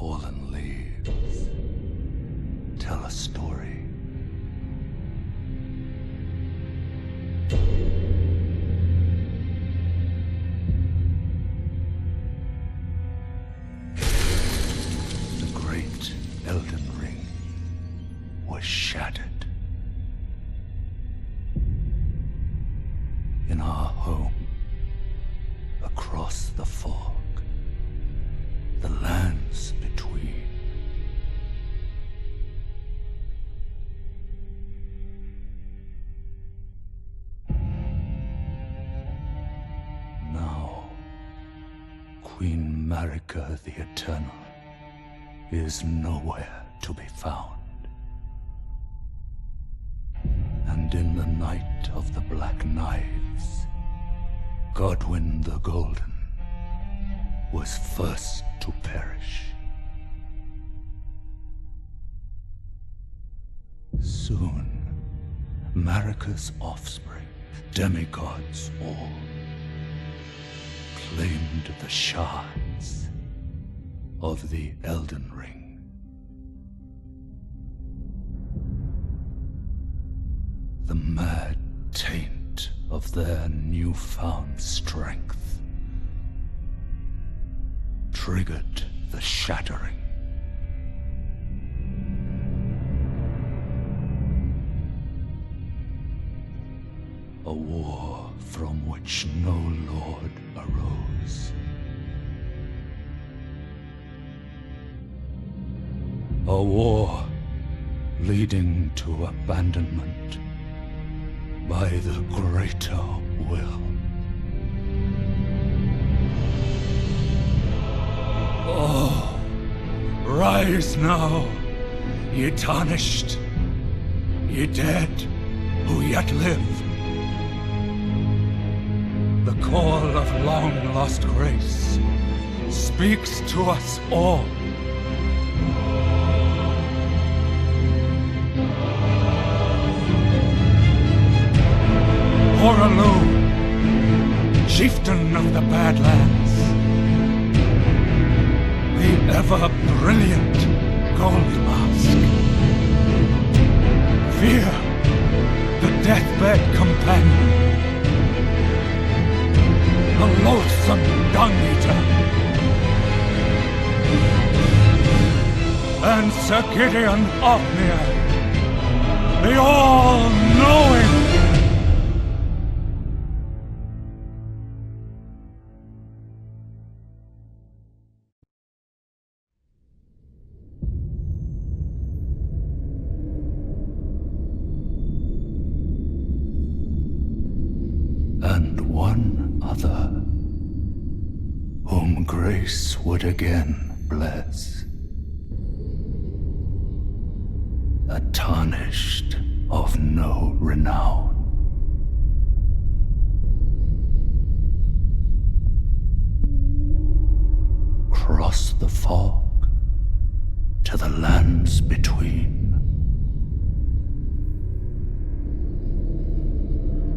fallen leaves tell a story. The great Elden Ring was shattered. In our home, across the fog, the lands between. Now, Queen Marika the Eternal is nowhere to be found. And in the night of the Black Knives, Godwyn the Golden was first to perish. Soon, Marika's offspring, demigods all, claimed the shards of the Elden Ring. The mad taint of their newfound strength triggered the shattering. A war from which no lord arose. A war leading to abandonment by the greater will. Oh, rise now, ye tarnished, ye dead who yet live. The call of long-lost grace speaks to us all. Horalu, chieftain of the Badlands, the ever-brilliant Gold Mask, Fear, the deathbed companion, the loathsome dung-eater, and Sir Gideon Ofnir, the all-knowing. And one other, whom grace would again bless, a tarnished of no renown. Cross the fog to the lands between,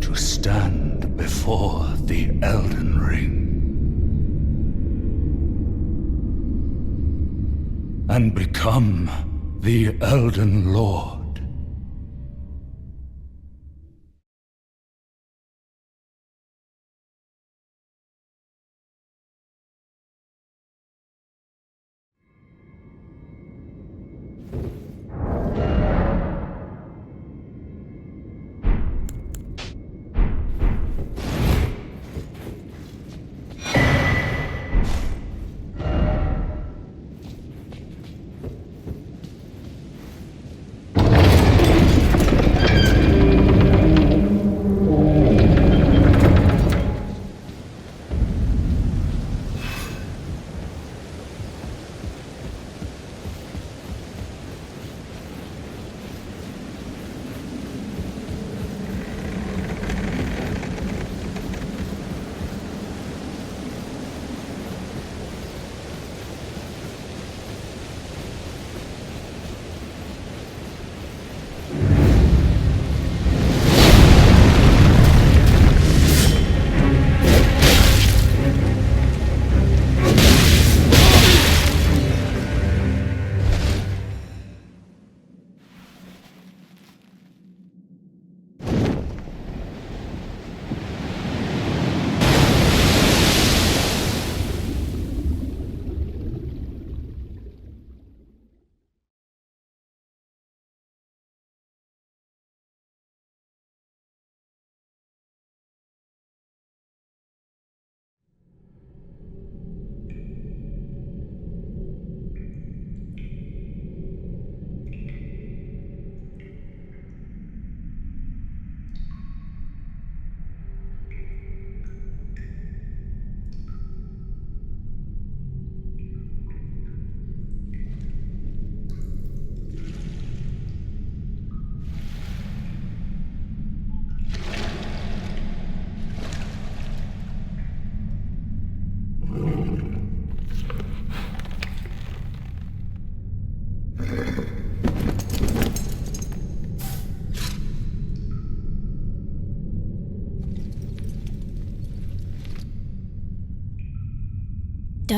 to stand before the Elden Ring and become the Elden Lord.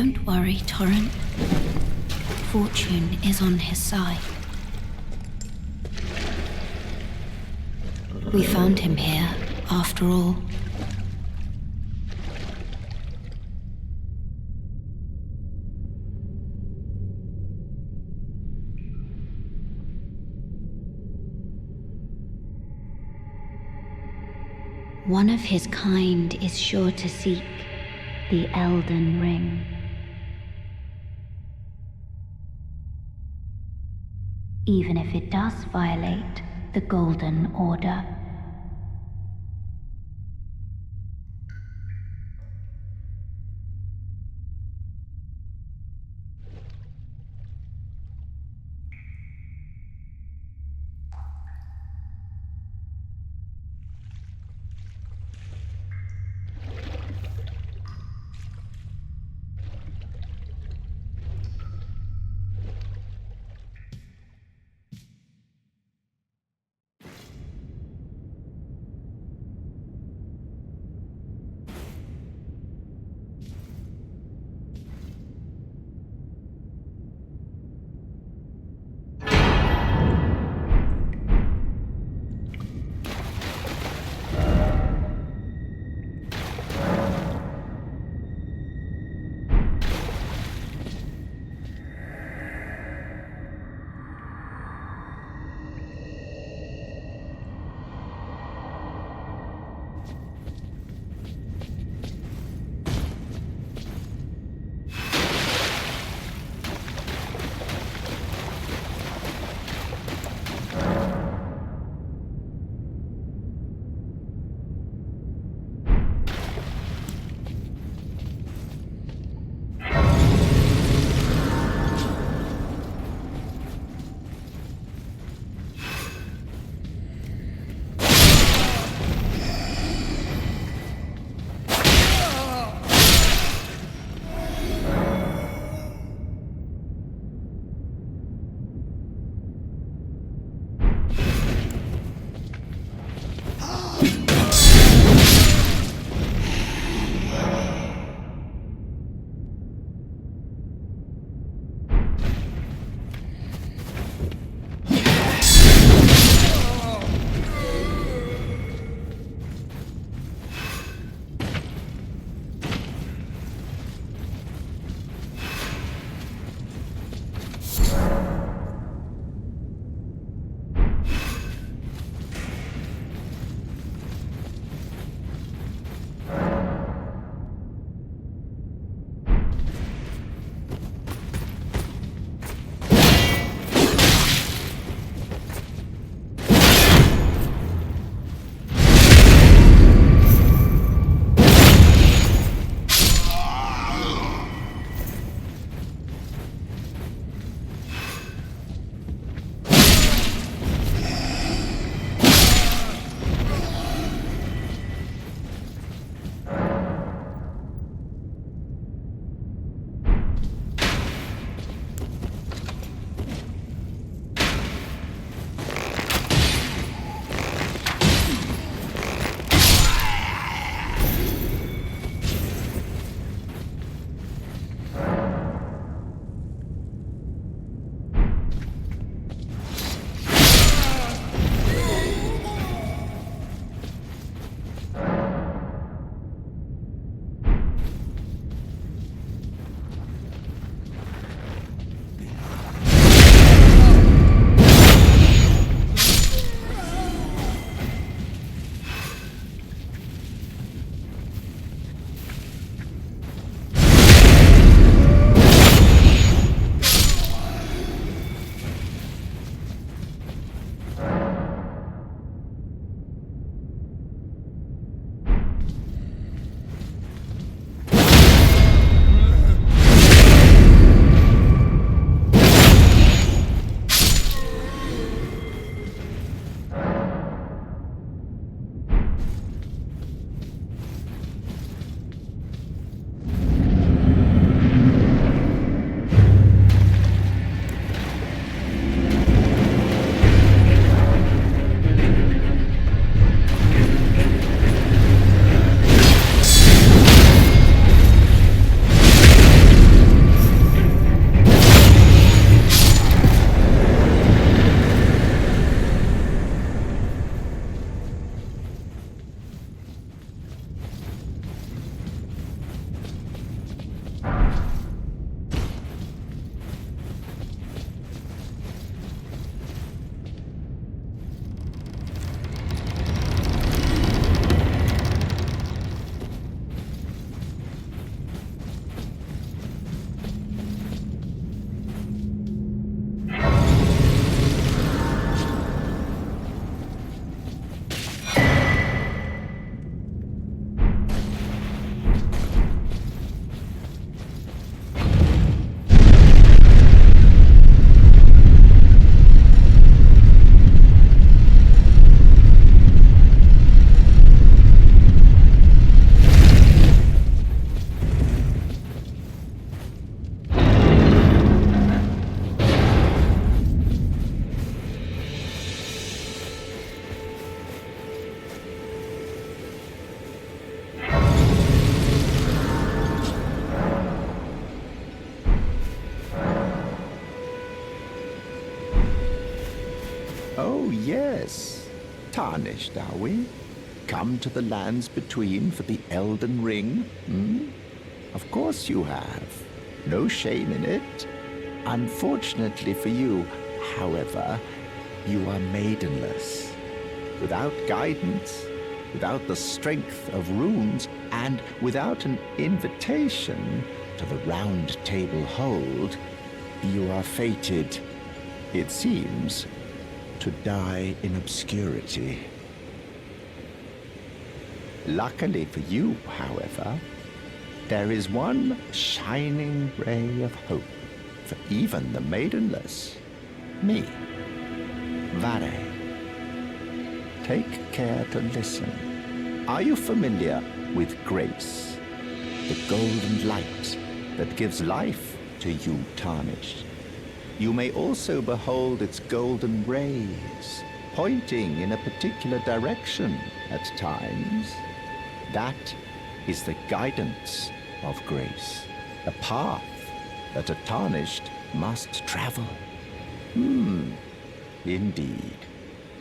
Don't worry, Torrent. Fortune is on his side. We found him here, after all. One of his kind is sure to seek the Elden Ring. Even if it does violate the Golden Order. Yes. Tarnished, are we? Come to the lands between for the Elden Ring, hmm? Of course you have. No shame in it. Unfortunately for you, however, you are maidenless. Without guidance, without the strength of runes, and without an invitation to the Round Table Hold, you are fated, it seems, to die in obscurity. Luckily for you, however, there is one shining ray of hope for even the maidenless. Me, Vare. Take care to listen. Are you familiar with grace? The golden light that gives life to you tarnished. You may also behold its golden rays, pointing in a particular direction at times. That is the guidance of grace, a path that a tarnished must travel. Indeed.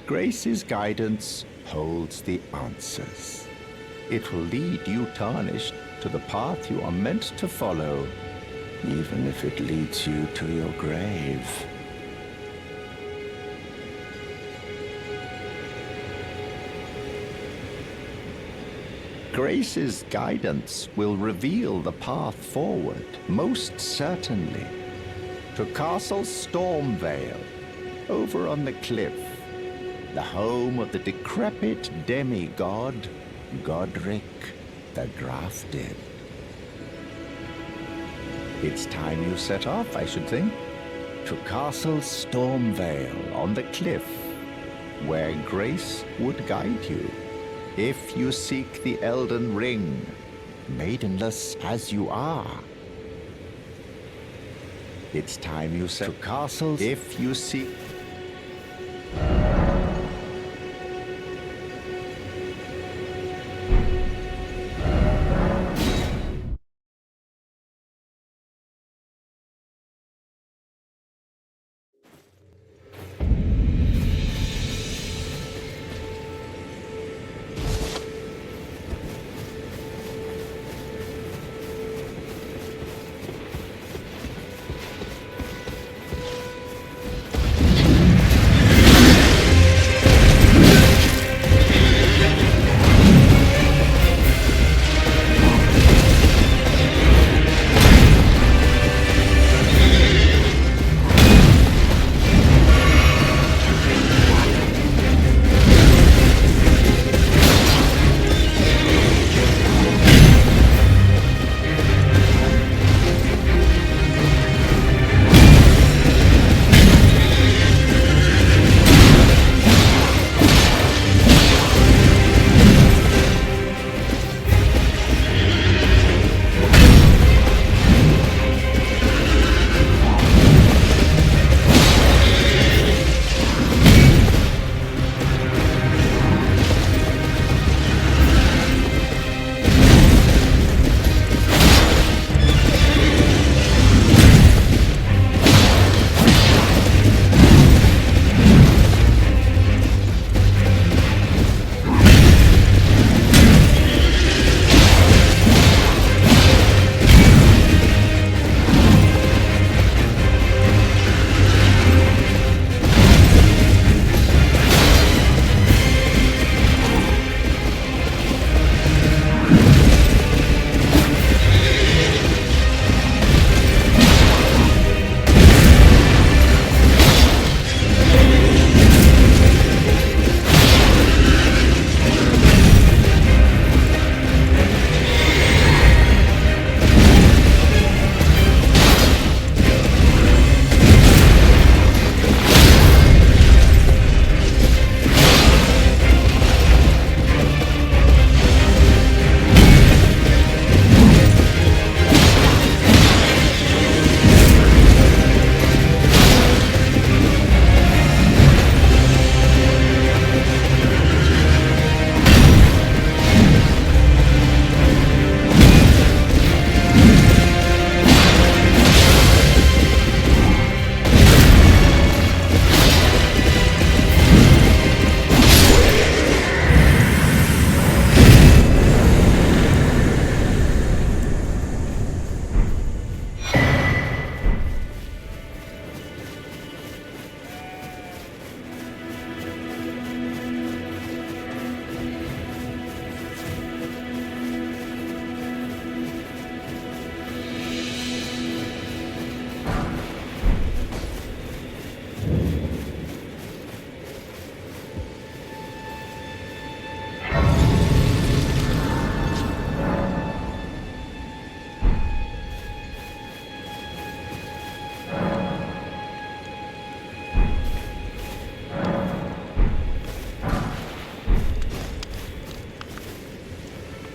Grace's guidance holds the answers. It will lead you tarnished to the path you are meant to follow, even if it leads you to your grave. Grace's guidance will reveal the path forward, most certainly, to Castle Stormvale, over on the cliff, the home of the decrepit demigod, Godrick the Grafted. It's time you set off, I should think, to Castle Stormvale on the cliff, where Grace would guide you. If you seek the Elden Ring, maidenless as you are. It's time you set to castles if you seek...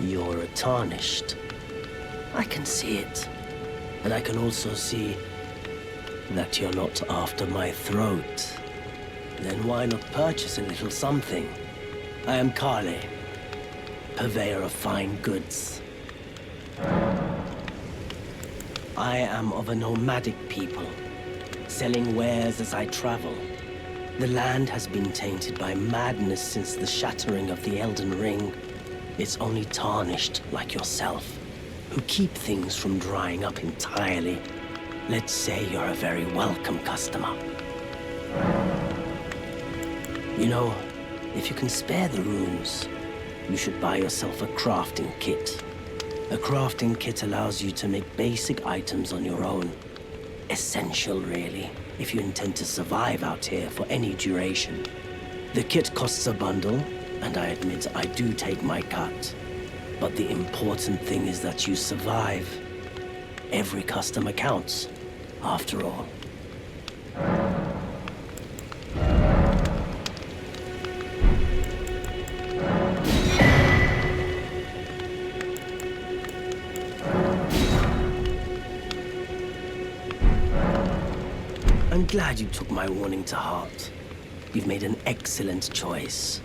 You're tarnished. I can see it. And I can also see that you're not after my throat. Then why not purchase a little something? I am Kale, purveyor of fine goods. I am of a nomadic people, selling wares as I travel. The land has been tainted by madness since the shattering of the Elden Ring. It's only tarnished like yourself, who keep things from drying up entirely. Let's say you're a very welcome customer. You know, if you can spare the runes, you should buy yourself a crafting kit. A crafting kit allows you to make basic items on your own. Essential, really, if you intend to survive out here for any duration. The kit costs a bundle, and I admit I do take my cut. But the important thing is that you survive. Every customer counts, after all. I'm glad you took my warning to heart. You've made an excellent choice.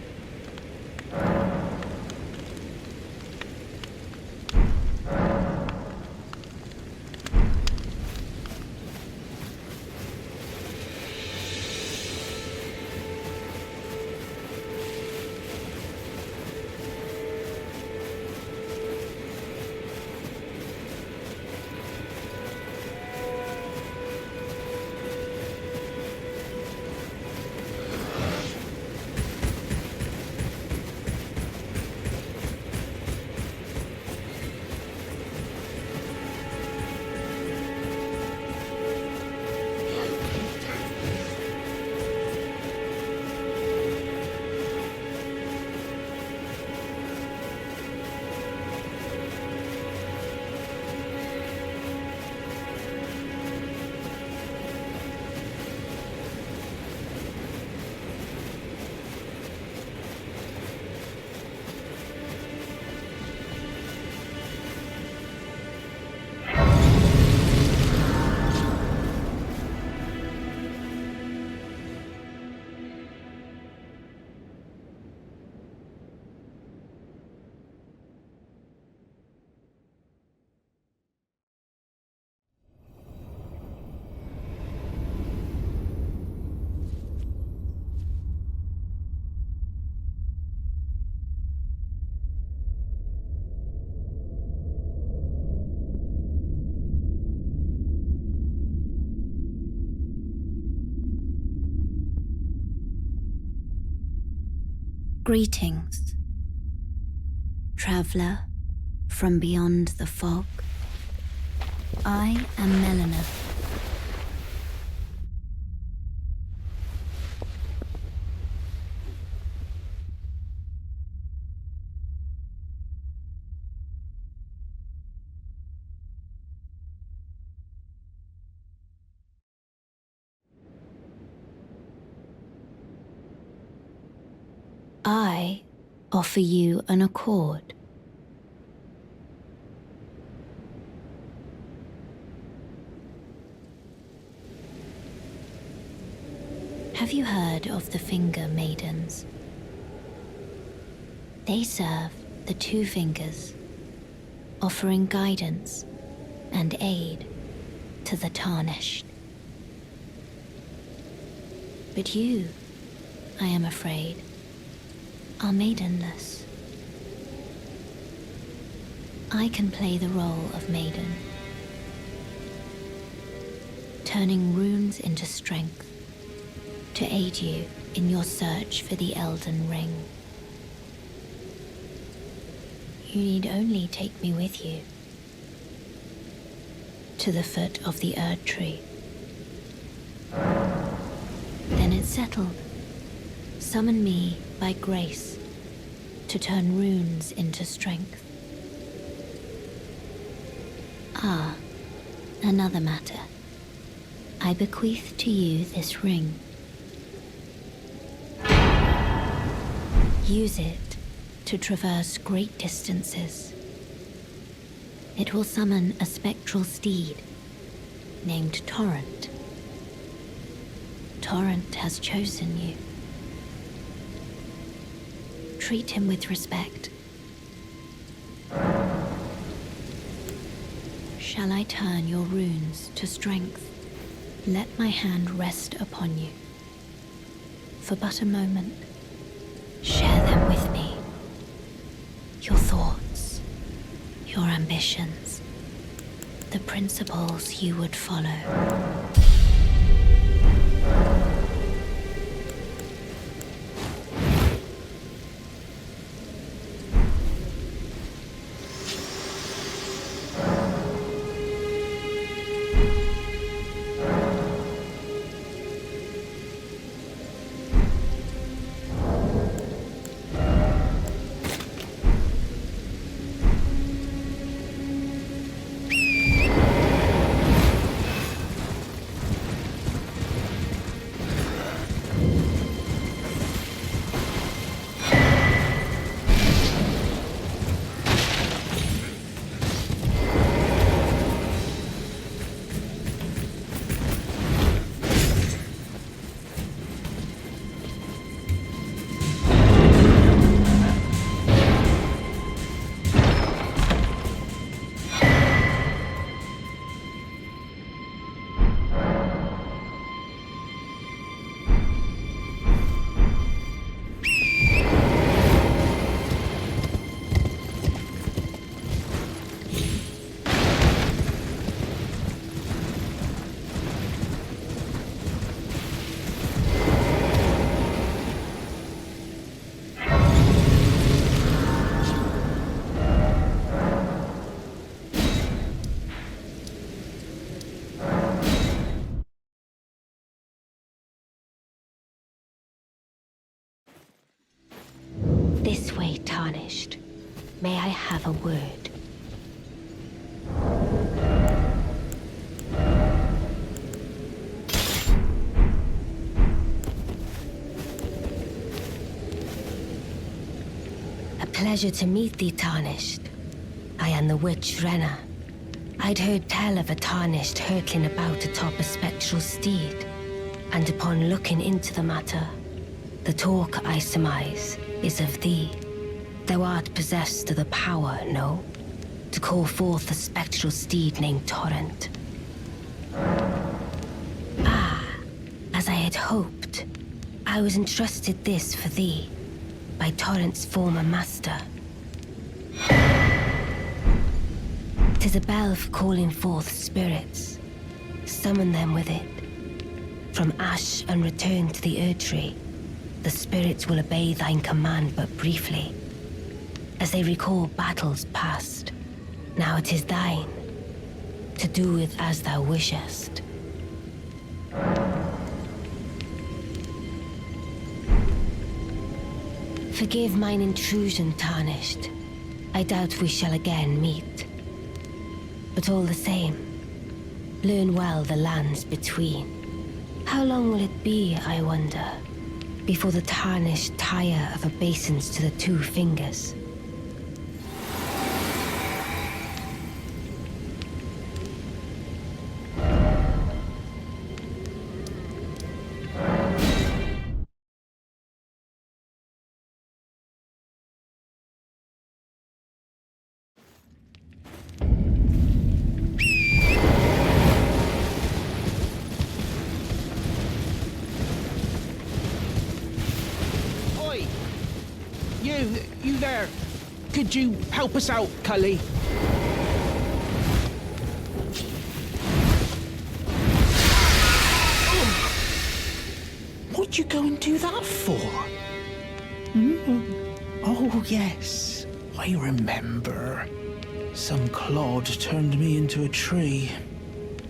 Greetings, traveler from beyond the fog. I am Melina. I offer you an accord. Have you heard of the Finger Maidens? They serve the Two Fingers, offering guidance and aid to the tarnished. But you, I am afraid, are maidenless. I can play the role of maiden, turning runes into strength to aid you in your search for the Elden Ring. You need only take me with you to the foot of the Erdtree. Then it's settled. Summon me by grace to turn runes into strength. Ah, another matter. I bequeath to you this ring. Use it to traverse great distances. It will summon a spectral steed named Torrent. Torrent has chosen you. Treat him with respect. Shall I turn your runes to strength? Let my hand rest upon you. For but a moment, share them with me. Your thoughts, your ambitions, the principles you would follow. This way, Tarnished. May I have a word? A pleasure to meet thee, Tarnished. I am the witch Renna. I'd heard tell of a Tarnished hurtling about atop a spectral steed, and upon looking into the matter, the talk, I surmise, is of thee. Thou art possessed of the power, no? To call forth a spectral steed named Torrent. Ah, as I had hoped, I was entrusted this for thee, by Torrent's former master. 'Tis a bell for calling forth spirits. Summon them with it. From ash and return to the Erdtree, the spirits will obey thine command but briefly, as they recall battles past. Now it is thine, to do with as thou wishest. Forgive mine intrusion, Tarnished. I doubt we shall again meet. But all the same, learn well the lands between. How long will it be, I wonder, before the Tarnished tire of obeisance to the two fingers? You there? Could you help us out, Cully? What'd you go and do that for? Oh, yes. I remember. Some clod turned me into a tree.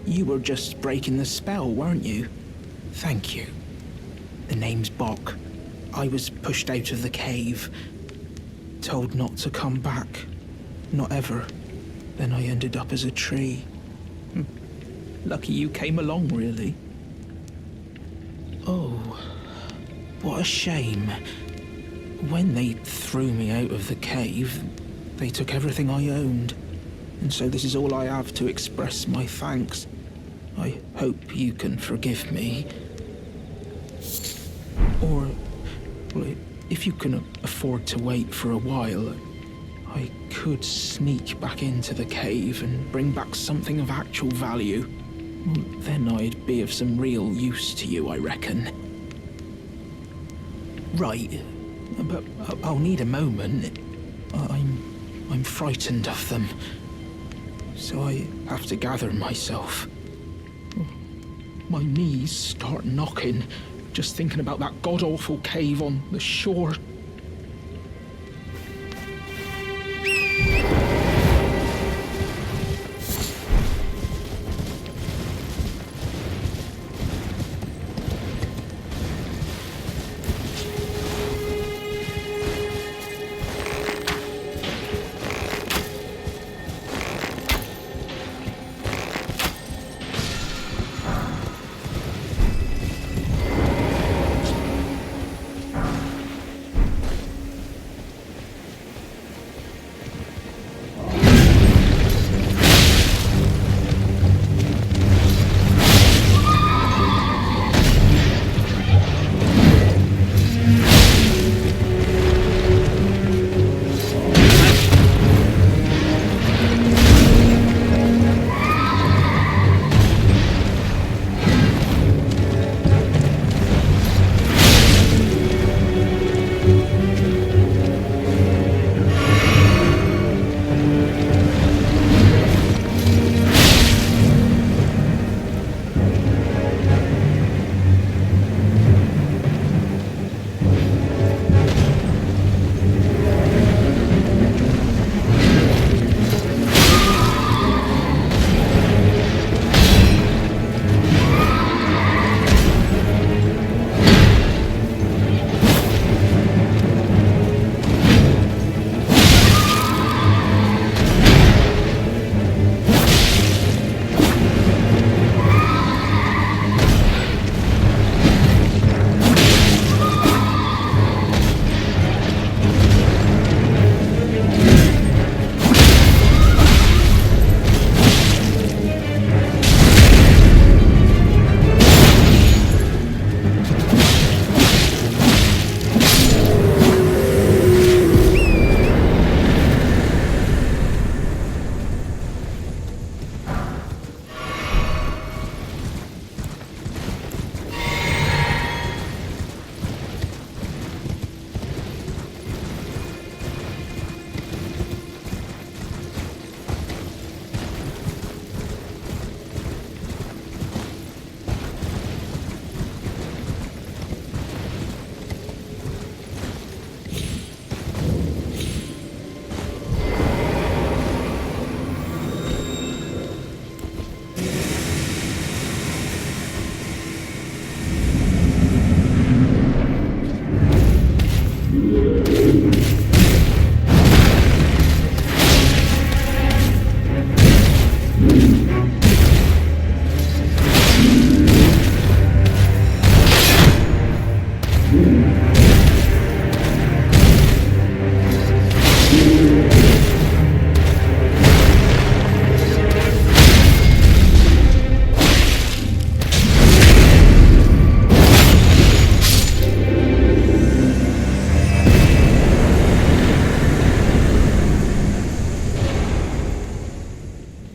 You were just breaking the spell, weren't you? Thank you. The name's Bok. I was pushed out of the cave. Told not to come back. Not ever. Then I ended up as a tree. Lucky you came along, really. Oh, what a shame. When they threw me out of the cave, they took everything I owned. And so this is all I have to express my thanks. I hope you can forgive me. Or, well, if you can afford to wait for a while, I could sneak back into the cave and bring back something of actual value. Well, then I'd be of some real use to you, I reckon. Right, but I'll need a moment. I'm frightened of them, so I have to gather myself. My knees start knocking, just thinking about that god-awful cave on the shore.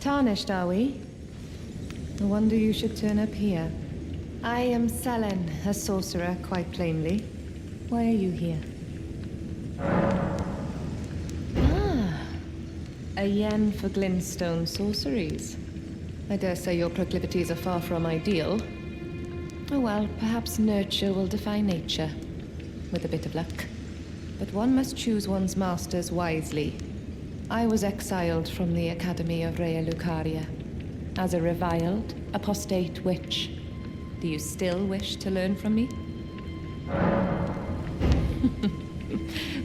Tarnished, are we? No wonder you should turn up here. I am Selen, a sorcerer, quite plainly. Why are you here? Ah, a yen for glintstone sorceries. I dare say your proclivities are far from ideal. Oh well, perhaps nurture will defy nature, with a bit of luck. But one must choose one's masters wisely. I was exiled from the Academy of Rea Lucaria as a reviled, apostate witch. Do you still wish to learn from me?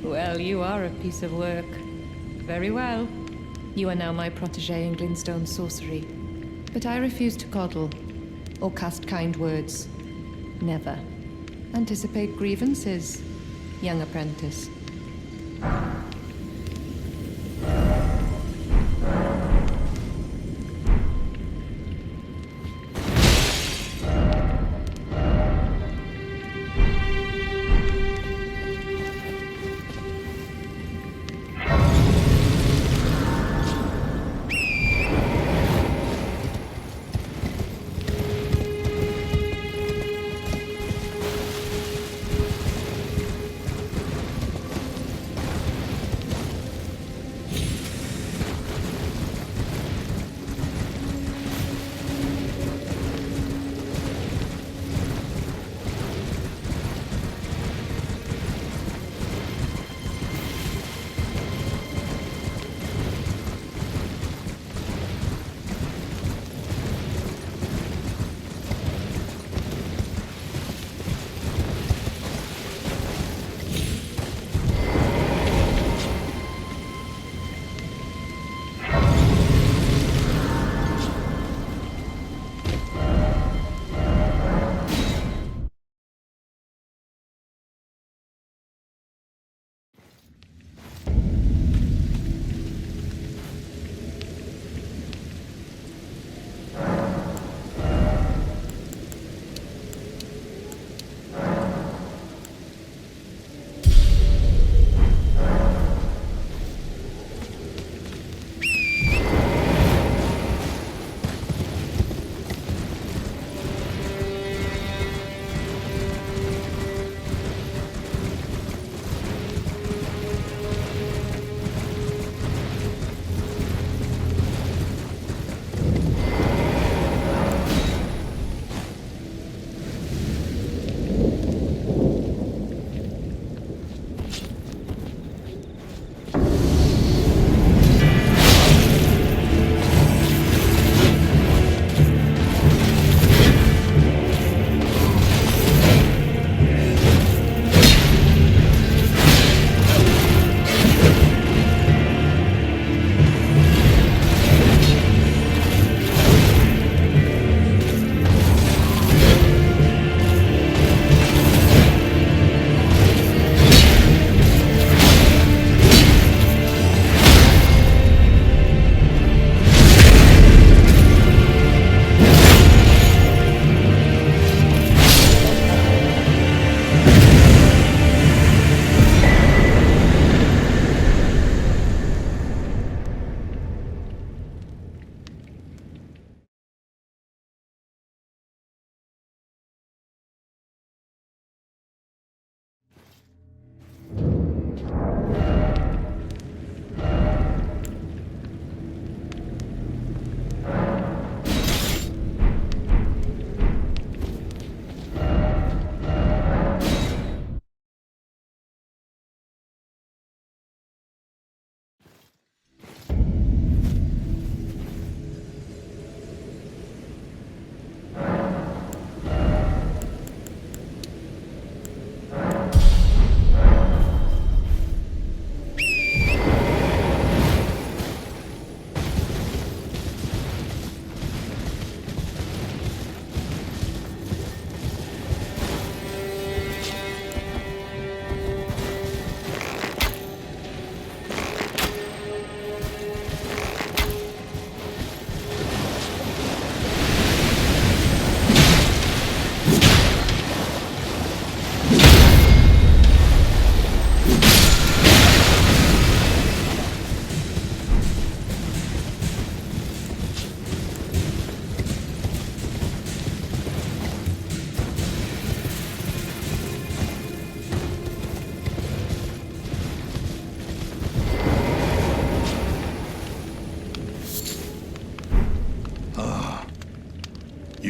Well, you are a piece of work. Very well. You are now my protégé in glintstone sorcery. But I refuse to coddle or cast kind words. Never. Anticipate grievances, young apprentice.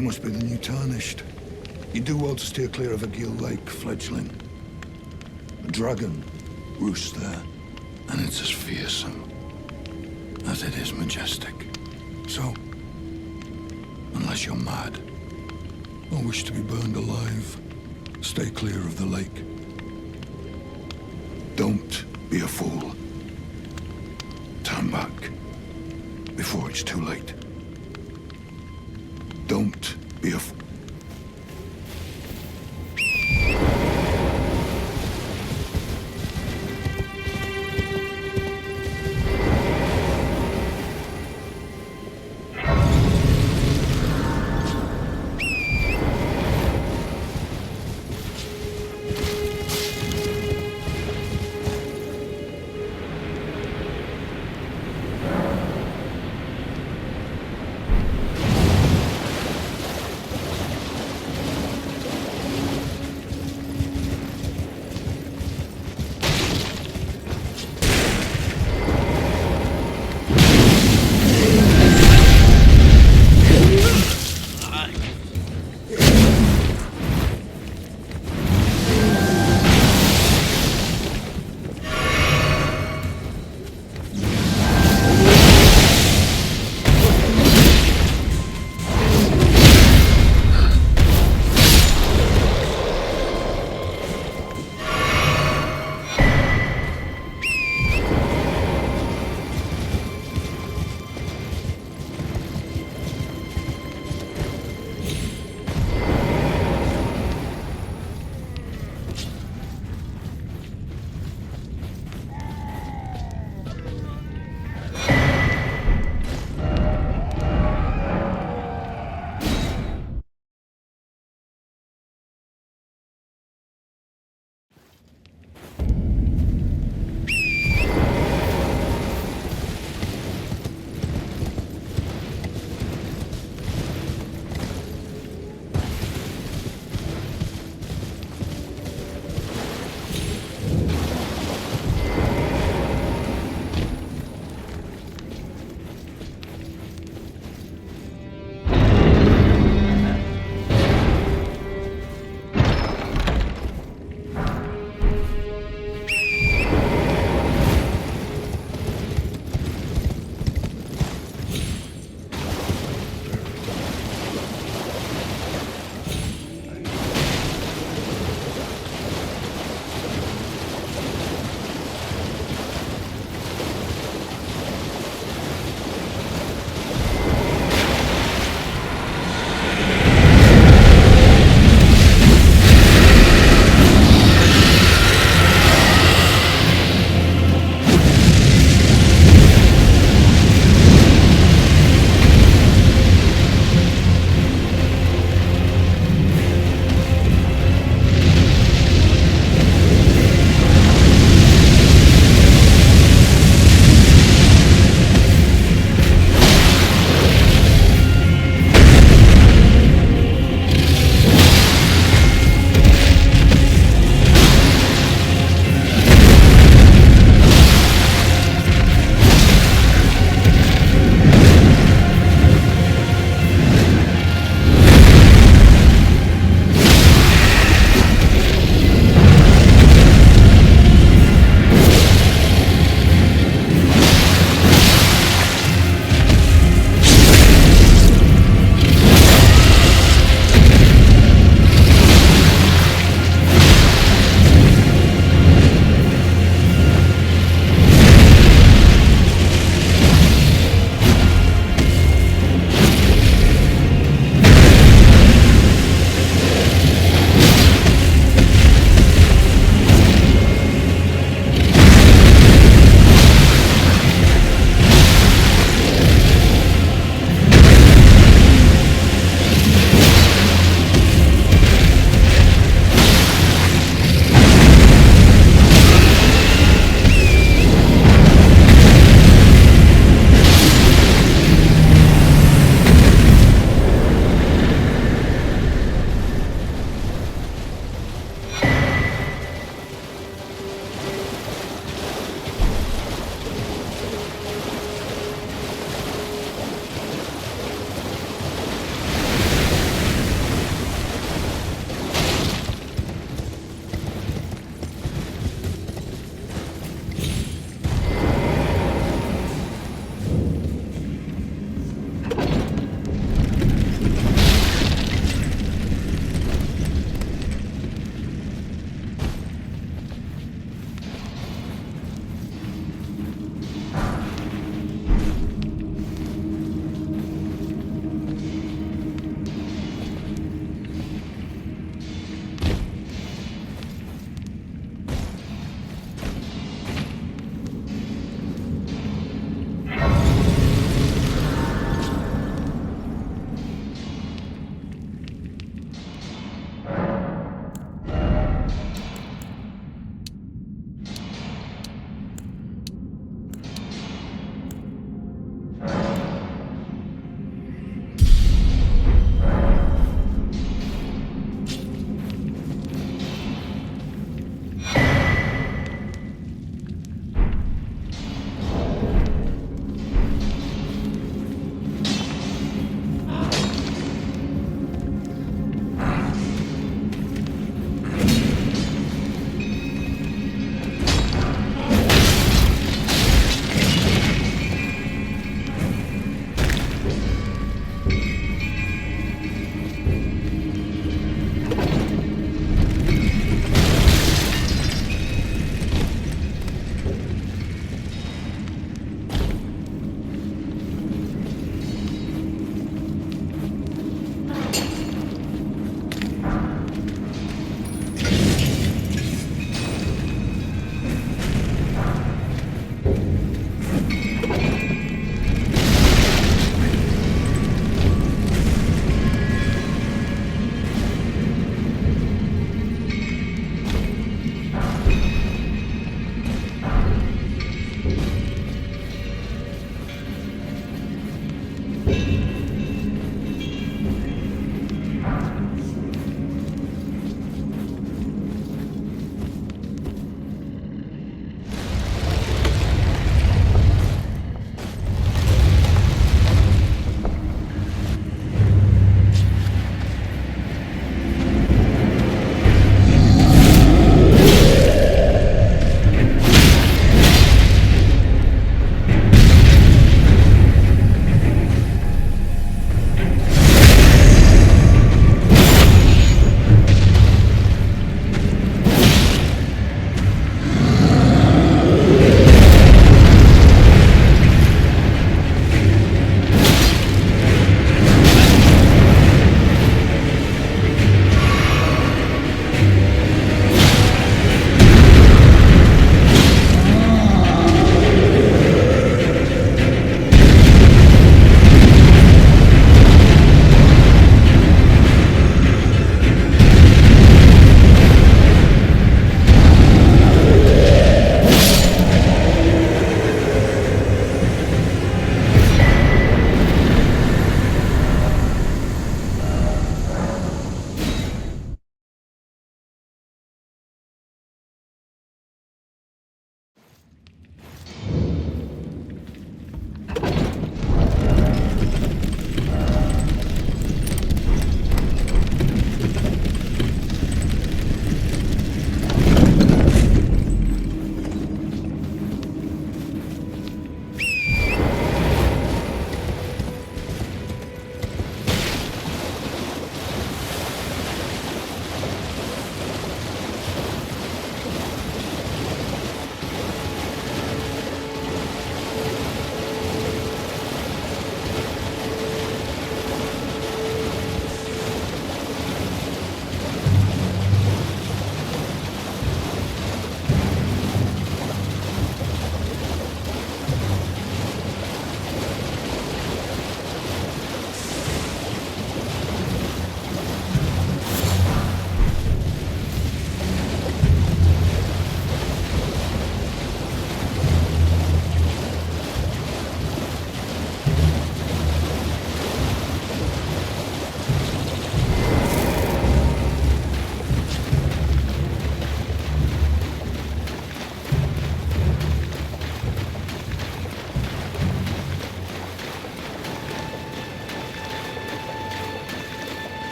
You must be the new Tarnished. You do well to steer clear of Agheel Lake, fledgling. A dragon roosts there, and it's as fearsome as it is majestic. So, unless you're mad, or wish to be burned alive, stay clear of the lake. Don't be a fool. Turn back before it's too late. Don't be a fool.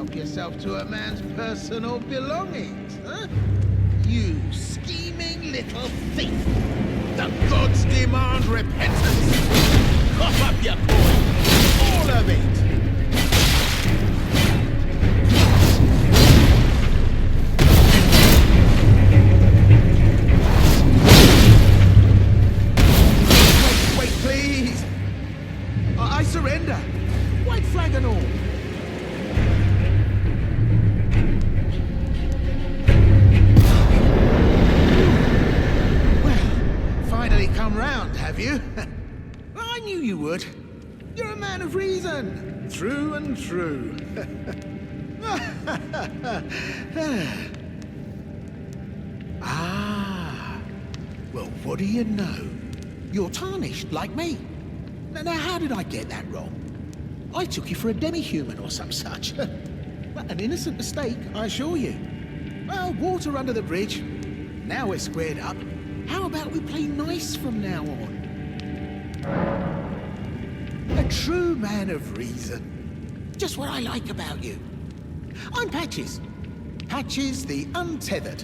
help yourself to a man's personal belongings, huh? You scheming little thief! The gods demand repentance! Cough up your coin! All of it! Wait, please! I surrender! White flag and all! Come round, have you? I knew you would. You're a man of reason. True and true. Ah. Well, what do you know? You're tarnished, like me. Now, how did I get that wrong? I took you for a demi-human or some such. Well, an innocent mistake, I assure you. Well, water under the bridge. Now we're squared up. How about we play nice from now on? A true man of reason. Just what I like about you. I'm Patches. Patches the Untethered.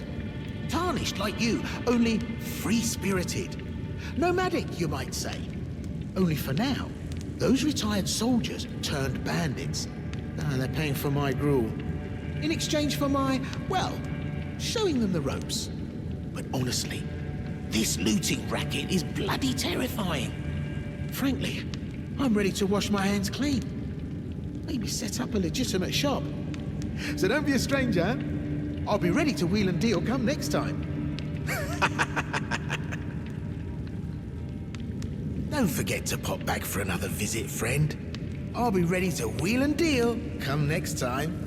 Tarnished like you, only free-spirited. Nomadic, you might say. Only for now, those retired soldiers turned bandits. They're paying for my gruel. In exchange for my, well, showing them the ropes. But honestly, this looting racket is bloody terrifying. Frankly, I'm ready to wash my hands clean. Maybe set up a legitimate shop. So don't be a stranger. I'll be ready to wheel and deal come next time. Don't forget to pop back for another visit, friend. I'll be ready to wheel and deal come next time.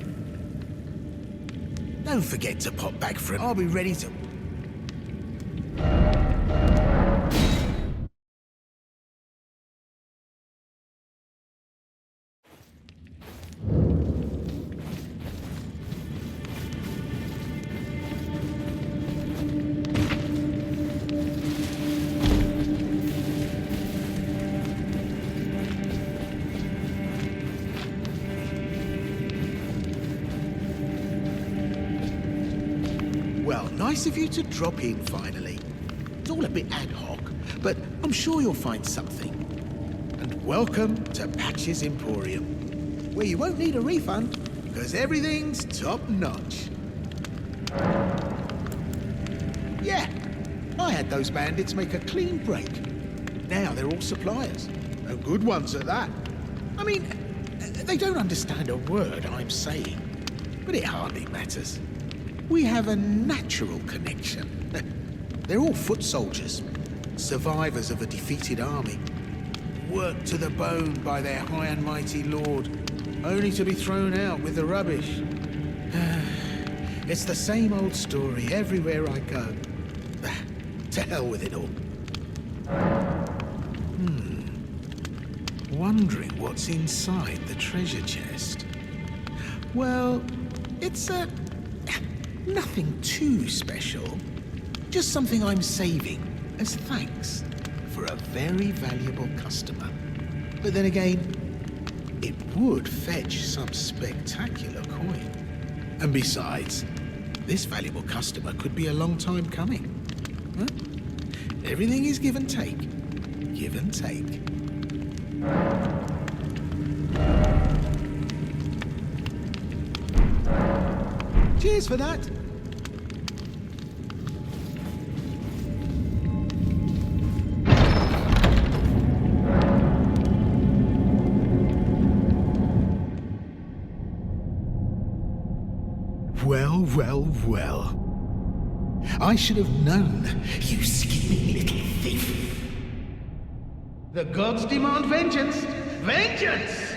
Don't forget to pop back for I'll be ready to... Nice of you to drop in, finally. It's all a bit ad hoc, but I'm sure you'll find something. And welcome to Patches Emporium, where you won't need a refund, because everything's top-notch. Yeah, I had those bandits make a clean break. Now they're all suppliers, and good ones at that. I mean, they don't understand a word I'm saying, but it hardly matters. We have a natural connection. They're all foot soldiers, survivors of a defeated army, worked to the bone by their high and mighty lord, only to be thrown out with the rubbish. It's the same old story everywhere I go. To hell with it all. Wondering what's inside the treasure chest. Well, it's nothing too special. Just something I'm saving as thanks for a very valuable customer. But then again, it would fetch some spectacular coin. And besides, this valuable customer could be a long time coming. Huh? Everything is give and take. Give and take. Cheers for that. Well. I should have known, you scheming little thief. The gods demand vengeance! Vengeance!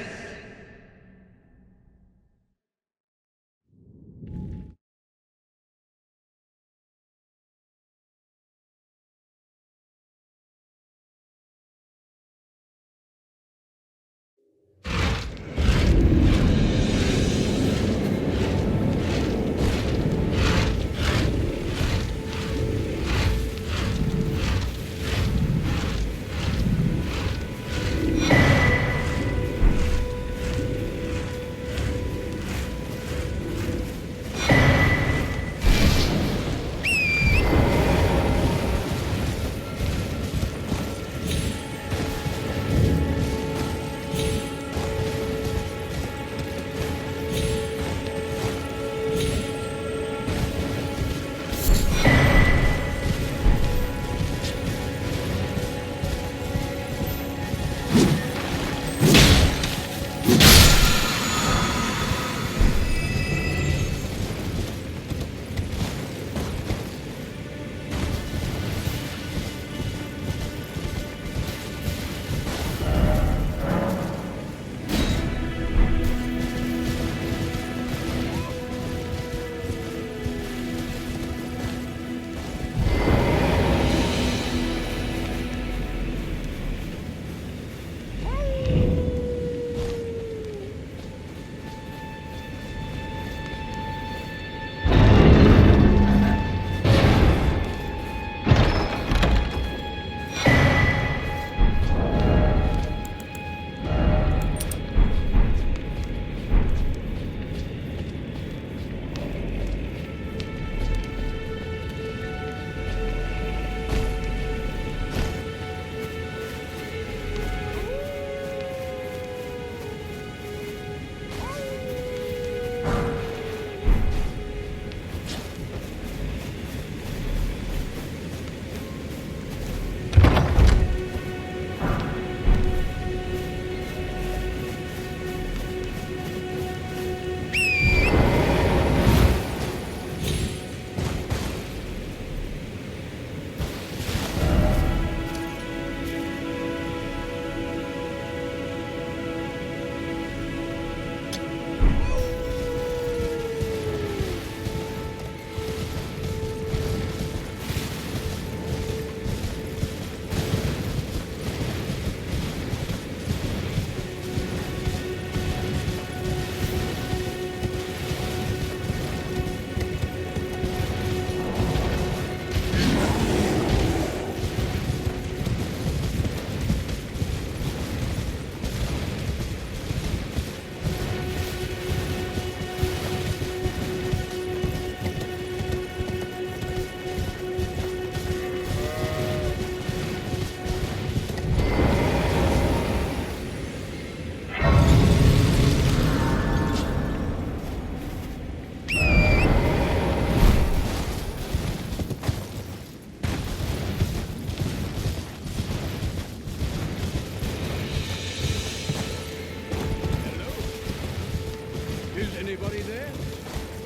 Is anybody there?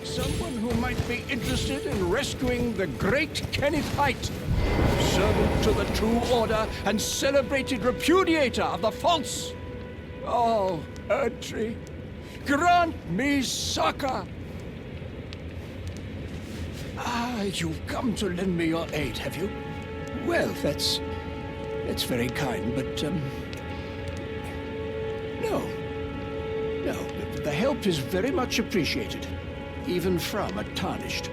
Someone who might be interested in rescuing the great Kenneth Haight, servant to the True Order and celebrated repudiator of the false. Oh, Erdtree, grant me succor! Ah, you've come to lend me your aid, have you? Well, that's very kind, but, no. The help is very much appreciated, even from a tarnished.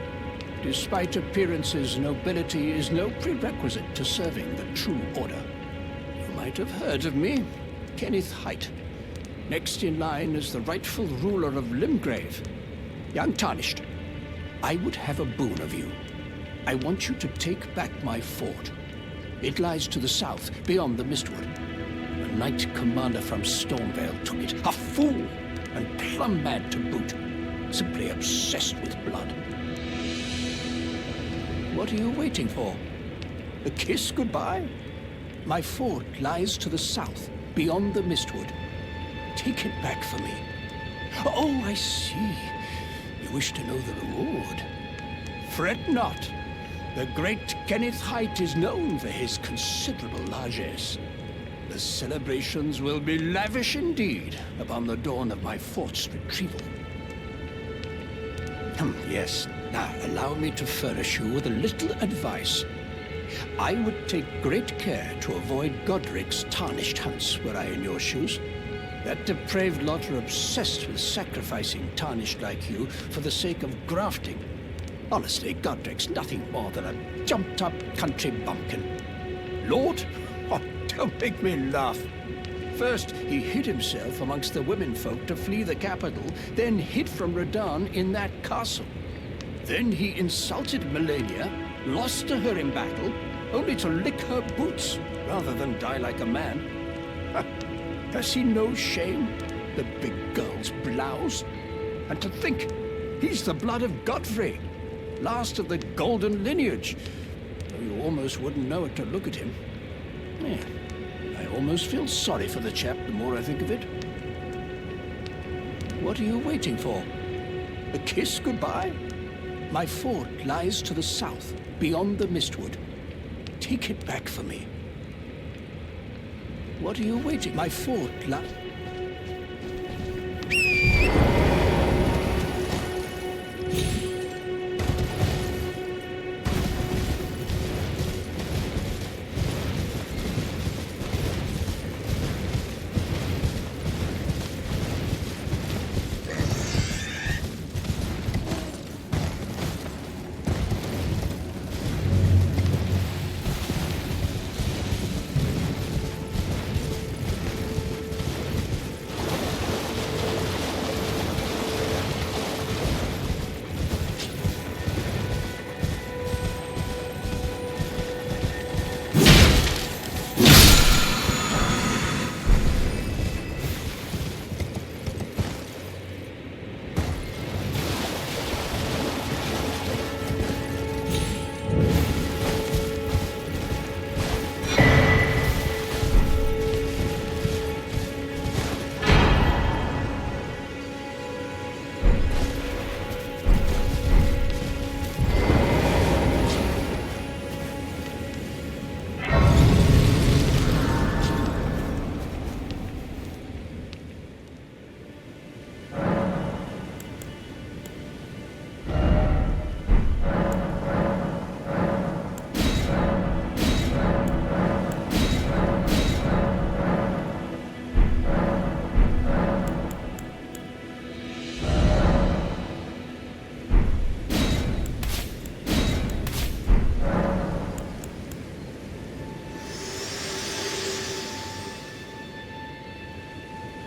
Despite appearances, nobility is no prerequisite to serving the True Order. You might have heard of me, Kenneth Haight. Next in line is the rightful ruler of Limgrave, young Tarnished. I would have a boon of you. I want you to take back my fort. It lies to the south, beyond the Mistwood. The Knight Commander from Stormvale took it. A fool! And plumb mad to boot. Simply obsessed with blood. What are you waiting for? A kiss goodbye? My fort lies to the south, beyond the Mistwood. Take it back for me. Oh, I see. You wish to know the reward. Fret not. The great Kenneth Haight is known for his considerable largesse. The celebrations will be lavish indeed upon the dawn of my fort's retrieval. Yes. Now, allow me to furnish you with a little advice. I would take great care to avoid Godrick's tarnished hunts were I in your shoes. That depraved lot are obsessed with sacrificing tarnished like you for the sake of grafting. Honestly, Godrick's nothing more than a jumped-up country bumpkin. Lord? Oh, don't make me laugh. First, he hid himself amongst the womenfolk to flee the capital, then hid from Radahn in that castle. Then he insulted Melania, lost to her in battle, only to lick her boots rather than die like a man. Has he no shame, the big girl's blouse? And to think, he's the blood of Godfrey, last of the golden lineage. Though you almost wouldn't know it to look at him. Yeah, I almost feel sorry for the chap the more I think of it. What are you waiting for? A kiss goodbye? My fort lies to the south, beyond the Mistwood. Take it back for me. What are you waiting? My fort lies...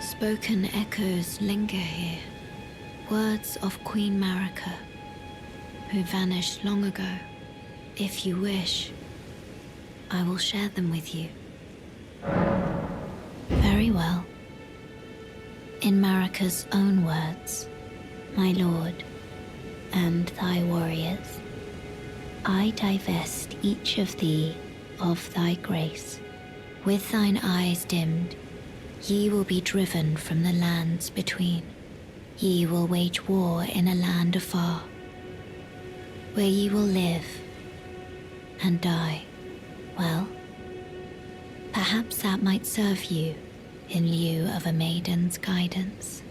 Spoken echoes linger here, words of Queen Marika, who vanished long ago. If you wish, I will share them with you. Very well. In Marika's own words, my lord, and thy warriors, I divest each of thee of thy grace. With thine eyes dimmed, ye will be driven from the lands between. Ye will wage war in a land afar, where ye will live and die. Well, perhaps that might serve you in lieu of a maiden's guidance.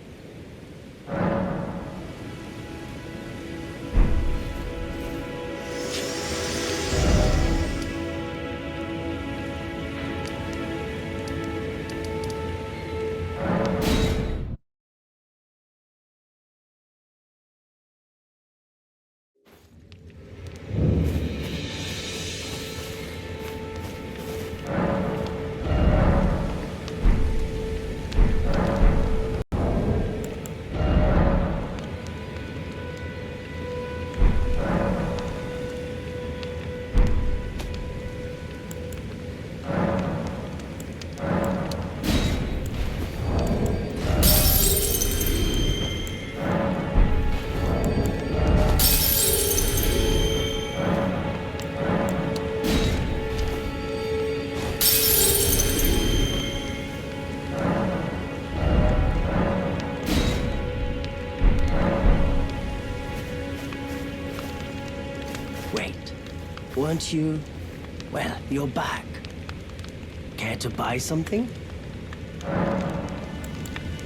Weren't you... Well, you're back. Care to buy something?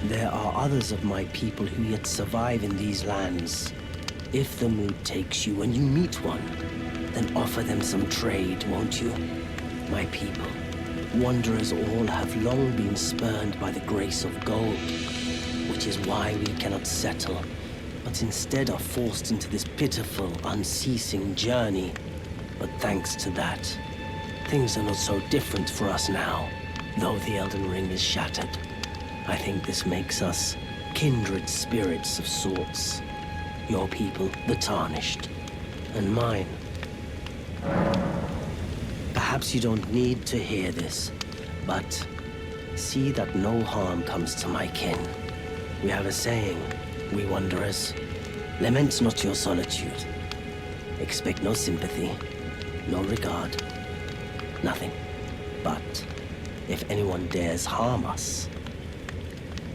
There are others of my people who yet survive in these lands. If the mood takes you and you meet one, then offer them some trade, won't you? My people, wanderers all have long been spurned by the grace of gold, which is why we cannot settle, but instead are forced into this pitiful, unceasing journey. But thanks to that, things are not so different for us now, though the Elden Ring is shattered. I think this makes us kindred spirits of sorts. Your people, the Tarnished, and mine. Perhaps you don't need to hear this, but see that no harm comes to my kin. We have a saying, we wanderers, lament not your solitude. Expect no sympathy. No regard. Nothing. But if anyone dares harm us,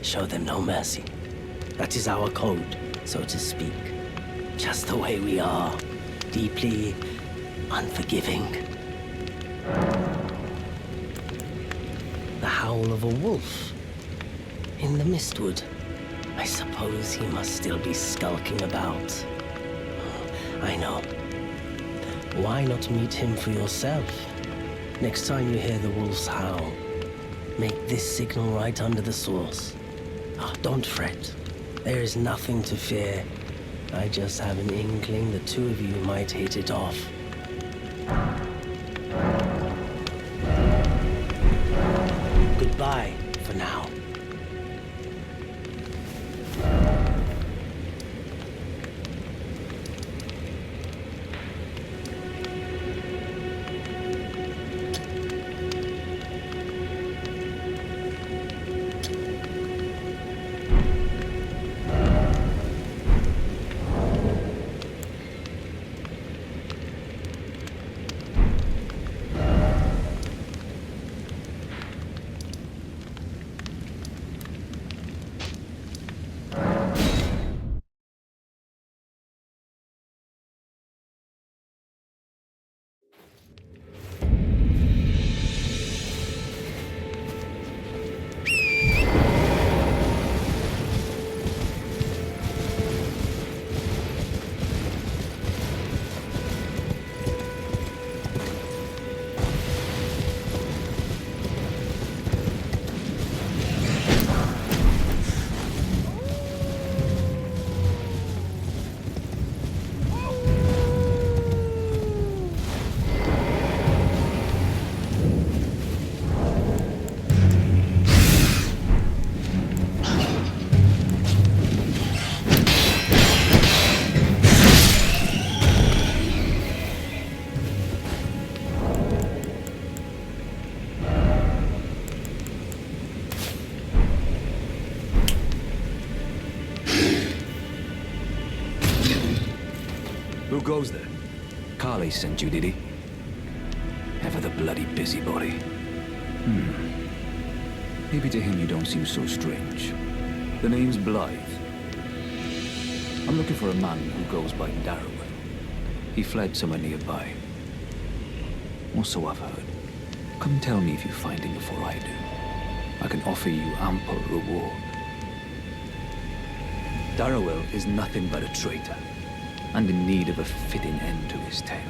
show them no mercy. That is our code, so to speak. Just the way we are. Deeply unforgiving. The howl of a wolf in the mistwood. I suppose he must still be skulking about. I know. Why not meet him for yourself? Next time you hear the wolf's howl, make this signal right under the source. Oh, don't fret. There is nothing to fear. I just have an inkling the two of you might hit it off. Goodbye for now. Who goes there? Carly sent you, did he? Ever the bloody busybody. Maybe to him you don't seem so strange. The name's Blythe. I'm looking for a man who goes by Darriwil. He fled somewhere nearby. Or so I've heard. Come tell me if you find him before I do. I can offer you ample reward. Darriwil is nothing but a traitor, and in need of a fitting end to his tale.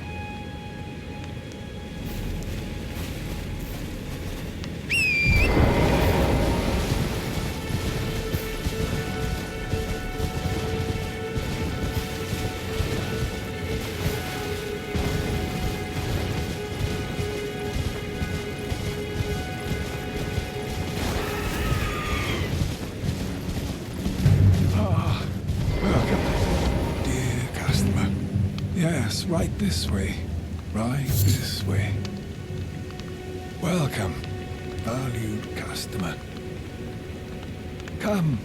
Yes, right this way. Right this way. Welcome, valued customer. Come,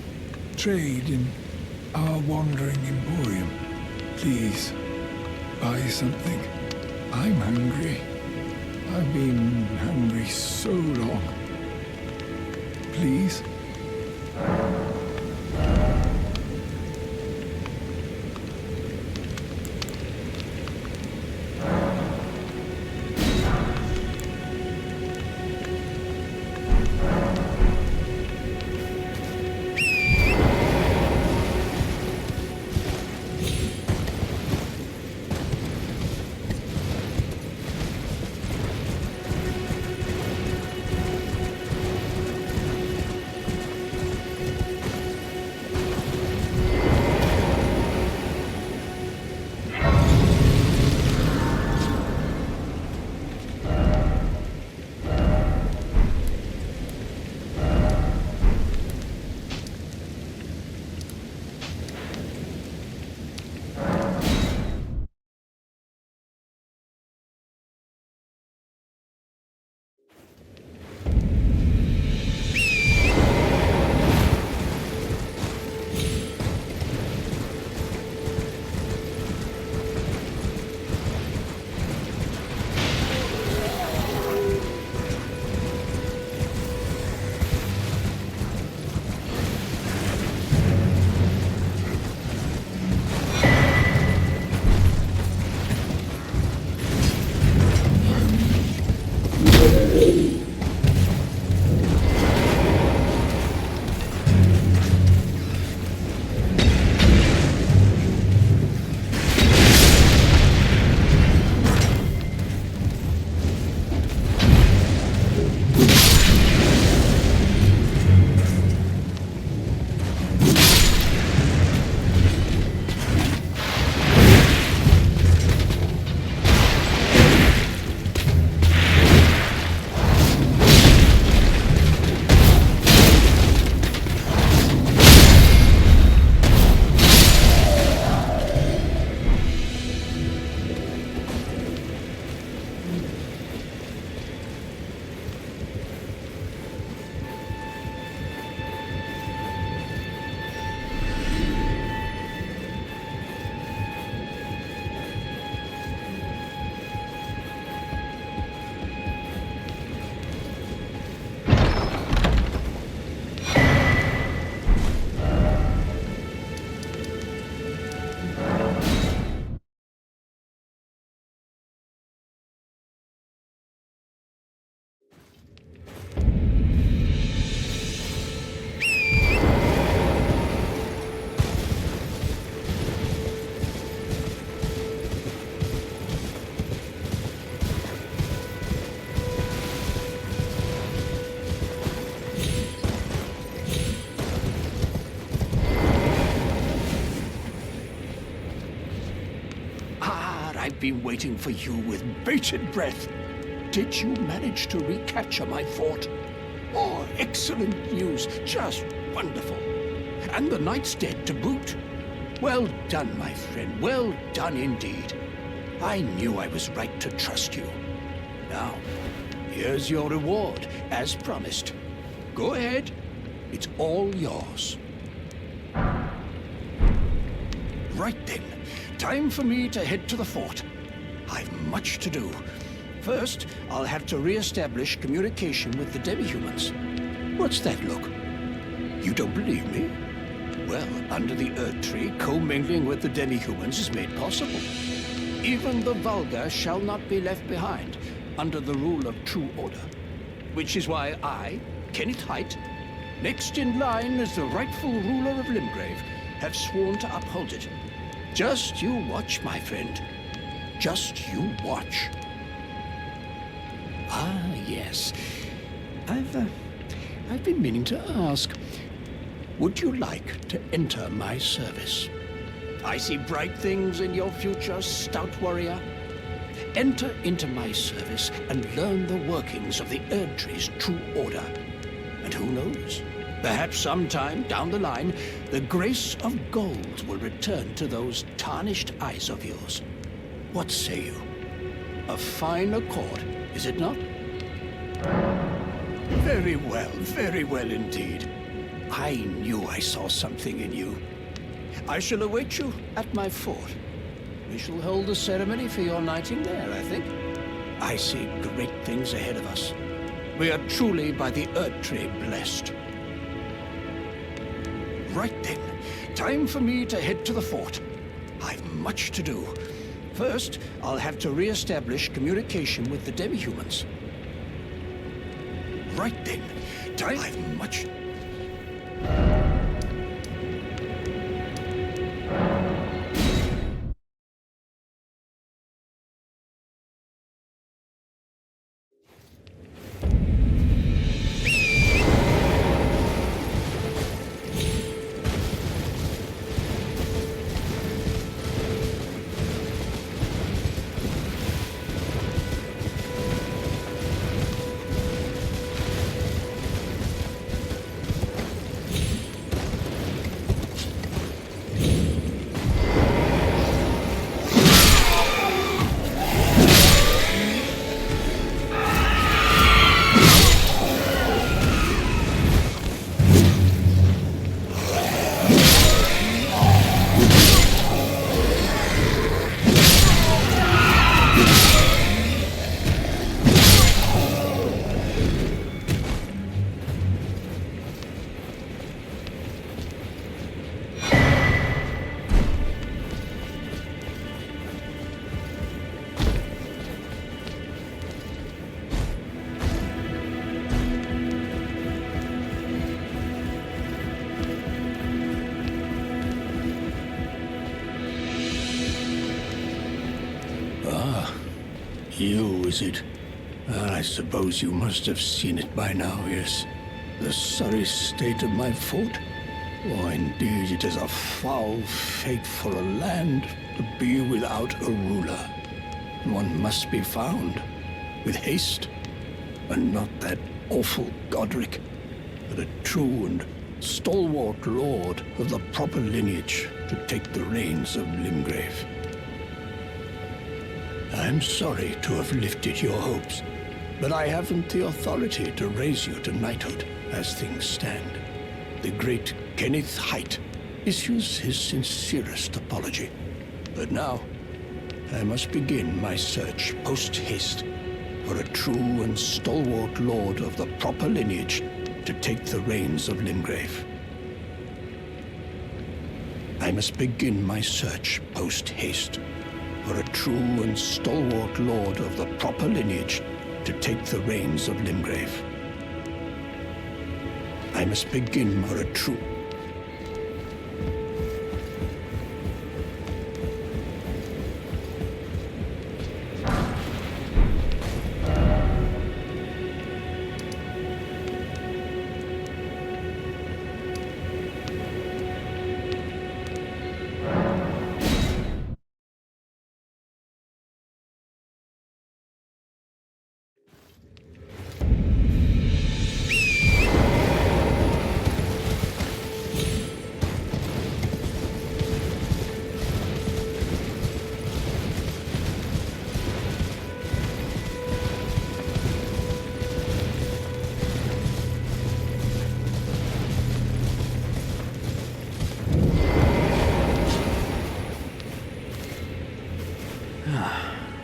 trade in our wandering emporium. Please, buy something. I'm hungry. I've been hungry so long. Please? I've been waiting for you with bated breath. Did you manage to recapture my fort? Oh, excellent news. Just wonderful. And the knight's dead to boot. Well done, my friend. Well done indeed. I knew I was right to trust you. Now, here's your reward, as promised. Go ahead. It's all yours. Right then. Time for me to head to the fort. I've much to do. First, I'll have to re-establish communication with the Demi-Humans. What's that look? You don't believe me? Well, under the Erdtree, commingling with the Demi-Humans is made possible. Even the vulgar shall not be left behind under the rule of true order. Which is why I, Kenneth Height, next in line as the rightful ruler of Limgrave, have sworn to uphold it. Just you watch, my friend. Just you watch. Ah, yes. I've been meaning to ask. Would you like to enter my service? I see bright things in your future, stout warrior. Enter into my service and learn the workings of the Erdtree's true order. And who knows? Perhaps sometime down the line, the grace of gold will return to those tarnished eyes of yours. What say you? A fine accord, is it not? Very well indeed. I knew I saw something in you. I shall await you at my fort. We shall hold a ceremony for your knighting there, I think. I see great things ahead of us. We are truly by the Erdtree blessed. Right then, time for me to head to the fort. I've much to do. First, I'll have to re-establish communication with the Demi-Humans. Right then, I've much... You, is it? I suppose you must have seen it by now, yes. The sorry state of my fort? Oh, indeed, it is a foul fate for a land to be without a ruler. One must be found, with haste, and not that awful Godrick, but a true and stalwart lord of the proper lineage to take the reins of Limgrave. I'm sorry to have lifted your hopes, but I haven't the authority to raise you to knighthood as things stand. The great Kenneth Height issues his sincerest apology. But now, I must begin my search post-haste for a true and stalwart lord of the proper lineage to take the reins of Limgrave. I must begin my search post-haste for a true and stalwart lord of the proper lineage to take the reins of Limgrave. I must begin for a true...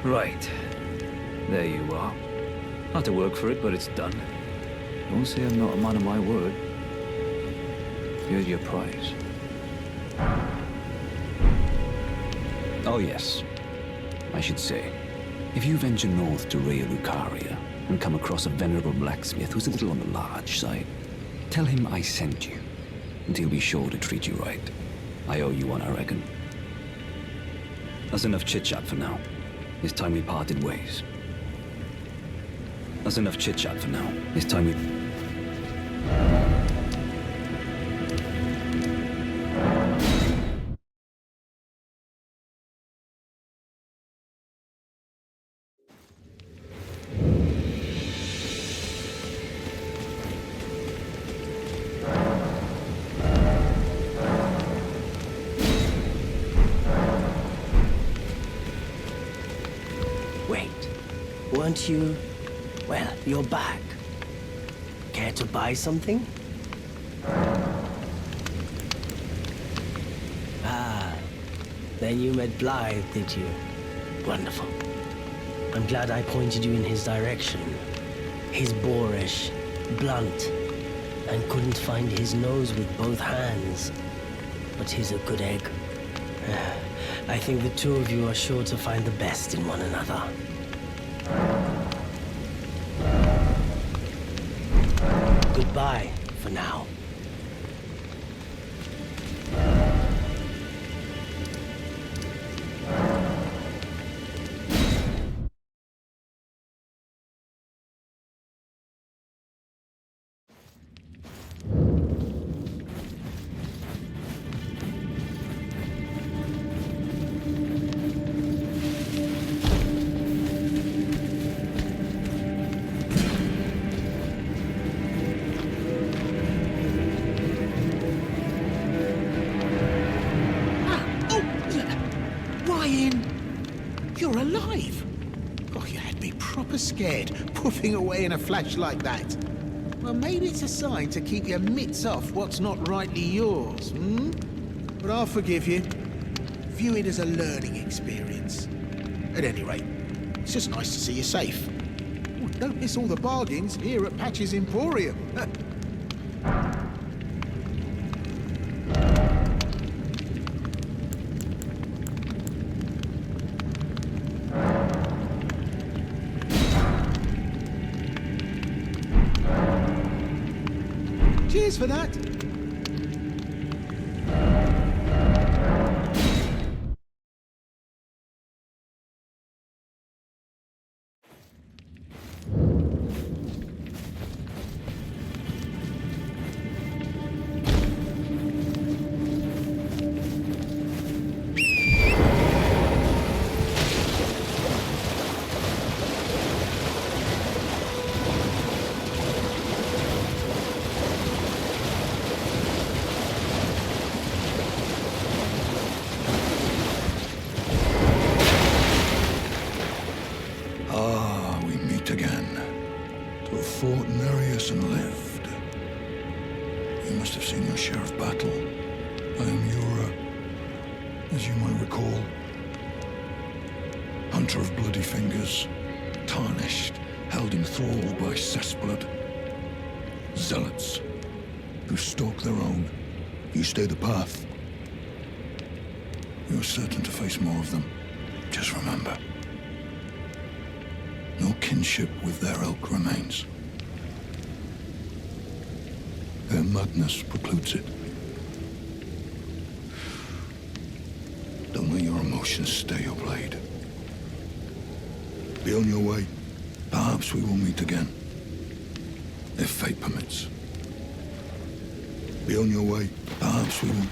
Right. There you are. Not to work for it, but it's done. Don't say I'm not a man of my word. Here's your prize. Oh yes, I should say, if you venture north to Raya Lucaria and come across a venerable blacksmith who's a little on the large side, tell him I sent you, and he'll be sure to treat you right. I owe you one, I reckon. That's enough chit-chat for now. It's time we parted ways. That's enough chit-chat for now. It's time we... Weren't you... Well, you're back. Care to buy something? Ah, then you met Blythe, did you? Wonderful. I'm glad I pointed you in his direction. He's boorish, blunt, and couldn't find his nose with both hands. But he's a good egg. I think the two of you are sure to find the best in one another. Goodbye, for now. Scared, puffing away in a flash like that. Well, maybe it's a sign to keep your mitts off what's not rightly yours, hmm? But I'll forgive you. View it as a learning experience. At any rate, it's just nice to see you safe. Oh, don't miss all the bargains here at Patch's Emporium. Cheers for that. Stay the path. You're certain to face more of them. Just remember, no kinship with their ilk remains. Their madness precludes it. Don't let your emotions stay your blade. Be on your way. Perhaps we will meet again. If fate permits. Be on your way. Perhaps we will.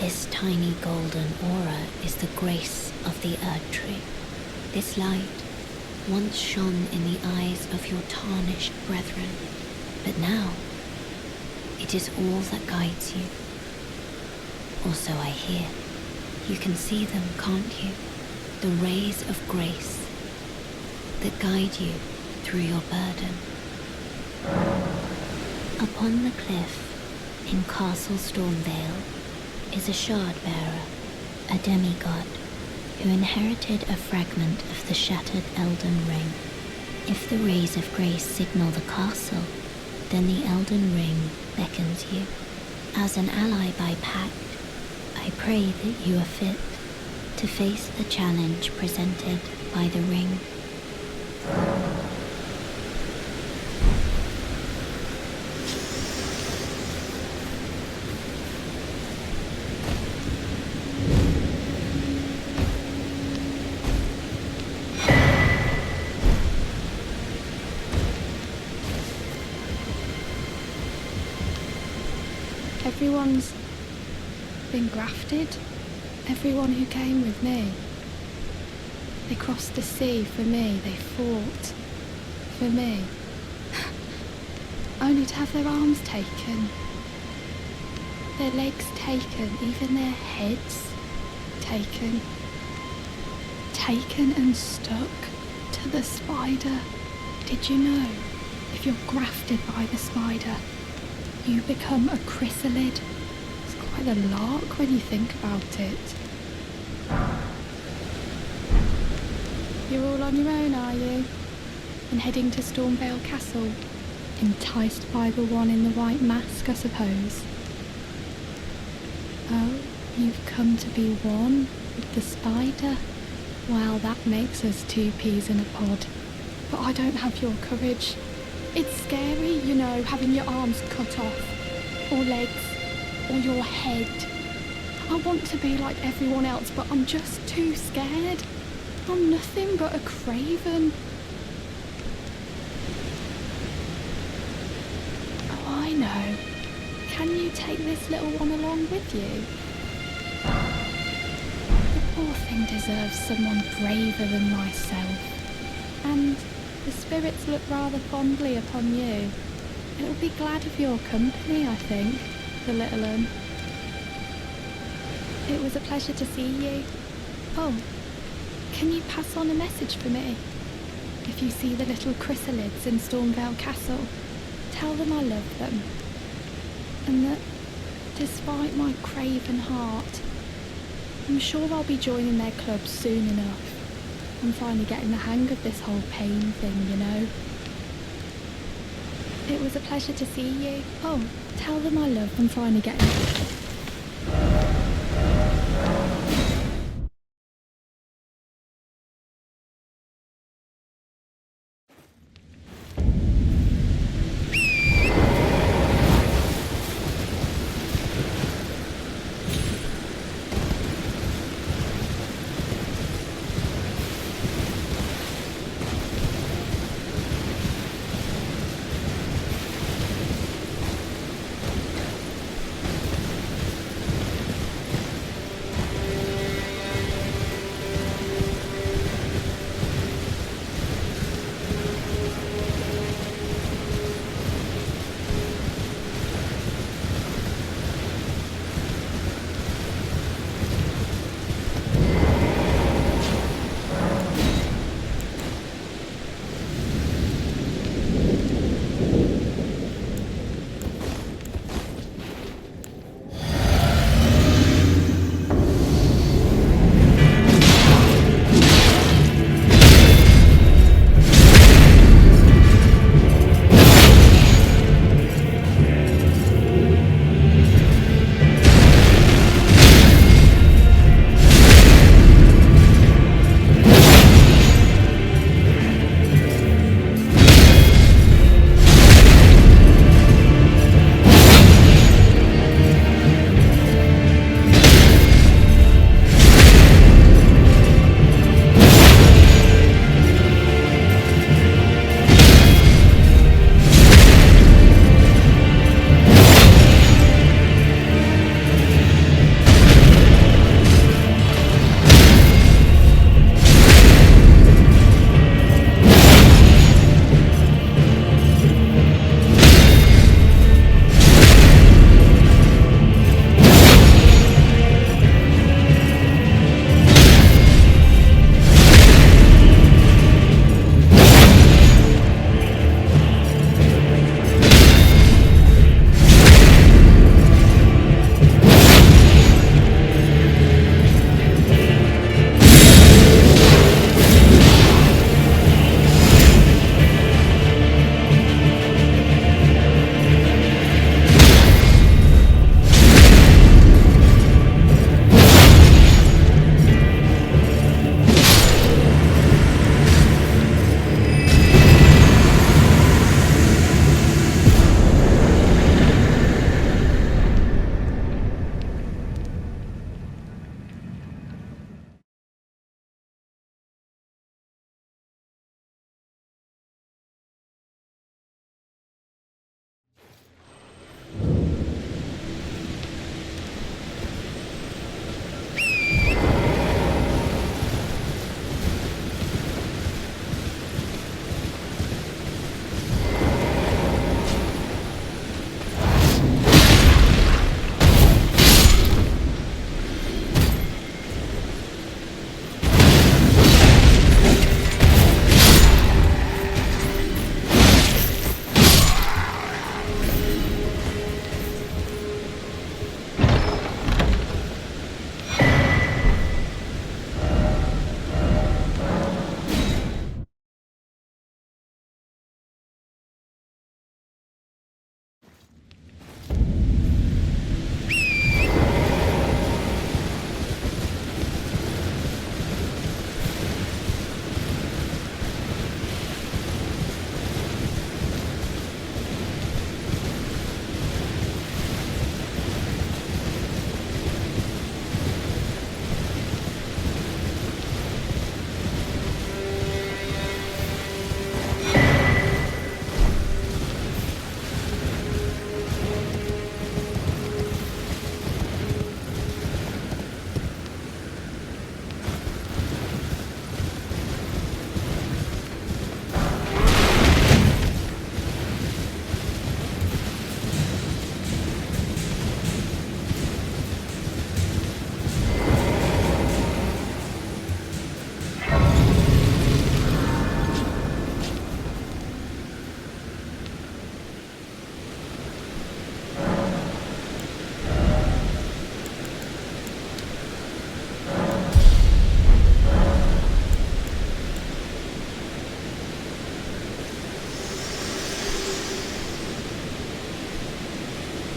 This tiny golden aura is the grace of the Erdtree. This light once shone in the eyes of your tarnished brethren, but now it is all that guides you. Or so I hear. You can see them, can't you? The rays of grace that guide you through your burden. Upon the cliff in Castle Stormvale is a shard-bearer, a demigod, who inherited a fragment of the shattered Elden Ring. If the rays of grace signal the castle, then the Elden Ring beckons you. As an ally by pact, I pray that you are fit to face the challenge presented by the ring. Everyone's been grafted. Everyone who came with me. They crossed the sea for me. They fought for me. Only to have their arms taken. Their legs taken. Even their heads taken. Taken and stuck to the spider. Did you know? If you're grafted by the spider, you become a chrysalid. It's quite a lark when you think about it. You're all on your own, are you? And heading to Stormvale Castle? Enticed by the one in the white mask, I suppose. Oh, you've come to be one with the spider? Well, that makes us two peas in a pod. But I don't have your courage. It's scary, you know, having your arms cut off, or legs, or your head. I want to be like everyone else, but I'm just too scared. I'm nothing but a craven. Oh, I know. Can you take this little one along with you? The poor thing deserves someone braver than myself. And the spirits look rather fondly upon you. It'll be glad of your company, I think, the little un. It was a pleasure to see you. Oh, can you pass on a message for me? If you see the little chrysalids in Stormvale Castle, tell them I love them. And that, despite my craven heart, I'm sure I'll be joining their club soon enough. I'm finally getting the hang of this whole pain thing, you know. It was a pleasure to see you. Oh, tell them I love them. Finally getting...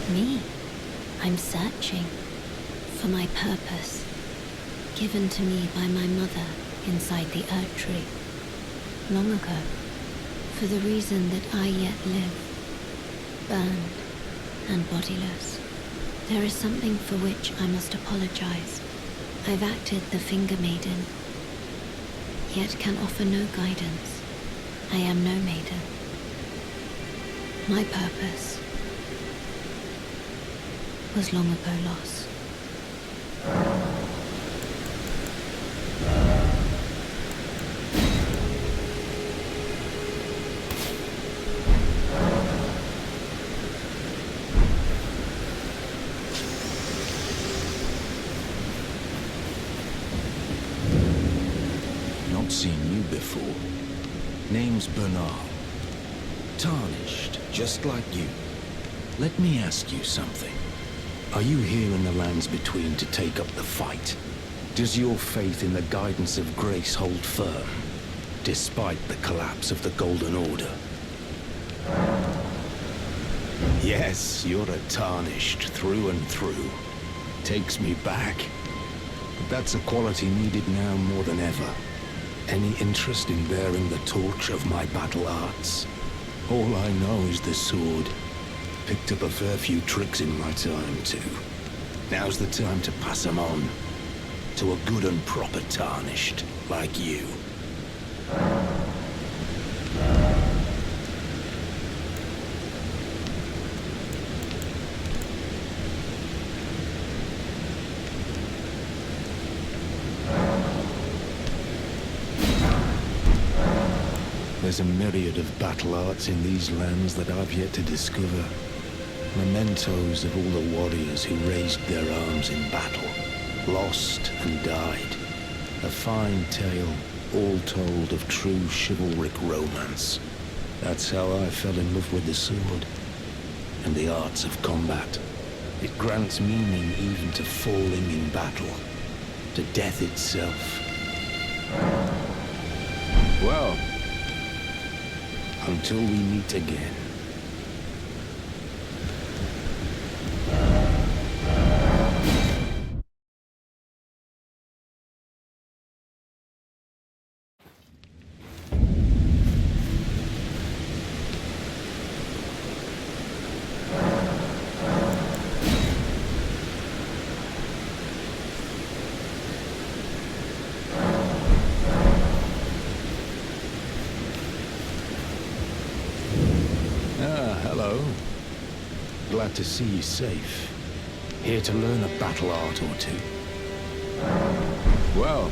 Me? I'm searching for my purpose, given to me by my mother inside the Erdtree, long ago, for the reason that I yet live, burned and bodiless. There is something for which I must apologize. I've acted the Finger Maiden, yet can offer no guidance. I am no maiden. My purpose was long ago lost. Not seen you before. Name's Bernal. Tarnished, just like you. Let me ask you something. Are you here in the lands between to take up the fight? Does your faith in the guidance of grace hold firm, despite the collapse of the Golden Order? Yes, you're a Tarnished through and through. Takes me back. But that's a quality needed now more than ever. Any interest in bearing the torch of my battle arts? All I know is the sword. Picked up a fair few tricks in my time, too. Now's the time to pass them on. To a good and proper Tarnished, like you. There's a myriad of battle arts in these lands that I've yet to discover. Mementos of all the warriors who raised their arms in battle, lost and died. A fine tale, all told of true chivalric romance. That's how I fell in love with the sword, and the arts of combat. It grants meaning even to falling in battle, to death itself. Well, until we meet again. Glad to see you safe. Here to learn a battle art or two. Well,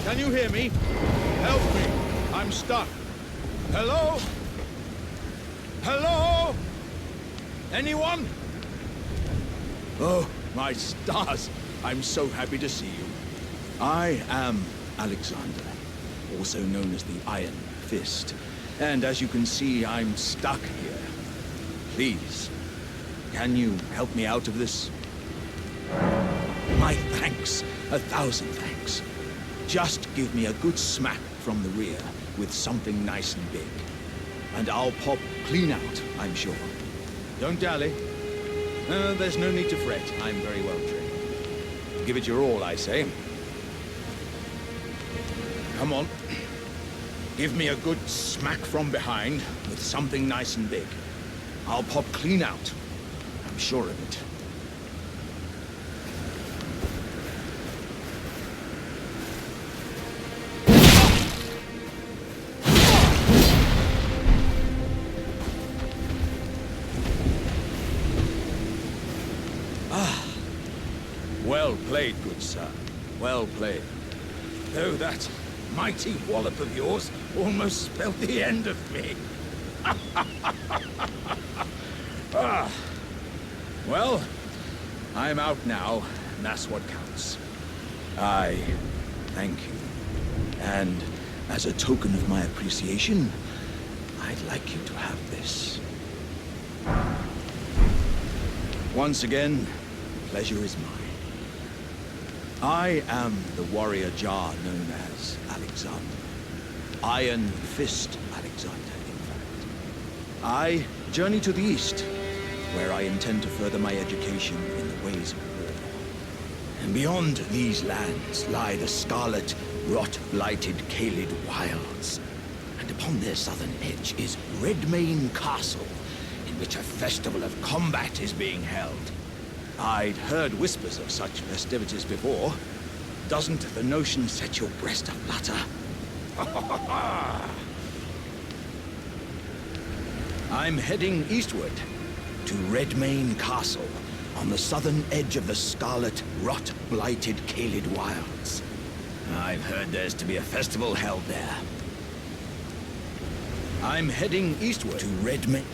Can you hear me? Help me. I'm stuck. Hello? Hello? Anyone? Oh, my stars. I'm so happy to see you. I am Alexander, also known as the Iron Fist. And as you can see, I'm stuck here. Please, can you help me out of this? My thanks. 1,000 thanks. Just give me a good smack from the rear with something nice and big. And I'll pop clean out, I'm sure. Don't dally. There's no need to fret. I'm very well trained. Give it your all, I say. Come on. Give me a good smack from behind with something nice and big. I'll pop clean out. I'm sure of it. Well played, good sir. Well played. Though that mighty wallop of yours almost spelled the end of me. Well, I'm out now, and that's what counts. I thank you. And as a token of my appreciation, I'd like you to have this. Once again, pleasure is mine. I am the warrior Jar known as Alexander. Iron Fist Alexander, in fact. I journey to the east, where I intend to further my education in the ways of war. And beyond these lands lie the scarlet, rot-blighted Caelid wilds. And upon their southern edge is Redmane Castle, in which a festival of combat is being held. I'd heard whispers of such festivities before. Doesn't the notion set your breast aflutter? I'm heading eastward to Redmane Castle, on the southern edge of the scarlet, rot-blighted Caelid wilds. I've heard there's to be a festival held there. I'm heading eastward to Redmane.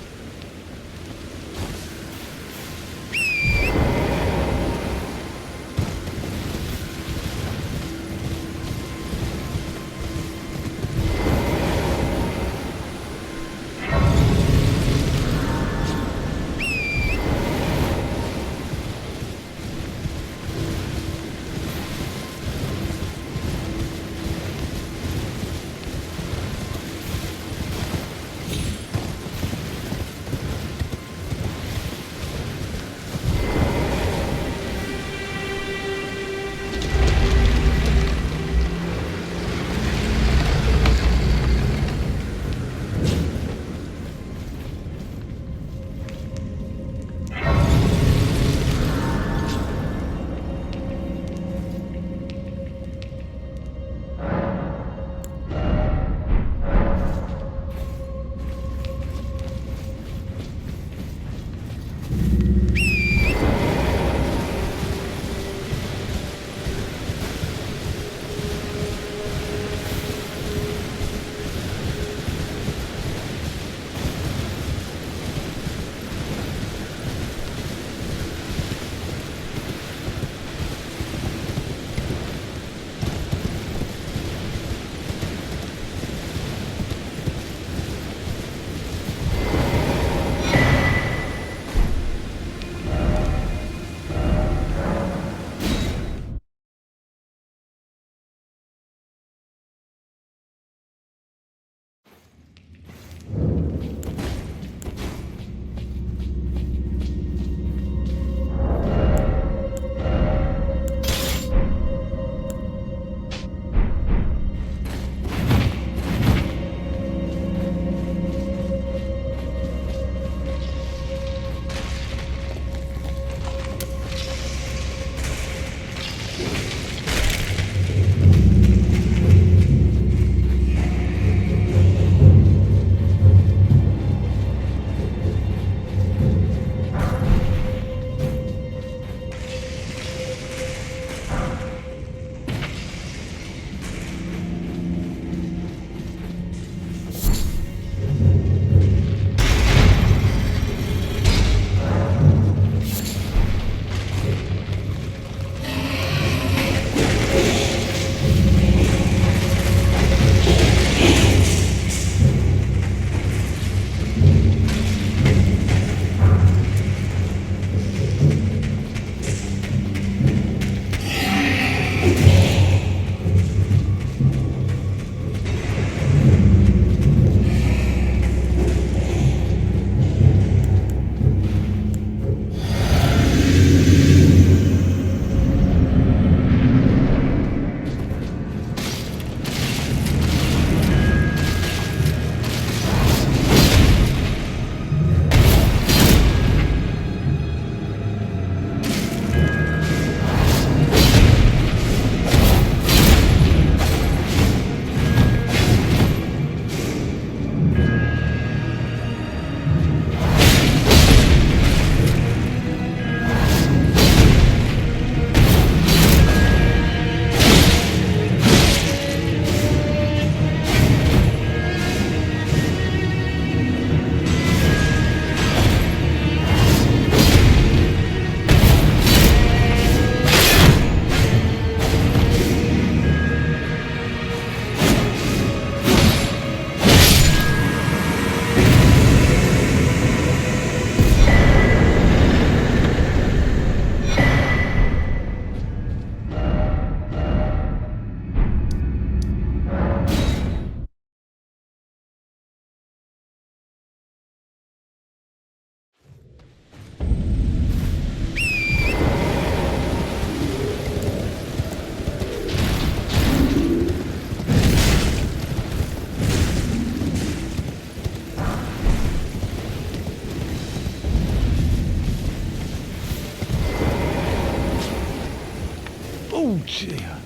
Oh, dear.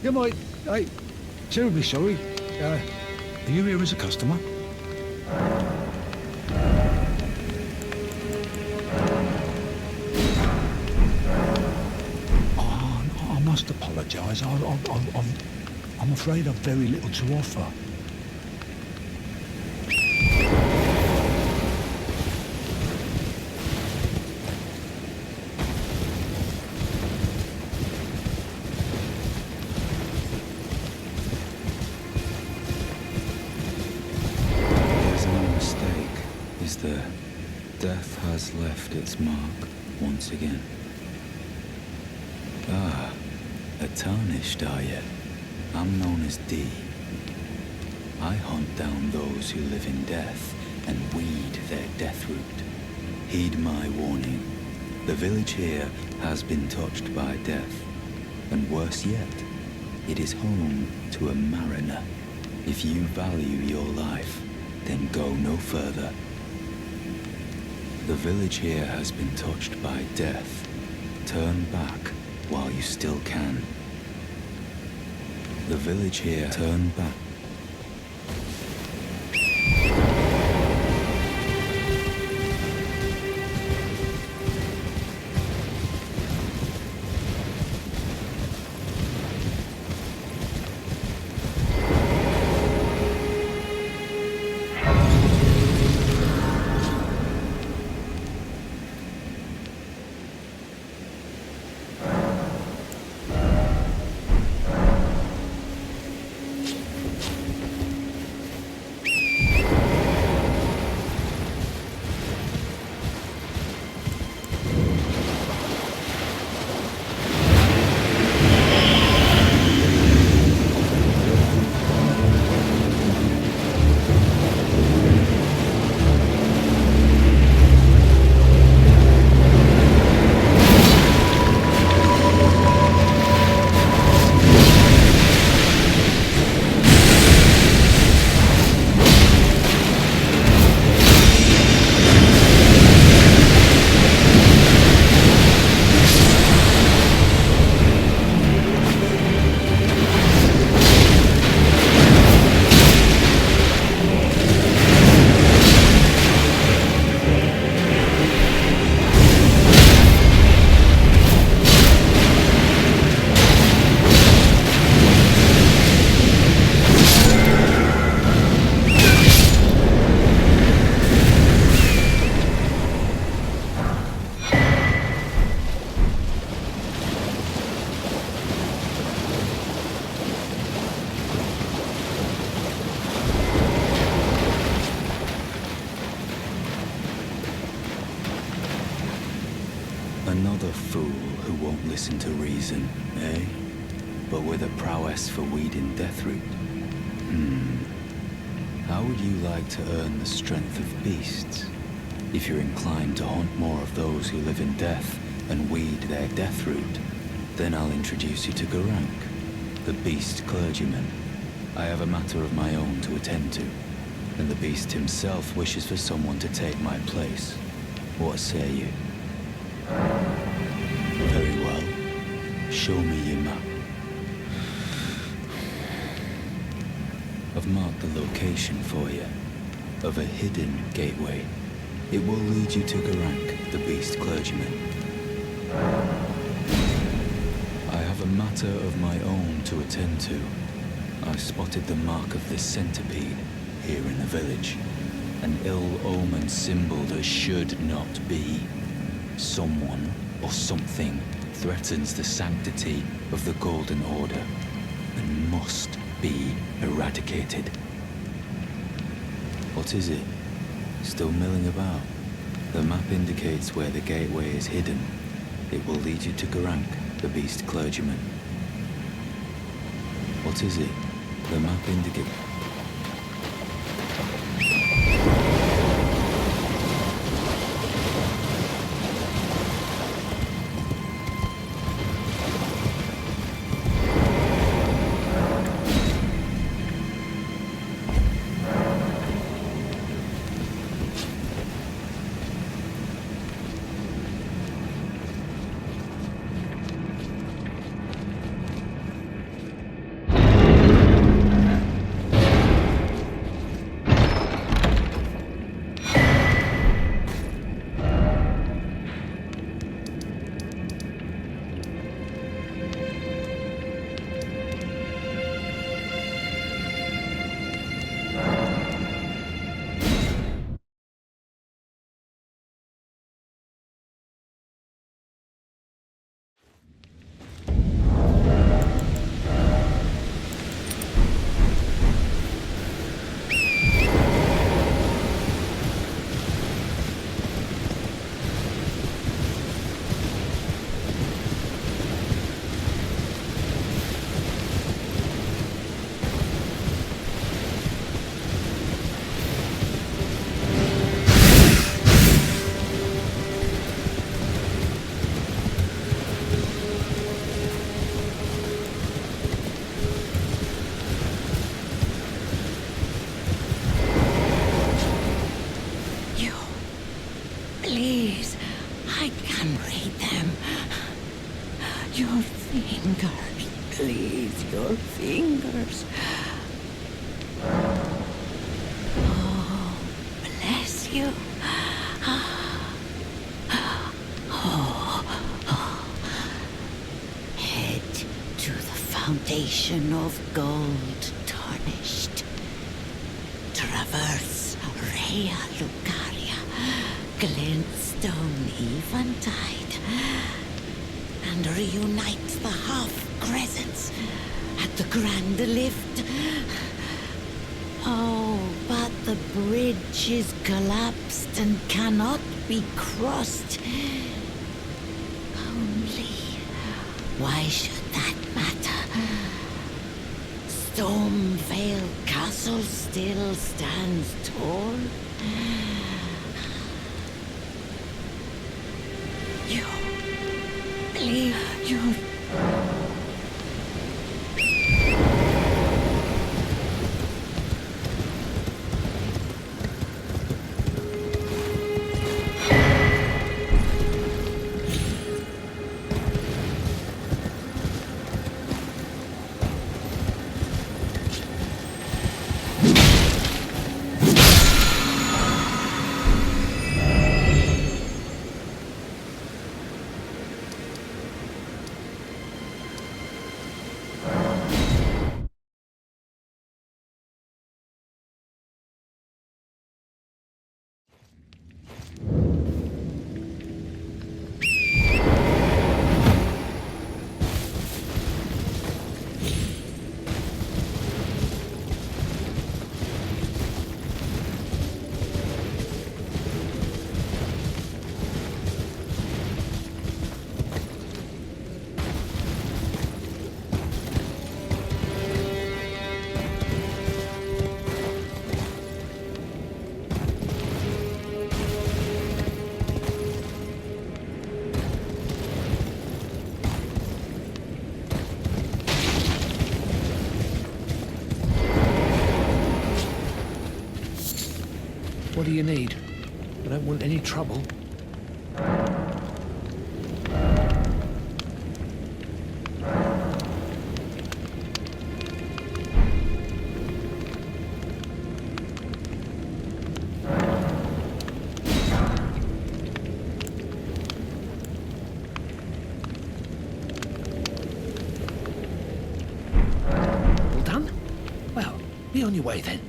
Yeah, mate. Hey, terribly sorry. Are you here as a customer? Oh, I must apologise. I'm afraid I've very little to offer. Death has left its mark once again. Ah, a tarnished are ye? I'm known as D. I hunt down those who live in death and weed their death root. Heed my warning. The village here has been touched by death. And worse yet, it is home to a mariner. If you value your life, then go no further. The village here has been touched by death. Turn back while you still can. The village here, turn back. Another fool who won't listen to reason, eh? But with a prowess for weeding deathroot. How would you like to earn the strength of beasts? If you're inclined to hunt more of those who live in death and weed their deathroot, then I'll introduce you to Garank, the beast clergyman. I have a matter of my own to attend to, and the beast himself wishes for someone to take my place. What say you? Very well. Show me your map. I've marked the location for you, of a hidden gateway. It will lead you to Garank, the beast clergyman. I have a matter of my own to attend to. I spotted the mark of this centipede here in the village. An ill-omened symbol that should not be. Someone or something threatens the sanctity of the Golden Order and must be eradicated. What is it? Still milling about? The map indicates where the gateway is hidden. It will lead you to Garank, the beast clergyman. What is it? The map indicates... Your fingers, please, your fingers. Oh, bless you. Head to the foundation of gold tarnished. Traverse Rhea Lucaria, glintstone eventide, and reunite the half-crescents at the grand lift. Oh, but the bridge is collapsed and cannot be crossed. Only, why should that matter? Stormvale Castle still stands tall. You believe you're... What do you need? I don't want any trouble. All done? Well, be on your way then.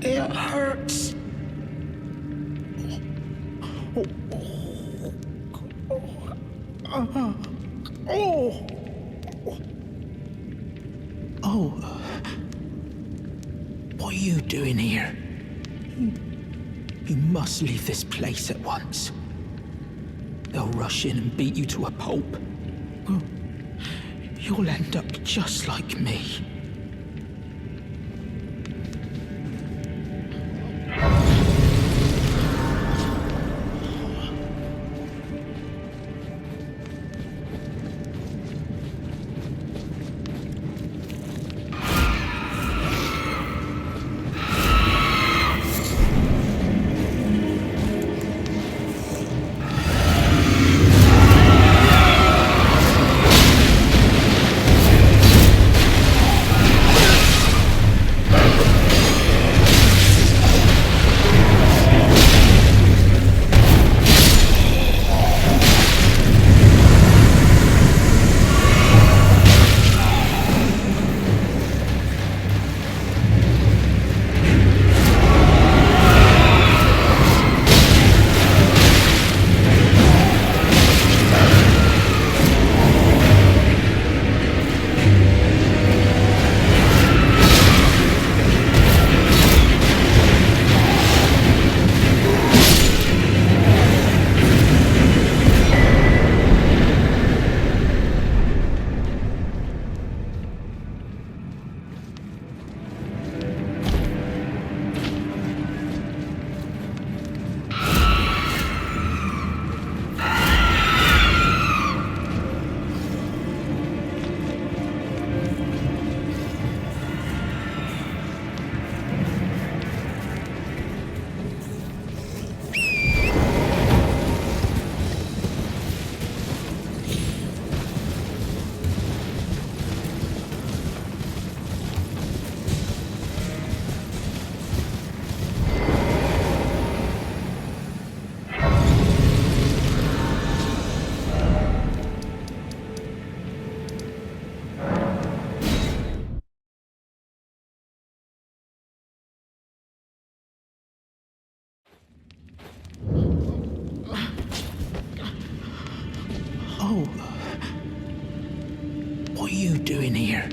It hurts. Oh. What are you doing here? You must leave this place at once. They'll rush in and beat you to a pulp. You'll end up just like me. What are you doing here?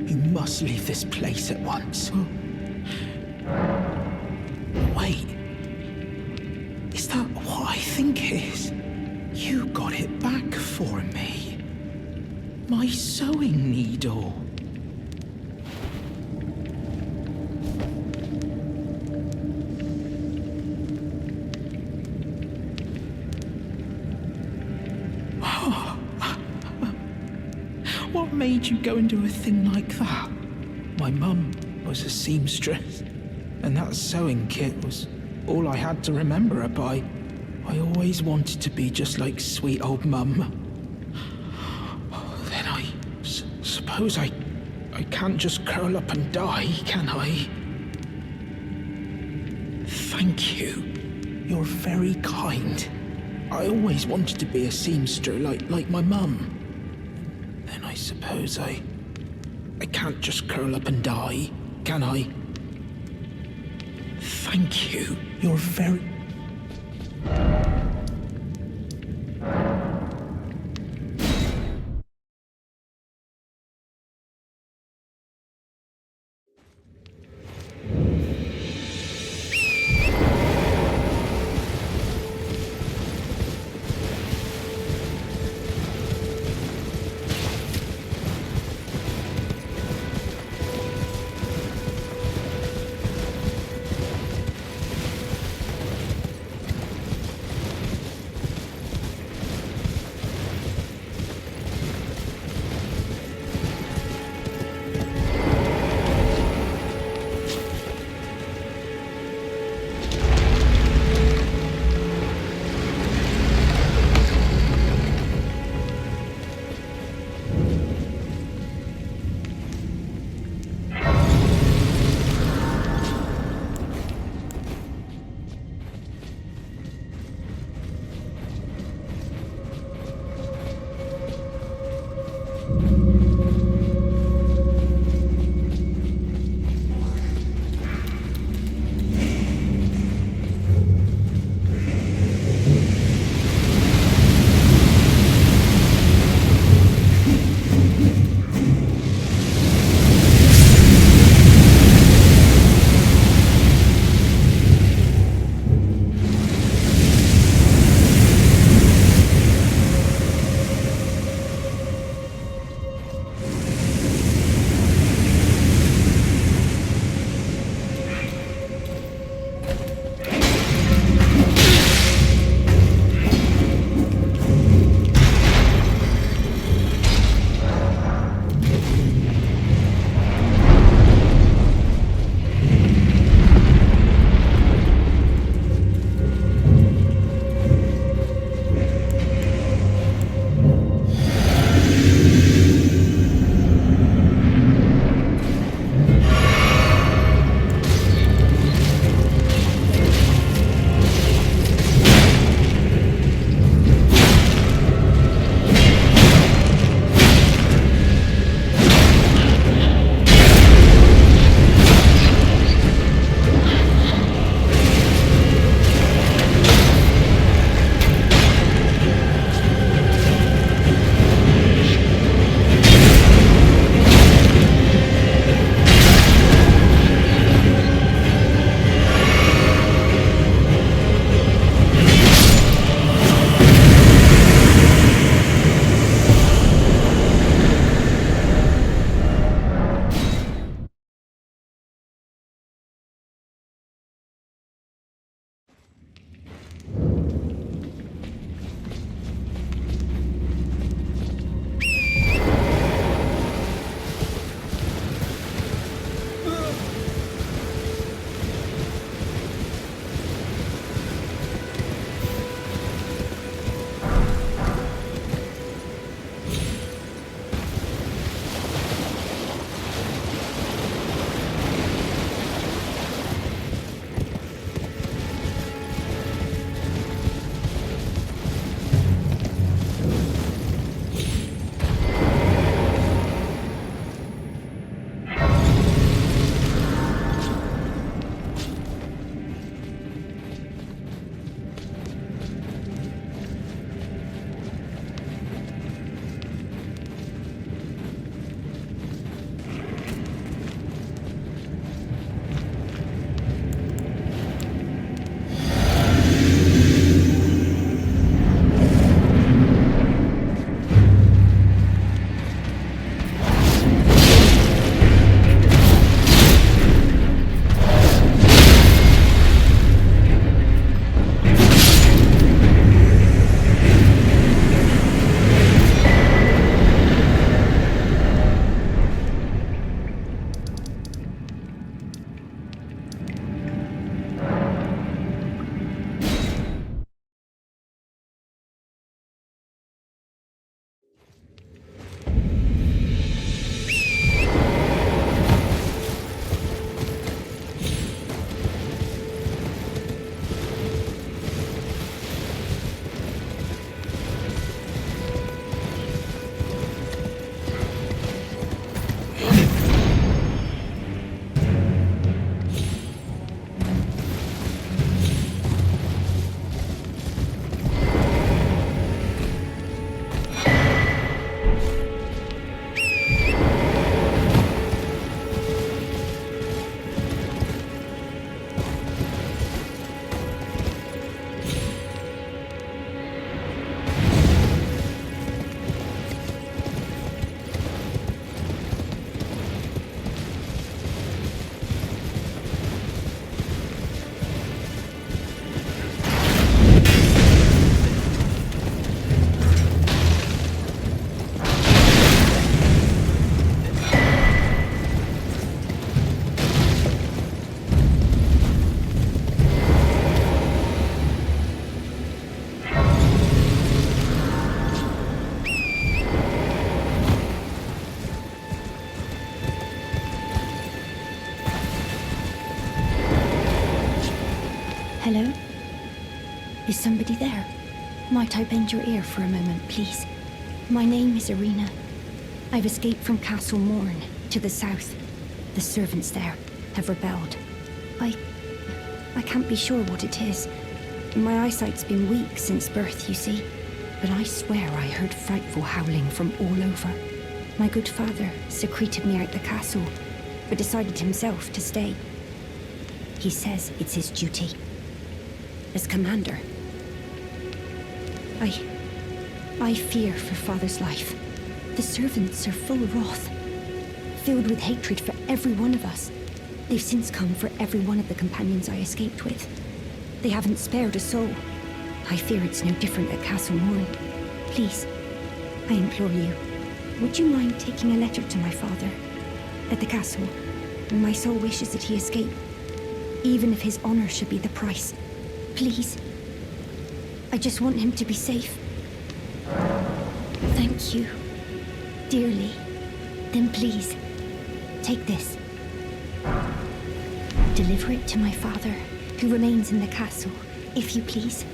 You must leave this place at once. Wait. Is that what I think it is? You got it back for me. My sewing needle. What made you go and do a thing like that? My mum was a seamstress, and that sewing kit was all I had to remember her by. I always wanted to be just like sweet old mum. Then I suppose I can't just curl up and die, can I? Thank you. You're very kind. I always wanted to be a seamster like my mum. Then I suppose I can't just curl up and die, can I? Thank you. You're very... Is somebody there? Might I bend your ear for a moment, please? My name is Irina. I've escaped from Castle Morn, to the south. The servants there have rebelled. I can't be sure what it is. My eyesight's been weak since birth, you see. But I swear I heard frightful howling from all over. My good father secreted me out the castle, but decided himself to stay. He says it's his duty. As commander. I fear for father's life. The servants are full of wrath, filled with hatred for every one of us. They've since come for every one of the companions I escaped with. They haven't spared a soul. I fear it's no different at Castle Morn. Please, I implore you, would you mind taking a letter to my father? At the castle, my soul wishes that he escape, even if his honor should be the price. Please. I just want him to be safe. Thank you. Dearly. Then please, take this. Deliver it to my father, who remains in the castle, if you please.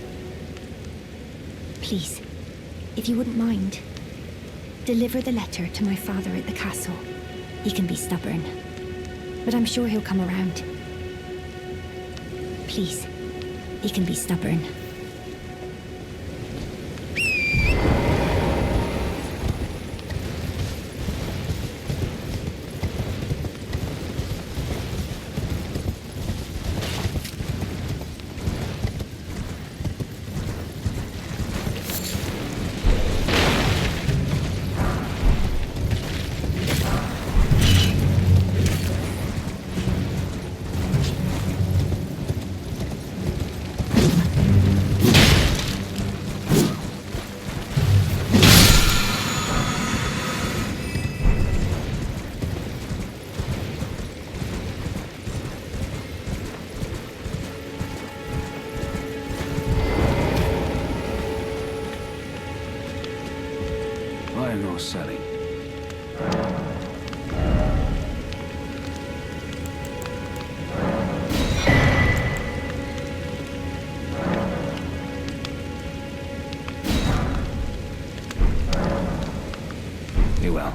Please, if you wouldn't mind, deliver the letter to my father at the castle. He can be stubborn, but I'm sure he'll come around. Please, he can be stubborn. Sally. Be well.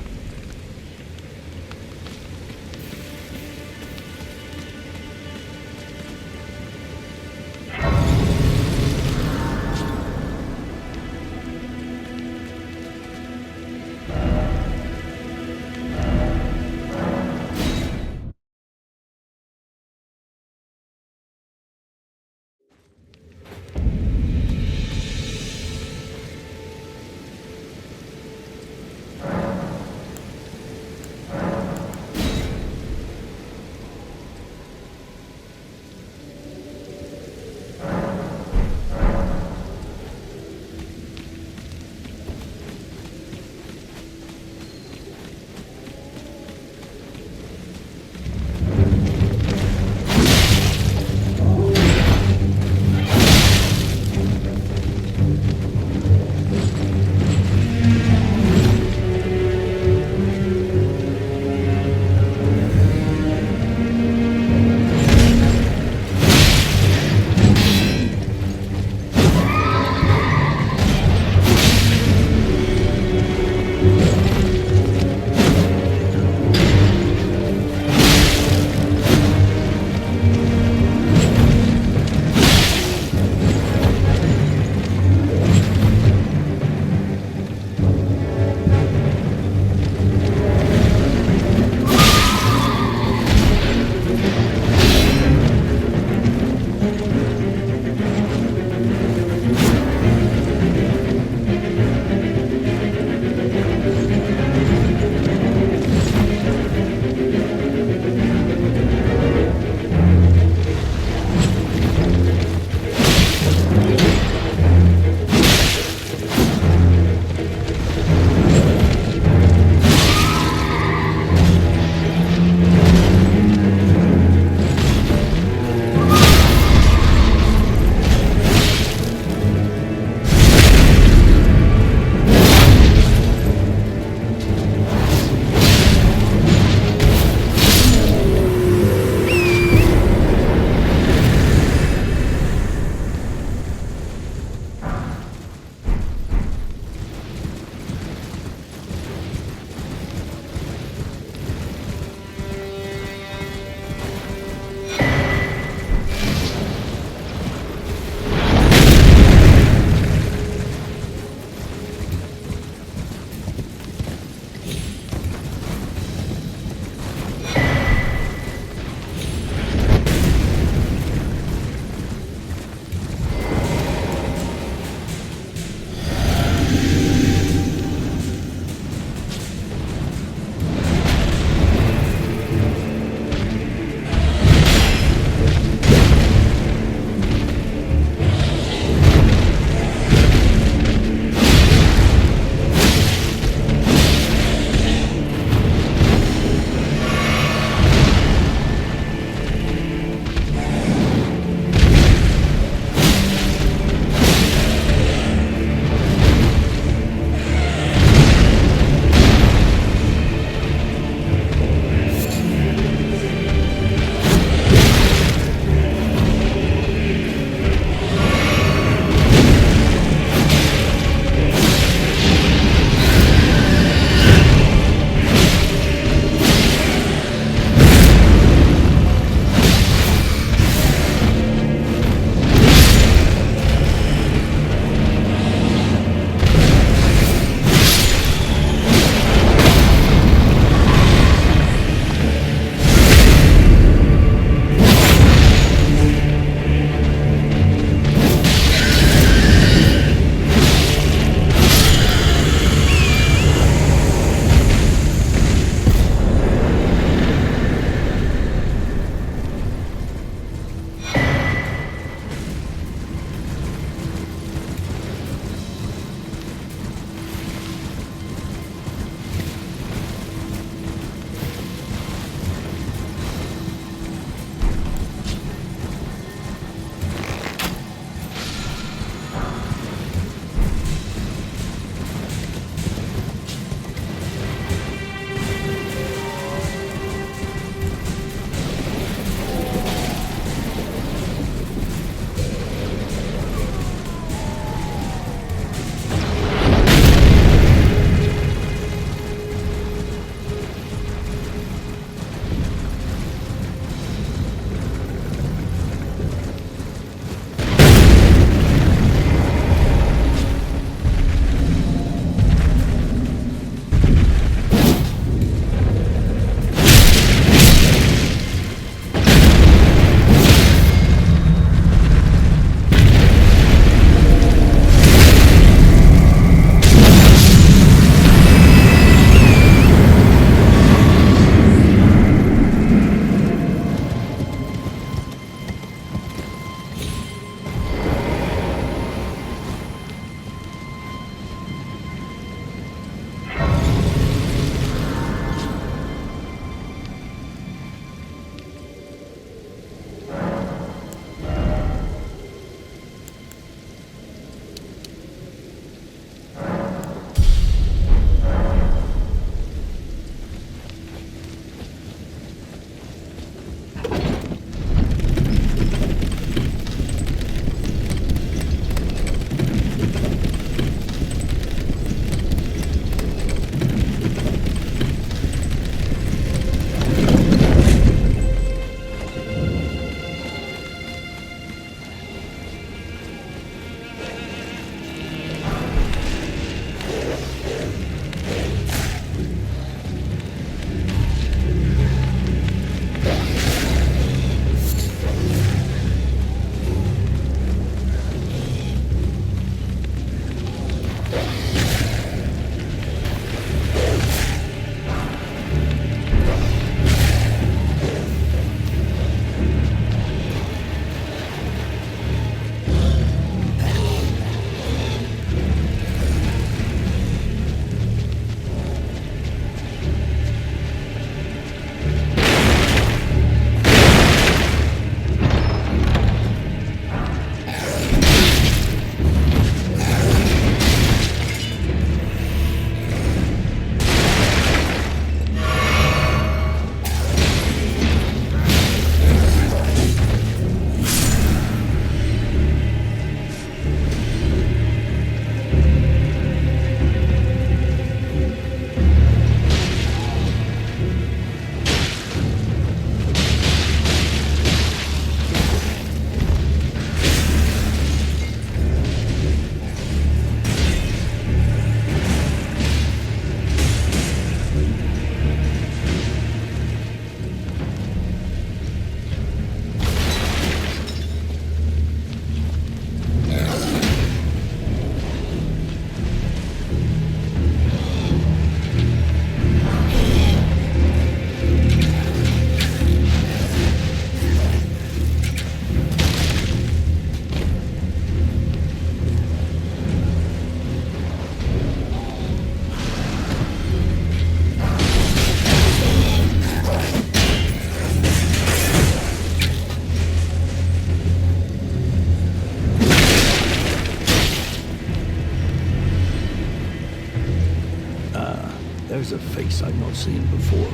There's a face I've not seen before.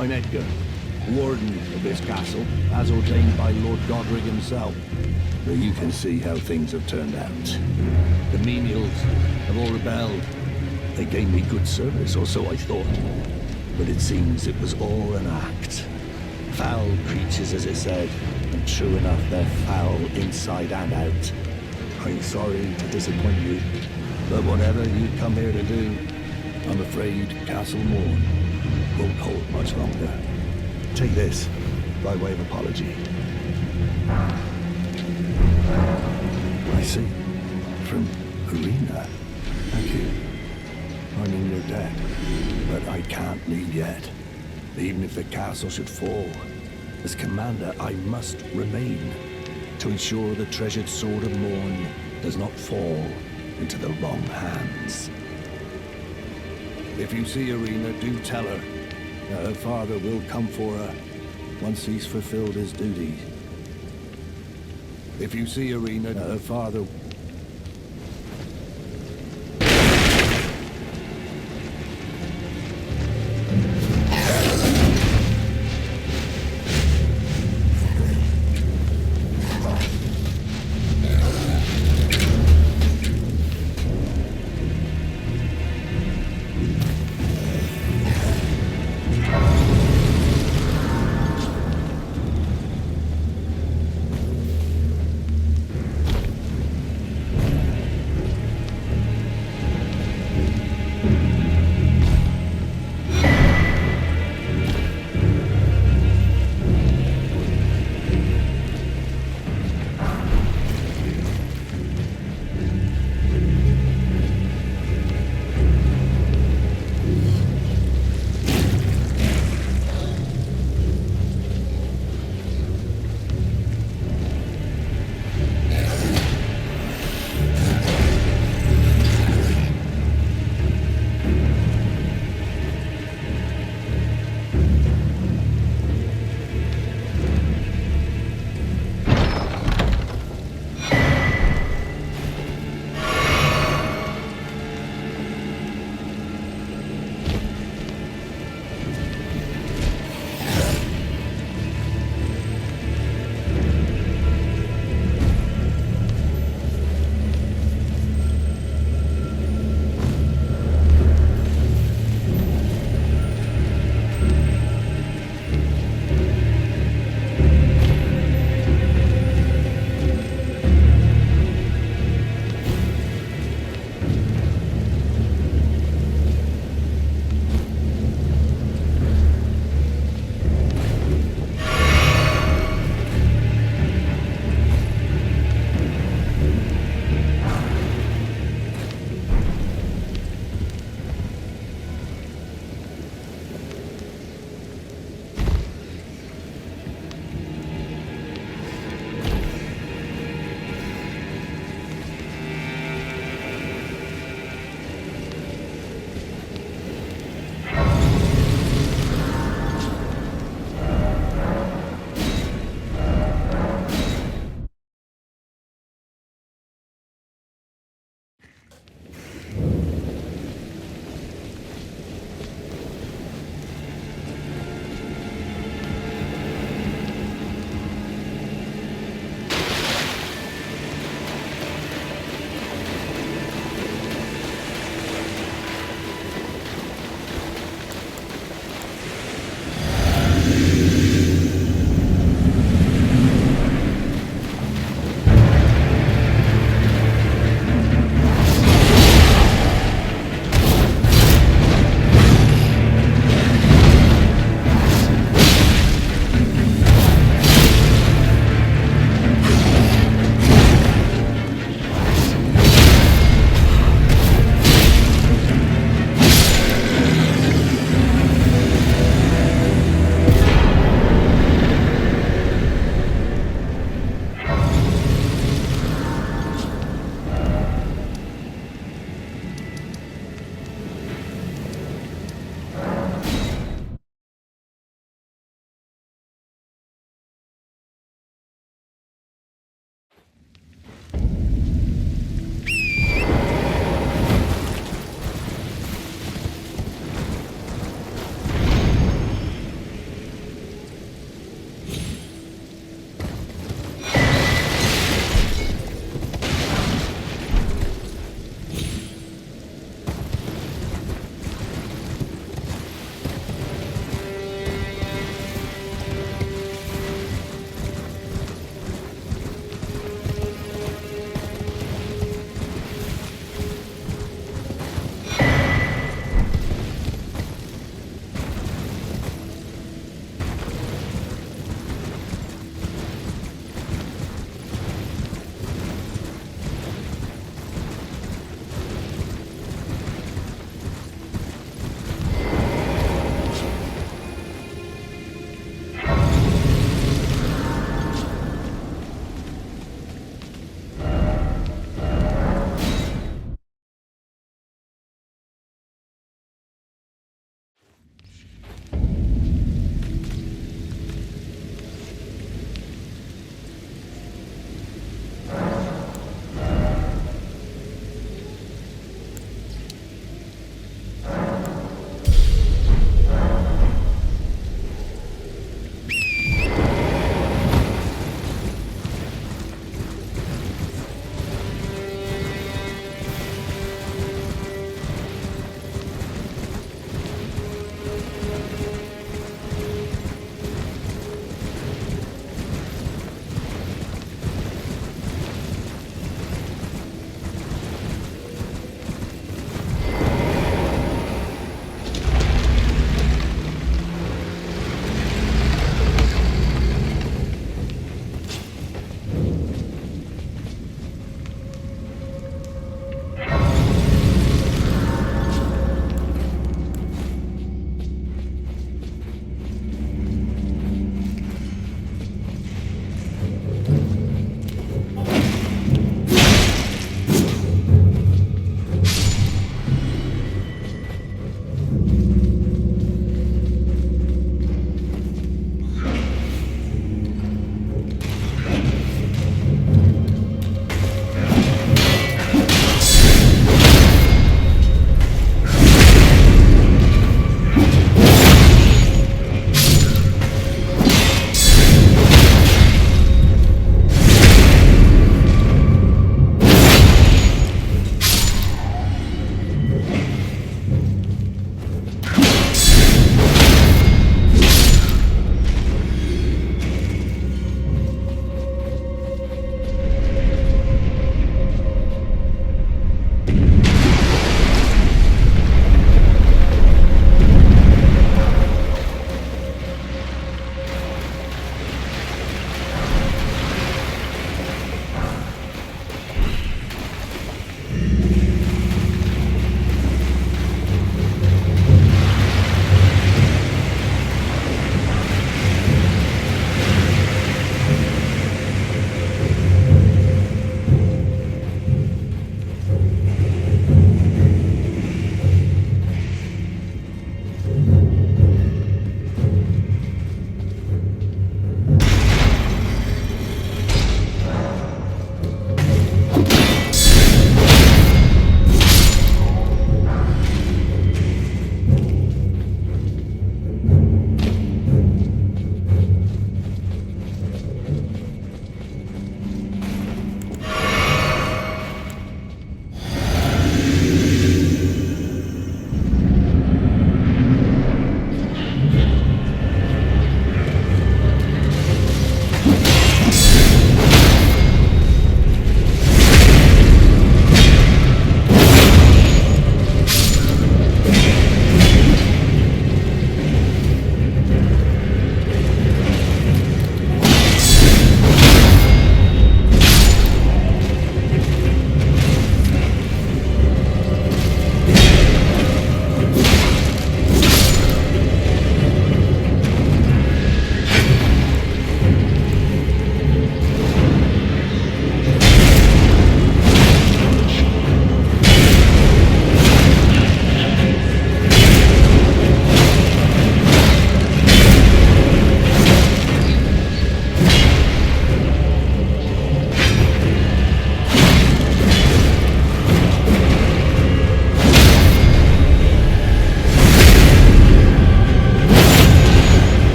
I'm Edgar, Warden of this castle, as ordained by Lord Godrick himself. But you can see how things have turned out. The menials have all rebelled. They gave me good service, or so I thought. But it seems it was all an act. Foul creatures, as it said. And true enough, they're foul inside and out. I'm sorry to disappoint you, but whatever you come here to do, I'm afraid Castle Morn won't hold much longer. Take this, by way of apology. I see. From Arena. Thank you. I mean, you're dead, but I can't leave yet. Even if the castle should fall, as commander, I must remain to ensure the treasured Sword of Morn does not fall into the wrong hands. If you see Arena, do tell her that her father will come for her once he's fulfilled his duties. If you see Arena, her father...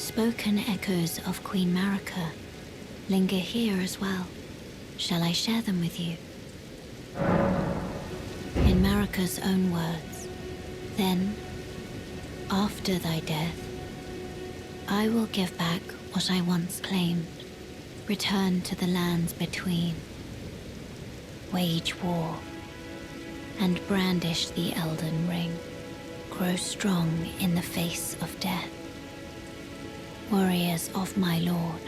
unspoken echoes of Queen Marika linger here as well. Shall I share them with you? In Marika's own words, then, after thy death, I will give back what I once claimed, return to the lands between, wage war, and brandish the Elden Ring, grow strong in the face of death. Warriors of my lord,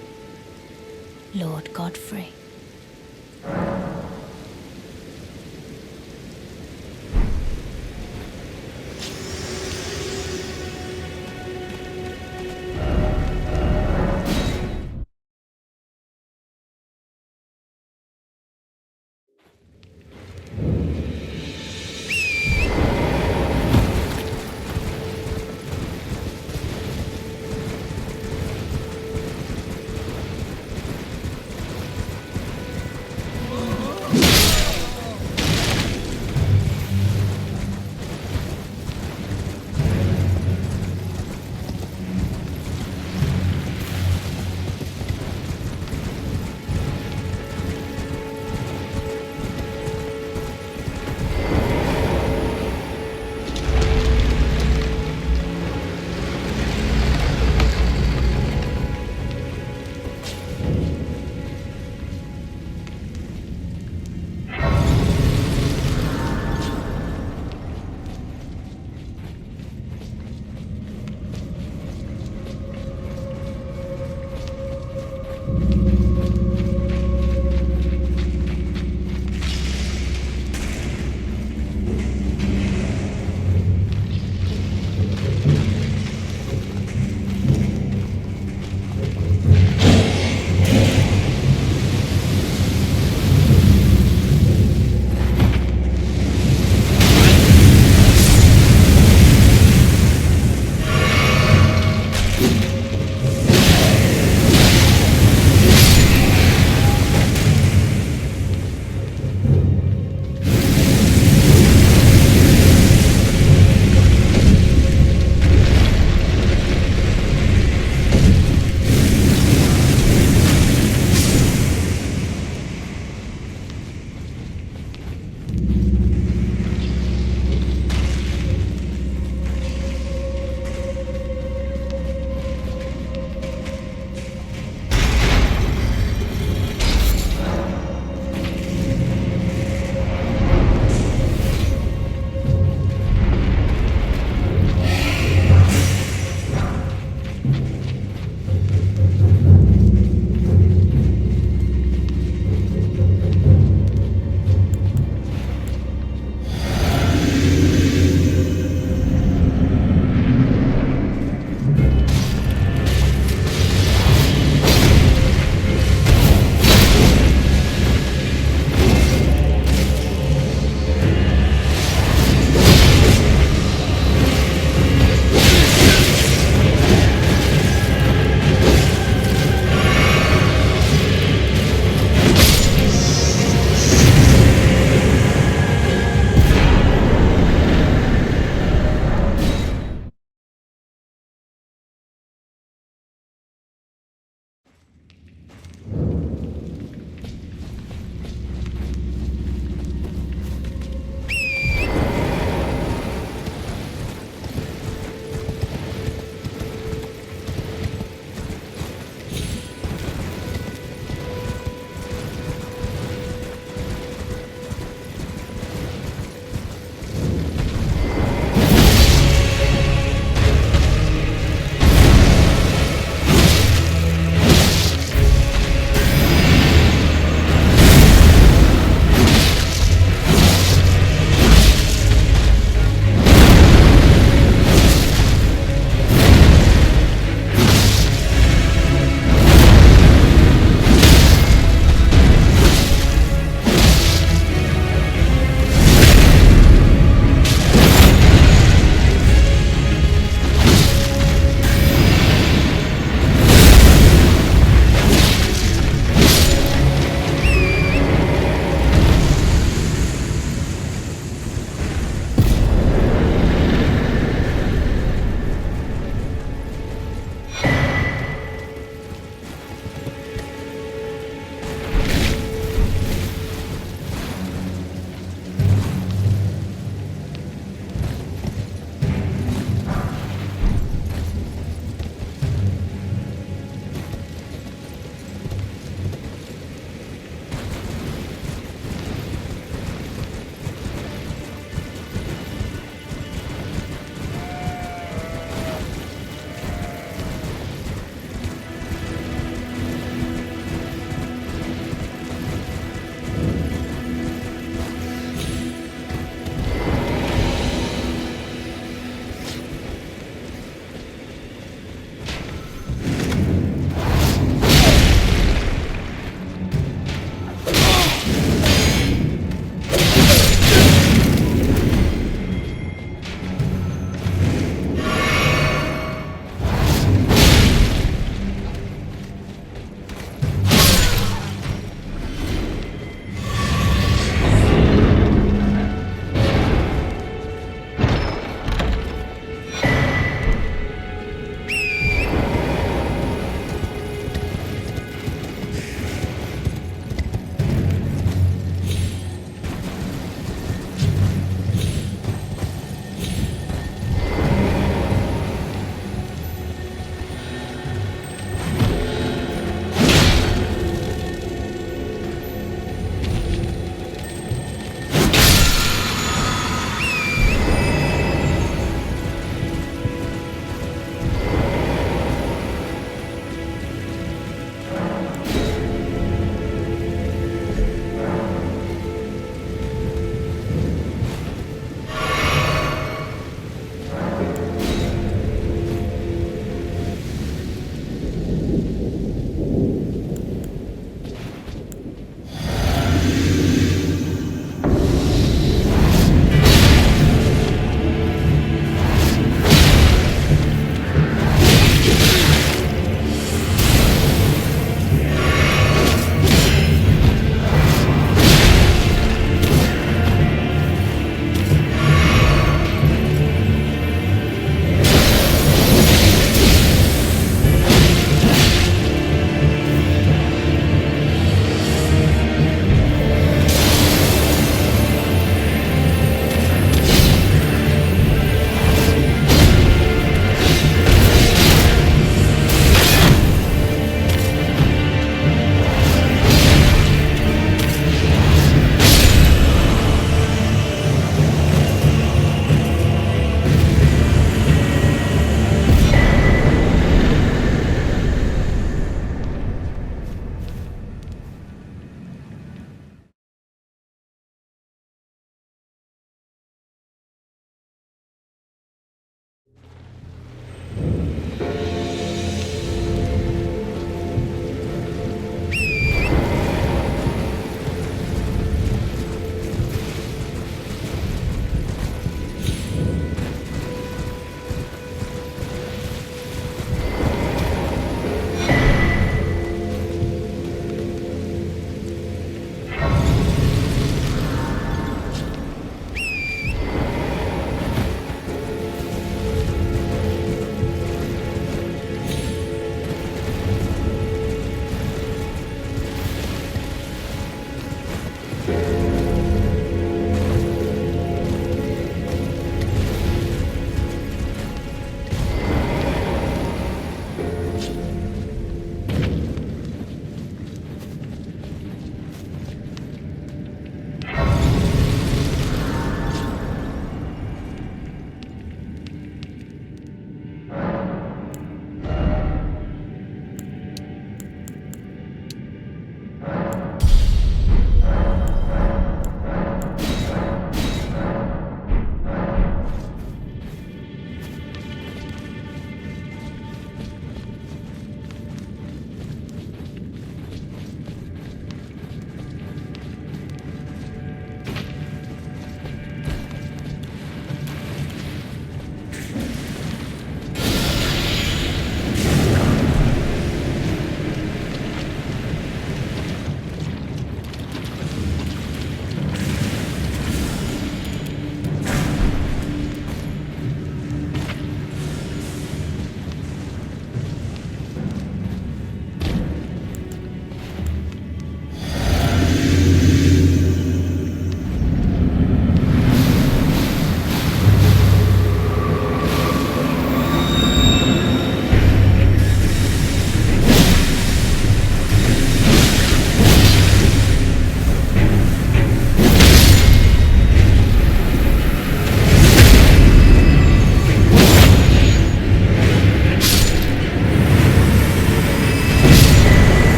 Lord Godfrey.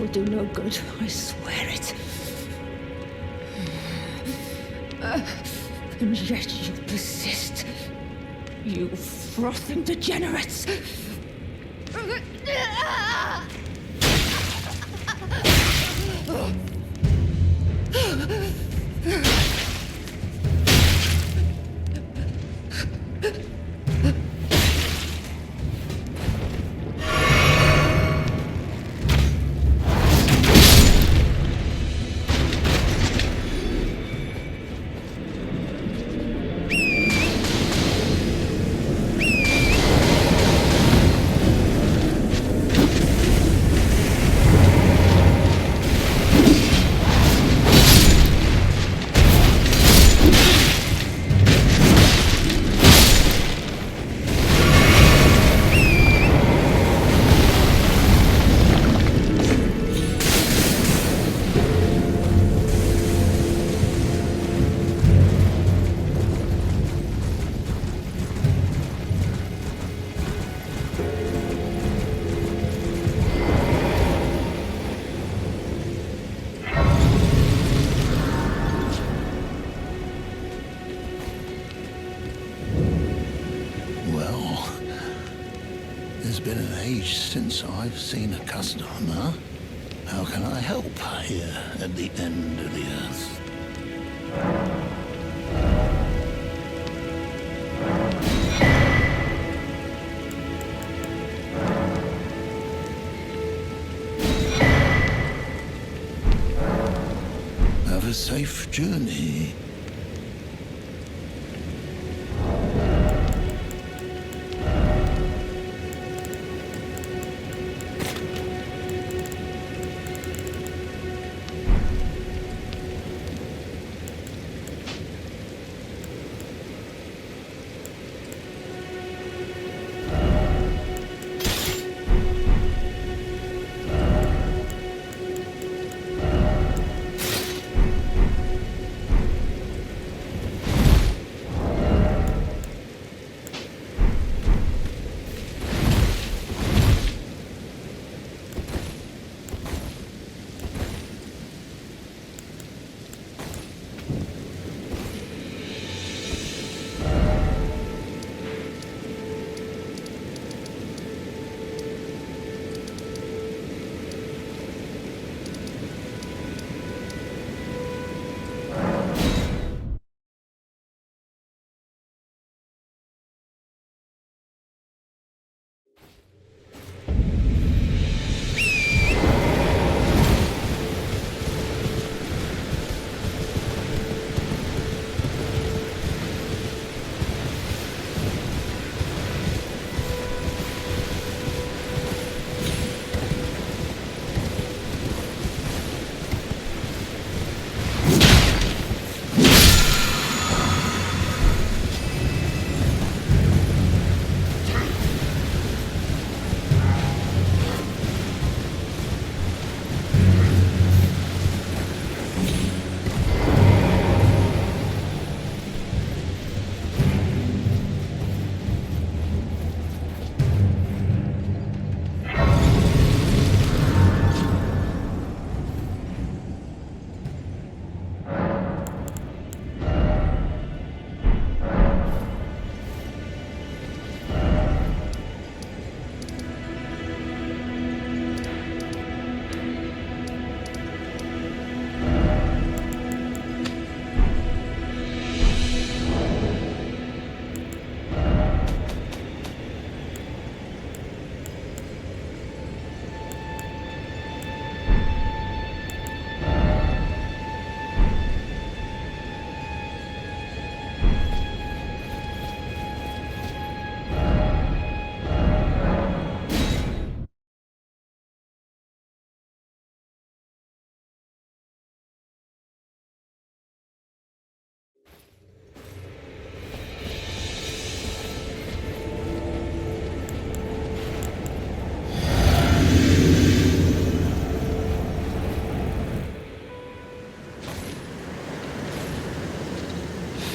do no good, I swear it. And yet you persist. You frothing degenerates. Since I've seen a customer, how can I help here at the end of the earth? Have a safe journey.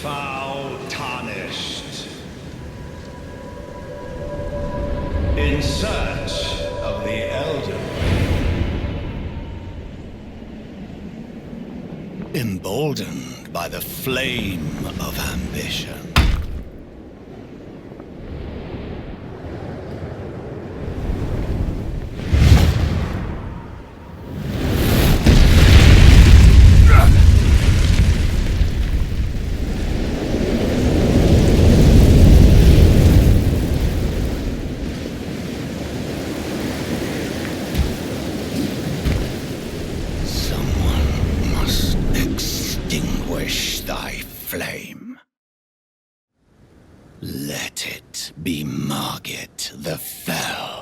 Foul tarnished. In search of the Elder. emboldened by the flame of ambition. Let it be Margit the Fell.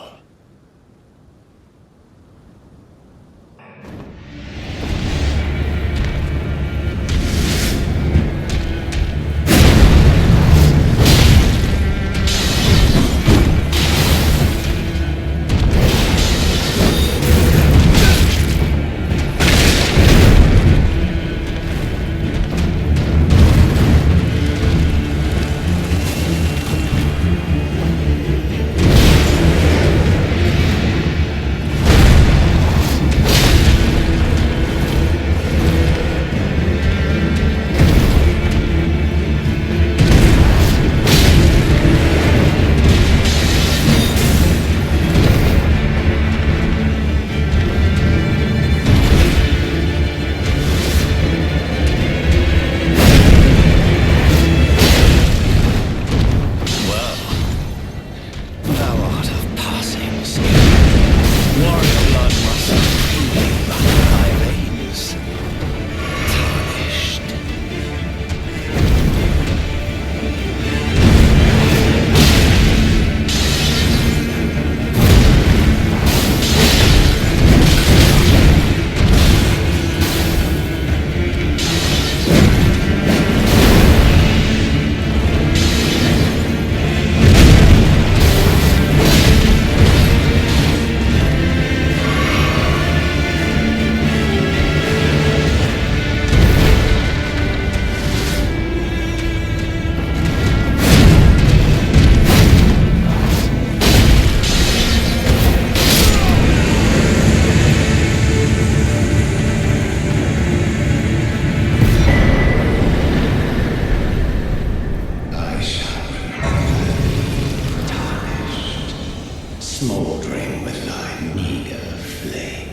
Smoldering with thy meager flame,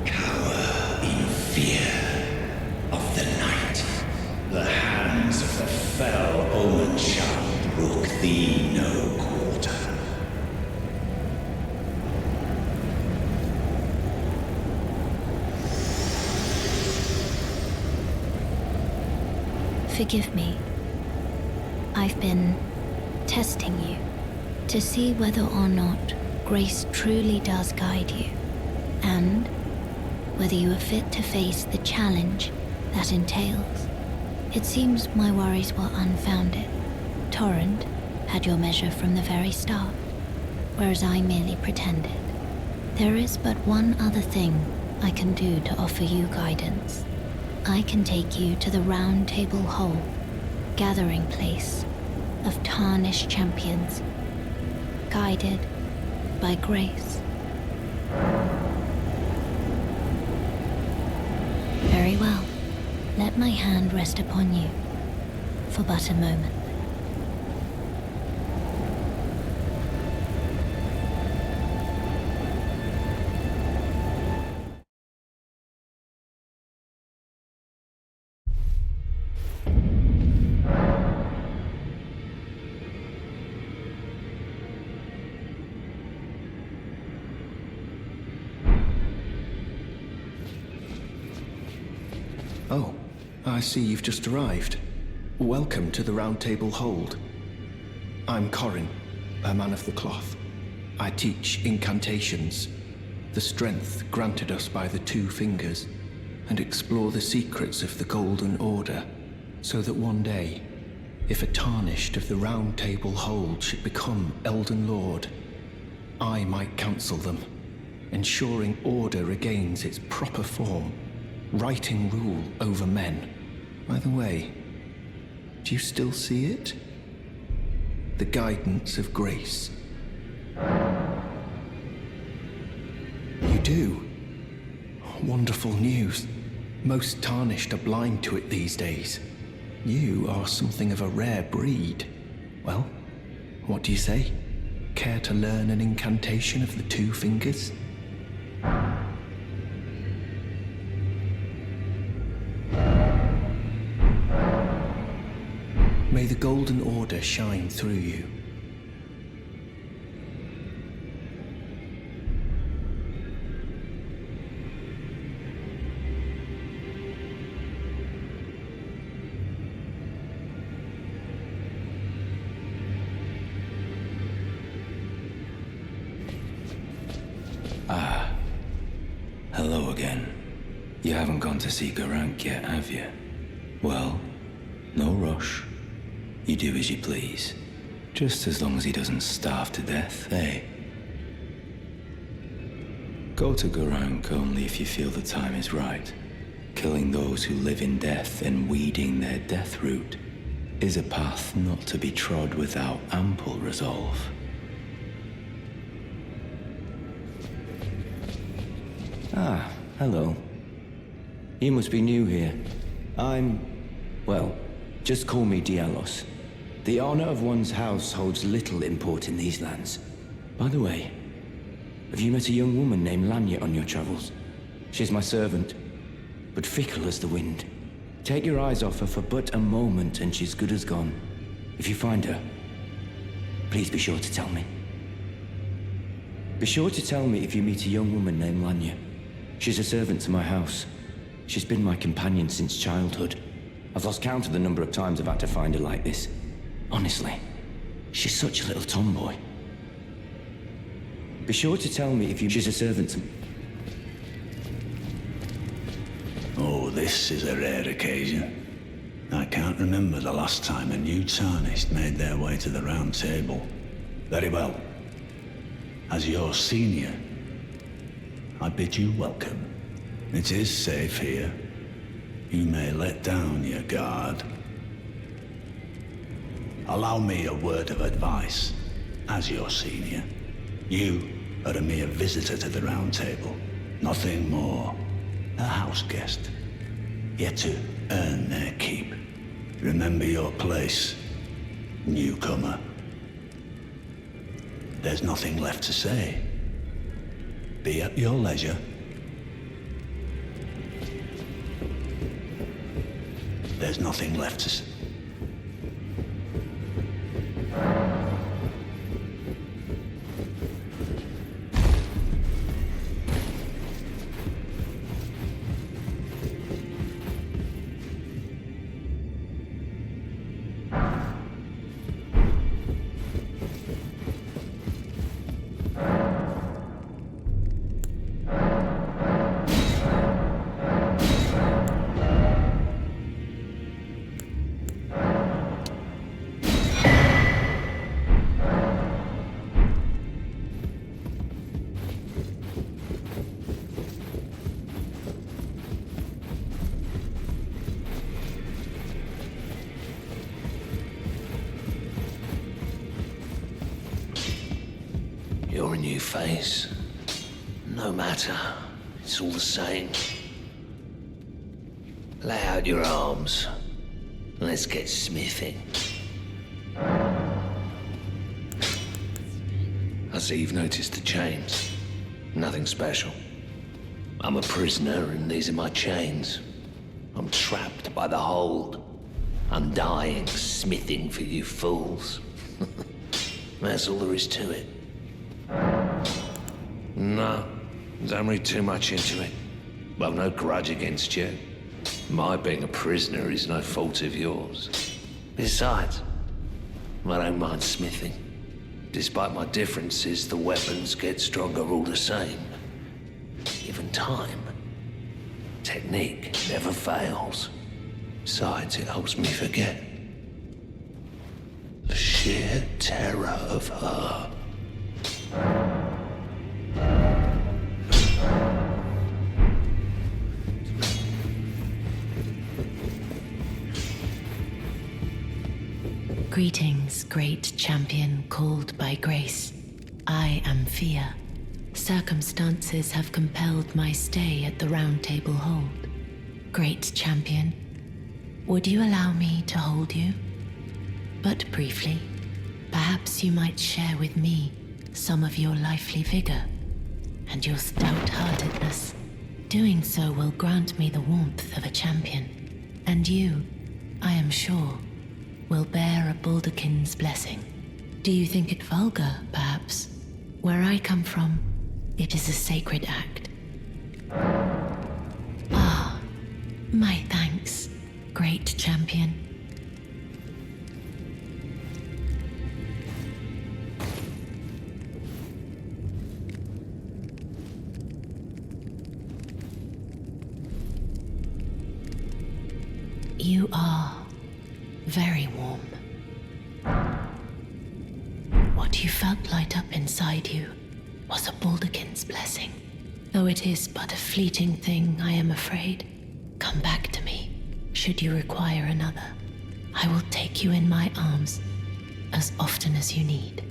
cower in fear of the night. The hands of the fell Omen shall brook thee no quarter. Forgive me. I've been testing you to see whether or not grace truly does guide you, and whether you are fit to face the challenge that entails. It seems my worries were unfounded. Torrent had your measure from the very start, whereas I merely pretended. There is but one other thing I can do to offer you guidance. I can take you to the Round Table Hall, gathering place of tarnished champions, guided by grace. Very well. Let my hand rest upon you for but a moment. Oh, I see you've just arrived. Welcome to the Round Table Hold. I'm Corrin, a man of the cloth. I teach incantations, the strength granted us by the Two Fingers, and explore the secrets of the Golden Order, so that one day, if a Tarnished of the Round Table Hold should become Elden Lord, I might counsel them, ensuring order regains its proper form, righting rule over men. By the way, do you still see it? The guidance of grace. You do? Wonderful news. Most Tarnished are blind to it these days. You are something of a rare breed. Well, what do you say? Care to learn an incantation of the two fingers? May the Golden Order shine through you. Ah. Hello again. You haven't gone to see Geraint yet, have you? Well, no rush. You do as you please. Just as long as he doesn't starve to death, eh? Go to Geraint only if you feel the time is right. Killing those who live in death and weeding their death root is a path not to be trod without ample resolve. Ah, hello. You must be new here. Well, just call me Dialos. The honor of one's house holds little import in these lands. By the way, have you met a young woman named Lanya on your travels? She's my servant, but fickle as the wind. Take your eyes off her for but a moment and she's good as gone. If you find her, please be sure to tell me. Be sure to tell me if you meet a young woman named Lanya. She's a servant to my house. She's been my companion since childhood. I've lost count of the number of times I've had to find her like this. Honestly, she's such a little tomboy. Be sure to tell me if she's a servant to... Oh, this is a rare occasion. I can't remember the last time a new Tarnished made their way to the Round Table. Very well. As your senior, I bid you welcome. It is safe here. You may let down your guard. Allow me a word of advice. As your senior, you are a mere visitor to the Round Table. Nothing more. A house guest. Yet to earn their keep. Remember your place, newcomer. There's nothing left to say. Be at your leisure. There's nothing left to say. You're a new face. No matter. It's all the same. Lay out your arms. Let's get smithing. I see you've noticed the chains. Nothing special. I'm a prisoner and these are my chains. I'm trapped by the hold. I'm dying, smithing for you fools. That's all there is to it. No, don't read too much into it. I've no grudge against you. My being a prisoner is no fault of yours. Besides, I don't mind smithing. Despite my differences, the weapons get stronger all the same. Given time, technique never fails. Besides, it helps me forget the sheer terror of her. Greetings, great champion called by grace. I am Fia. Circumstances have compelled my stay at the Round Table Hold. Great champion, would you allow me to hold you? But briefly, perhaps you might share with me some of your lively vigor and your stout-heartedness. Doing so will grant me the warmth of a champion, and you, I am sure, will bear a Baldakin's blessing. Do you think it vulgar, perhaps? Where I come from, it is a sacred act. Ah, my thanks, great champion. You are very warm. What you felt light up inside you was a Baldakin's blessing. Though it is but a fleeting thing, I am afraid. Come back to me, should you require another. I will take you in my arms as often as you need.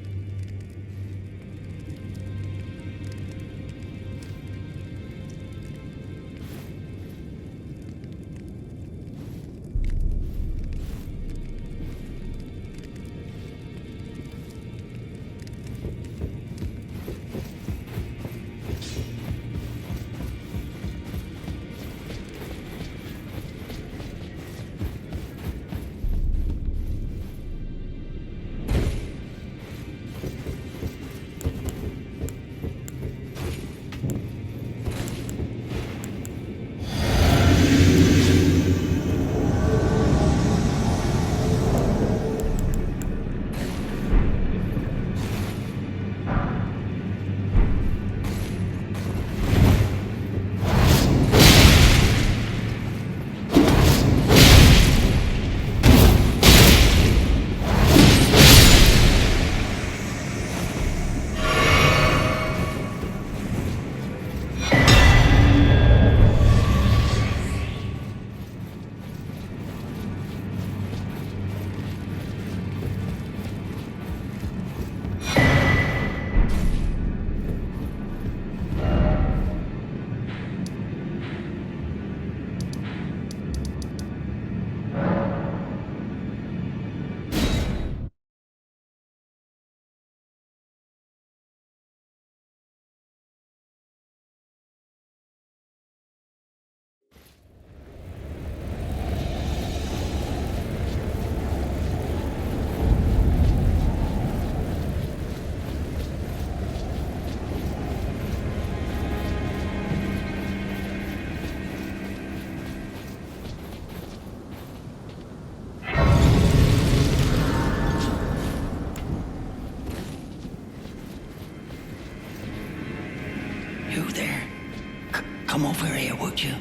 Come over here, would you?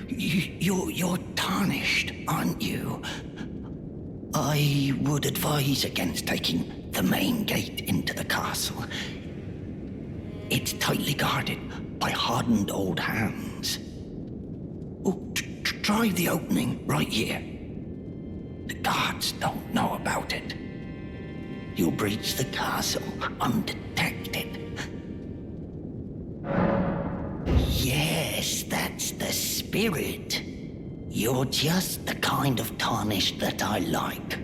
You're tarnished, aren't you? I would advise against taking the main gate into the castle. It's tightly guarded by hardened old hands. Oh, try the opening right here. The guards don't know about it. You'll breach the castle undetected. Yes, that's the spirit. You're just the kind of tarnished that I like.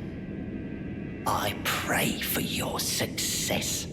I pray for your success.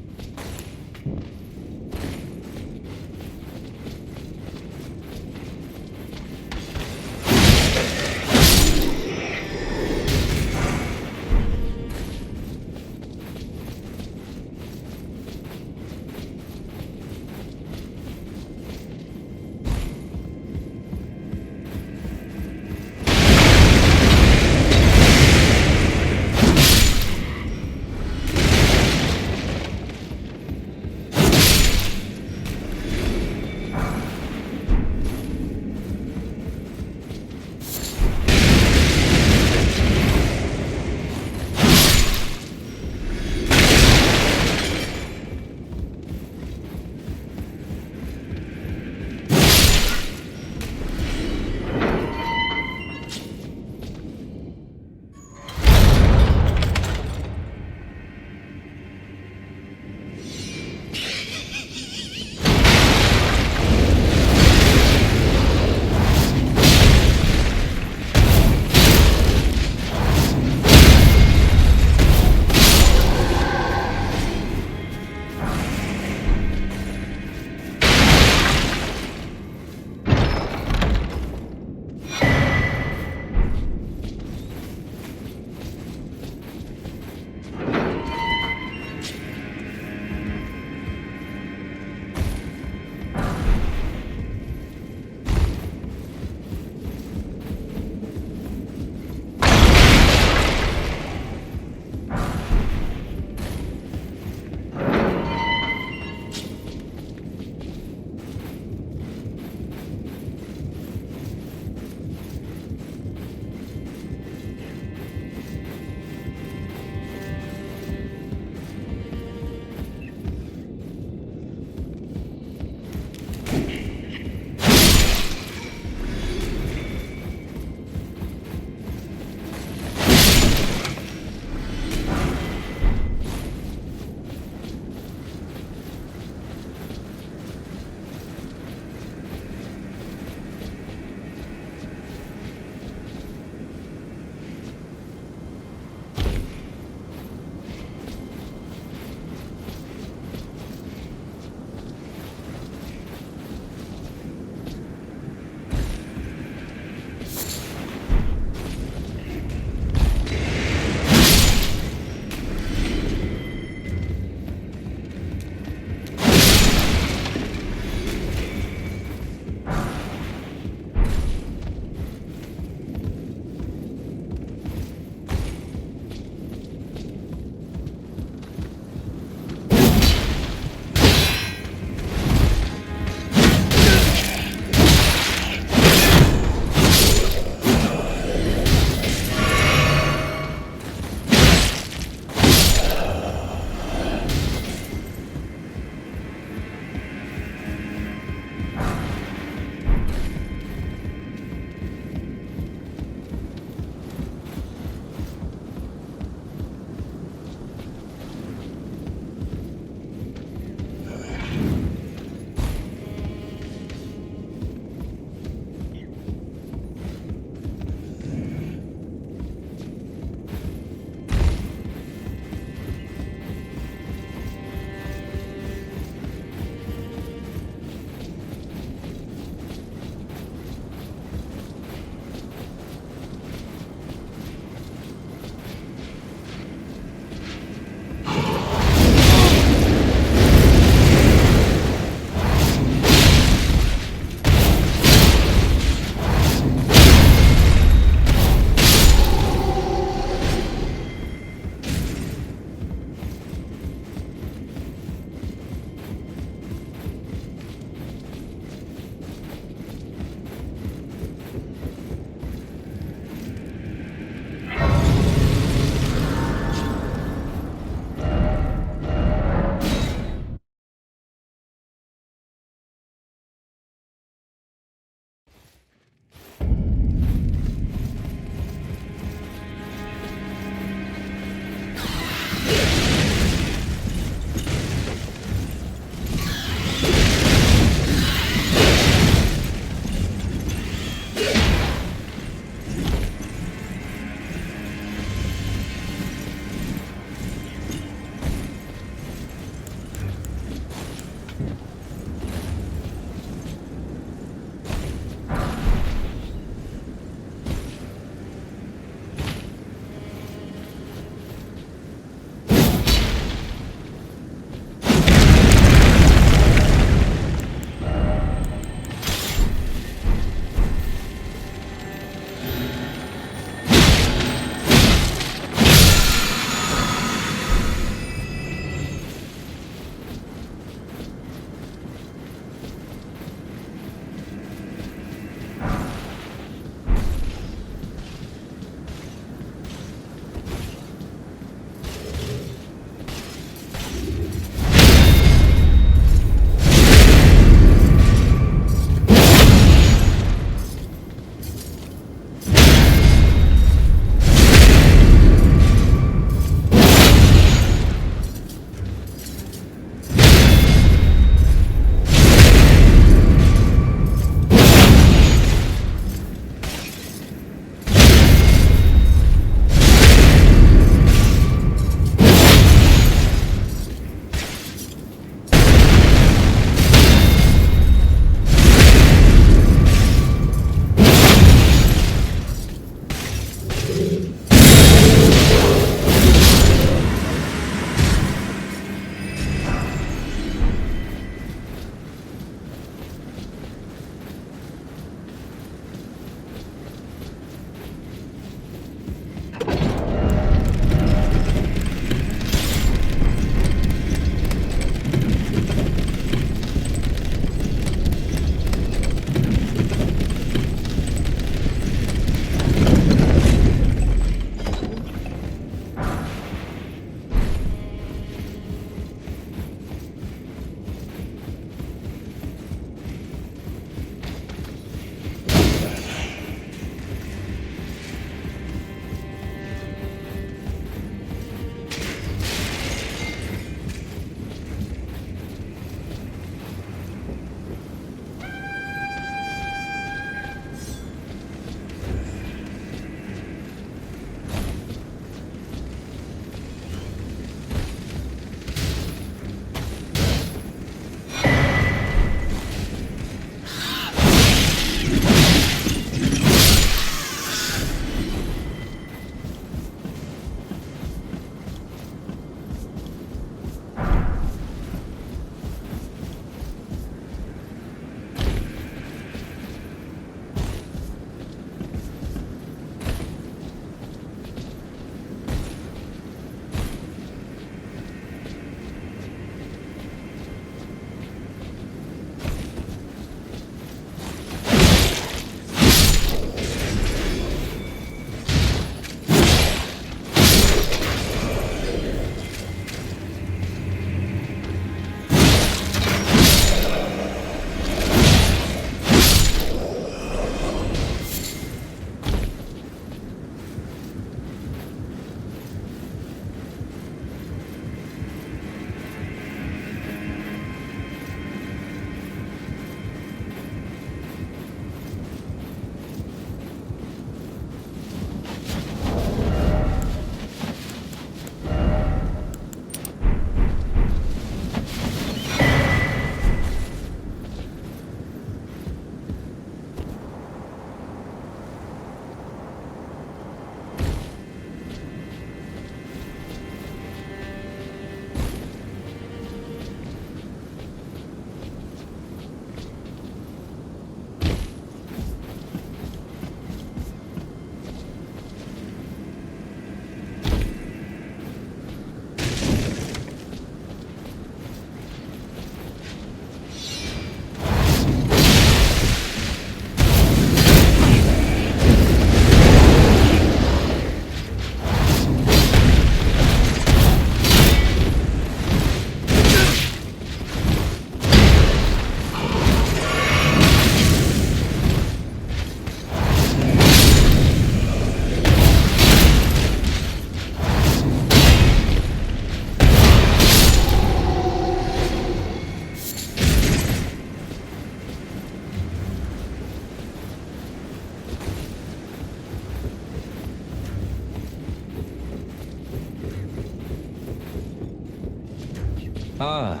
Ah,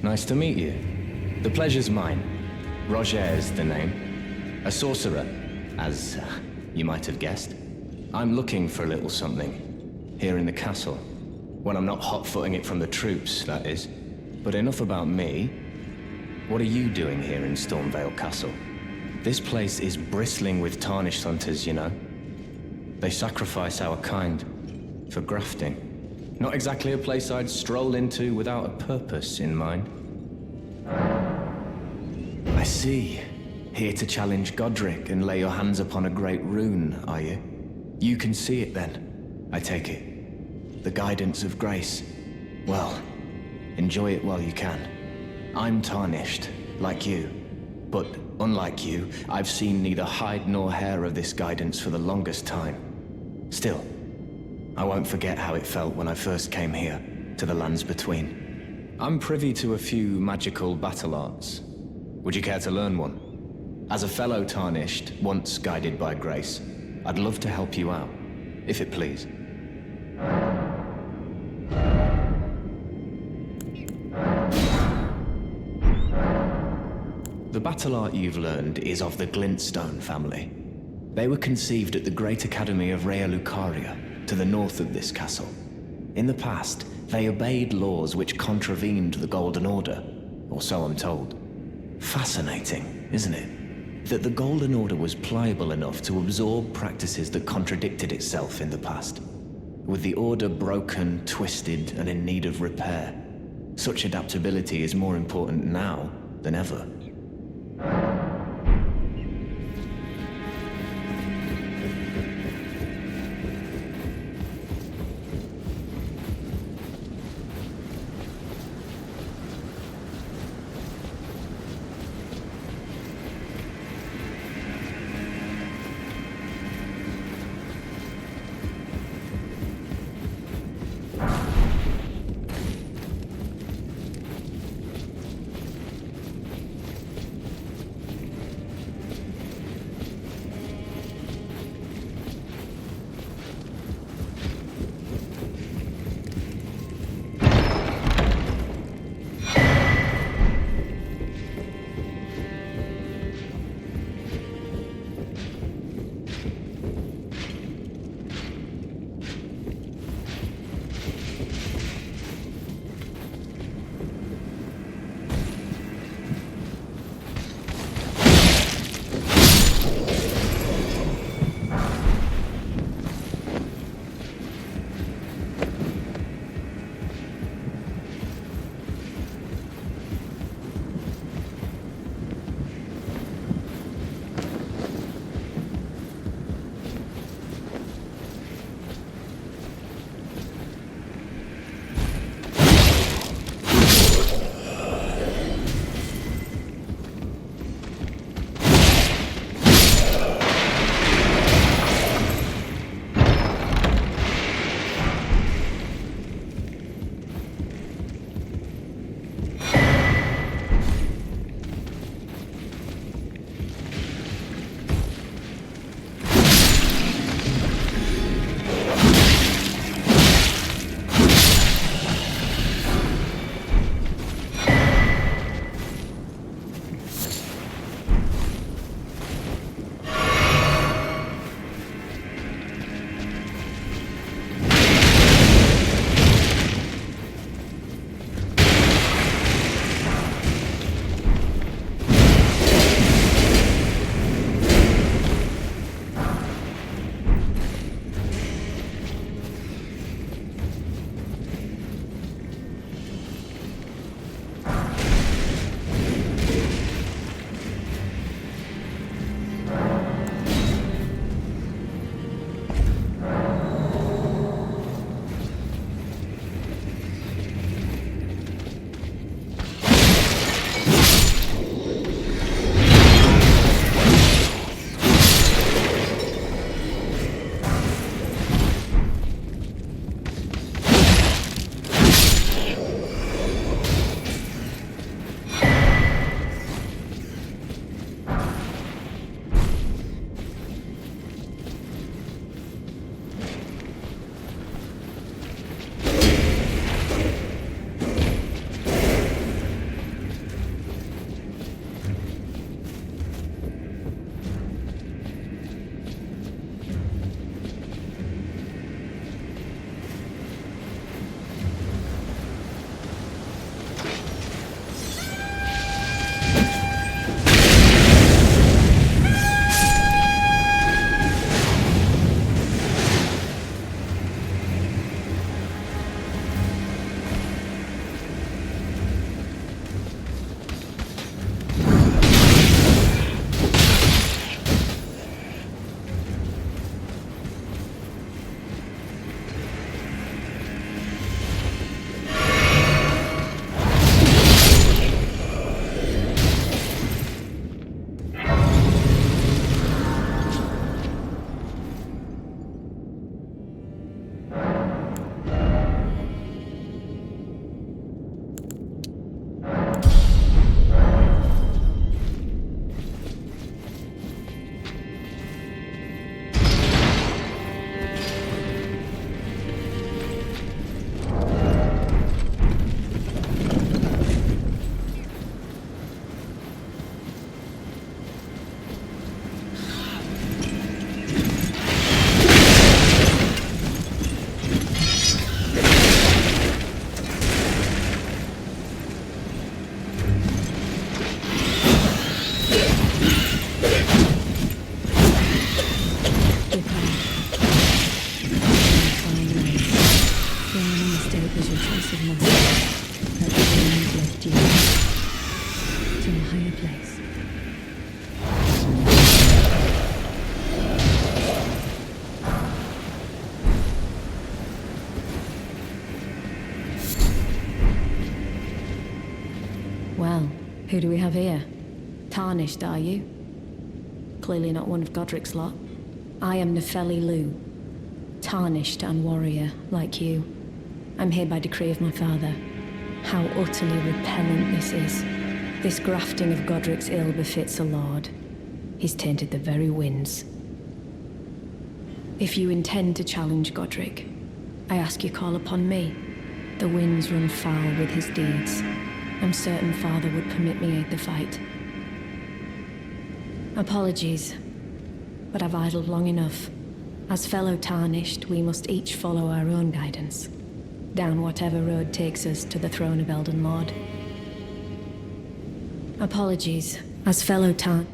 nice to meet you. The pleasure's mine. Roger's the name. A sorcerer, as you might have guessed. I'm looking for a little something here in the castle. When I'm not hot-footing it from the troops, that is. But enough about me. What are you doing here in Stormvale Castle? This place is bristling with tarnished hunters, you know. They sacrifice our kind for grafting. Not exactly a place I'd stroll into without a purpose in mind. I see. Here to challenge Godrick and lay your hands upon a great rune, are you? You can see it then, I take it. The guidance of grace. Well, enjoy it while you can. I'm tarnished, like you. But unlike you, I've seen neither hide nor hair of this guidance for the longest time. Still, I won't forget how it felt when I first came here, to the lands between. I'm privy to a few magical battle arts. Would you care to learn one? As a fellow tarnished, once guided by grace, I'd love to help you out, if it please. The battle art you've learned is of the Glintstone family. They were conceived at the Great Academy of Rea Lucaria, to the north of this castle. In the past, they obeyed laws which contravened the Golden Order, or so I'm told. Fascinating, isn't it? That the Golden Order was pliable enough to absorb practices that contradicted itself in the past. With the Order broken, twisted, and in need of repair, such adaptability is more important now than ever. that the winds lift you to a higher place. Well, who do we have here? Tarnished, are you? Clearly not one of Godrick's lot. I am Nefeli Lu. Tarnished and warrior, like you. I'm here by decree of my father. How utterly repellent this is. This grafting of Godrick's ill befits a lord. He's tainted the very winds. If you intend to challenge Godrick, I ask you call upon me. The winds run foul with his deeds. I'm certain father would permit me aid the fight. Apologies, but I've idled long enough. As fellow Tarnished, we must each follow our own guidance, down whatever road takes us to the throne of Elden Lord. Apologies, as fellow Tarn...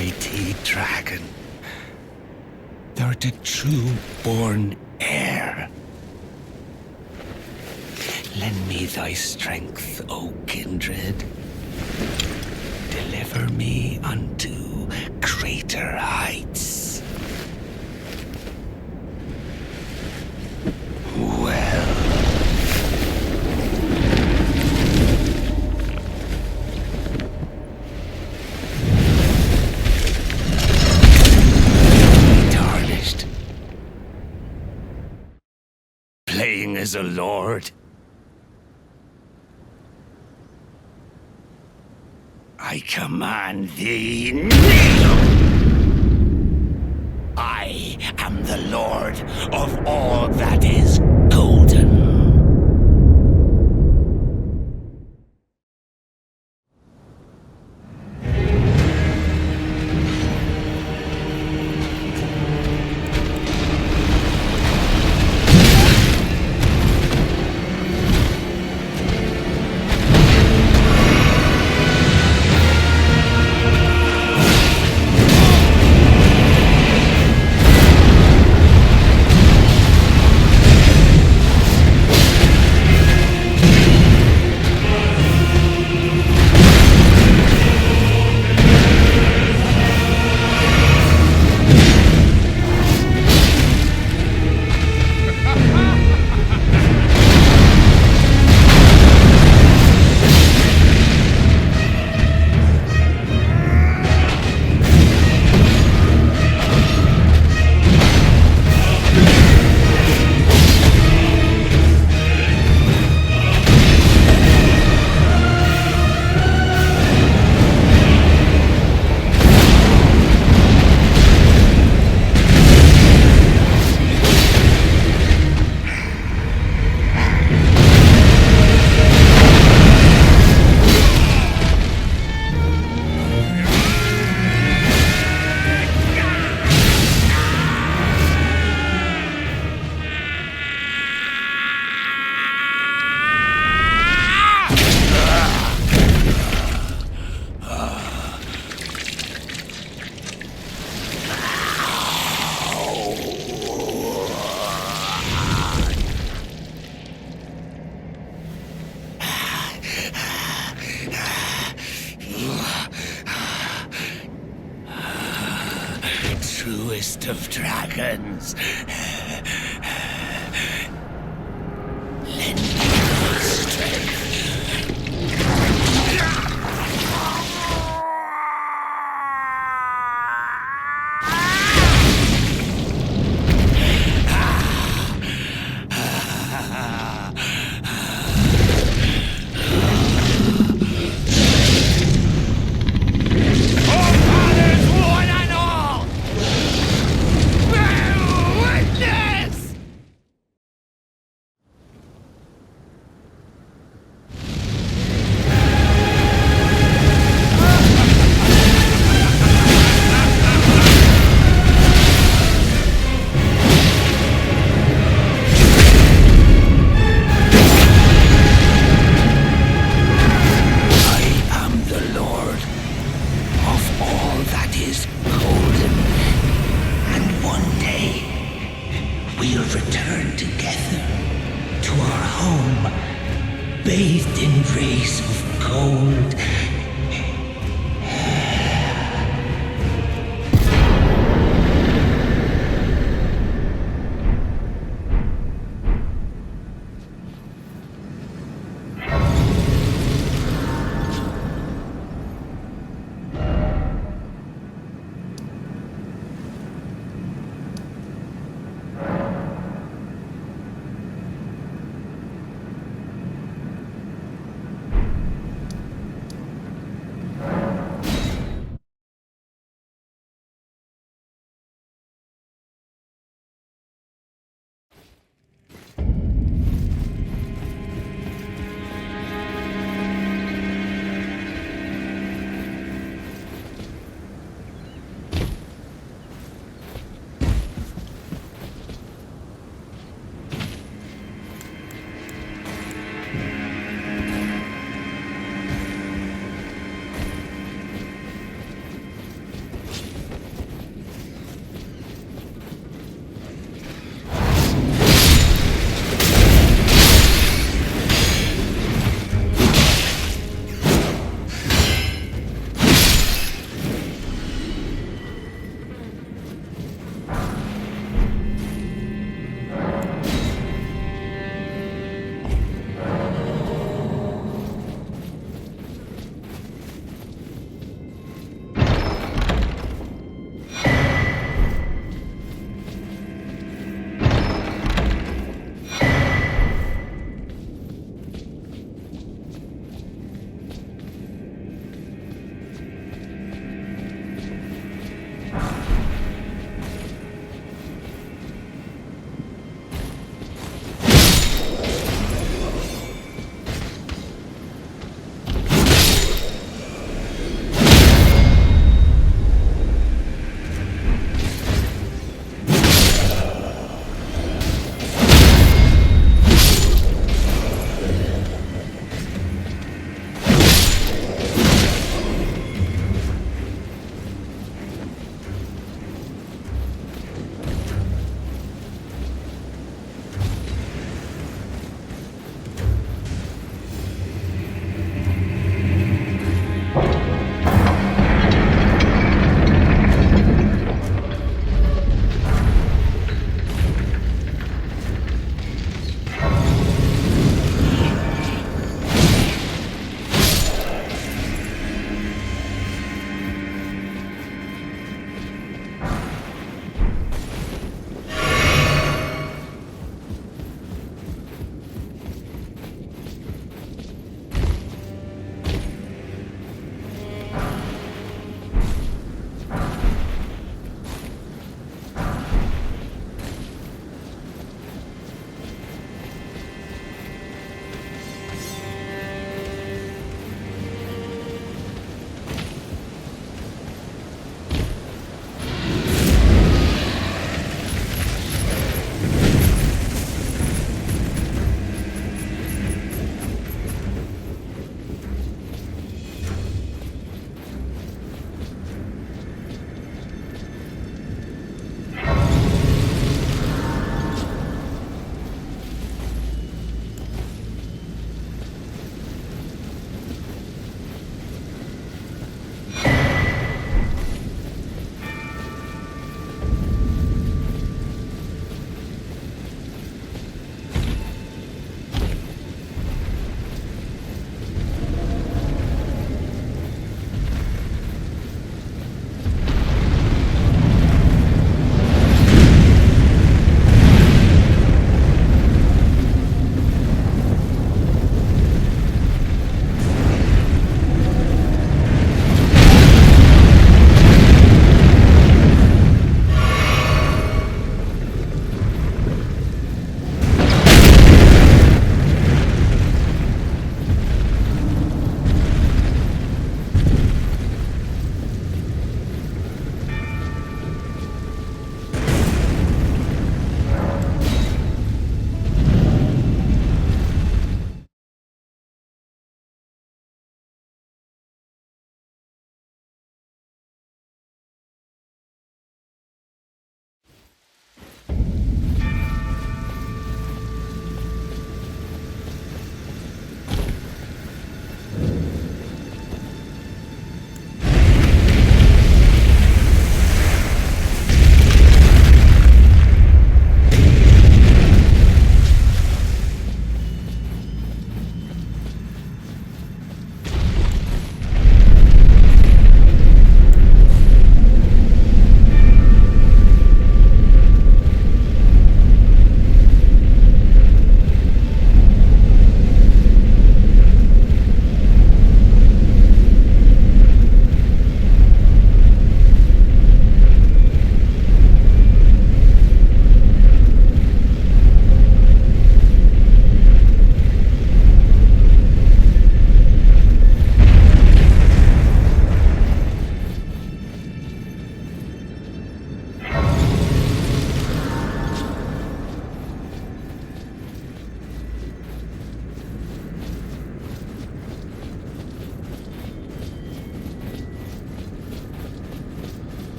mighty dragon. Thou'rt a true-born heir. Lend me thy strength, O kindred. Deliver me unto greater heights. Well. Tarnished. Playing as a lord. I command thee, kneel! I am the lord of all that is golden. Truest of dragons. Lend me thy strength.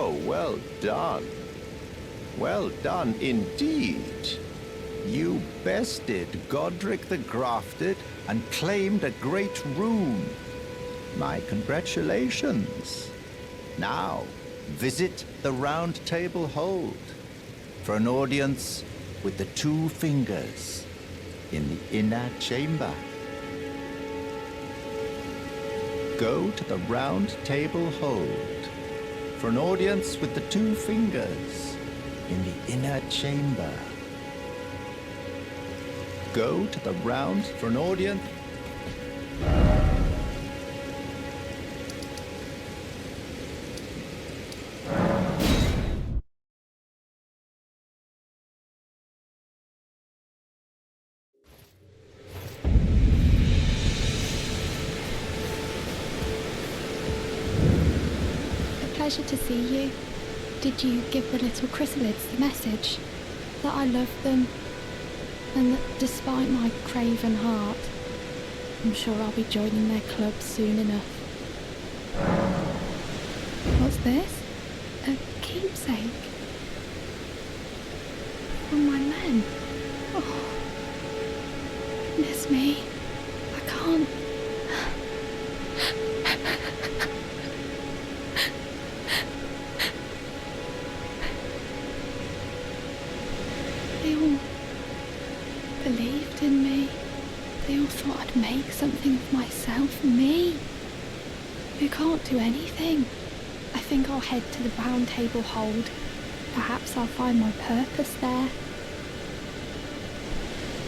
Oh, well done. Well done indeed. You bested Godrick the Grafted and claimed a great rune. My congratulations. Now, visit the Round Table Hold for an audience with the two fingers in the inner chamber. Go to the Round Table Hold for an audience with the two fingers in the inner chamber. Go to the round for an audience. Pleasure to see you. Did you give the little chrysalids the message? That I love them, and that despite my craven heart, I'm sure I'll be joining their club soon enough. What's this? A keepsake? From my men? Oh, goodness me. I can't... They all believed in me. They all thought I'd make something of myself. Me, who can't do anything. I think I'll head to the Round Table Hold. Perhaps I'll find my purpose there.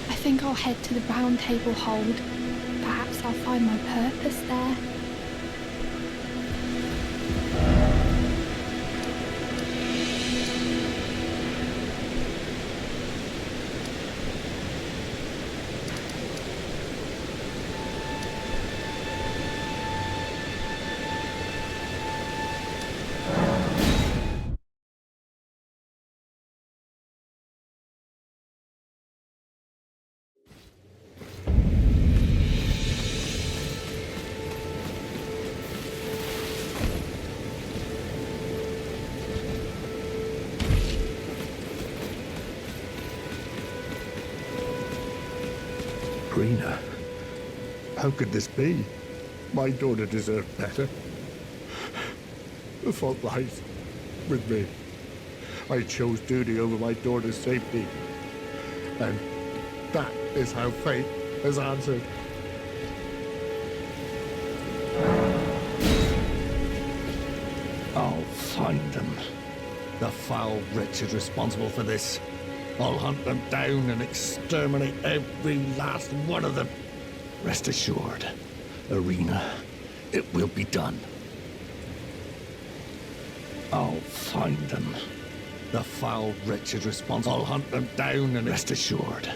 I think I'll head to the Round Table Hold. Perhaps I'll find my purpose there. Rena, how could this be? My daughter deserved better. The fault lies with me. I chose duty over my daughter's safety. And that is how fate has answered. I'll find them. The foul wretches responsible for this. I'll hunt them down and exterminate every last one of them. Rest assured, Arena, it will be done. I'll find them. The foul wretches responsible. I'll hunt them down and rest assured.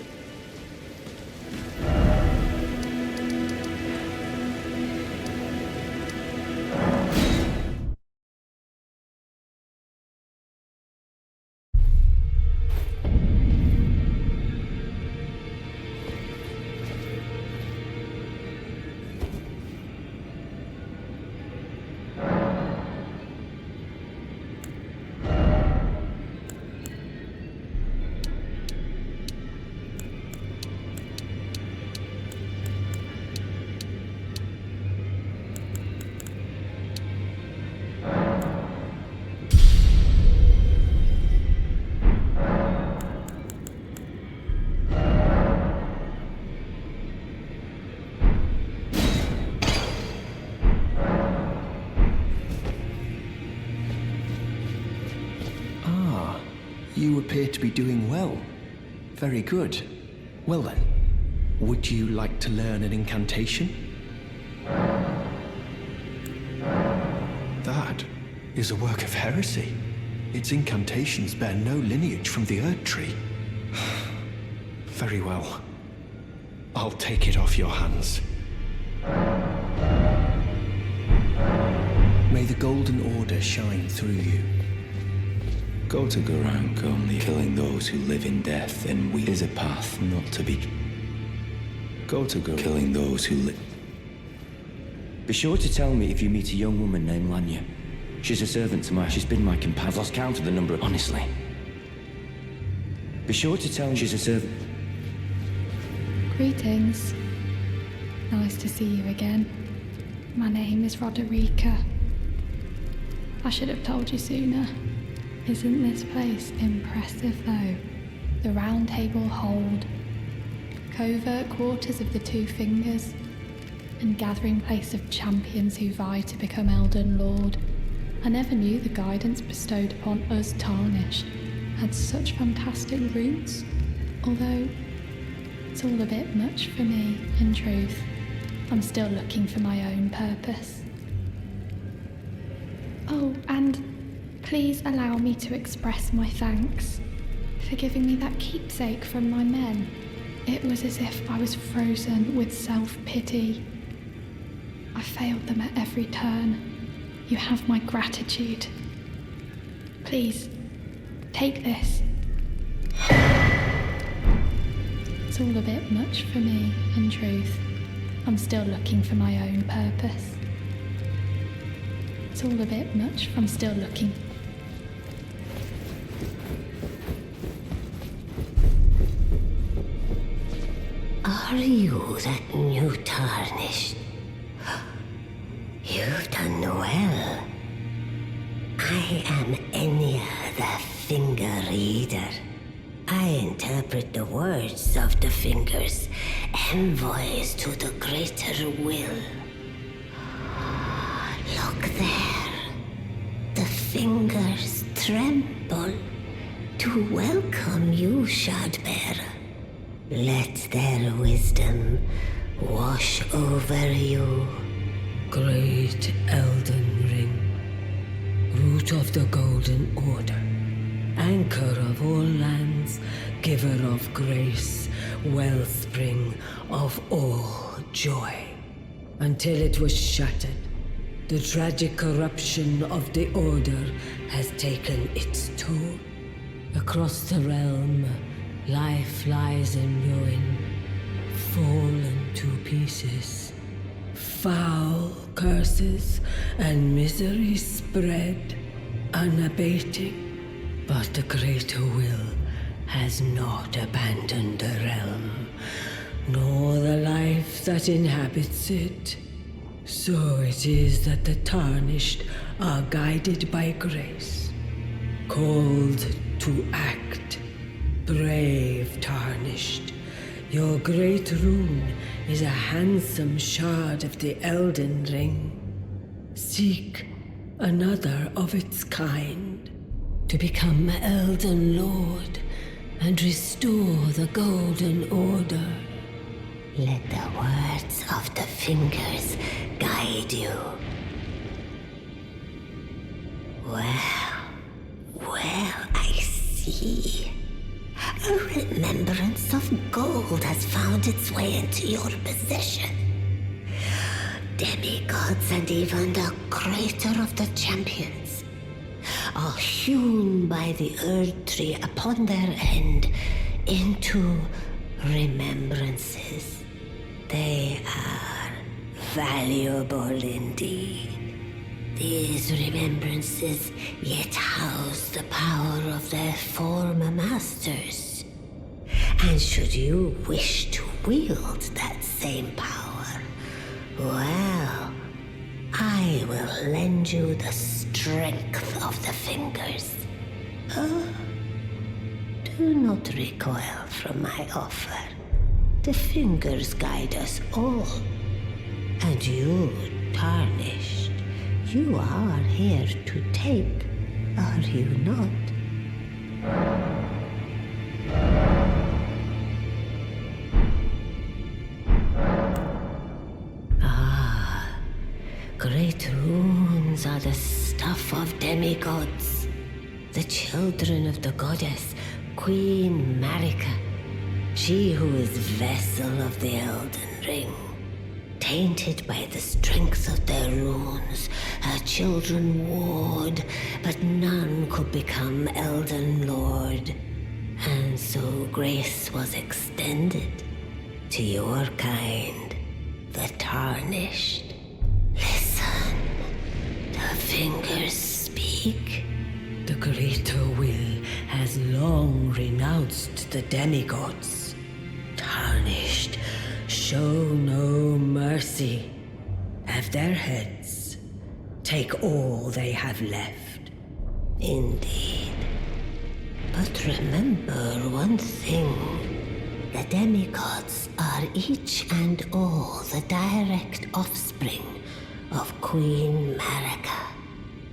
You appear to be doing well. Very good. Well then, would you like to learn an incantation? That is a work of heresy. Its incantations bear no lineage from the Erdtree. Very well. I'll take it off your hands. May the Golden Order shine through you. Go to Garank, only killing those who live in death, and we is a path not to be. Go to Garank, killing those who live. Be sure to tell me if you meet a young woman named Lanya. She's a servant to she's been my companion. I've lost count of the number of... Honestly. Be sure to tell me she's a servant. Greetings. Nice to see you again. My name is Roderica. I should have told you sooner. Isn't this place impressive though? The Round Table Hold, covert quarters of the Two Fingers, and gathering place of champions who vie to become Elden Lord. I never knew the guidance bestowed upon us Tarnished had such fantastic roots, although it's all a bit much for me, in truth. I'm still looking for my own purpose. Oh, and please allow me to express my thanks for giving me that keepsake from my men. It was as if I was frozen with self-pity. I failed them at every turn. You have my gratitude. Please, take this. It's all a bit much for me, in truth. I'm still looking for my own purpose. It's all a bit much. I'm still looking. Are you that new Tarnished? You've done well. I am Enya the Finger Reader. I interpret the words of the fingers, envoys to the greater will. Look there. The fingers tremble to welcome you, Shardbearer. Let their wisdom wash over you. Great Elden Ring, root of the Golden Order, anchor of all lands, giver of grace, wellspring of all joy. Until it was shattered, the tragic corruption of the Order has taken its toll. Across the realm, life lies in ruin, fallen to pieces. Foul curses and misery spread, unabating. But the greater will has not abandoned the realm, nor the life that inhabits it. So it is that the Tarnished are guided by grace, called to act. Brave Tarnished, your great rune is a handsome shard of the Elden Ring. Seek another of its kind to become Elden Lord and restore the Golden Order. Let the words of the fingers guide you. Well, I see. A remembrance of gold has found its way into your possession. Demigods and even the greater of the champions are hewn by the Erdtree upon their end into remembrances. They are valuable indeed. These remembrances yet house the power of their former masters. And should you wish to wield that same power, well, I will lend you the strength of the fingers. Oh, do not recoil from my offer. The fingers guide us all. And you, Tarnished, you are here to take, are you not? Great runes are the stuff of demigods, the children of the goddess, Queen Marika, she who is vessel of the Elden Ring. Tainted by the strength of their runes, her children warred, but none could become Elden Lord. And so grace was extended to your kind, the Tarnished. Listen, the fingers speak? The greater will has long renounced the demigods. Tarnished, show no mercy. Have their heads. Take all they have left. Indeed. But remember one thing. The demigods are each and all the direct offspring of Queen Marika.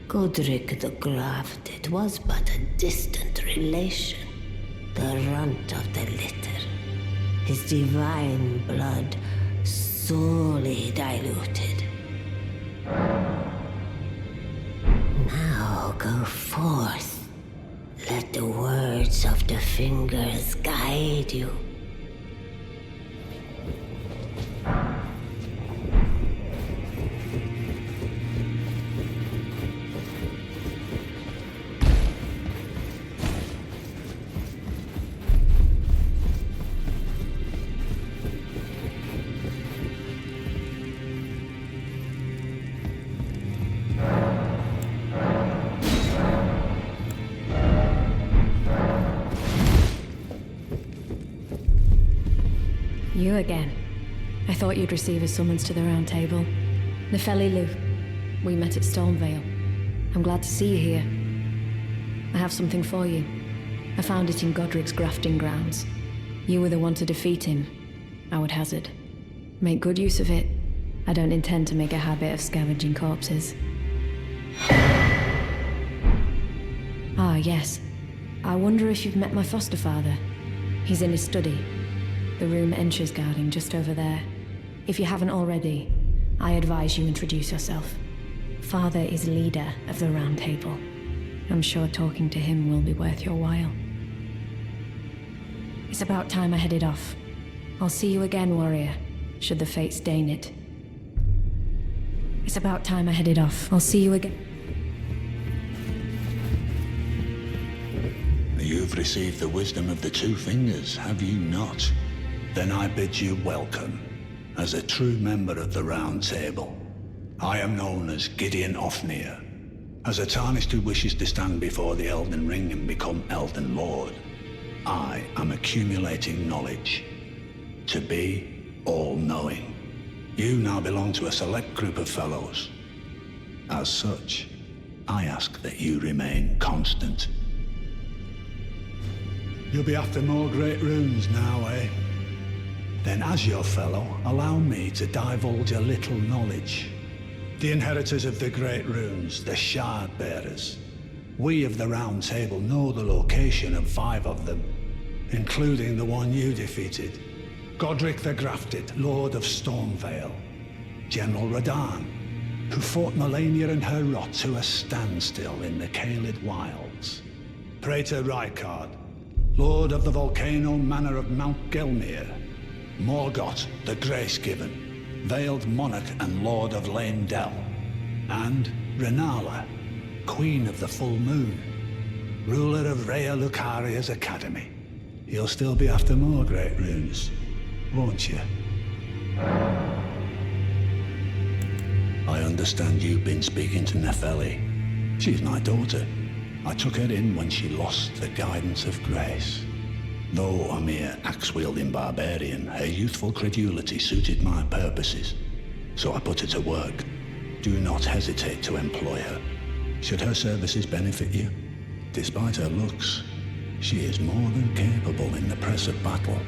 Godrick the Grafted was but a distant relation, the runt of the litter. His divine blood sorely diluted. Now go forth. Let the words of the fingers guide you. You again. I thought you'd receive a summons to the Round Table. Nefeli Lu. We met at Stormvale. I'm glad to see you here. I have something for you. I found it in Godrick's grafting grounds. You were the one to defeat him, I would hazard. Make good use of it. I don't intend to make a habit of scavenging corpses. Ah, yes. I wonder if you've met my foster father. He's in his study. The room Ensha's guarding just over there. If you haven't already, I advise you introduce yourself. Father is leader of the Round Table. I'm sure talking to him will be worth your while. It's about time I headed off. I'll see you again, warrior, should the fates deign it. It's about time I headed off. I'll see you again. You've received the wisdom of the Two Fingers, have you not? Then I bid you welcome, as a true member of the Round Table. I am known as Gideon Ofnir. As a Tarnished who wishes to stand before the Elden Ring and become Elden Lord, I am accumulating knowledge. To be all-knowing. You now belong to a select group of fellows. As such, I ask that you remain constant. You'll be after more great runes now, eh? Then as your fellow, allow me to divulge a little knowledge. The inheritors of the great runes, the Shard Bearers. We of the Round Table know the location of 5 of them, including the one you defeated. Godrick the Grafted, Lord of Stormvale. General Radahn, who fought Melania and her rot to a standstill in the Caelid Wilds. Praetor Rykard, Lord of the Volcano Manor of Mount Gelmir. Morgott, the Grace-Given, Veiled Monarch and Lord of Lane Dell. And Renala, Queen of the Full Moon, ruler of Rhea Lucaria's Academy. You'll still be after more great runes, won't you? I understand you've been speaking to Nefeli. She's my daughter. I took her in when she lost the guidance of grace. Though a mere axe-wielding barbarian, her youthful credulity suited my purposes. So I put her to work. Do not hesitate to employ her. Should her services benefit you, despite her looks, she is more than capable in the press of battle.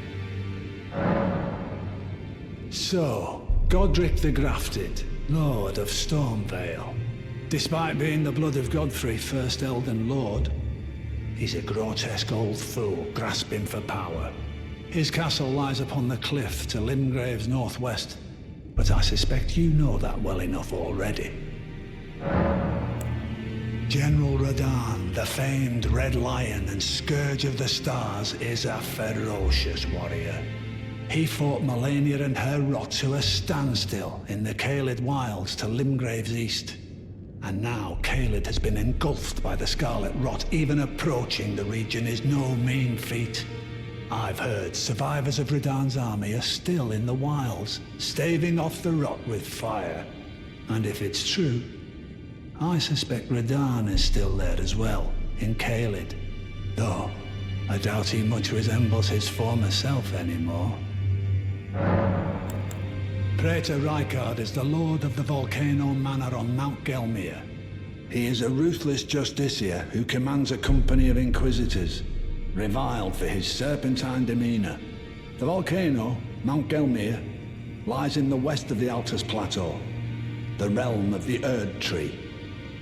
So, Godrick the Grafted, Lord of Stormvale. Despite being the blood of Godfrey, first Elden Lord, he's a grotesque old fool grasping for power. His castle lies upon the cliff to Limgrave's northwest, but I suspect you know that well enough already. General Radahn, the famed Red Lion and Scourge of the Stars, is a ferocious warrior. He fought Melania and her rot to a standstill in the Caelid Wilds to Limgrave's east. And now Caelid has been engulfed by the Scarlet Rot. Even approaching the region is no mean feat. I've heard survivors of Radahn's army are still in the wilds, staving off the rot with fire. And if it's true, I suspect Radahn is still there as well, in Caelid. Though, I doubt he much resembles his former self anymore. Praetor Rykard is the Lord of the Volcano Manor on Mount Gelmir. He is a ruthless justiciar who commands a company of inquisitors, reviled for his serpentine demeanor. The volcano, Mount Gelmir, lies in the west of the Altus Plateau, the realm of the Erdtree.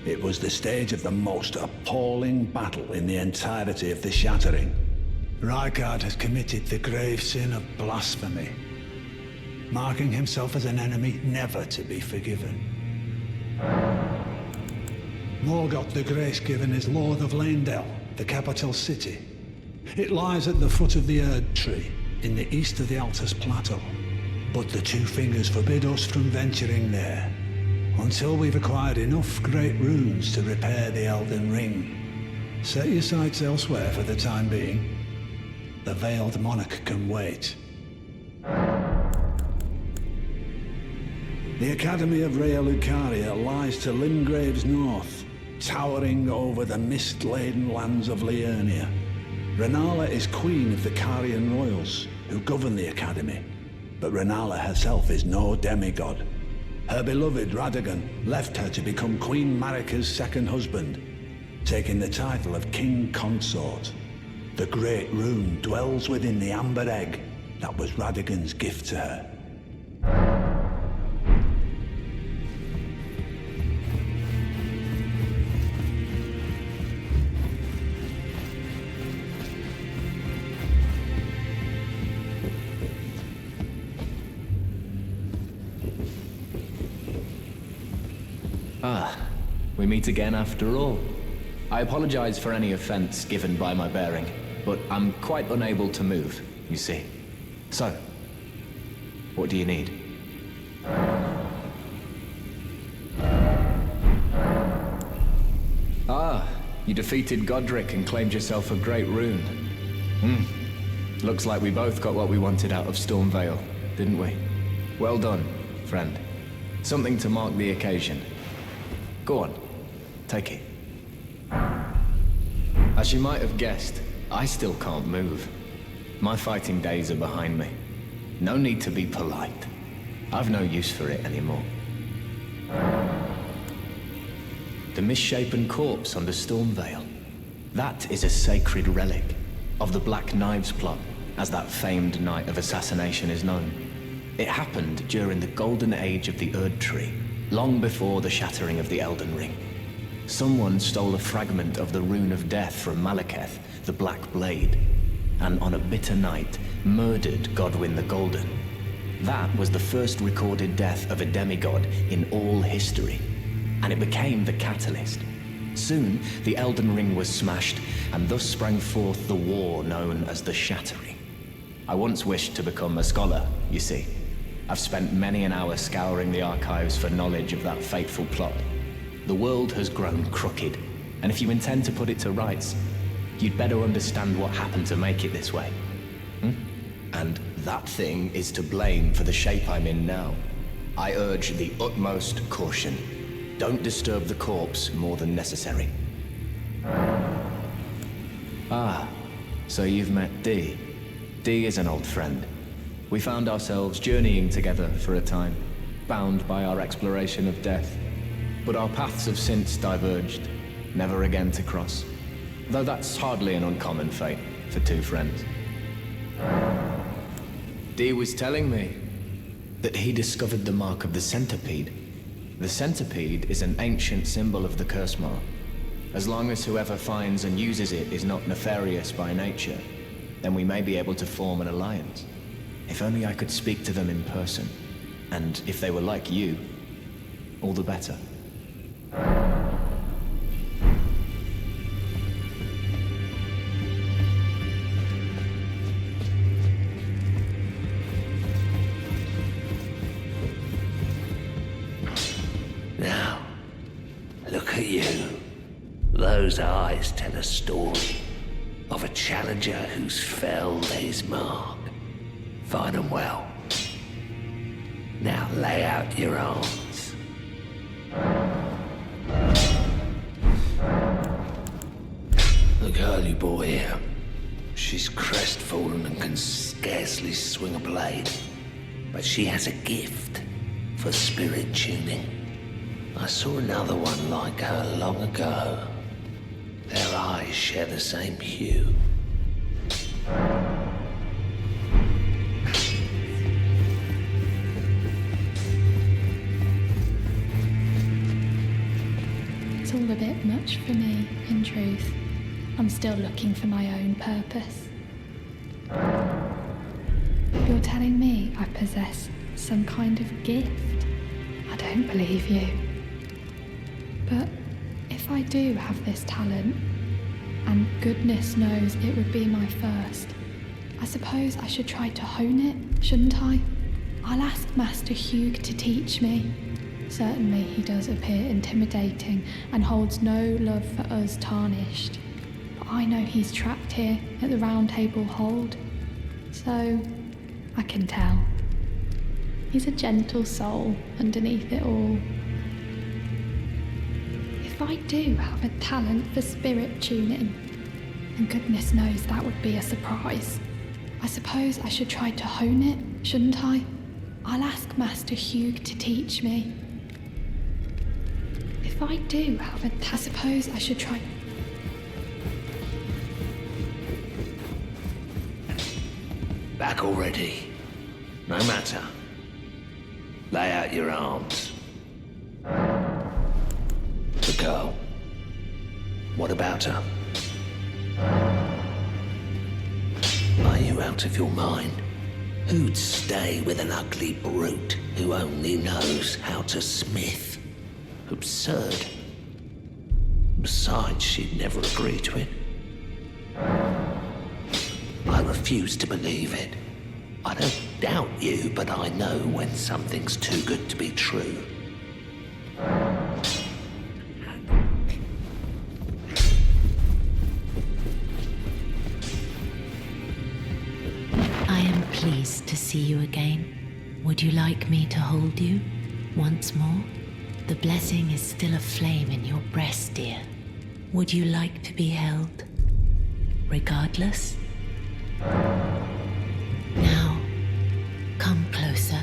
It was the stage of the most appalling battle in the entirety of the Shattering. Rykard has committed the grave sin of blasphemy, marking himself as an enemy never to be forgiven. Morgoth the Grace-Given is Lord of Leyndell, the capital city. It lies at the foot of the Erdtree, in the east of the Altus Plateau. But the Two Fingers forbid us from venturing there, until we've acquired enough great runes to repair the Elden Ring. Set your sights elsewhere for the time being. The Veiled Monarch can wait. The Academy of Rhea Lucaria lies to Limgrave's north, towering over the mist-laden lands of Liurnia. Rennala is queen of the Carian royals, who govern the Academy. But Rennala herself is no demigod. Her beloved Radagon left her to become Queen Marika's second husband, taking the title of King Consort. The Great Rune dwells within the Amber Egg that was Radagon's gift to her. We meet again after all. I apologize for any offense given by my bearing, but I'm quite unable to move, you see. So, what do you need? Ah, you defeated Godrick and claimed yourself a great rune. Looks like we both got what we wanted out of Stormveil, didn't we? Well done, friend. Something to mark the occasion. Go on, take it. As you might have guessed, I still can't move. My fighting days are behind me. No need to be polite. I've no use for it anymore. The misshapen corpse under Stormveil. That is a sacred relic of the Black Knives plot, as that famed night of assassination is known. It happened during the golden age of the Erdtree, long before the shattering of the Elden Ring. Someone stole a fragment of the Rune of Death from Malekith, the Black Blade, and on a bitter night, murdered Godwyn the Golden. That was the first recorded death of a demigod in all history, and it became the catalyst. Soon, the Elden Ring was smashed, and thus sprang forth the war known as the Shattering. I once wished to become a scholar, you see. I've spent many an hour scouring the archives for knowledge of that fateful plot. The world has grown crooked, and if you intend to put it to rights, you'd better understand what happened to make it this way. And that thing is to blame for the shape I'm in now. I urge the utmost caution. Don't disturb the corpse more than necessary. Ah, so you've met Dee. Dee is an old friend. We found ourselves journeying together for a time, bound by our exploration of death. But our paths have since diverged, never again to cross. Though that's hardly an uncommon fate for two friends. Dee was telling me that he discovered the mark of the centipede. The centipede is an ancient symbol of the curse mark. As long as whoever finds and uses it is not nefarious by nature, then we may be able to form an alliance. If only I could speak to them in person. And if they were like you, all the better. Now, look at you. Those eyes tell a story of a challenger who's felled his mark. Find them well. Now lay out your arms. girl brought here. She's crestfallen and can scarcely swing a blade. But she has a gift for spirit tuning. I saw another one like her long ago. Their eyes share the same hue. It's all a bit much for me, in truth. I'm still looking for my own purpose. You're telling me I possess some kind of gift? I don't believe you. But if I do have this talent, and goodness knows it would be my first, I suppose I should try to hone it, shouldn't I? I'll ask Master Hugh to teach me. Certainly he does appear intimidating and holds no love for us Tarnished. But I know he's trapped here at the Round Table Hold, so I can tell. He's a gentle soul underneath it all. If I do have a talent for spirit tuning, and goodness knows that would be a surprise, I suppose I should try to hone it, shouldn't I? I'll ask Master Hugh to teach me. If I do have I suppose I should try... Back already. No matter. Lay out your arms. The girl. What about her? Are you out of your mind? Who'd stay with an ugly brute who only knows how to smith? Absurd. Besides, she'd never agree to it. I refuse to believe it. I don't doubt you, but I know when something's too good to be true. I am pleased to see you again. Would you like me to hold you once more? The blessing is still aflame in your breast, dear. Would you like to be held? Regardless? Now, come closer.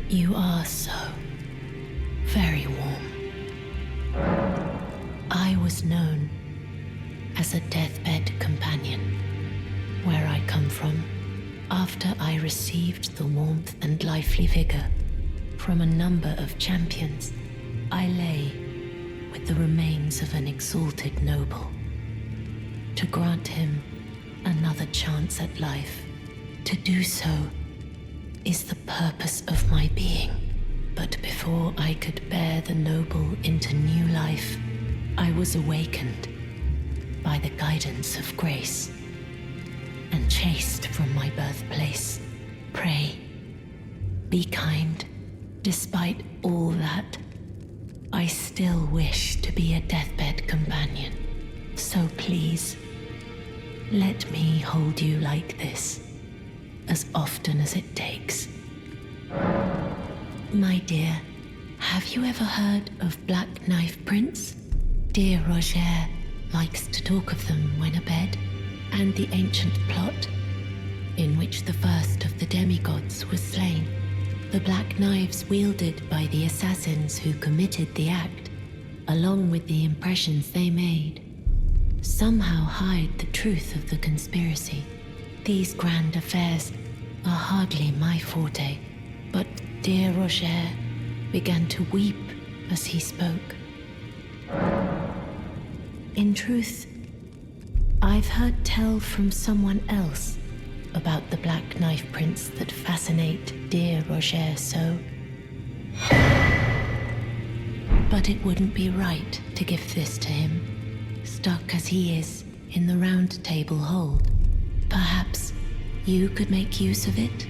You are so very warm. I was known as a deathbed companion where I come from. After I received the warmth and lively vigor from a number of champions, I lay with the remains of an exalted noble. To grant him another chance at life, to do so is the purpose of my being. But before I could bear the noble into new life, I was awakened by the guidance of grace and chased from my birthplace. Pray, be kind. Despite all that, I still wish to be a deathbed companion. So please, let me hold you like this, as often as it takes. My dear, have you ever heard of Black Knife Prince? Dear Roger likes to talk of them when abed, and the ancient plot in which the first of the demigods was slain. The black knives wielded by the assassins who committed the act, along with the impressions they made, somehow hide the truth of the conspiracy. These grand affairs are hardly my forte, but dear Roger began to weep as he spoke. In truth, I've heard tell from someone else about the Black Knife Prince that fascinate dear Roger so. But it wouldn't be right to give this to him, stuck as he is in the Round Table Hold. Perhaps you could make use of it?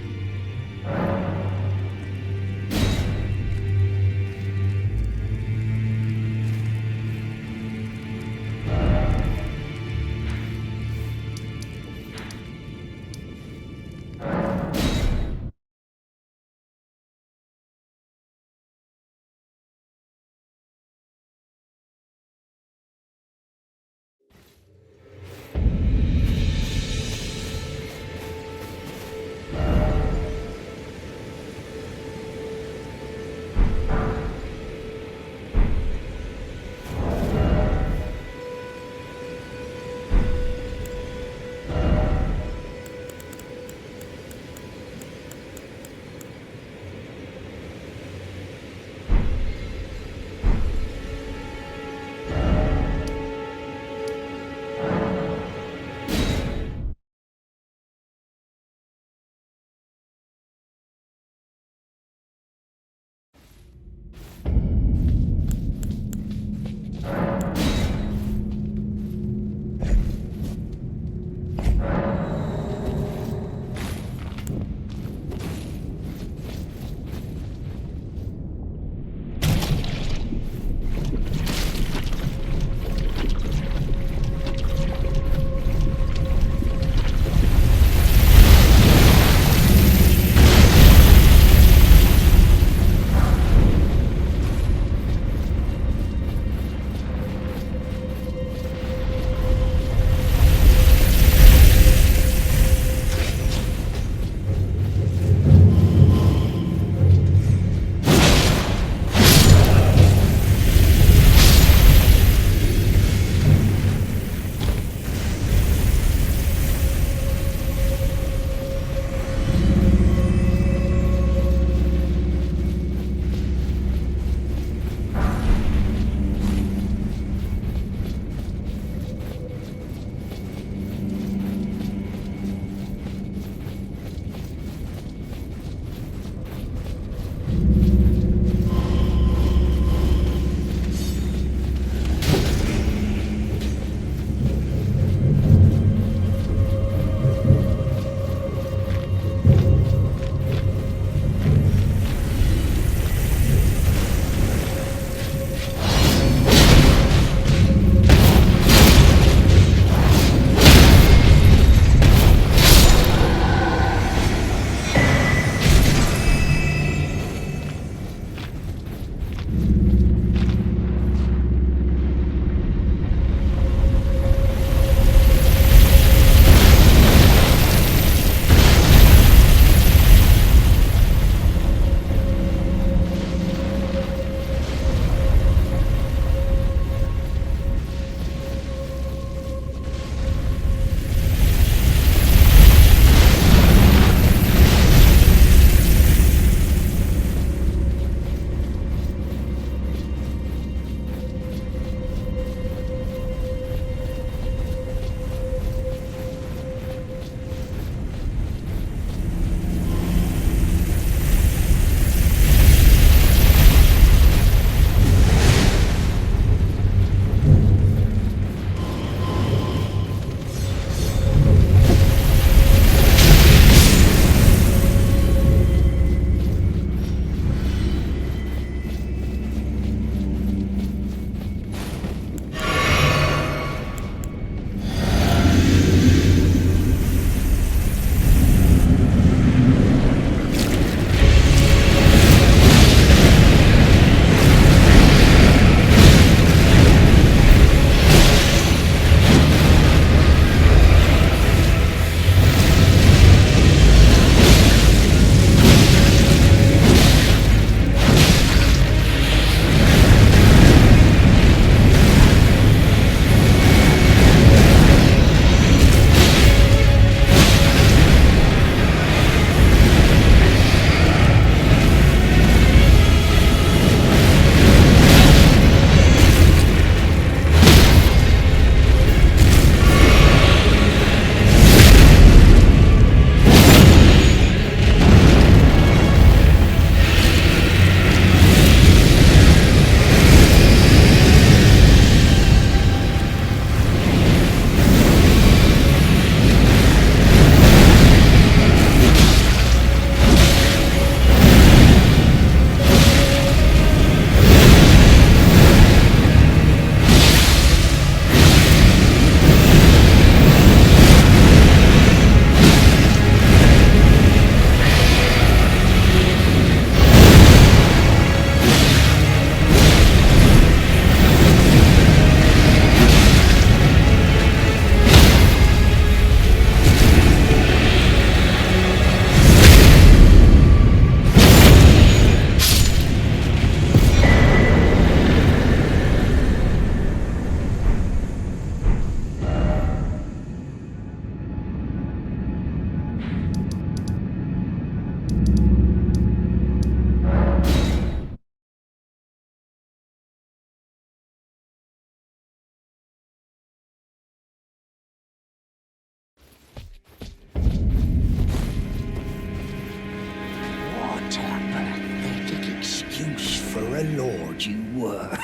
coward you were.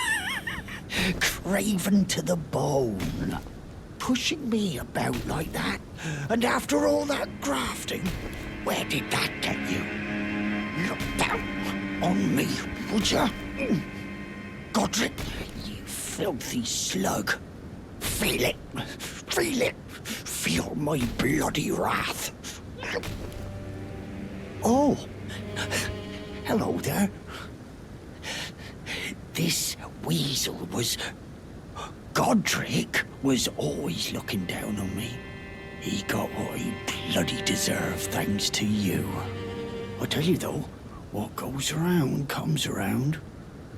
Craven to the bone. Pushing me about like that. And after all that grafting, where did that get you? Look down on me, would ya? Godrick, you filthy slug. Feel it. Feel it. Feel my bloody wrath. Oh. Hello there. This weasel was... Godrick was always looking down on me. He got what he bloody deserved thanks to you. I tell you though, what goes around comes around.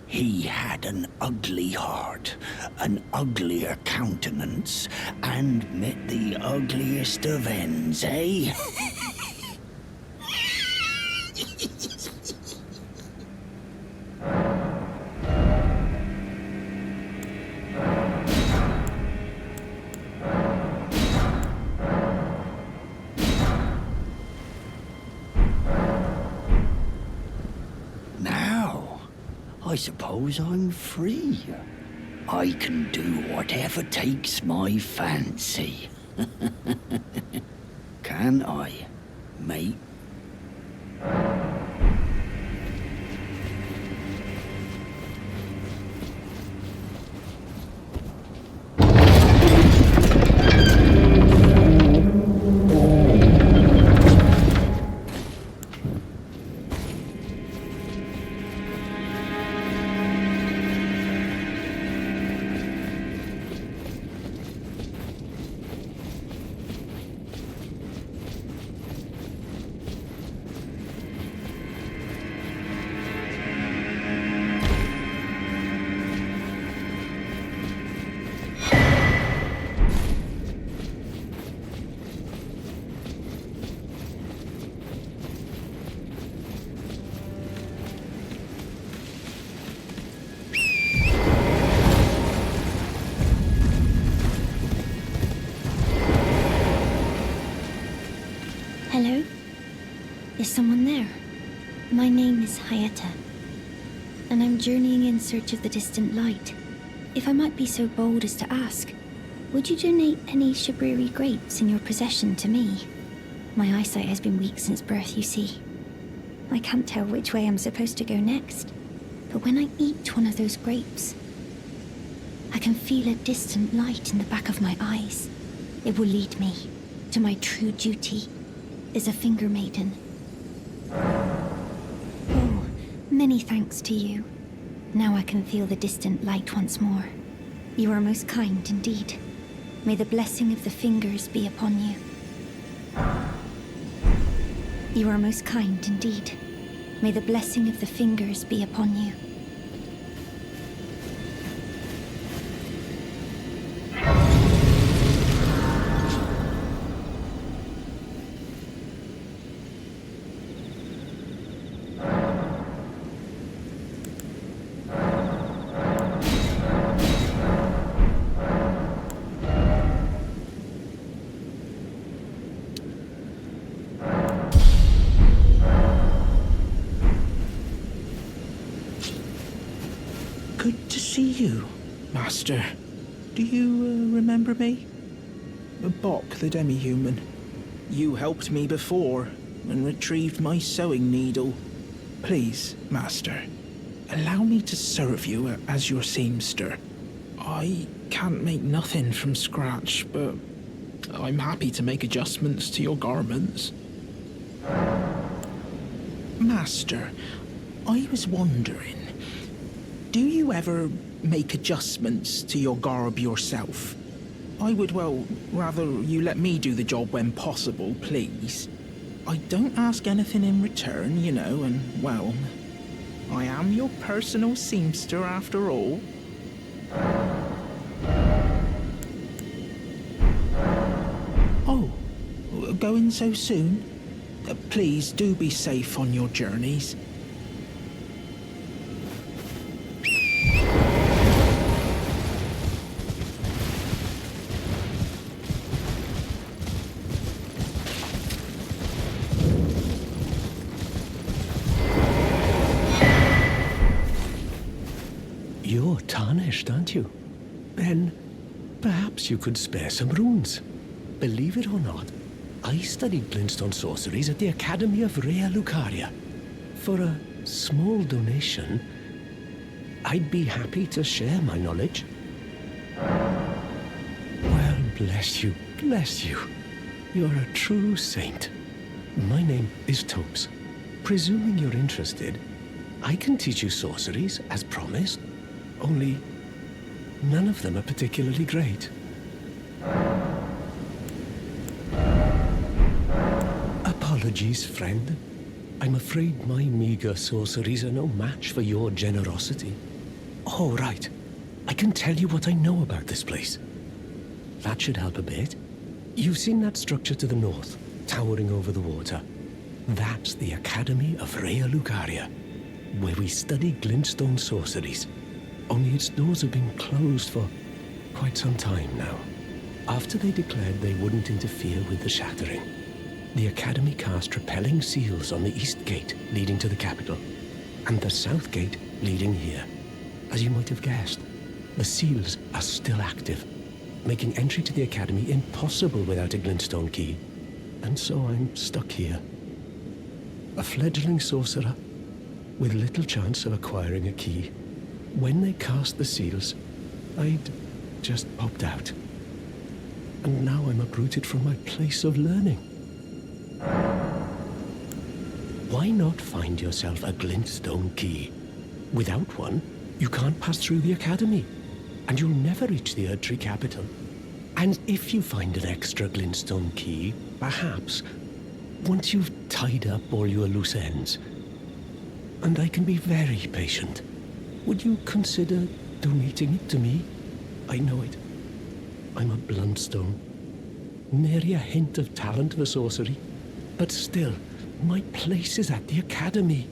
He had an ugly heart, an uglier countenance, and met the ugliest of ends, eh? I suppose I'm free. I can do whatever takes my fancy. Can I, mate? Hello? Is someone there? My name is Hayata, and I'm journeying in search of the distant light. If I might be so bold as to ask, would you donate any Shabriri grapes in your possession to me? My eyesight has been weak since birth, you see. I can't tell which way I'm supposed to go next, but when I eat one of those grapes, I can feel a distant light in the back of my eyes. It will lead me to my true duty as a finger maiden. Oh, many thanks to you. Now I can feel the distant light once more. You are most kind indeed. May the blessing of the fingers be upon you. You are most kind indeed. May the blessing of the fingers be upon you. You, Master. Do you remember me? Bok, the Demi-Human. You helped me before and retrieved my sewing needle. Please, Master, allow me to serve you as your seamster. I can't make nothing from scratch, but I'm happy to make adjustments to your garments. Master, I was wondering, do you ever make adjustments to your garb yourself? I would, well, rather you let me do the job when possible, please. I don't ask anything in return, you know, and, well, I am your personal seamster after all. Oh, going so soon? Please do be safe on your journeys. You're tarnished, aren't you? Then perhaps you could spare some runes. Believe it or not, I studied glintstone sorceries at the Academy of Rea Lucaria. For a small donation, I'd be happy to share my knowledge. Well, bless you, bless you. You're a true saint. My name is Topes. Presuming you're interested, I can teach you sorceries, as promised. Only, none of them are particularly great. Apologies, friend. I'm afraid my meager sorceries are no match for your generosity. Oh, right. I can tell you what I know about this place. That should help a bit. You've seen that structure to the north, towering over the water. That's the Academy of Rea Lucaria, where we study glintstone sorceries. Only its doors have been closed for quite some time now. After they declared they wouldn't interfere with the shattering, the Academy cast repelling seals on the east gate leading to the capital, and the south gate leading here. As you might have guessed, the seals are still active, making entry to the Academy impossible without a glintstone key. And so I'm stuck here. A fledgling sorcerer with little chance of acquiring a key. When they cast the seals, I'd just popped out. And now I'm uprooted from my place of learning. Why not find yourself a glintstone key? Without one, you can't pass through the Academy, and you'll never reach the Erdtree capital. And if you find an extra glintstone key, perhaps, once you've tied up all your loose ends, and I can be very patient, would you consider donating it to me? I know it. I'm a bluntstone. Nary a hint of talent for sorcery, but still, my place is at the Academy.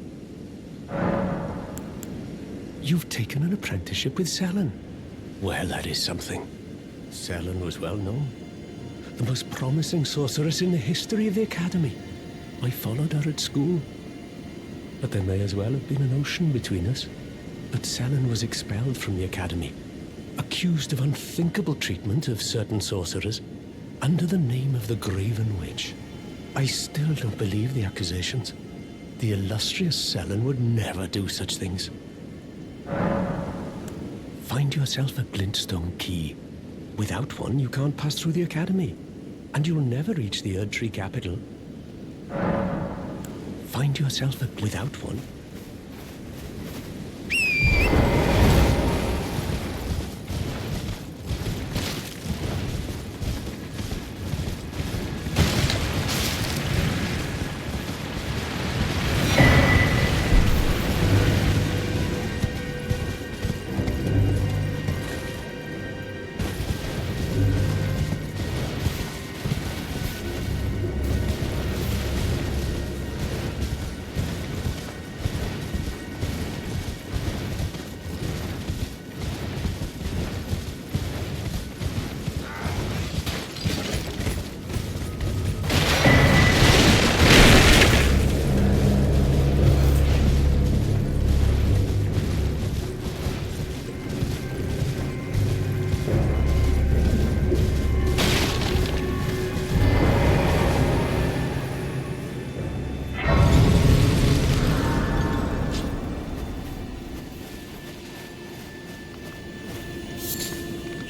You've taken an apprenticeship with Selen. Well, that is something. Selen was well known. The most promising sorceress in the history of the Academy. I followed her at school. But there may as well have been an ocean between us. But Selen was expelled from the Academy, accused of unthinkable treatment of certain sorcerers, under the name of the Graven Witch. I still don't believe the accusations. The illustrious Selen would never do such things. Find yourself a glintstone key. Without one, you can't pass through the Academy, and you'll never reach the Erdtree capital. Find yourself without one.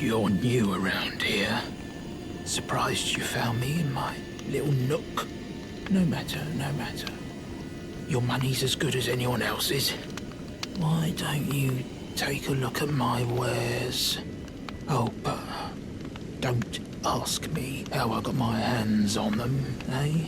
You're new around here. Surprised you found me in my little nook. No matter, no matter. Your money's as good as anyone else's. Why don't you take a look at my wares? Oh, but don't ask me how I got my hands on them, eh?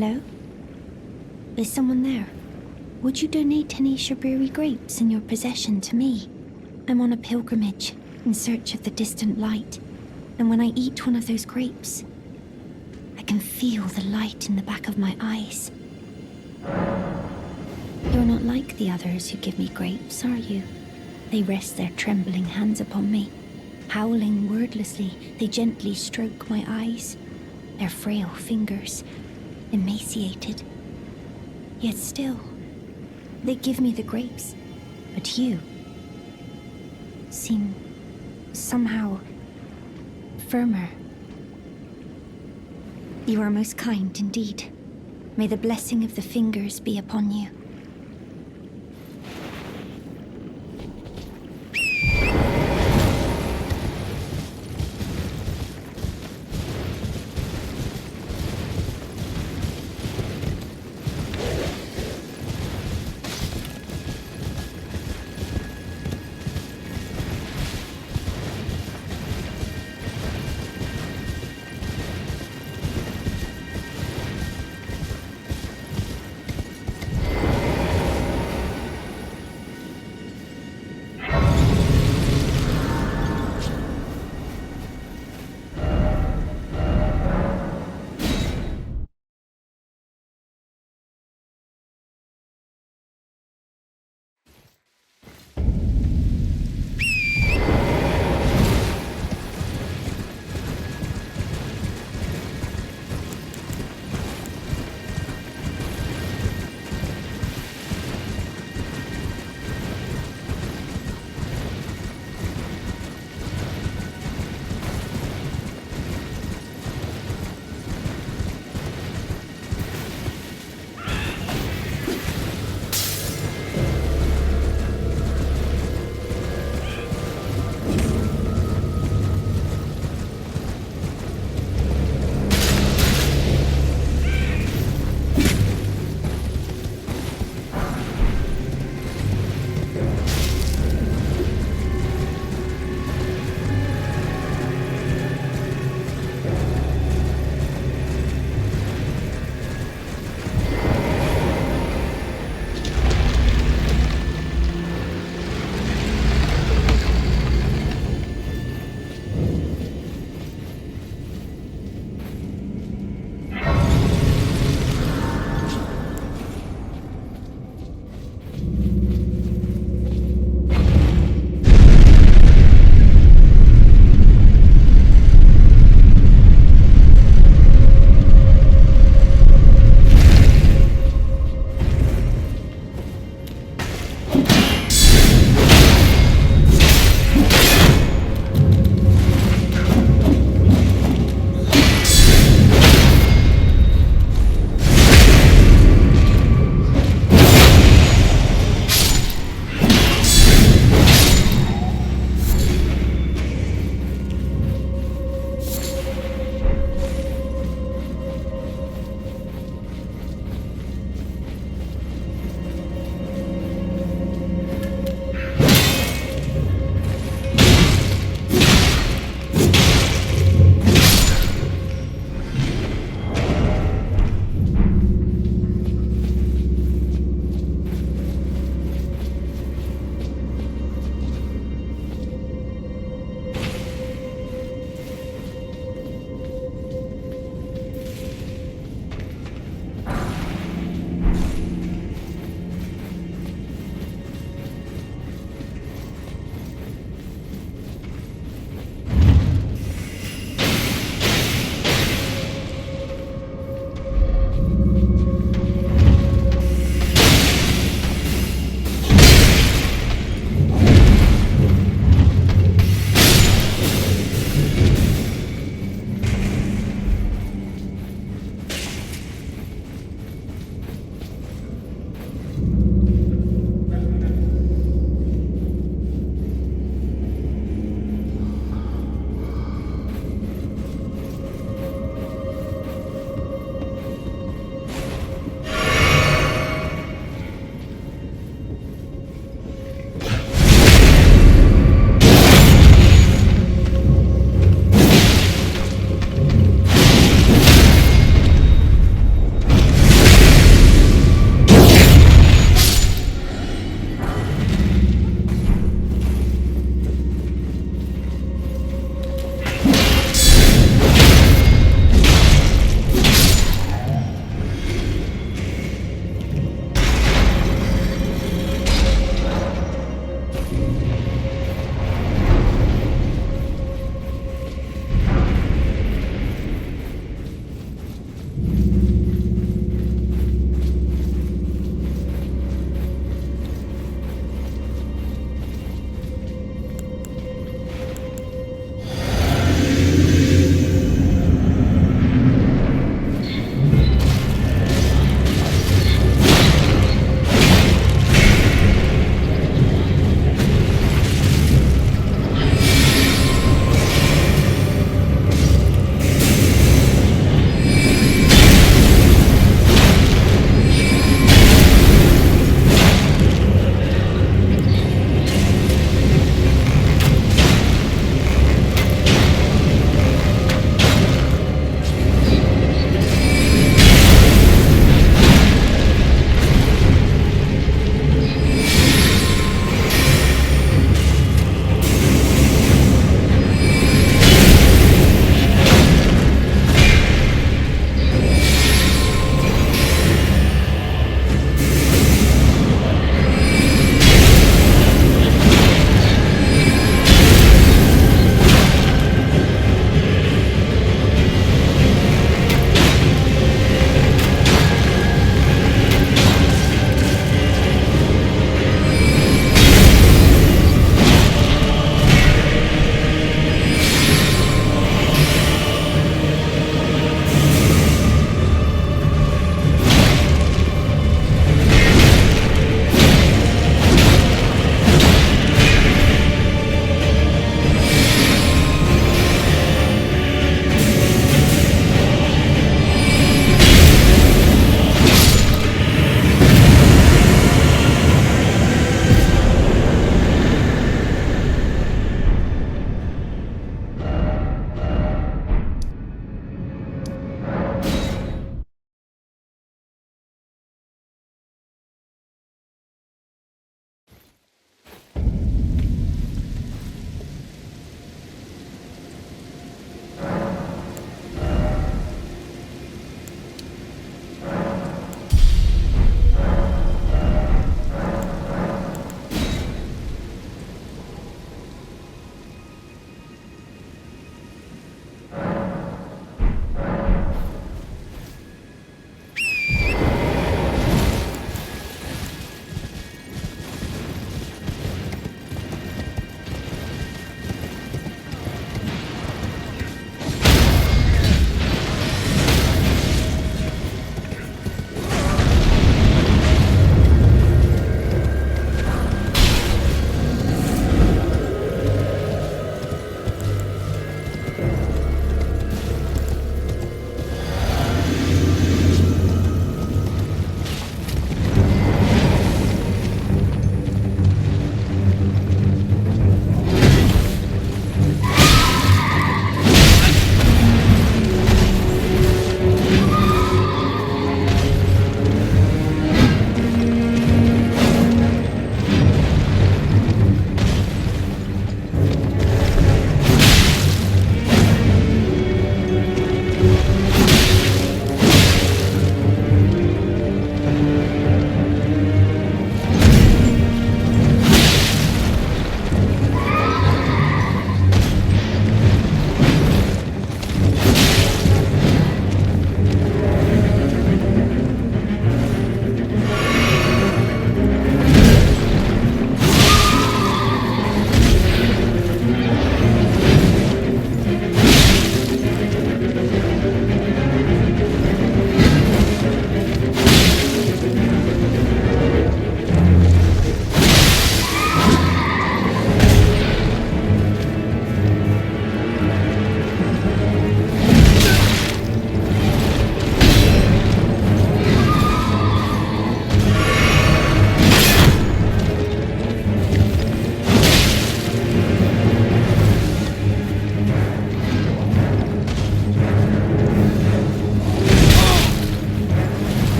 Hello? Is someone there? Would you donate any Shaburi grapes in your possession to me? I'm on a pilgrimage, in search of the distant light. And when I eat one of those grapes, I can feel the light in the back of my eyes. You're not like the others who give me grapes, are you? They rest their trembling hands upon me. Howling wordlessly, they gently stroke my eyes. Their frail fingers, emaciated. Yet still, they give me the grapes. But you seem somehow firmer. You are most kind indeed. May the blessing of the fingers be upon you.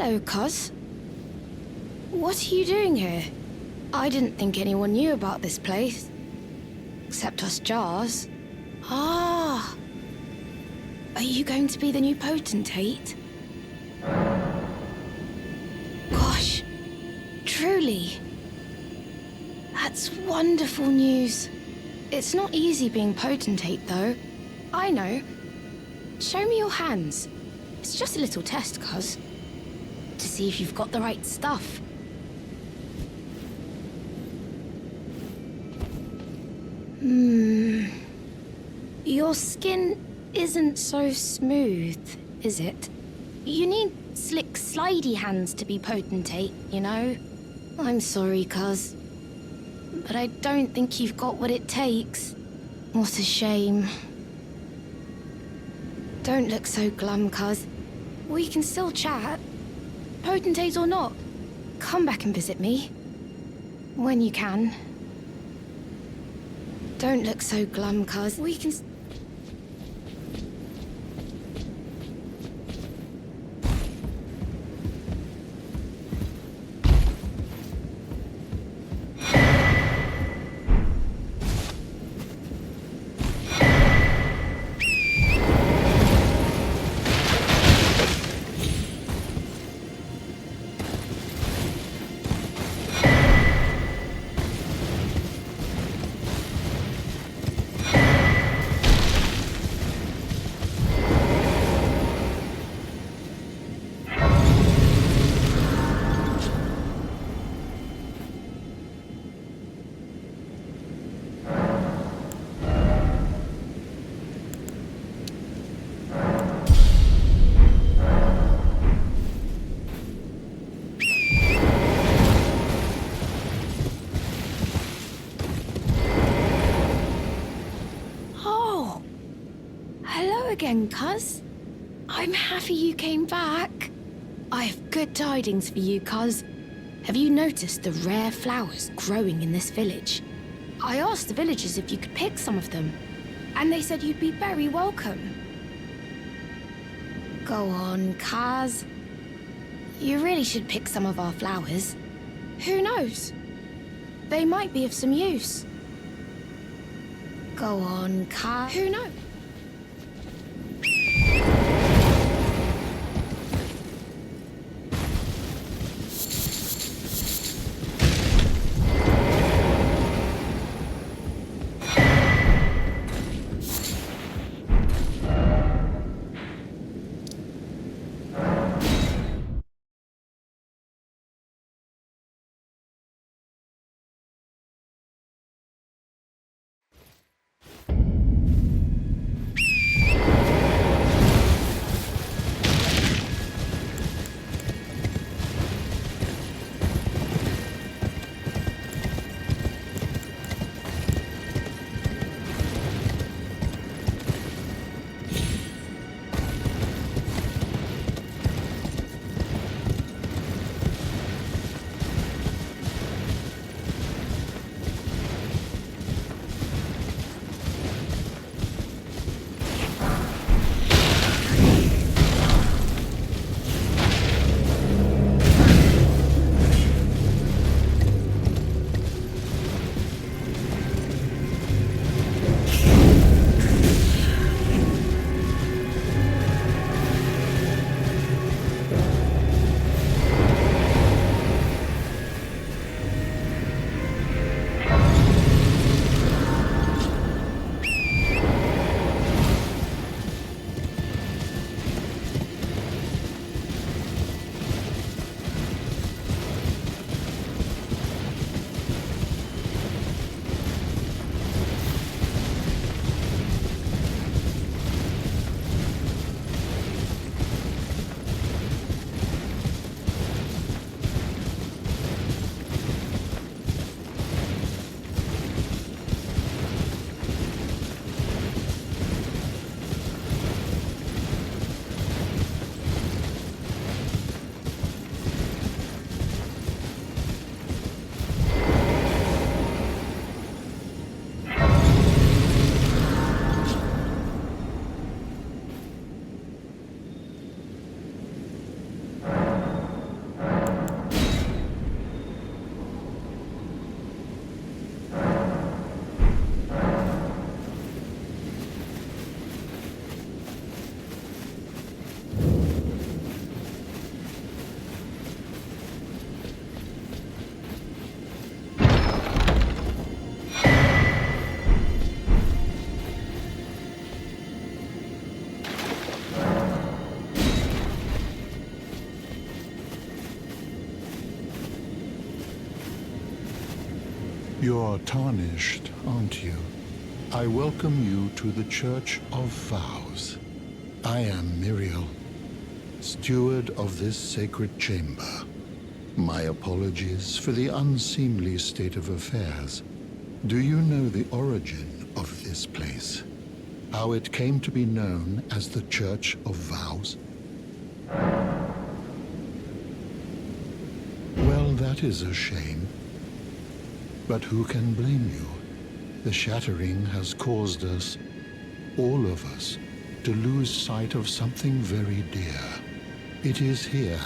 Hello, cuz. What are you doing here? I didn't think anyone knew about this place. Except us jars. Ah! Are you going to be the new potentate? Gosh, truly. That's wonderful news. It's not easy being potentate, though. I know. Show me your hands. It's just a little test, cuz. To see if you've got the right stuff. Your skin isn't so smooth, is it? You need slick, slidey hands to be potentate, you know? I'm sorry, cuz. But I don't think you've got what it takes. What a shame. Don't look so glum, cuz. We can still chat. Potentate or not, come back and visit me. When you can. Don't look so glum, cuz. We can... again, cuz. I'm happy you came back. I have good tidings for you, cuz. Have you noticed the rare flowers growing in this village? I asked the villagers if you could pick some of them, and they said you'd be very welcome. Go on, cuz. You really should pick some of our flowers. Who knows? They might be of some use. Go on, cuz. Who knows? You're tarnished, aren't you? I welcome you to the Church of Vows. I am Miriel, steward of this sacred chamber. My apologies for the unseemly state of affairs. Do you know the origin of this place? How it came to be known as the Church of Vows? Well, that is a shame. But who can blame you? The shattering has caused us, all of us, to lose sight of something very dear. It is here,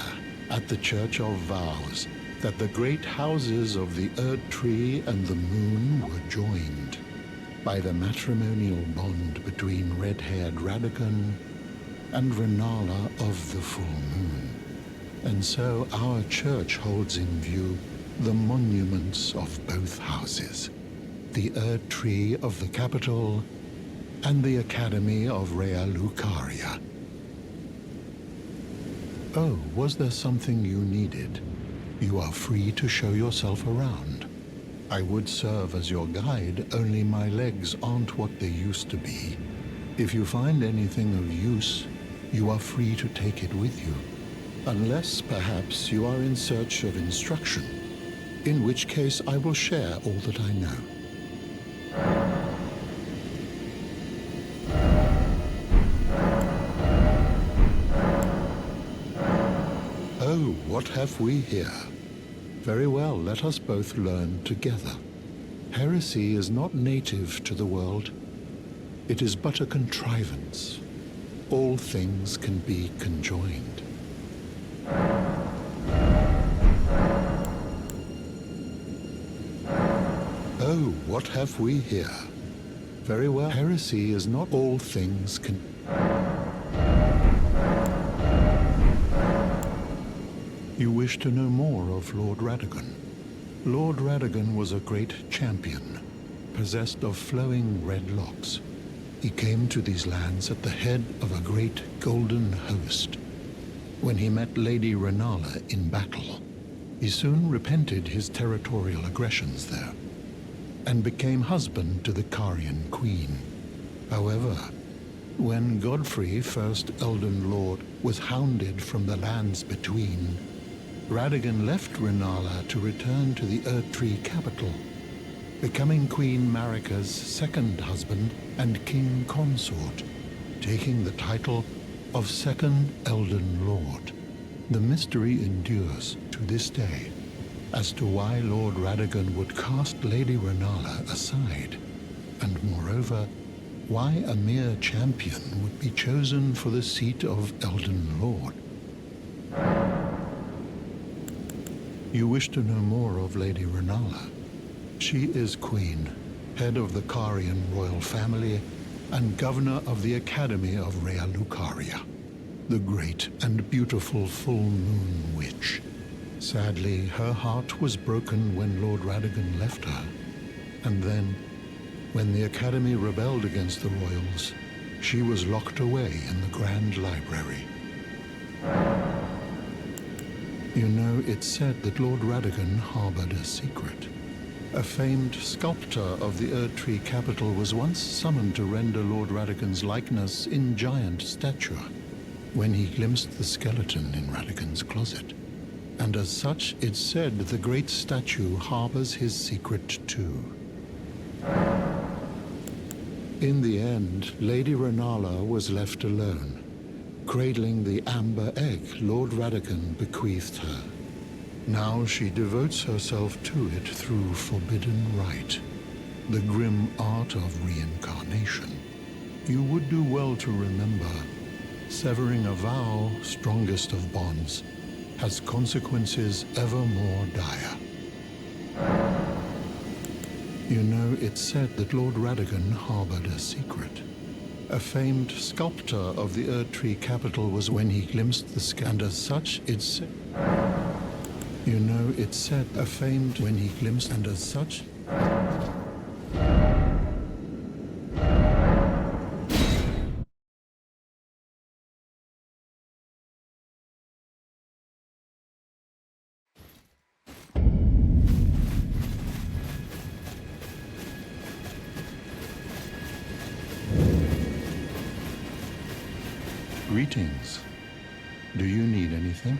at the Church of Vows, that the great houses of the Erdtree and the Moon were joined by the matrimonial bond between red-haired Radagon and Renala of the Full Moon. And so our church holds in view the monuments of both houses, the Erdtree of the capital and the Academy of Rea Lucaria. Oh, was there something you needed? You are free to show yourself around. I would serve as your guide, only my legs aren't what they used to be. If you find anything of use, you are free to take it with you. Unless, perhaps, you are in search of instruction, in which case I will share all that I know. Oh, what have we here? Very well, let us both learn together. Heresy is not native to the world. It is but a contrivance. All things can be conjoined. Oh, what have we here? Very well, heresy is not all things can... You wish to know more of Lord Radagon. Lord Radagon was a great champion, possessed of flowing red locks. He came to these lands at the head of a great golden host. When he met Lady Renala in battle, he soon repented his territorial aggressions there, and became husband to the Carian queen. However, when Godfrey, first Elden Lord, was hounded from the lands between, Radagon left Renala to return to the Erdtree capital, becoming Queen Marika's second husband and king consort, taking the title of Second Elden Lord. The mystery endures to this day as to why Lord Radagon would cast Lady Renala aside, and moreover, why a mere champion would be chosen for the seat of Elden Lord. You wish to know more of Lady Renala. She is queen, head of the Carian royal family, and governor of the Academy of Rea Lucaria, the great and beautiful full moon witch. Sadly, her heart was broken when Lord Radagon left her, and then, when the Academy rebelled against the royals, she was locked away in the Grand Library. You know, it's said that Lord Radagon harbored a secret. A famed sculptor of the Erdtree capital was once summoned to render Lord Radagon's likeness in giant stature, when he glimpsed the skeleton in Radagon's closet. And as such, it's said the great statue harbors his secret too. In the end, Lady Renala was left alone, cradling the amber egg Lord Radagon bequeathed her. Now she devotes herself to it through forbidden rite, the grim art of reincarnation. You would do well to remember, severing a vow, strongest of bonds, has consequences ever more dire. You know, it's said that Lord Radagon harbored a secret. A famed sculptor of the Erdtree capital was when he glimpsed the sky, and as such, it's... You know, it's said a famed when he glimpsed, and as such... Greetings. Do you need anything?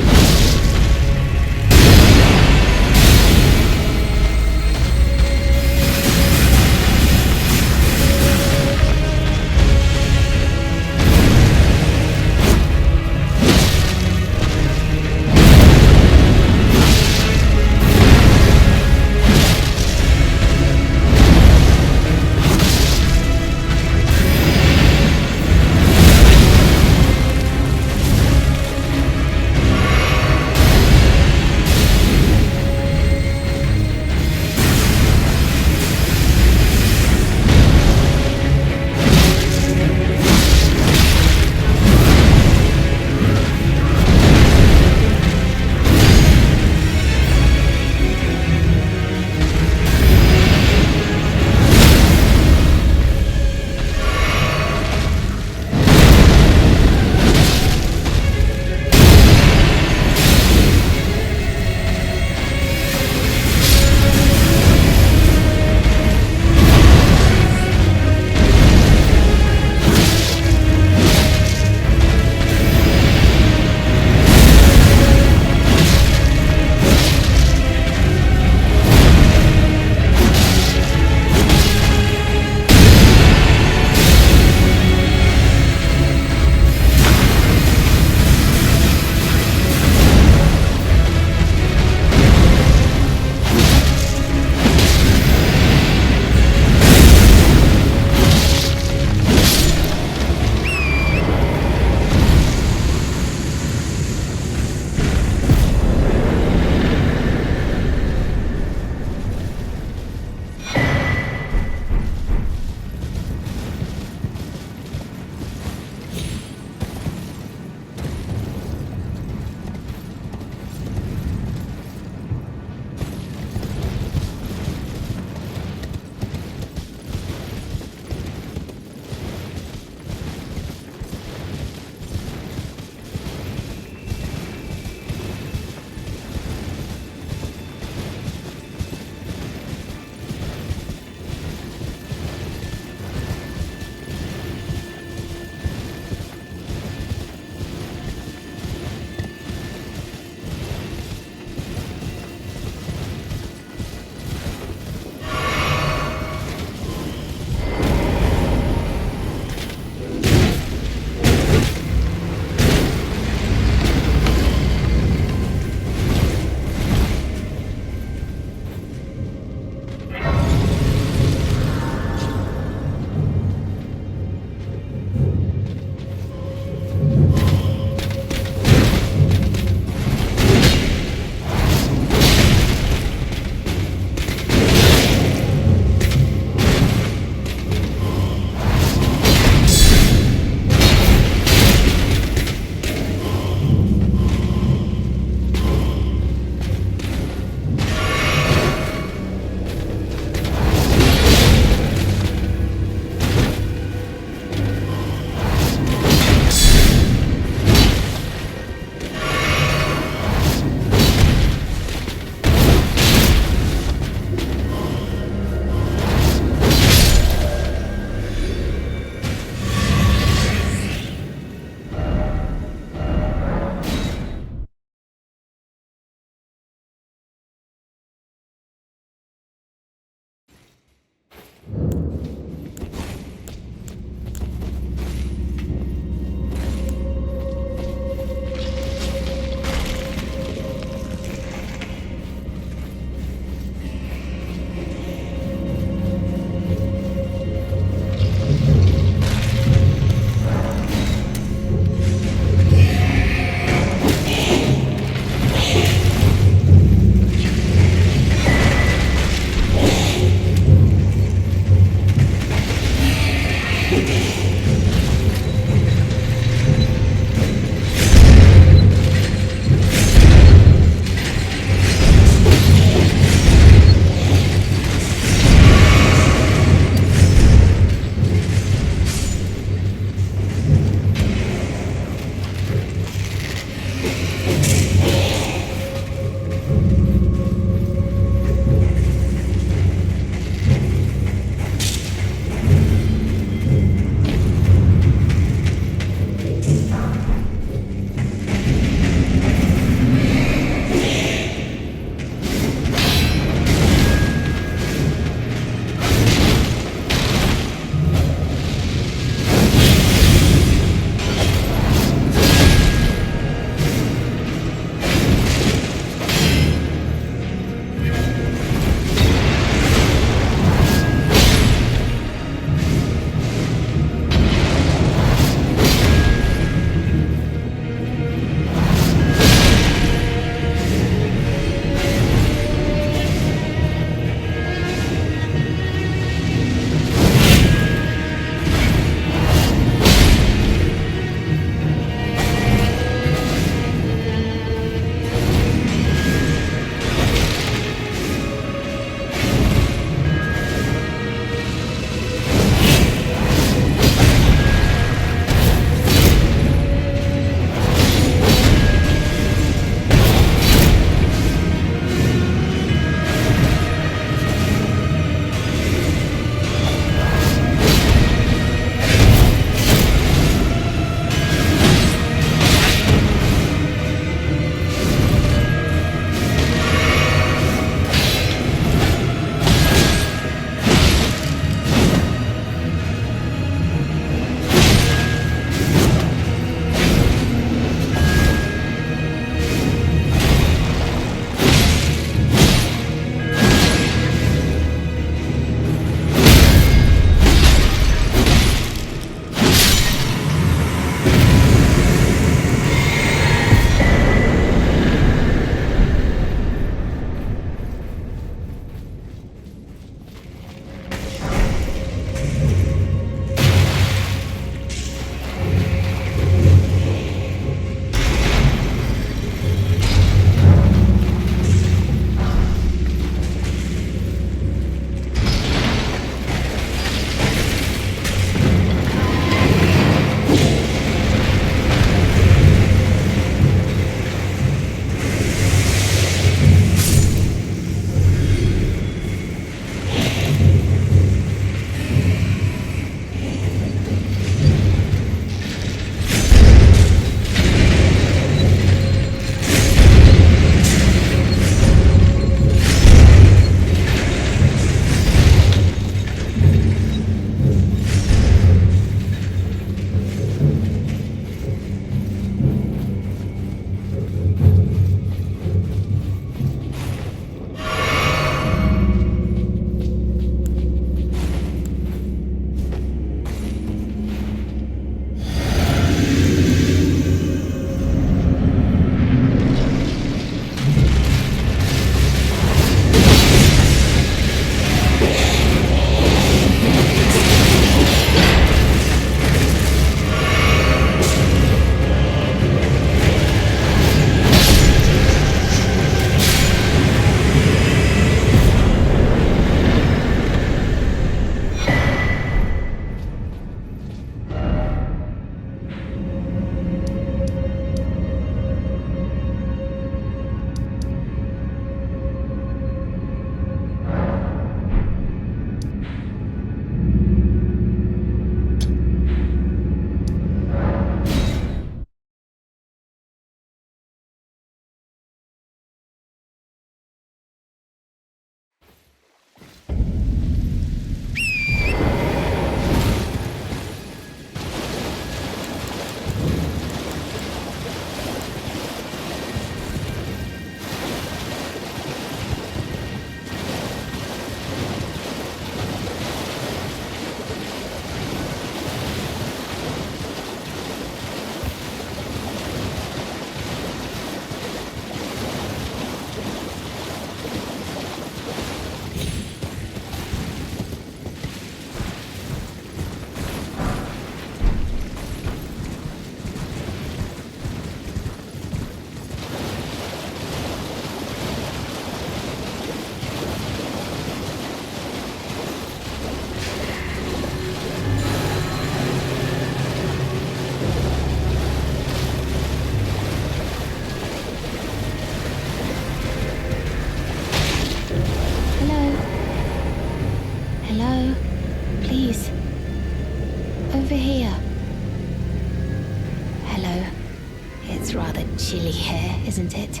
It's rather chilly here, isn't it?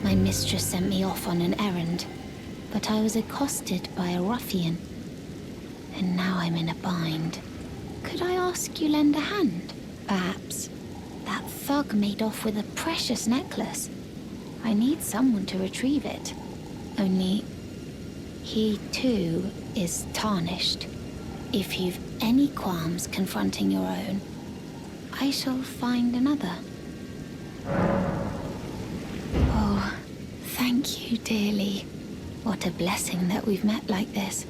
My mistress sent me off on an errand, but I was accosted by a ruffian. And now I'm in a bind. Could I ask you lend a hand? Perhaps. That thug made off with a precious necklace. I need someone to retrieve it. Only, he too is tarnished. If you've any qualms confronting your own, I shall find another. Oh, thank you dearly. What a blessing that we've met like this.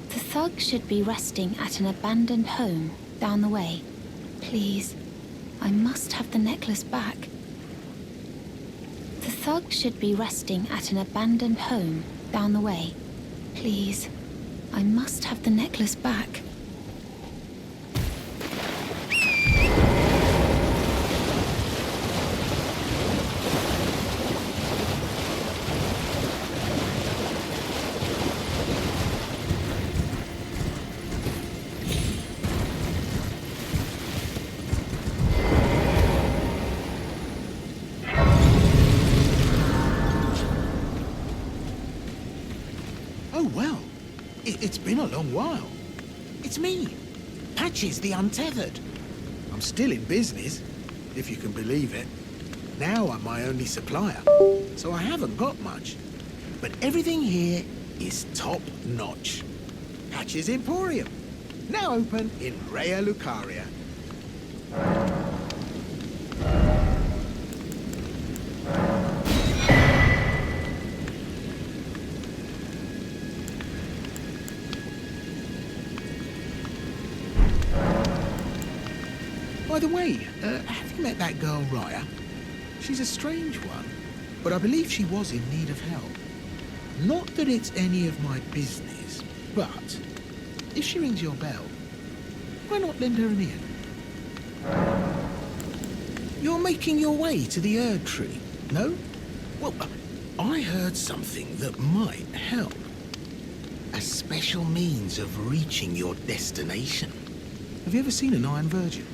The thug should be resting at an abandoned home down the way. Please, I must have the necklace back. The thug should be resting at an abandoned home down the way. Please, I must have the necklace back. It's been a long while. It's me, Patches the Untethered. I'm still in business, if you can believe it. Now I'm my only supplier, so I haven't got much. But everything here is top-notch. Patches Emporium, now open in Raya Lucaria. By the way, have you met that girl, Raya? She's a strange one, but I believe she was in need of help. Not that it's any of my business, but if she rings your bell, why not lend her an ear? You're making your way to the Erdtree, no? Well, I heard something that might help. A special means of reaching your destination. Have you ever seen an Iron Virgin?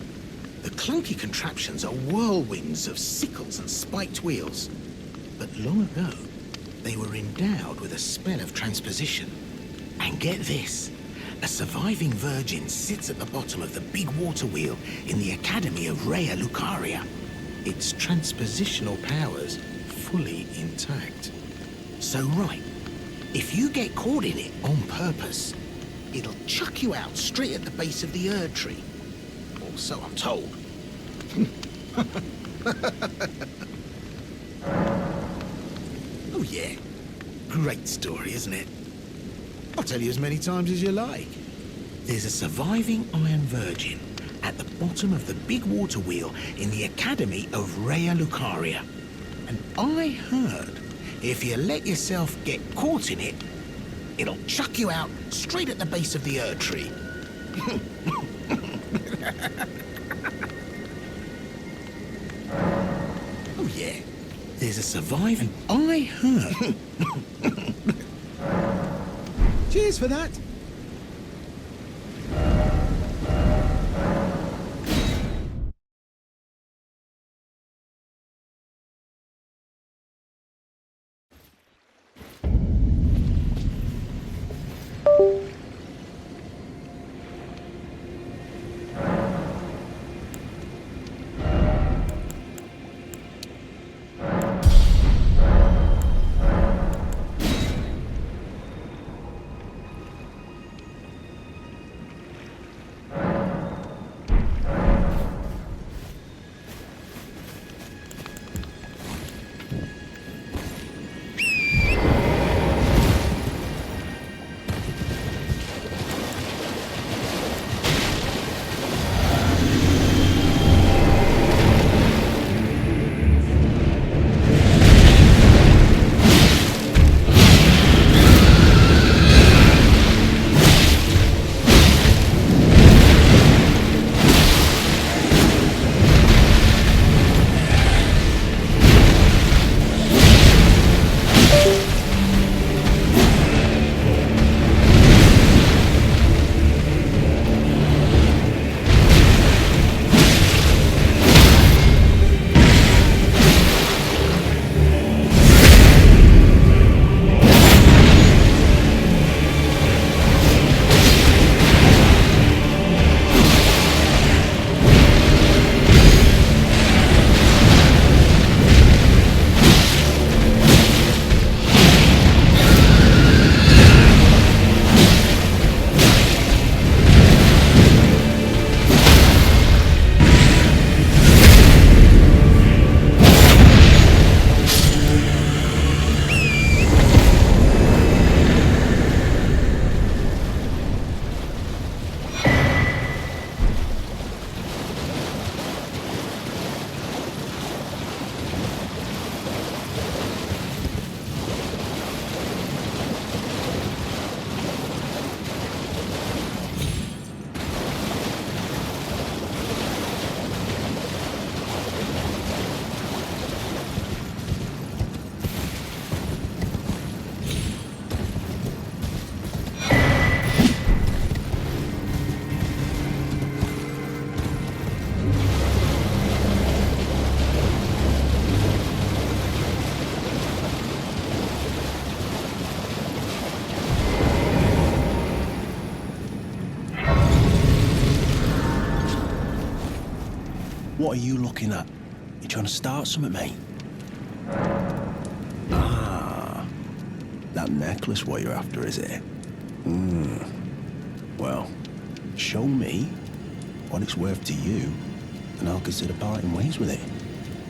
The clunky contraptions are whirlwinds of sickles and spiked wheels. But long ago, they were endowed with a spell of transposition. And get this, a surviving virgin sits at the bottom of the big water wheel in the Academy of Raya Lucaria. Its transpositional powers fully intact. So right, if you get caught in it on purpose, it'll chuck you out straight at the base of the Erdtree. So I'm told. Oh yeah, great story, isn't it? I'll tell you as many times as you like. There's a surviving Iron Virgin at the bottom of the big water wheel in the Academy of Raya Lucaria. And I heard if you let yourself get caught in it, it'll chuck you out straight at the base of the Erdtree. Oh yeah, there's a surviving... I heard... Cheers for that. What are you looking at? You trying to start something, mate? Ah, that necklace what you're after, is it? Well, show me what it's worth to you, and I'll consider parting ways with it.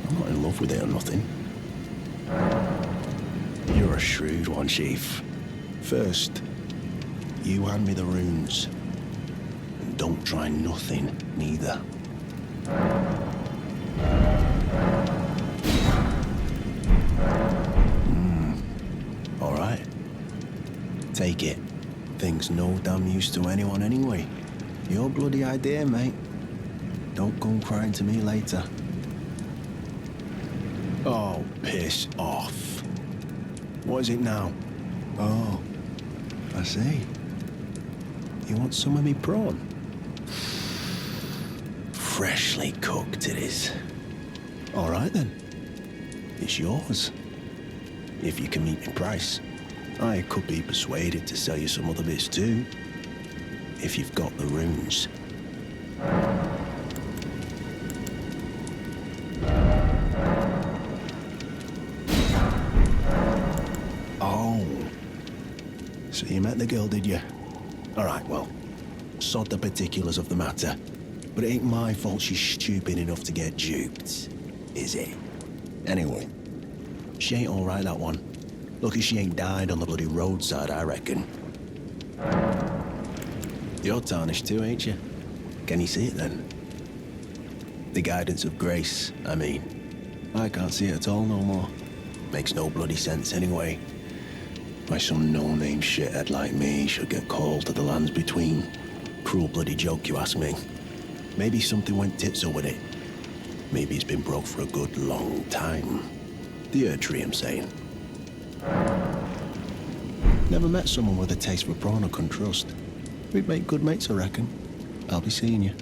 I'm not in love with it or nothing. You're a shrewd one, Chief. First, you hand me the runes. And don't try nothing, neither. All right. Take it. Thing's no damn use to anyone anyway. Your bloody idea, mate. Don't come crying to me later. Oh, piss off. What is it now? Oh, I see. You want some of me prawn? Freshly cooked it is. All right then. It's yours. If you can meet me price. I could be persuaded to sell you some other bits too. If you've got the runes. Oh. So you met the girl, did you? All right, well, sod the particulars of the matter. But it ain't my fault she's stupid enough to get duped, is it? Anyway, she ain't all right, that one. Lucky she ain't died on the bloody roadside, I reckon. You're tarnished too, ain't you? Can you see it then? The guidance of grace, I mean. I can't see it at all no more. Makes no bloody sense anyway. Why some no-name shithead like me should get called to the lands between. Cruel bloody joke, you ask me. Maybe something went tits up with it. Maybe it's been broke for a good long time. The Erdtree, I'm saying. Never met someone with a taste for prawn I can trust. We'd make good mates, I reckon. I'll be seeing you.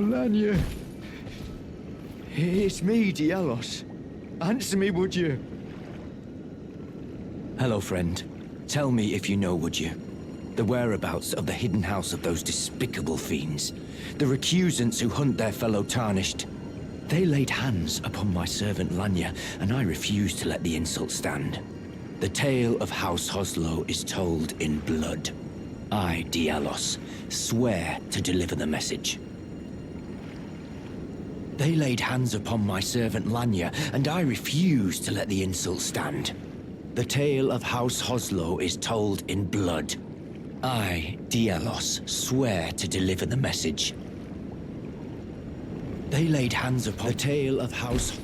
Lanya. It's me, Dialos. Answer me, would you? Hello, friend. Tell me if you know, would you? The whereabouts of the hidden house of those despicable fiends. The recusants who hunt their fellow tarnished. They laid hands upon my servant Lanya, and I refused to let the insult stand. The tale of House Hoslo is told in blood. I, Dialos, swear to deliver the message. They laid hands upon my servant Lanya, and I refuse to let the insult stand. The tale of House Hoslo is told in blood. I, Dialos, swear to deliver the message. They laid hands upon the tale of House...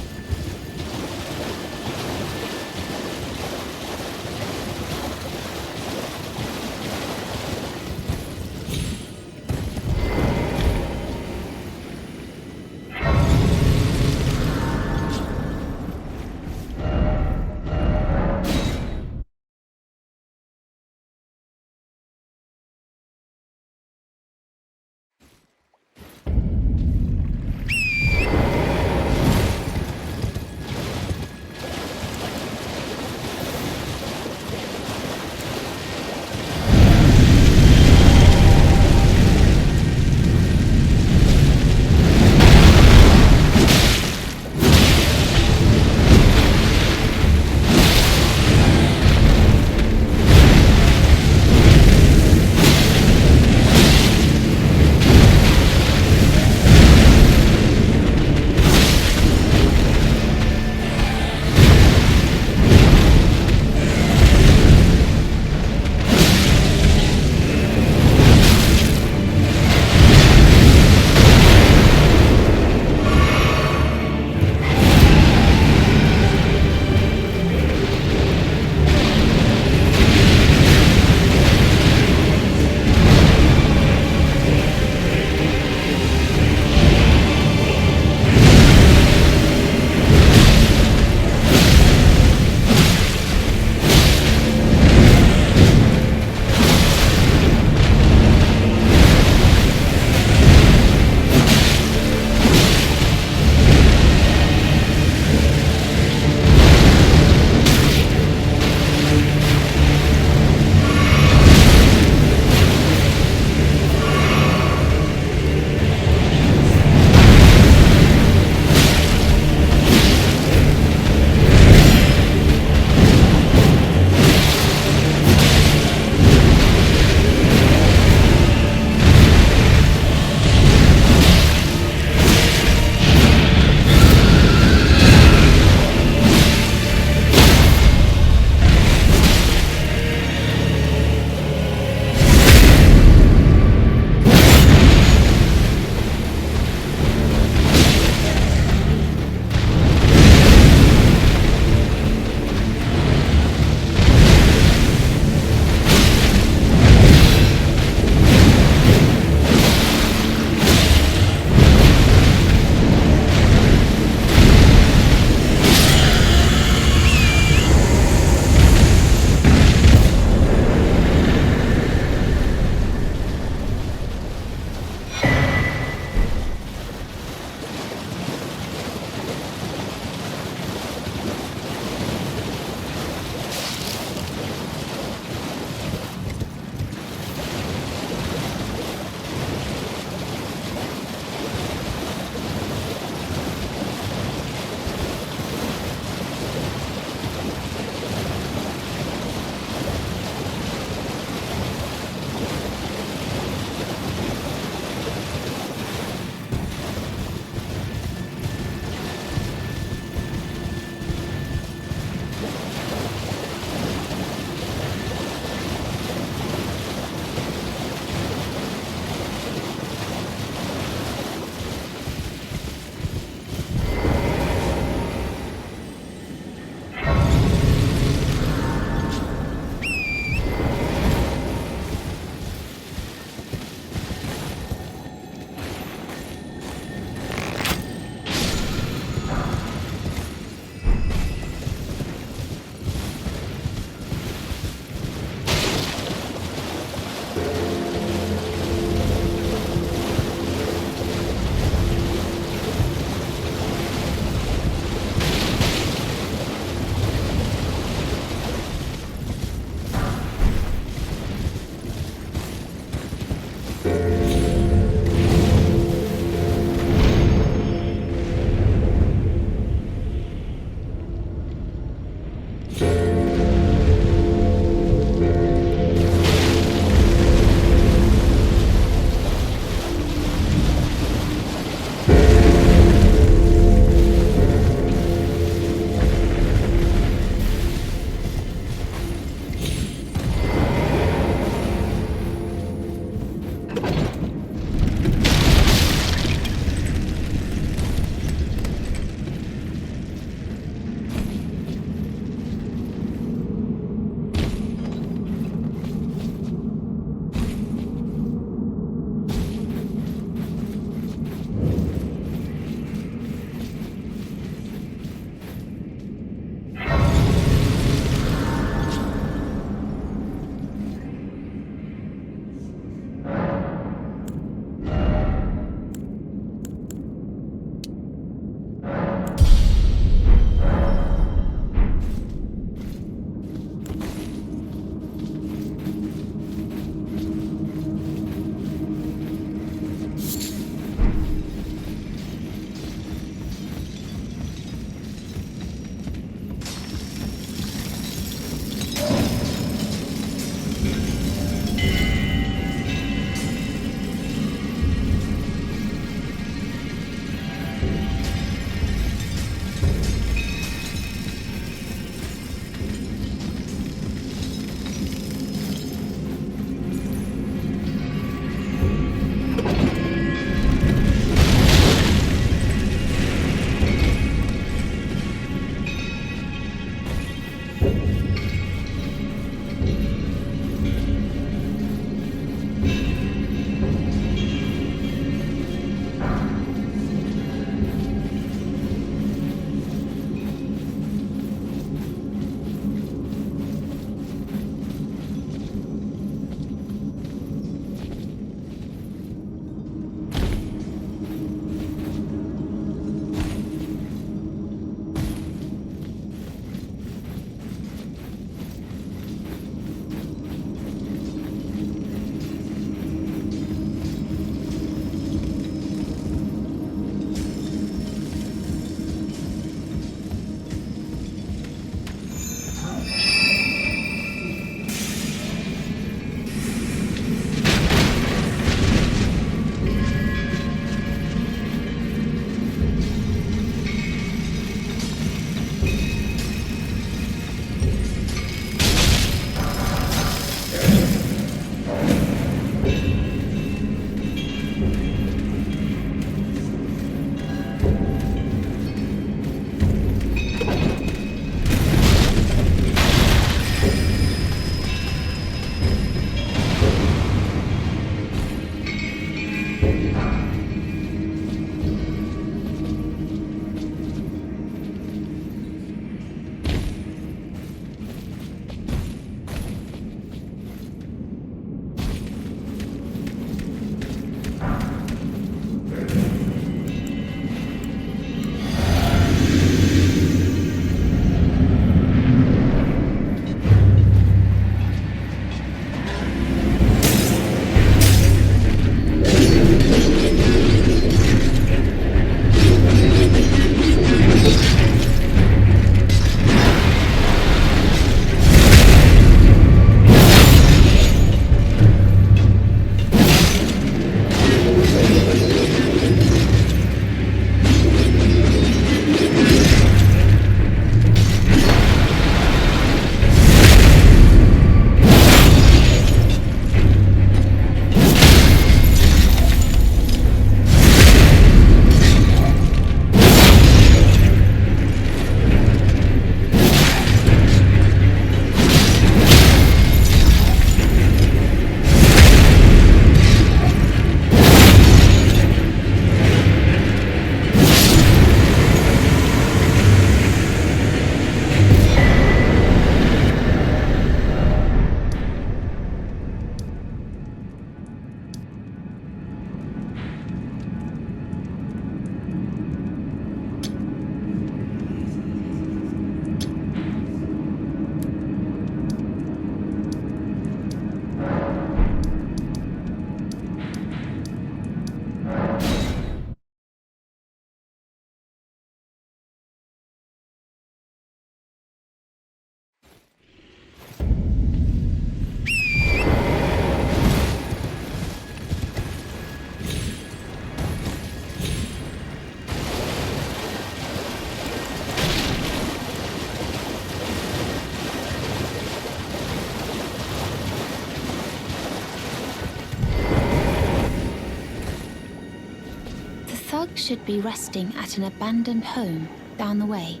Should be resting at an abandoned home down the way.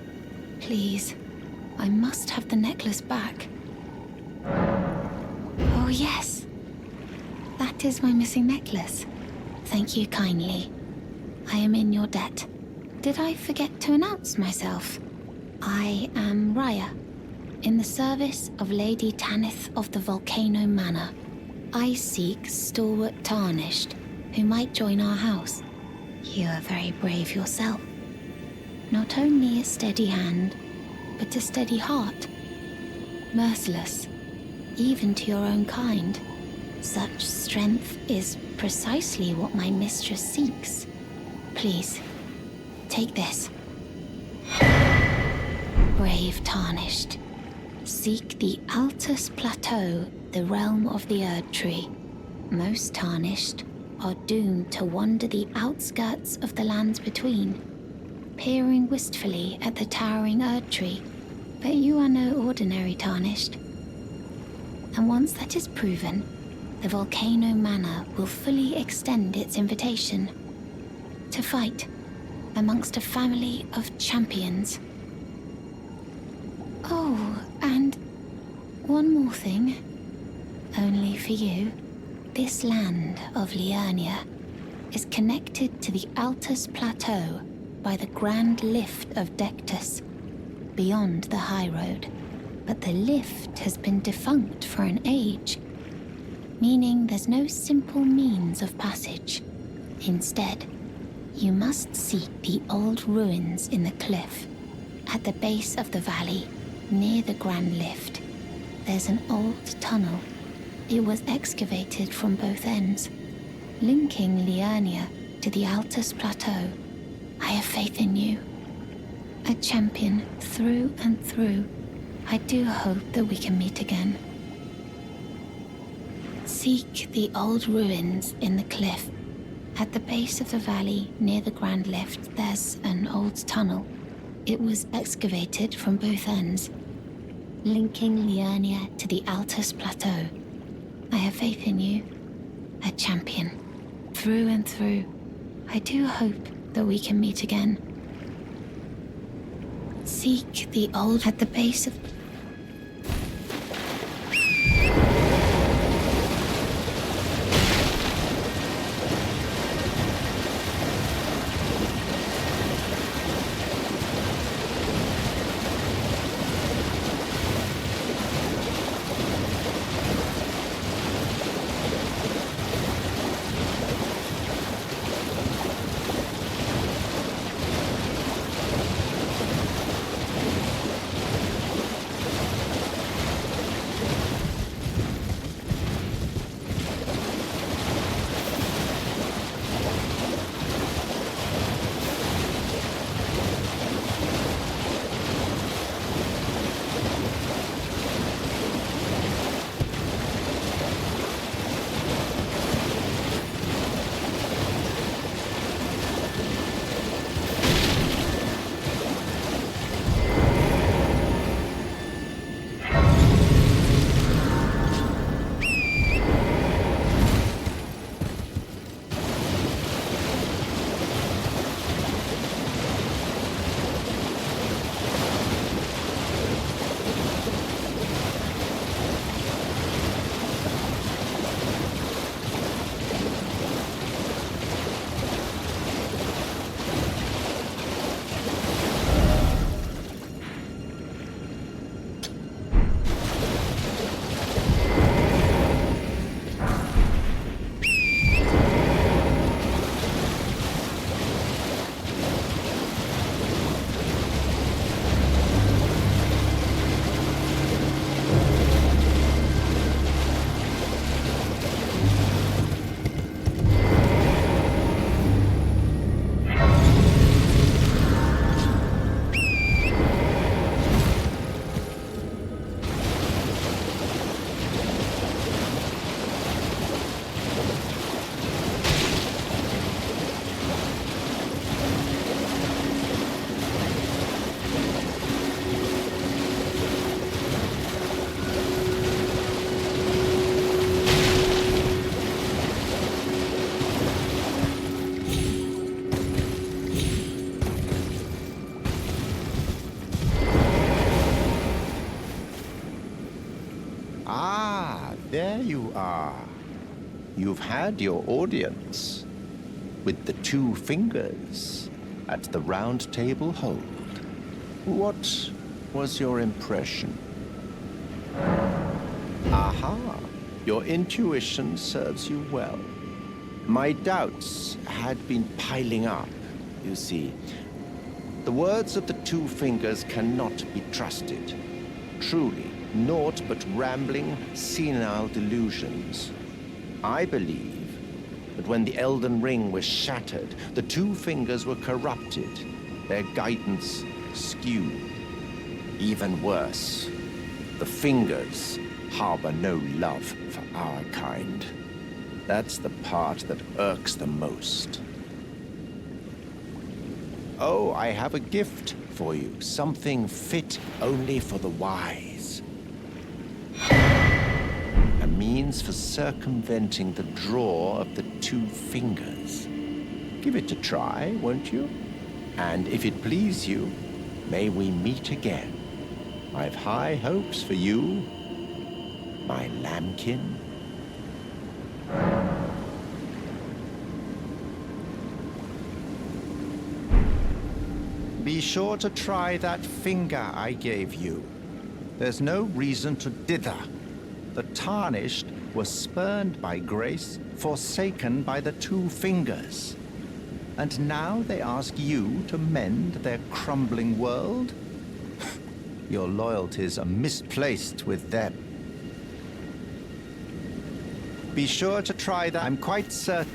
Please, I must have the necklace back. Oh yes, that is my missing necklace. Thank you kindly. I am in your debt. Did I forget to announce myself? I am Raya, in the service of Lady Tanith of the Volcano Manor. I seek stalwart Tarnished, who might join our house. You are very brave yourself. Not only a steady hand, but a steady heart. Merciless, even to your own kind. Such strength is precisely what my mistress seeks. Please, take this. Brave Tarnished. Seek the Altus Plateau, the realm of the Erdtree. Most Tarnished are doomed to wander the outskirts of the lands between, peering wistfully at the towering Erdtree. But you are no ordinary Tarnished. And once that is proven, the Volcano Manor will fully extend its invitation to fight amongst a family of champions. Oh, and one more thing, only for you. This land of Liurnia is connected to the Altus Plateau by the Grand Lift of Dectus, beyond the high road. But the lift has been defunct for an age, meaning there's no simple means of passage. Instead, you must seek the old ruins in the cliff. At the base of the valley, near the Grand Lift, there's an old tunnel. It was excavated from both ends, linking Liurnia to the Altus Plateau. I have faith in you. A champion through and through. I do hope that we can meet again. Seek the old ruins in the cliff. At the base of the valley, near the Grand Lift, there's an old tunnel. It was excavated from both ends, linking Liurnia to the Altus Plateau. I have faith in you, a champion, through and through. I do hope that we can meet again. Seek the old at the base of... There you are. You've had your audience with the two fingers at the round table hold. What was your impression? Aha! Your intuition serves you well. My doubts had been piling up, you see. The words of the two fingers cannot be trusted. Truly, naught but rambling, senile delusions. I believe that when the Elden Ring was shattered, the two fingers were corrupted, their guidance skewed. Even worse, the fingers harbor no love for our kind. That's the part that irks the most. Oh, I have a gift for you, something fit only for the wise. A means for circumventing the draw of the two fingers. Give it a try, won't you? And if it please you, may we meet again. I've high hopes for you, my lambkin. Be sure to try that finger I gave you. There's no reason to dither. The tarnished were spurned by grace, forsaken by the two fingers. And now they ask you to mend their crumbling world? Your loyalties are misplaced with them. Be sure to try that. I'm quite certain.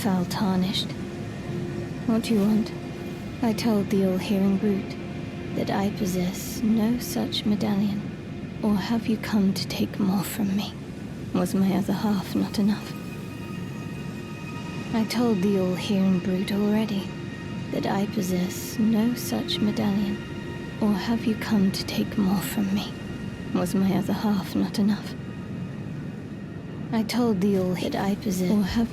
foul tarnished. What do you want? I told the all-hearing brute that I possess no such medallion. Or have you come to take more from me? Was my other half not enough? I told the all-hearing brute already that I possess no such medallion. Or have you come to take more from me? Was my other half not enough? I told the all that I possess. Or have...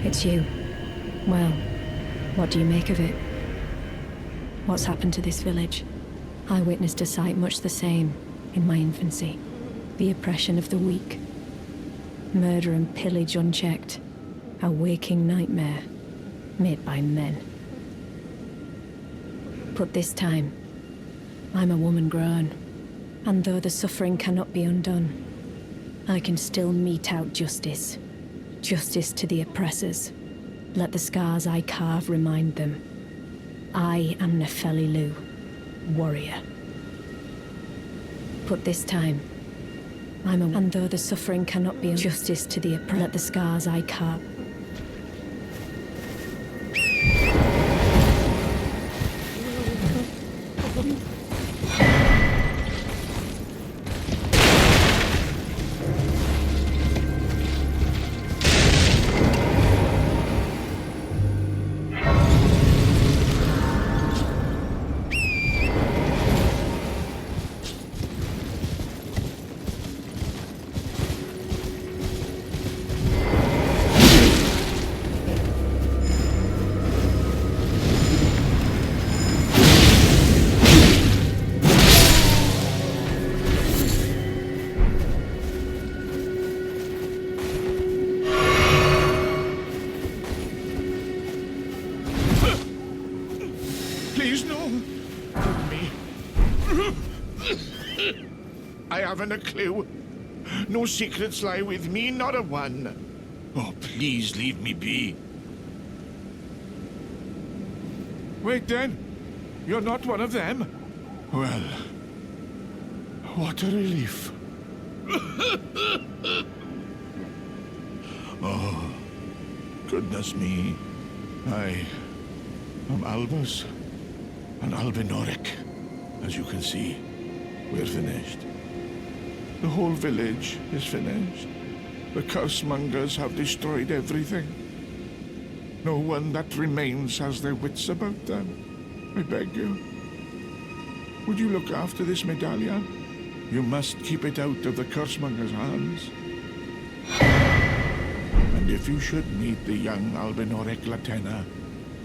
It's you. Well, what do you make of it? What's happened to this village? I witnessed a sight much the same in my infancy. The oppression of the weak. Murder and pillage unchecked. A waking nightmare made by men. But this time, I'm a woman grown. And though the suffering cannot be undone, I can still mete out justice. Justice to the oppressors. Let the scars I carve remind them. I am Nefeli Lu, warrior. But this time, I'm a... And though the suffering cannot be... Justice to the oppressors. Let the scars I carve... A clue. No secrets lie with me, not a one. Oh, please leave me be. Wait then, you're not one of them? Well, what a relief. Oh, goodness me. I am Albus, an Albinoric. As you can see, we're finished. The whole village is finished. The cursemongers have destroyed everything. No one that remains has their wits about them. I beg you. Would you look after this medallion? You must keep it out of the cursemongers' hands. And if you should meet the young Albinoric Latena,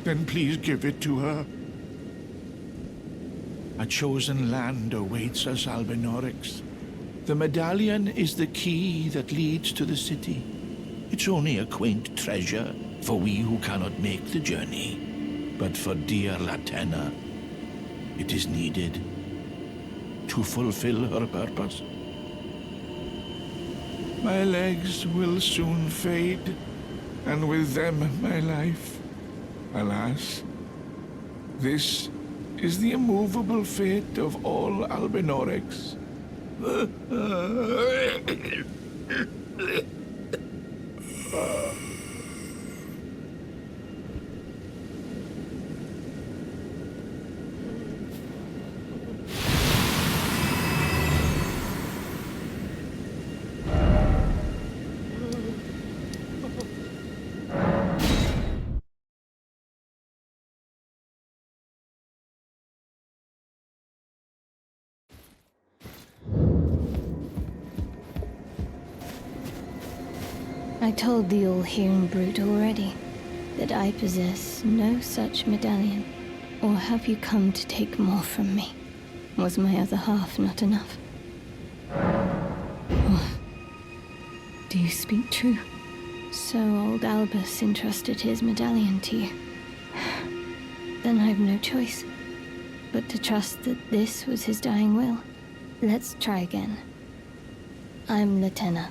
then please give it to her. A chosen land awaits us Albinorics. The medallion is the key that leads to the city. It's only a quaint treasure for we who cannot make the journey. But for dear Latena, it is needed to fulfill her purpose. My legs will soon fade, and with them my life. Alas, this is the immovable fate of all Albinorics. I told the all-hearing brute already that I possess no such medallion. Or have you come to take more from me? Was my other half not enough? Oh. Do you speak true? So old Albus entrusted his medallion to you. Then I've no choice but to trust that this was his dying will. Let's try again. I'm Latenna.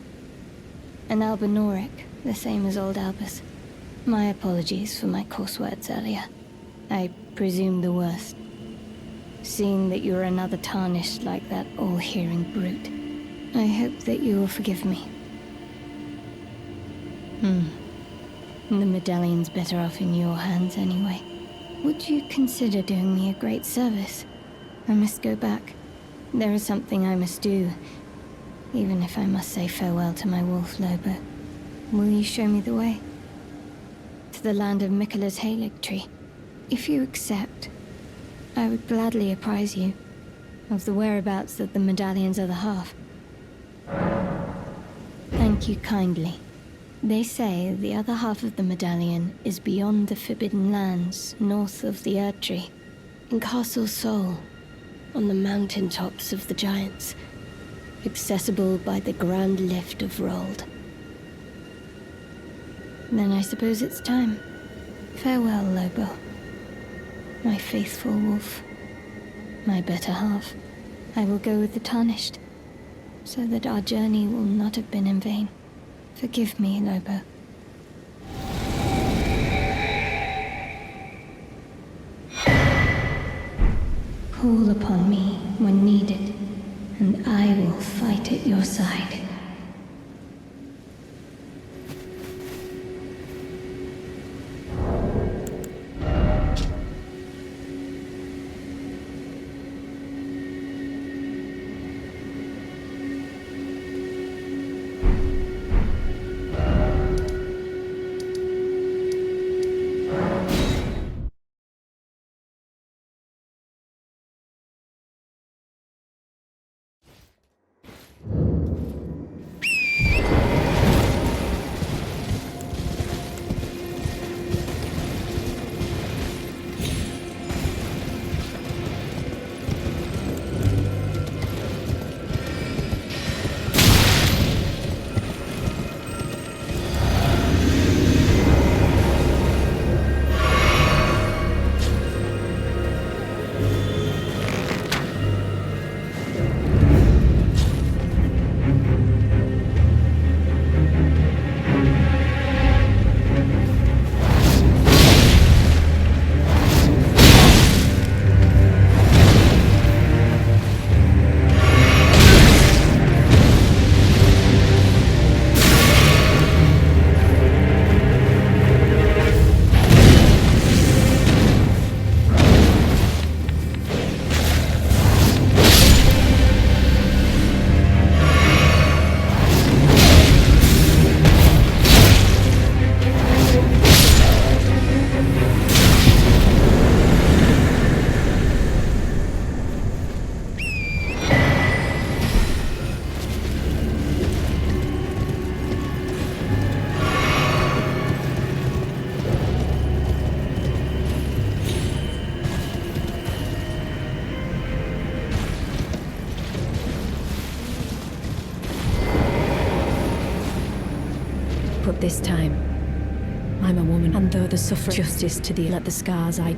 An Albinoric, the same as old Albus. My apologies for my coarse words earlier. I presume the worst. Seeing that you're another tarnished like that all-hearing brute, I hope that you will forgive me. The medallion's better off in your hands anyway. Would you consider doing me a great service? I must go back. There is something I must do, even if I must say farewell to my wolf Lobo. Will you show me the way? To the land of Miquella's Erdtree. If you accept, I would gladly apprise you of the whereabouts of the medallion's other half. Thank you kindly. They say the other half of the medallion is beyond the Forbidden Lands, north of the Erdtree, in Castle Sol, on the mountaintops of the Giants, accessible by the Grand Lift of Rold. Then I suppose it's time. Farewell, Lobo. My faithful wolf. My better half. I will go with the Tarnished, so that our journey will not have been in vain. Forgive me, Lobo. Call upon me when needed, and I will fight at your side. But this time, I'm a woman, and though the suffer justice to thee, let the scars I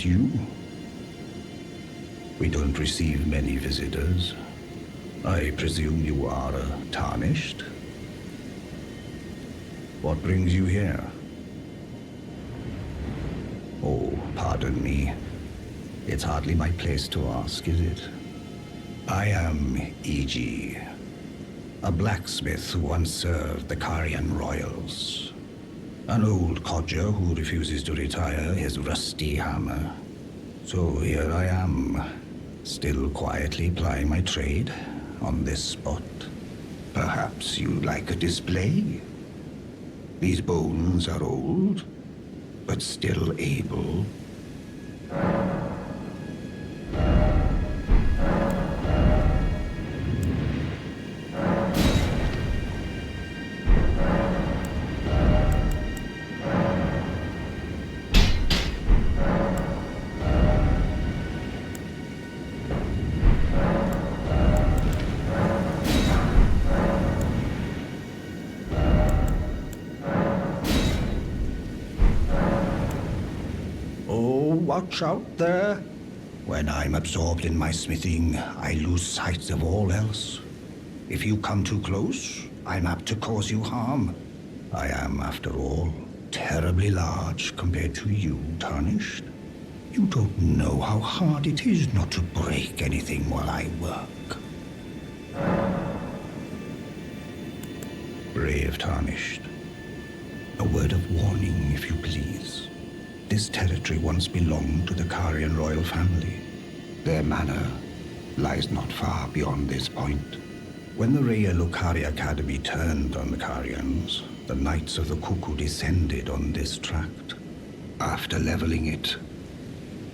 that you? We don't receive many visitors. I presume you are tarnished? What brings you here? Oh, pardon me. It's hardly my place to ask, is it? I am E.G., a blacksmith who once served the Carian royals. An old codger who refuses to retire his rusty hammer. So here I am, still quietly plying my trade on this spot. Perhaps you'd like a display? These bones are old, but still able. Watch out there. When I'm absorbed in my smithing, I lose sight of all else. If you come too close, I'm apt to cause you harm. I am, after all, terribly large compared to you, Tarnished. You don't know how hard it is not to break anything while I work. Brave Tarnished. A word of warning, if you please. This territory once belonged to the Carian royal family. Their manor lies not far beyond this point. When the Rhea Lucari Academy turned on the Carians, the Knights of the Cuckoo descended on this tract. After leveling it,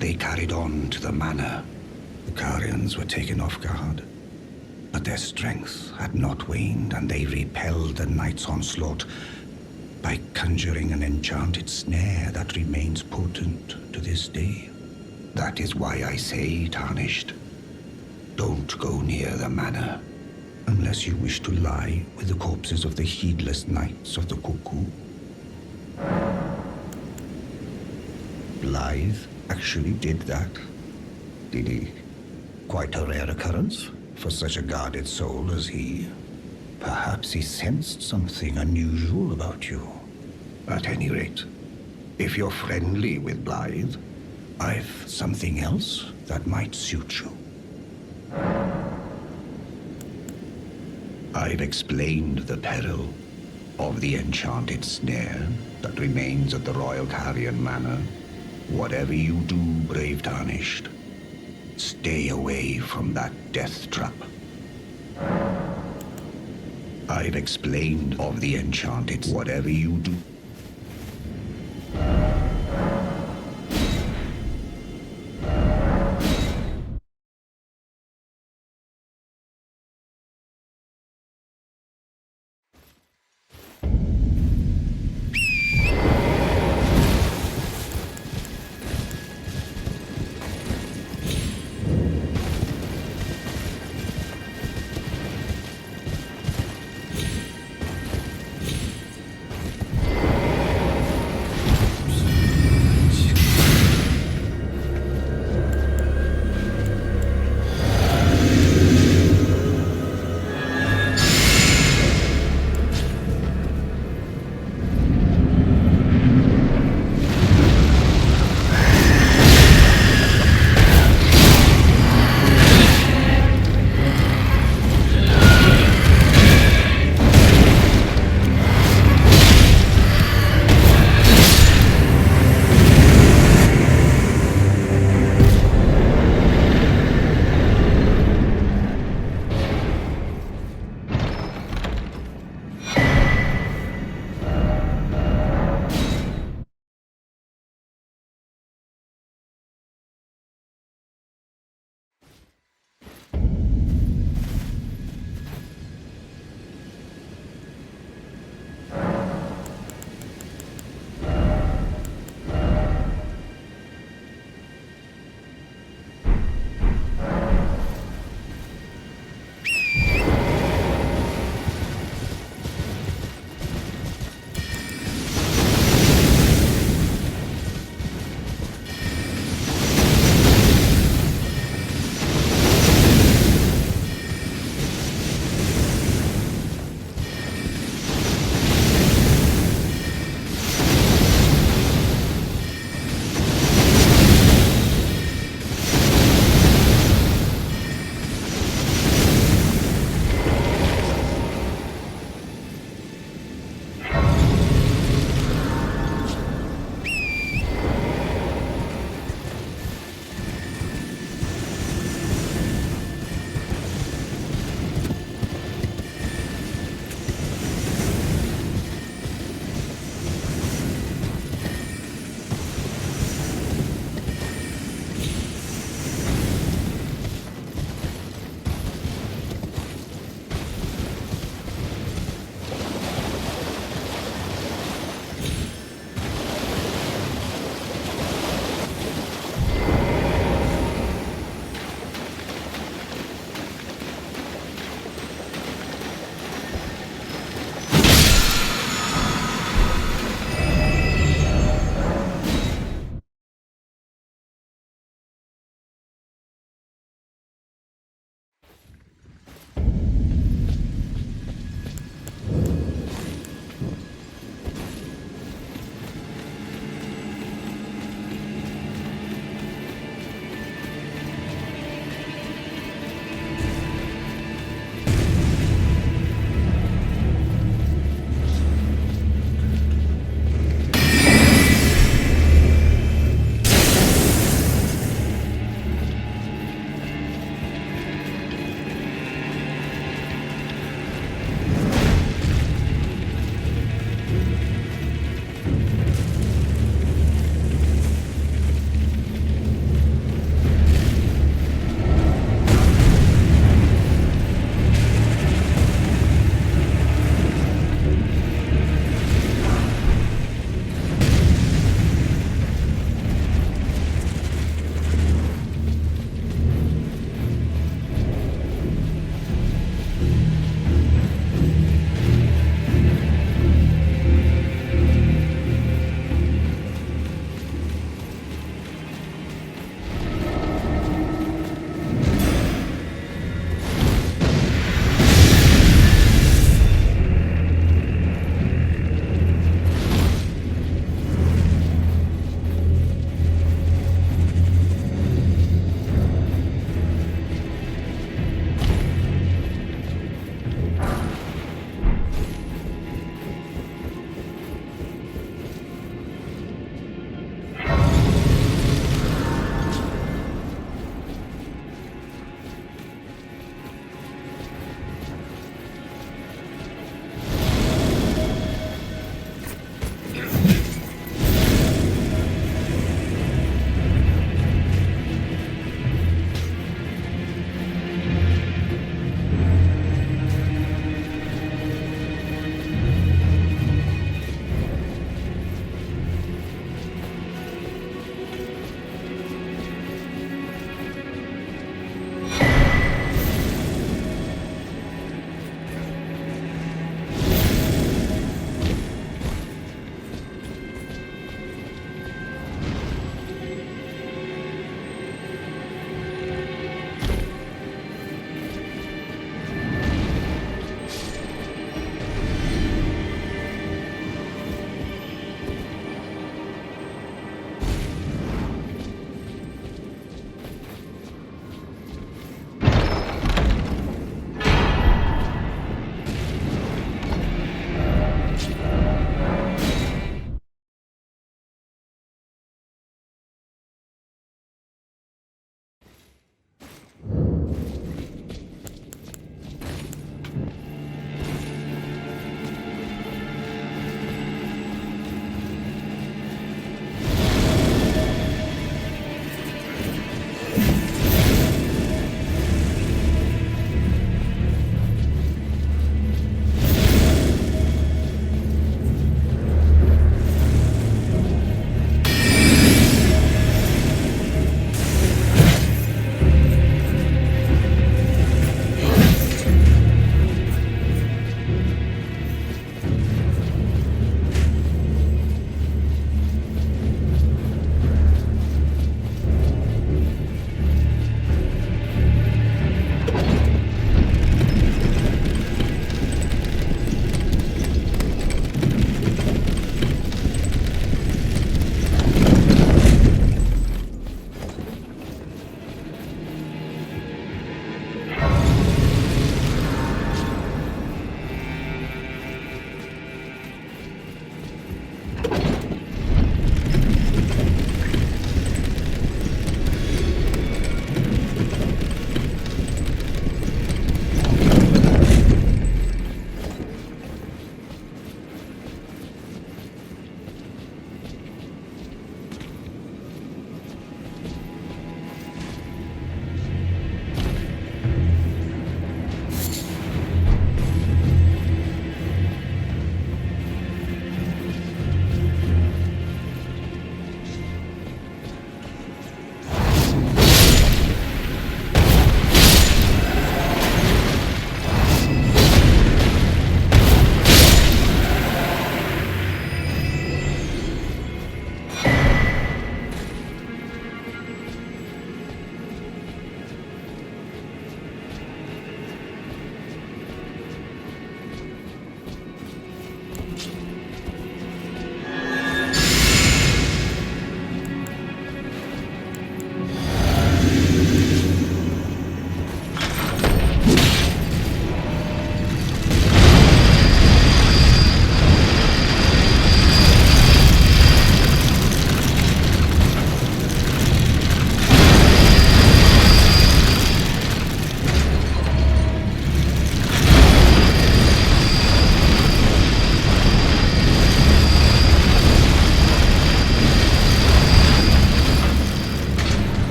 they carried on to the manor. The Carians were taken off guard, but their strength had not waned, and they repelled the Knights' onslaught by conjuring an enchanted snare that remains potent to this day. That is why I say, Tarnished, don't go near the manor, unless you wish to lie with the corpses of the heedless Knights of the Cuckoo. Blythe actually did that, did he? Quite a rare occurrence for such a guarded soul as he. Perhaps he sensed something unusual about you. At any rate, if you're friendly with Blythe, I've something else that might suit you. I've explained the peril of the enchanted snare that remains at the Royal Carian Manor. Whatever you do, brave Tarnished, stay away from that death trap. I've explained of the enchanted. Whatever you do.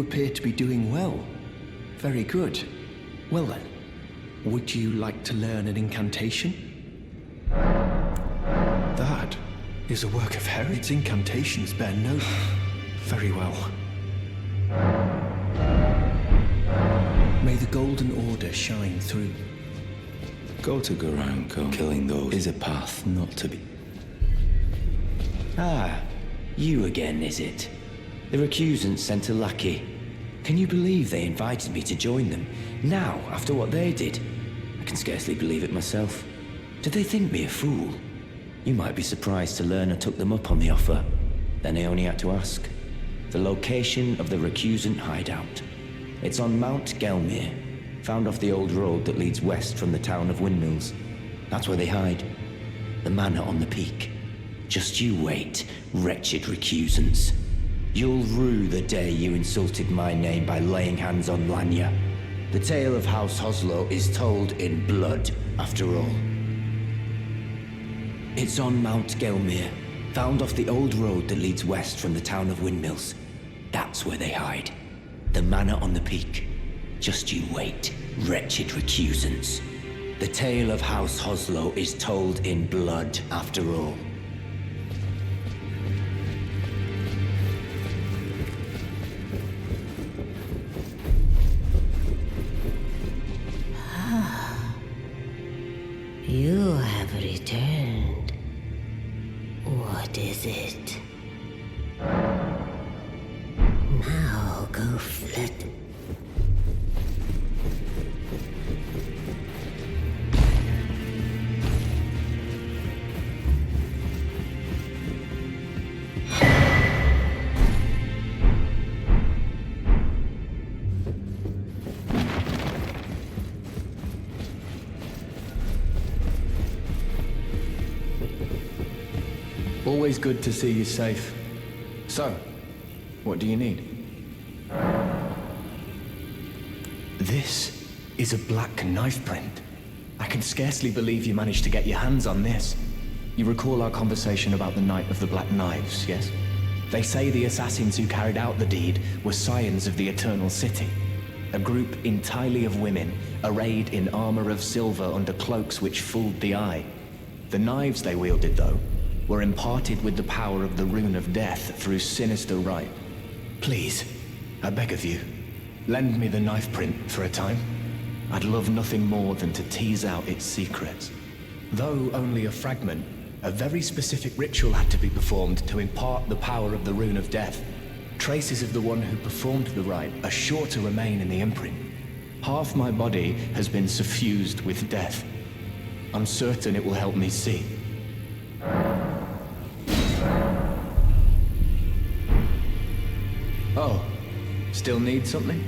You appear to be doing well. Very good. Well then, would you like to learn an incantation? That is a work of heritage. Its incantations bear note. Very well. May the Golden Order shine through. Go to Garanko. Killing those is a path not to be. Ah, you again, is it? The recusants sent a lackey. Can you believe they invited me to join them? Now, after what they did? I can scarcely believe it myself. Did they think me a fool? You might be surprised to learn I took them up on the offer. Then I only had to ask. The location of the recusant hideout. It's on Mount Gelmir, found off the old road that leads west from the town of Windmills. That's where they hide. The manor on the peak. Just you wait, wretched recusants. You'll rue the day you insulted my name by laying hands on Lanya. The tale of House Hoslo is told in blood, after all. It's on Mount Gelmir, found off the old road that leads west from the town of Windmills. That's where they hide. The manor on the peak. Just you wait, wretched recusants. The tale of House Hoslo is told in blood, after all. You have returned. What is it? Now go flit. Always good to see you safe. So, what do you need? This is a black knife print. I can scarcely believe you managed to get your hands on this. You recall our conversation about the Night of the Black Knives, yes? They say the assassins who carried out the deed were scions of the Eternal City. A group entirely of women, arrayed in armor of silver under cloaks which fooled the eye. The knives they wielded, though, were imparted with the power of the Rune of Death through sinister rite. Please, I beg of you, lend me the knife print for a time. I'd love nothing more than to tease out its secrets. Though only a fragment, a very specific ritual had to be performed to impart the power of the Rune of Death. Traces of the one who performed the rite are sure to remain in the imprint. Half my body has been suffused with death. I'm certain it will help me see. Oh, still need something?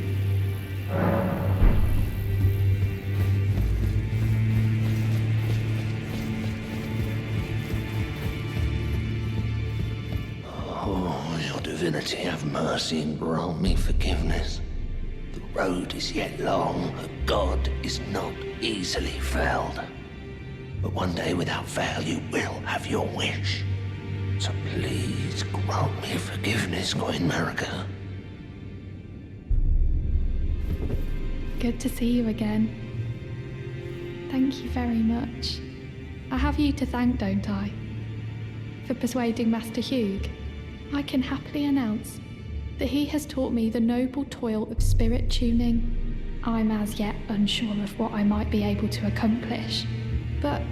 Oh, your divinity, have mercy and grant me forgiveness. The road is yet long, a god is not easily felled. But one day without fail you will have your wish. So please grant me forgiveness, Queen Marika. Good to see you again. Thank you very much. I have you to thank, don't I? For persuading Master Hugh. I can happily announce that he has taught me the noble toil of spirit tuning. I'm as yet unsure of what I might be able to accomplish, but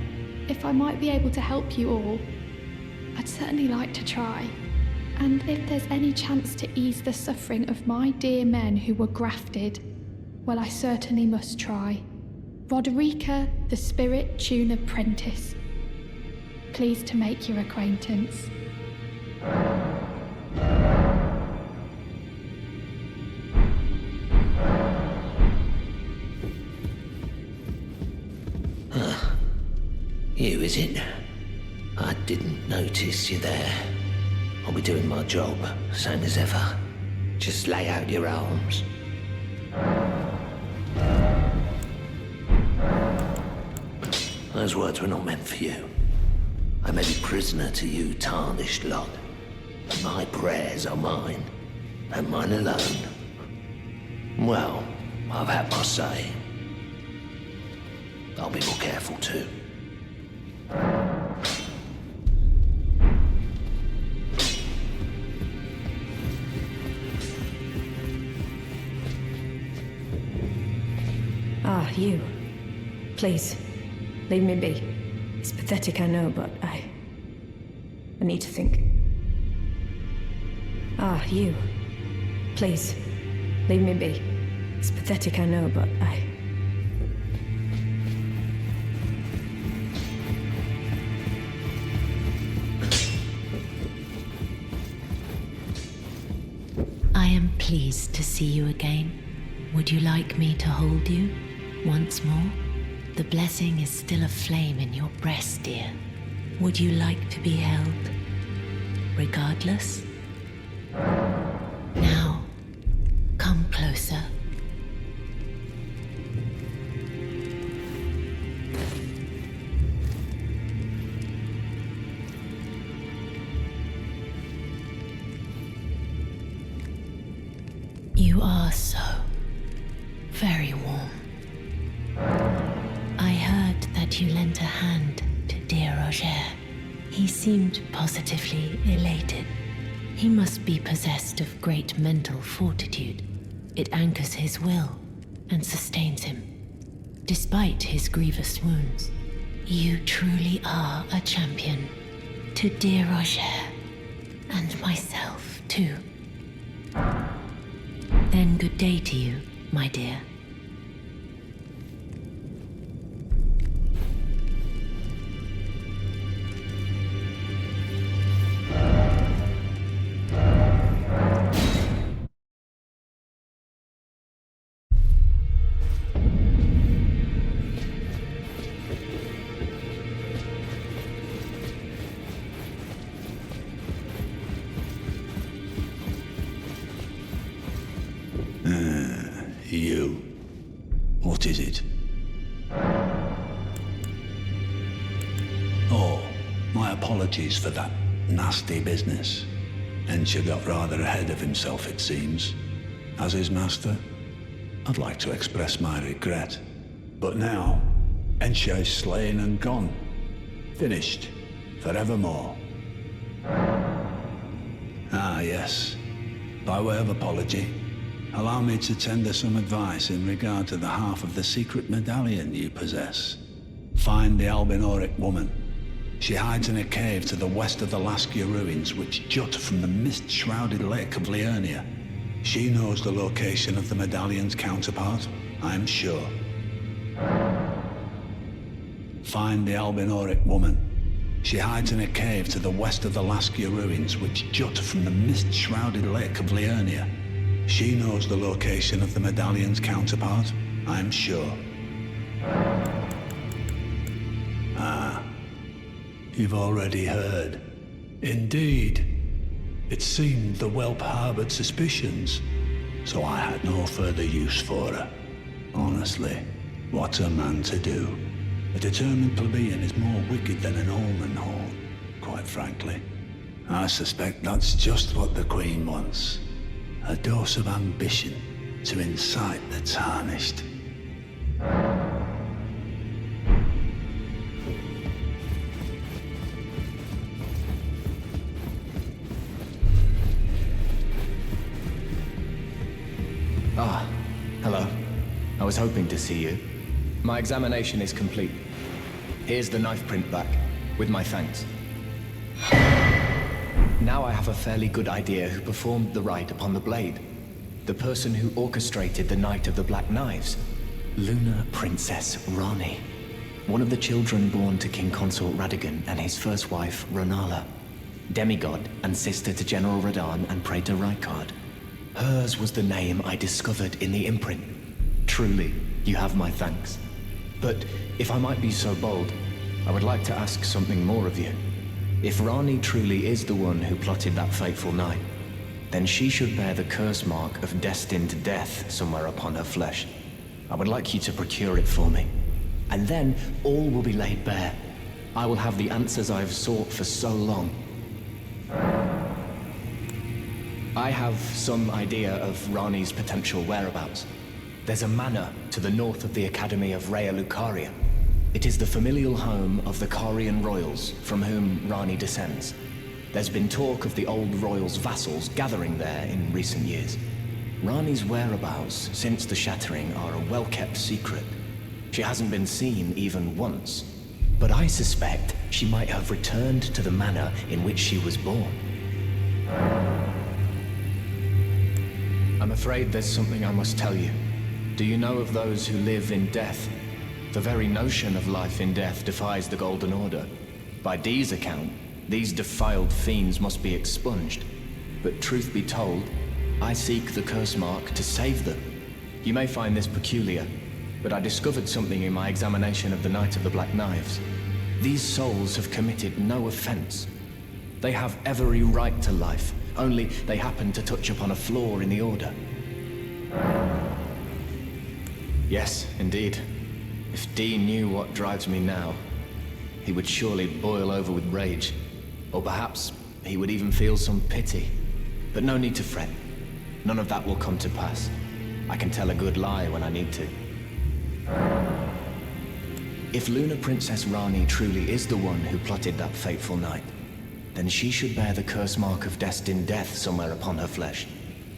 if I might be able to help you all, I'd certainly like to try. And if there's any chance to ease the suffering of my dear men who were grafted, well, I certainly must try. Roderica, the Spirit Tune Apprentice. Pleased to make your acquaintance. You, is it? I didn't notice you there. I'll be doing my job, same as ever. Just lay out your arms. Those words were not meant for you. I may be prisoner to you, tarnished lot. But my prayers are mine, and mine alone. Well, I've had my say. I'll be more careful too. Ah, you. Please, leave me be. It's pathetic, I know, but I need to think. Ah, you. Please, leave me be. It's pathetic, I know, but I am pleased to see you again. Would you like me to hold you once more? The blessing is still aflame in your breast, dear. Would you like to be held, regardless? Now, come closer. You are so very warm. I heard that you lent a hand to dear Roger. He seemed positively elated. He must be possessed of great mental fortitude. It anchors his will and sustains him, despite his grievous wounds. You truly are a champion. To dear Roger, and myself too. Then good day to you, my dear. You. What is it? Oh, my apologies for that nasty business. Ensha got rather ahead of himself, it seems. As his master, I'd like to express my regret. But now, Ensha is slain and gone. Finished. Forevermore. Ah, yes. By way of apology, allow me to tender some advice in regard to the half of the secret medallion you possess. Find the Albinoric woman. She hides in a cave to the west of the Laskia ruins, which jut from the mist-shrouded lake of Liurnia. She knows the location of the medallion's counterpart, I'm sure. Find the Albinoric woman. She hides in a cave to the west of the Laskia ruins, which jut from the mist-shrouded lake of Liurnia. She knows the location of the medallion's counterpart, I'm sure. Ah, you've already heard. Indeed. It seemed the whelp harbored suspicions, so I had no further use for her. Honestly, what's a man to do? A determined plebeian is more wicked than an Omen horn, quite frankly. I suspect that's just what the Queen wants. A dose of ambition to incite the tarnished. Ah, hello. I was hoping to see you. My examination is complete. Here's the knife print back, with my thanks. Now I have a fairly good idea who performed the rite upon the blade. The person who orchestrated the Night of the Black Knives. Lunar Princess Rani. One of the children born to King Consort Radagon and his first wife, Ronala. Demigod and sister to General Radahn and Praetor Rykard. Hers was the name I discovered in the imprint. Truly, you have my thanks. But if I might be so bold, I would like to ask something more of you. If Rani truly is the one who plotted that fateful night, then she should bear the curse mark of destined death somewhere upon her flesh. I would like you to procure it for me. And then all will be laid bare. I will have the answers I have sought for so long. I have some idea of Rani's potential whereabouts. There's a manor to the north of the Academy of Rhea Lucaria. It is the familial home of the Carian royals, from whom Rani descends. There's been talk of the old royals' vassals gathering there in recent years. Rani's whereabouts since the Shattering are a well-kept secret. She hasn't been seen even once. But I suspect she might have returned to the manor in which she was born. I'm afraid there's something I must tell you. Do you know of those who live in death? The very notion of life in death defies the Golden Order. By Dee's account, these defiled fiends must be expunged. But truth be told, I seek the curse mark to save them. You may find this peculiar, but I discovered something in my examination of the Knight of the Black Knives. These souls have committed no offense. They have every right to life, only they happen to touch upon a flaw in the Order. Yes, indeed. If Dee knew what drives me now, he would surely boil over with rage. Or perhaps he would even feel some pity. But no need to fret. None of that will come to pass. I can tell a good lie when I need to. If Lunar Princess Rani truly is the one who plotted that fateful night, then she should bear the curse mark of destined death somewhere upon her flesh.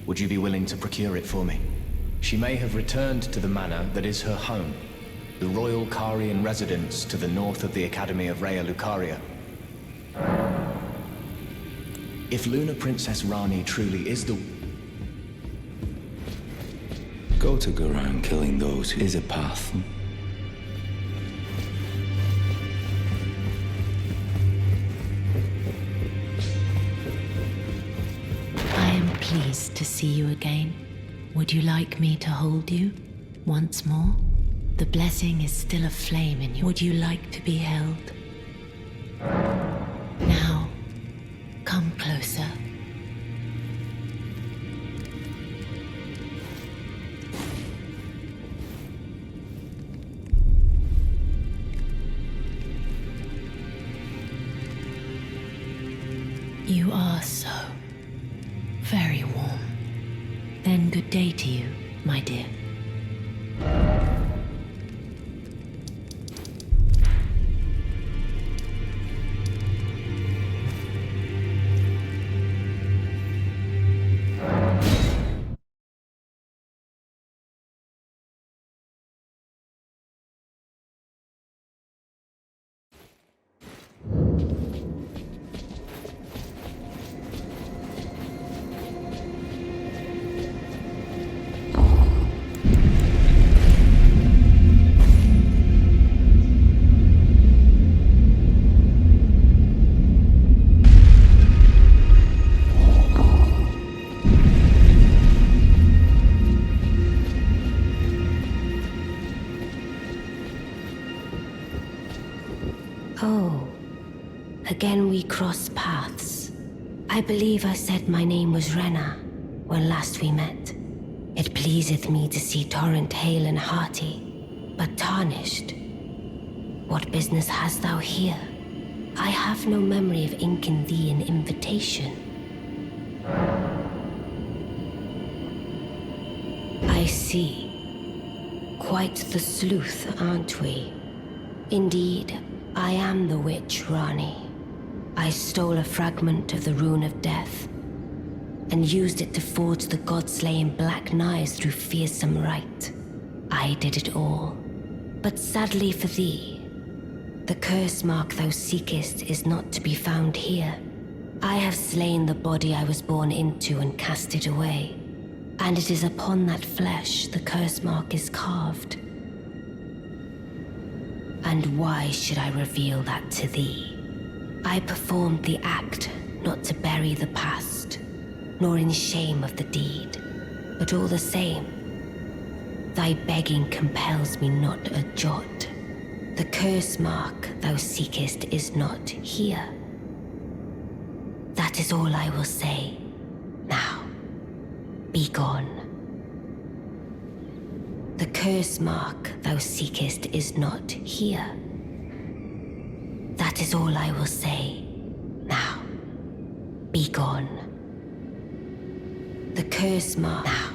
Would you be willing to procure it for me? She may have returned to the manor that is her home, the royal Carian residence to the north of the Academy of Rhea Lucaria. If Lunar Princess Rani truly is the... Go to go around killing those is a path. I am pleased to see you again. Would you like me to hold you once more? The blessing is still aflame in you. Would you like to be held? Now, come closer. You are so very warm. Then good day to you, my dear. Oh, again we cross paths. I believe I said my name was Rena when last we met. It pleaseth me to see Torrent hale and hearty, but tarnished. What business hast thou here? I have no memory of inking thee an invitation. I see. Quite the sleuth, aren't we? Indeed, I am the witch, Rani. I stole a fragment of the Rune of Death and used it to forge the god-slaying black knives through fearsome rite. I did it all. But sadly for thee, the curse mark thou seekest is not to be found here. I have slain the body I was born into and cast it away, and it is upon that flesh the curse mark is carved. And why should I reveal that to thee? I performed the act not to bury the past, nor in shame of the deed, but all the same, thy begging compels me not a jot. The curse mark thou seekest is not here. That is all I will say. Now, be gone. The curse mark thou seekest is not here. That is all I will say. Now, be gone. The curse mark. Now.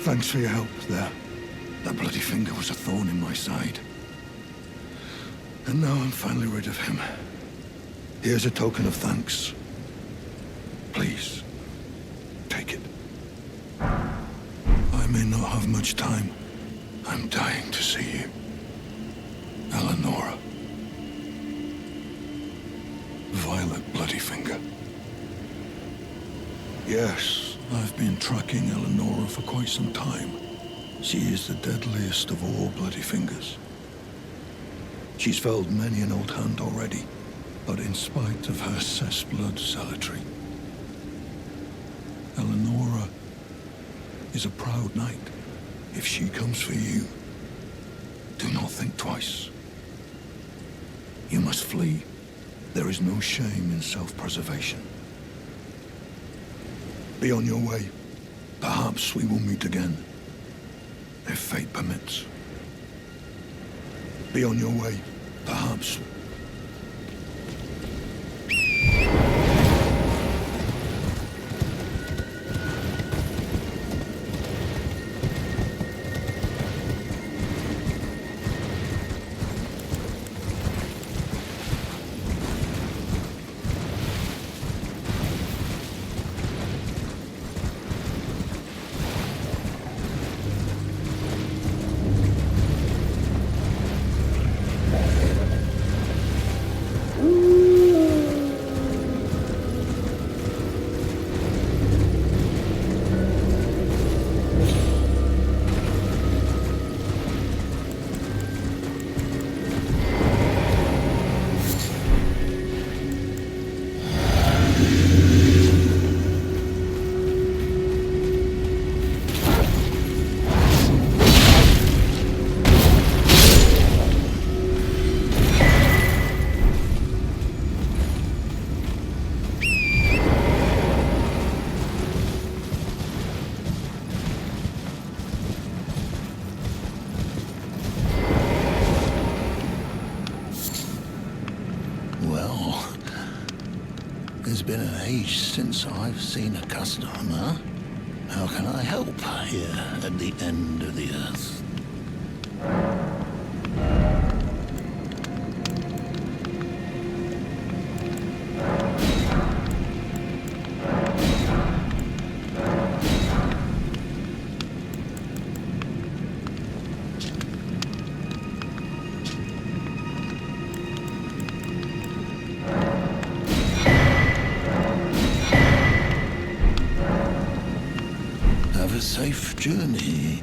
Thanks for your help there. That bloody finger was a thorn in my side. And now I'm finally rid of him. Here's a token of thanks. Please, take it. I may not have much time. I'm dying to see you. Eleonora. Violet Bloody Finger. Yes, I've been tracking Eleonora for quite some time. She is the deadliest of all Bloody Fingers. She's felled many an old hand already, but in spite of her cessblood zealotry, Eleonora is a proud knight. If she comes for you, do not think twice. You must flee. There is no shame in self-preservation. Be on your way. Perhaps we will meet again, if fate permits. Be on your way. Perhaps. It's been an age since I've seen a customer. How can I help here at the end of the earth? Have a safe journey.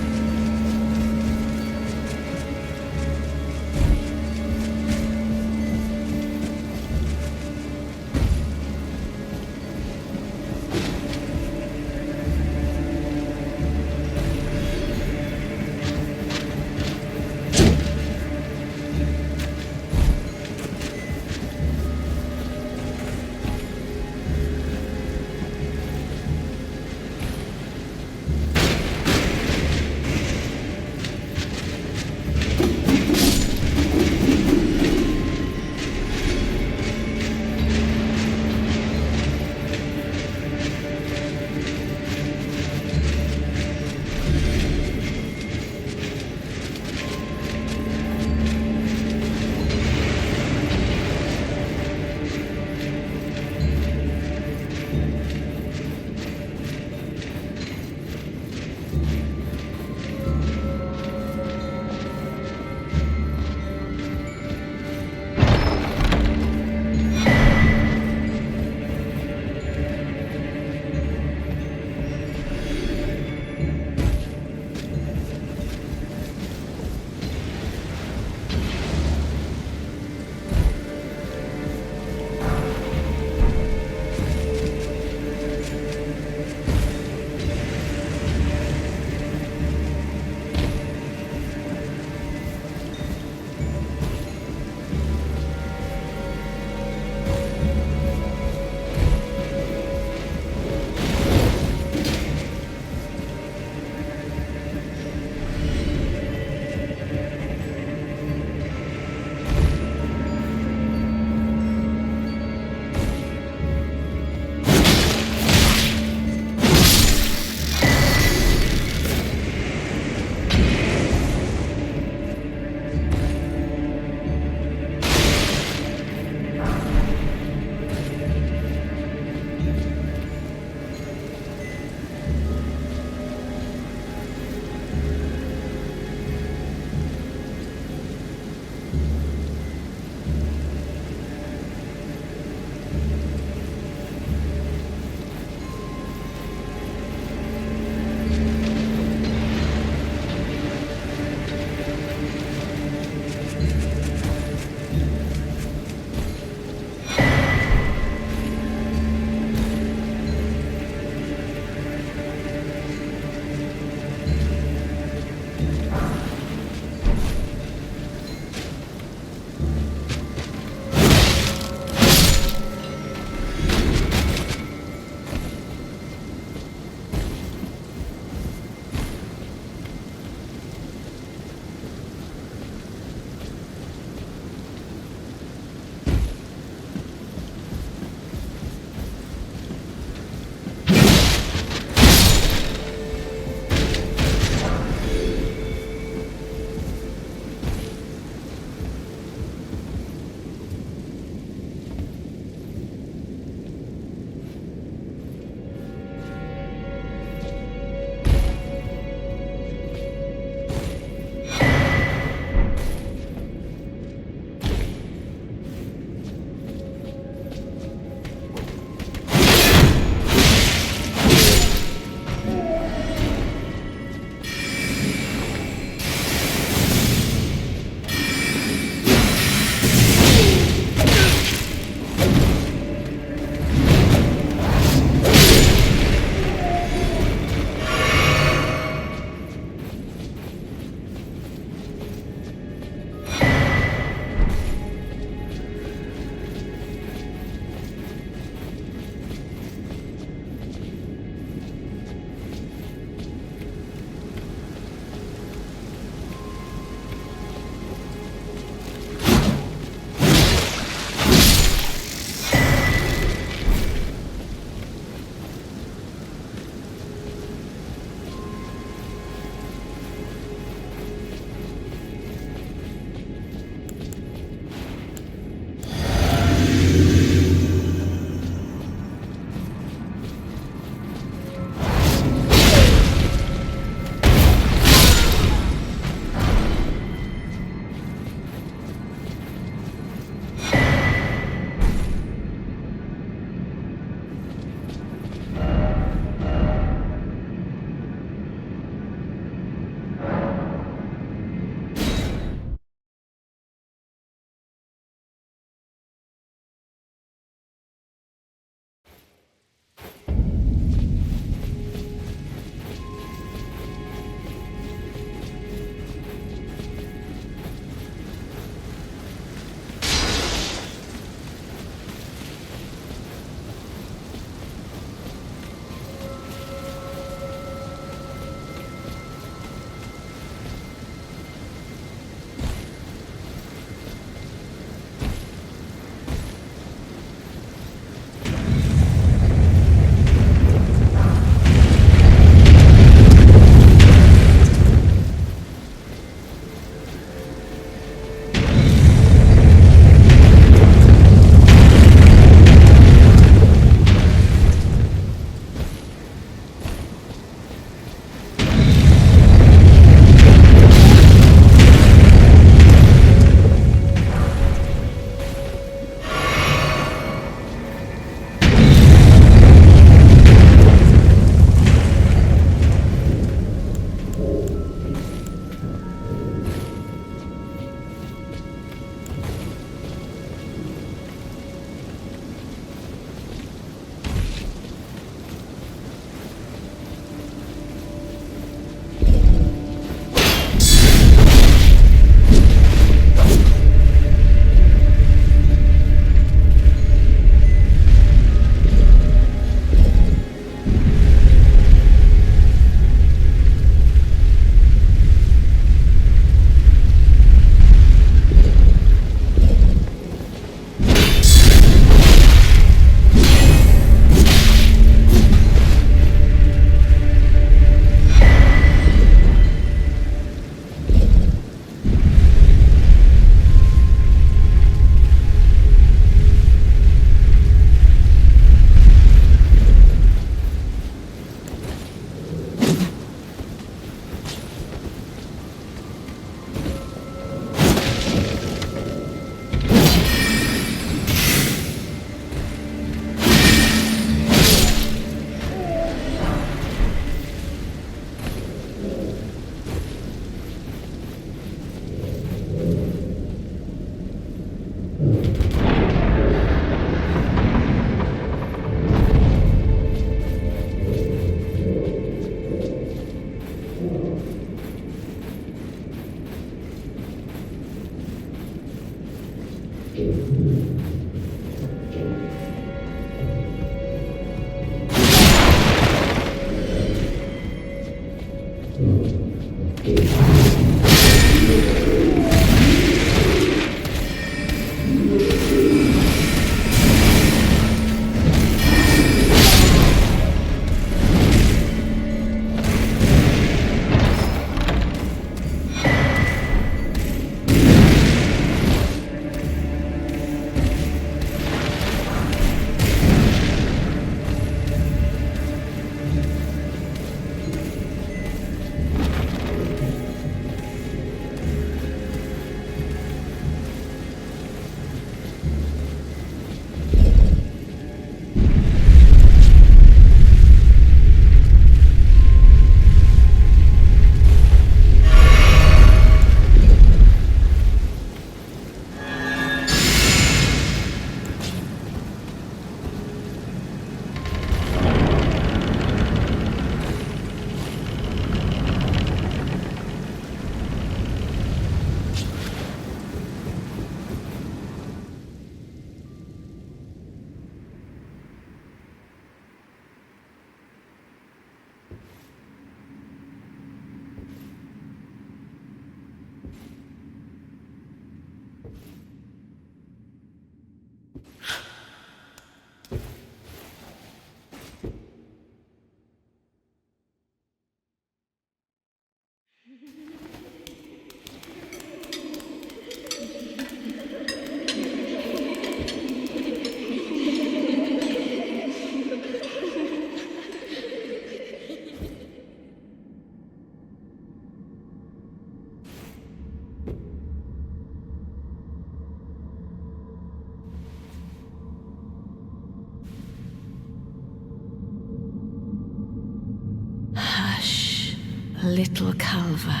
little Calva.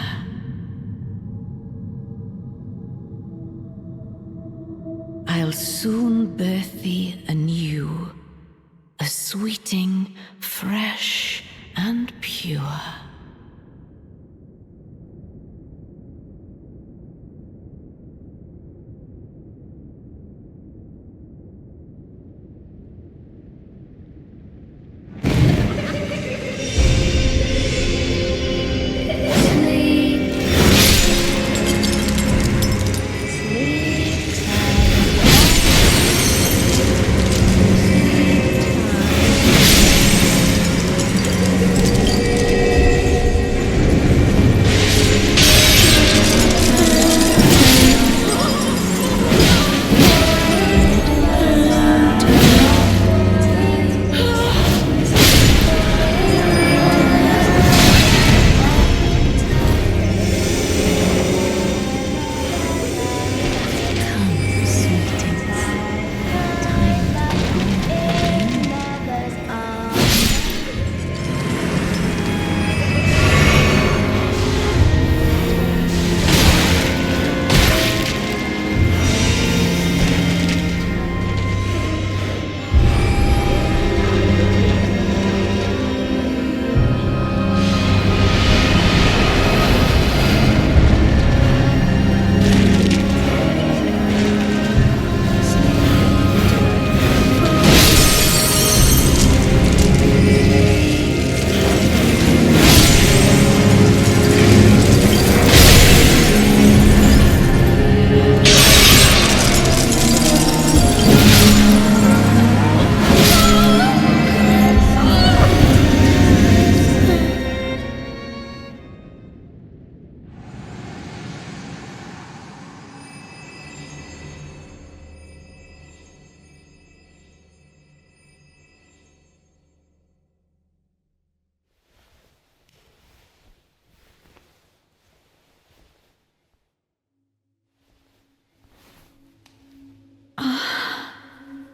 I'll soon birth thee anew, a sweeting, fresh and pure.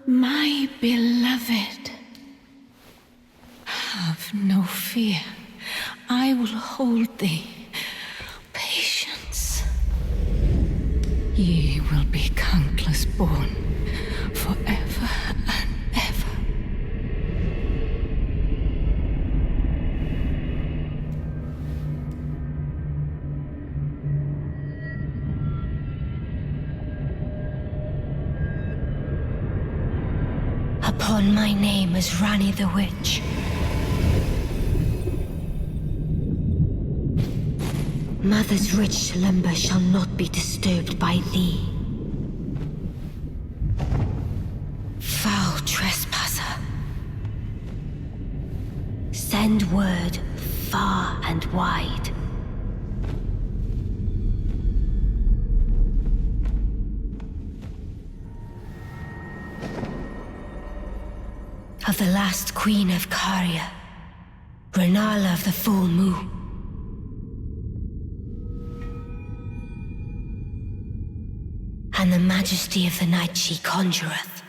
My beloved, have no fear. I will hold thee. Patience. Ye will be countless born, forever and ever. Upon my name as Rani the Witch. Mother's rich slumber shall not be disturbed by thee. Foul trespasser. Send word far and wide. Of the last queen of Caria, Renala of the full moon. And the majesty of the night she conjureth.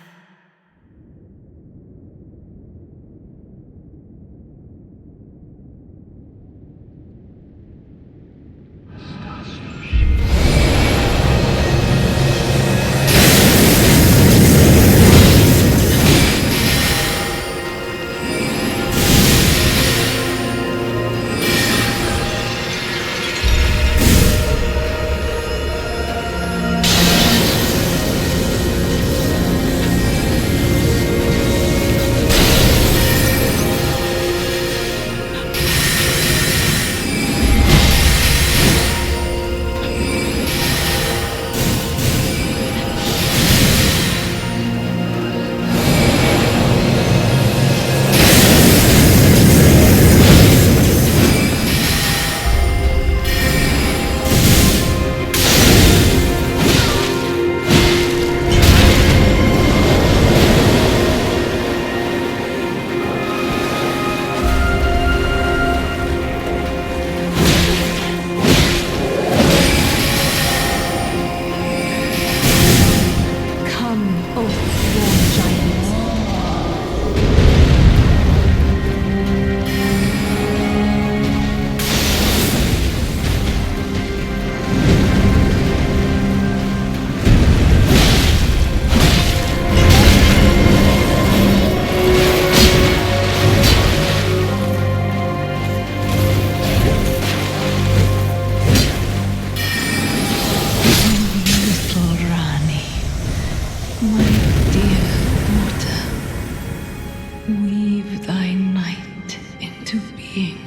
weave thy night into being.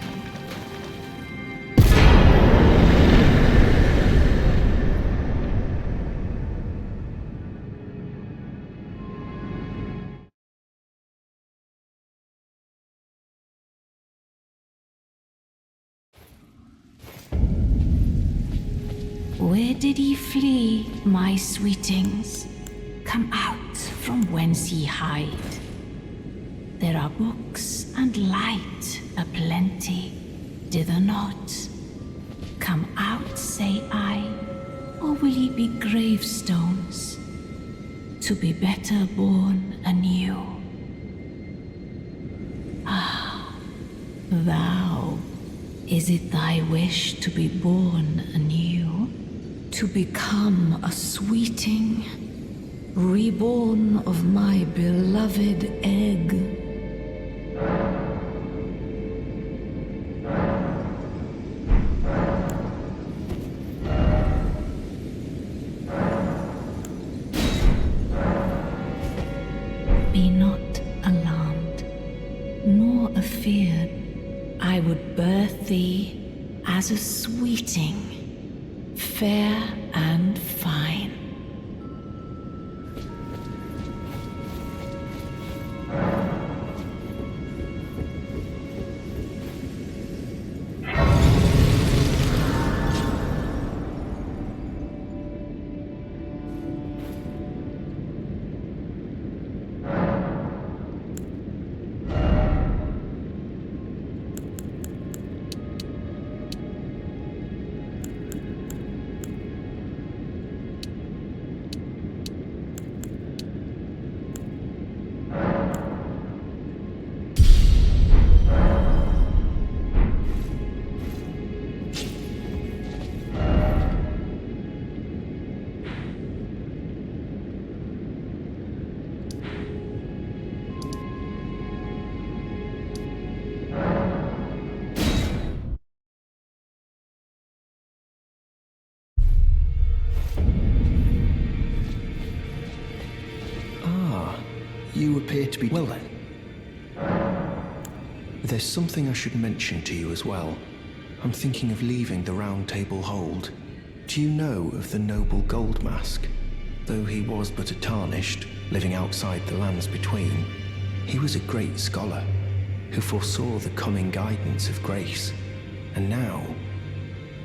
Where did ye flee, my sweetings? Come out from whence ye hide. There are books and light aplenty, dither not. Come out, say I, or will ye be gravestones, to be better born anew? Ah, thou, is it thy wish to be born anew? To become a sweeting, reborn of my beloved egg? Be not alarmed, nor afeared. I would birth thee as a sweeting, fair and fine. You appear to be well then. There's something I should mention to you as well. I'm thinking of leaving the Round Table Hold. Do you know of the noble Gold Mask? Though he was but a tarnished, living outside the lands between, he was a great scholar who foresaw the coming guidance of grace. And now,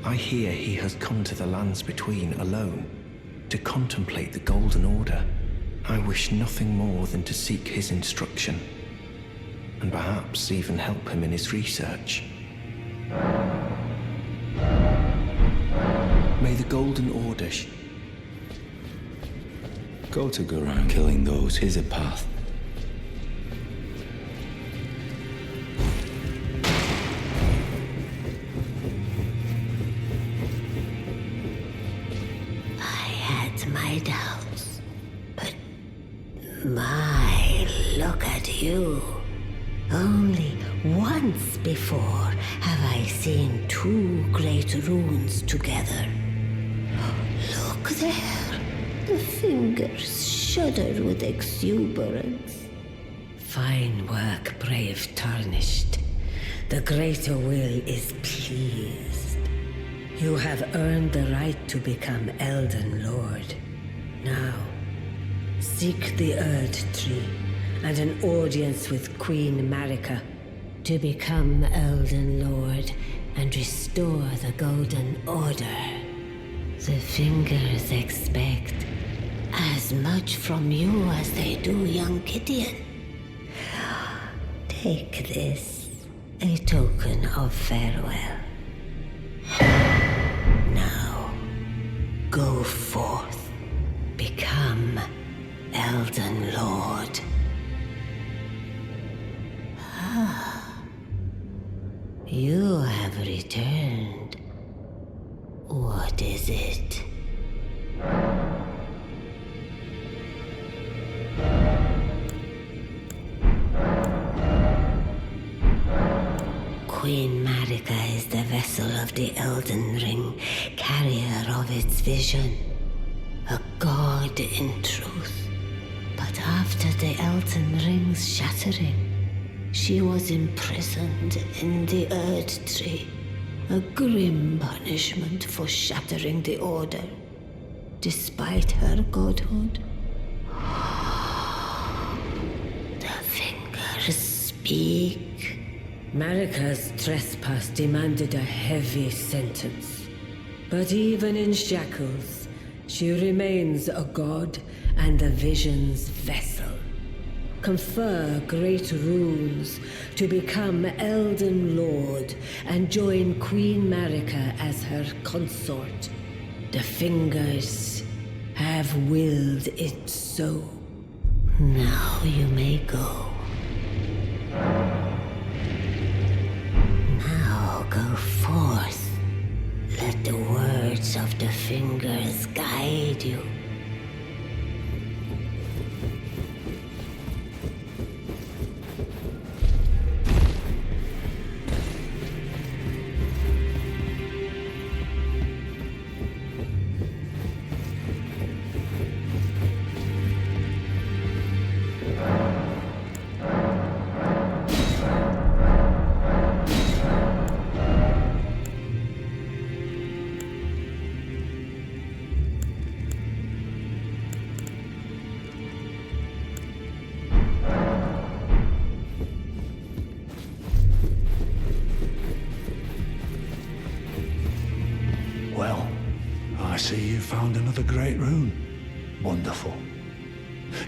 I hear he has come to the lands between alone to contemplate the Golden Order. I wish nothing more than to seek his instruction, and perhaps even help him in his research. May the Golden Order Go to go around killing those. Here's a path. I had my doubts, but my, look at you. Only once before have I seen two great runes together. Look there. The fingers shudder with exuberance. Fine work, brave Tarnished. The greater will is pleased. You have earned the right to become Elden Lord. Now, seek the Erdtree and an audience with Queen Marika to become Elden Lord and restore the Golden Order. The fingers expect as much from you as they do young Gideon. Take this, a token of farewell. Now, go forth, become Elden Lord. You have returned. What is it? Queen Marika is the vessel of the Elden Ring, carrier of its vision. A god in truth. But after the Elden Ring's shattering, She was imprisoned in the Erdtree, a grim punishment for shattering the Order, despite her godhood. The fingers speak. Marika's trespass demanded a heavy sentence. But even in shackles, she remains a god and the Vision's vessel. Confer great runes to become Elden Lord and join Queen Marika as her consort. The fingers have willed it so. Now you may go. Now go forth. Let the words of the fingers guide you. Found another great rune. Wonderful.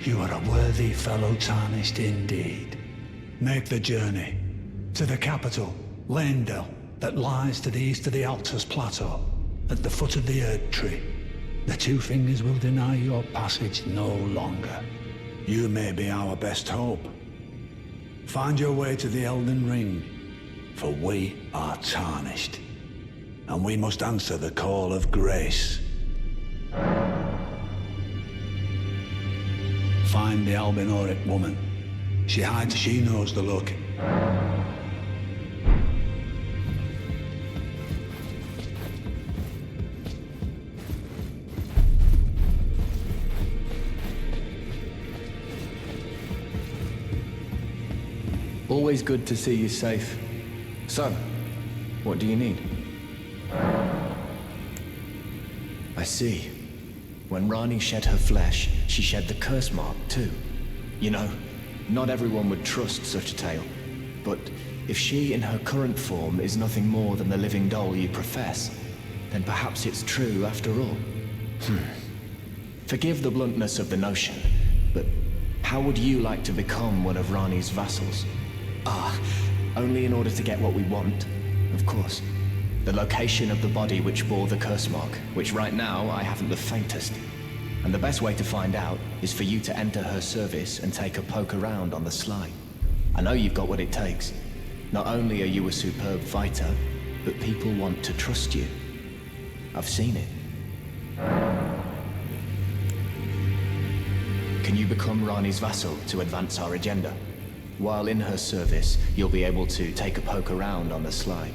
You are a worthy fellow Tarnished indeed. Make the journey to the capital, Leyndell, that lies to the east of the Altus Plateau, at the foot of the Erdtree. The Two Fingers will deny your passage no longer. You may be our best hope. Find your way to the Elden Ring, for we are Tarnished, and we must answer the call of grace. Find the Albinoric woman. She knows the look. Always good to see you safe. So, what do you need? I see. When Rani shed her flesh, she shed the curse mark too. You know, not everyone would trust such a tale. But if she in her current form is nothing more than the living doll you profess, then perhaps it's true after all. Forgive the bluntness of the notion, but how would you like to become one of Rani's vassals? Only in order to get what we want, of course. The location of the body which bore the curse mark, which right now I haven't the faintest. And the best way to find out is for you to enter her service and take a poke around on the sly. I know you've got what it takes. Not only are you a superb fighter, but people want to trust you. I've seen it. Can you become Rani's vassal to advance our agenda? While in her service, you'll be able to take a poke around on the sly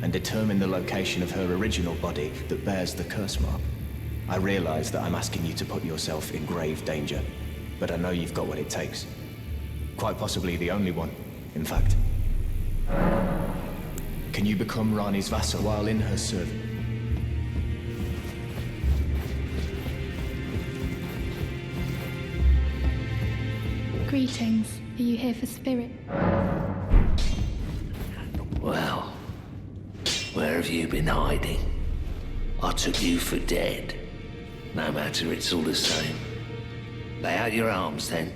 and determine the location of her original body that bears the curse mark. I realize that I'm asking you to put yourself in grave danger, but I know you've got what it takes. Quite possibly the only one, in fact. Can you become Rani's vassal while in her service? Greetings. Are you here for spirit? Well, where have you been hiding? I took you for dead. No matter, it's all the same. Lay out your arms, then.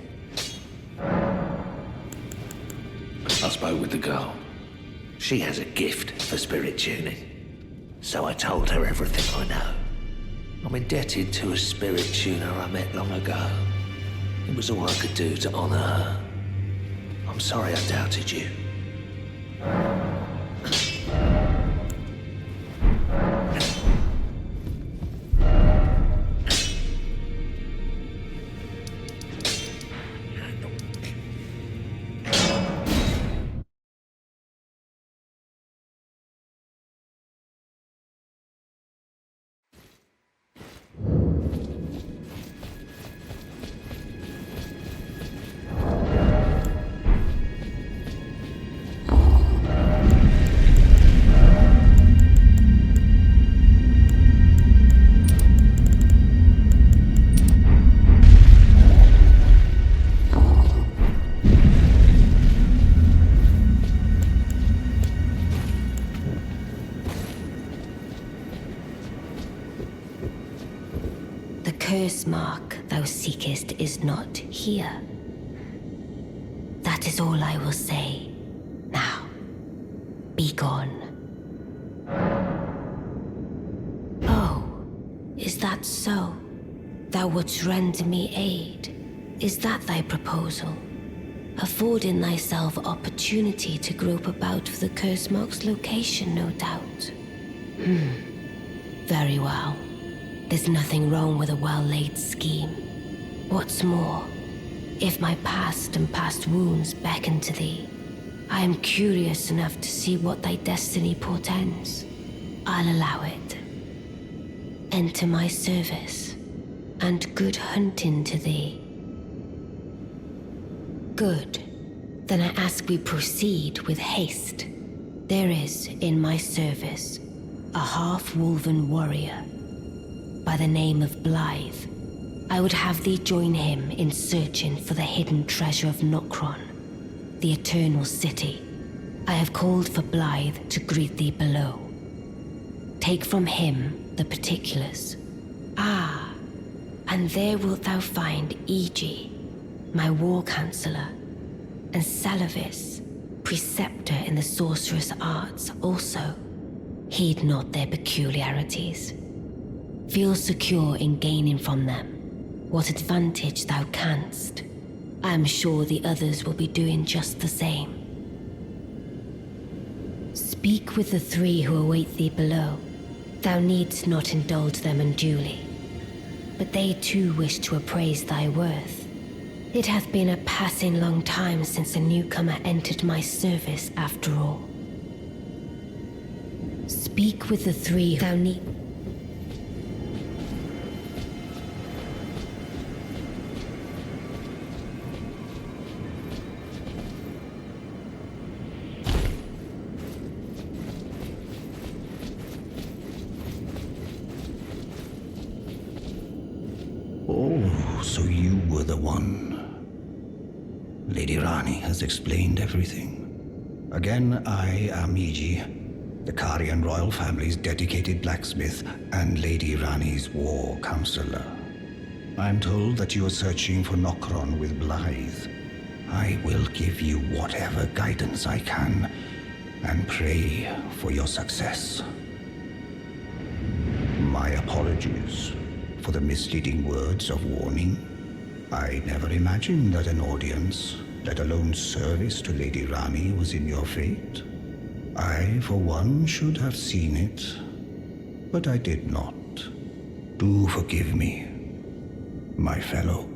I spoke with the girl. She has a gift for spirit tuning. So I told her everything I know. I'm indebted to a spirit tuner I met long ago. It was all I could do to honor her. I'm sorry I doubted you. curse mark thou seekest is not here. That is all I will say. Now, be gone. Oh, is that so? Thou wouldst render me aid? Is that thy proposal? Affording thyself opportunity to grope about for the curse mark's location, no doubt. Very well. There's nothing wrong with a well-laid scheme. What's more, if my past and past wounds beckon to thee, I am curious enough to see what thy destiny portends. I'll allow it. Enter my service, and good hunting to thee. Good. Then I ask we proceed with haste. There is, in my service, a half-wolven warrior by the name of Blythe. I would have thee join him in searching for the hidden treasure of Nokron, the Eternal City. I have called for Blythe to greet thee below. Take from him the particulars. Ah, and there wilt thou find Iji, my war counselor, and Salavis, preceptor in the sorcerous arts also. Heed not their peculiarities. Feel secure in gaining from them what advantage thou canst. I am sure the others will be doing just the same. Speak with the three who await thee below. Thou needst not indulge them unduly, but they too wish to appraise thy worth. It hath been a passing long time since a newcomer entered my service, after all. Speak with the three thou need. Oh, so you were the one. Lady Rani has explained everything. Again, I am Iji, the Karian royal family's dedicated blacksmith and Lady Rani's war counselor. I'm told that you are searching for Nokron with Blythe. I will give you whatever guidance I can, and pray for your success. My apologies for the misleading words of warning. I never imagined that an audience, let alone service to Lady Rani, was in your fate. I, for one, should have seen it, but I did not. Do forgive me, my fellow.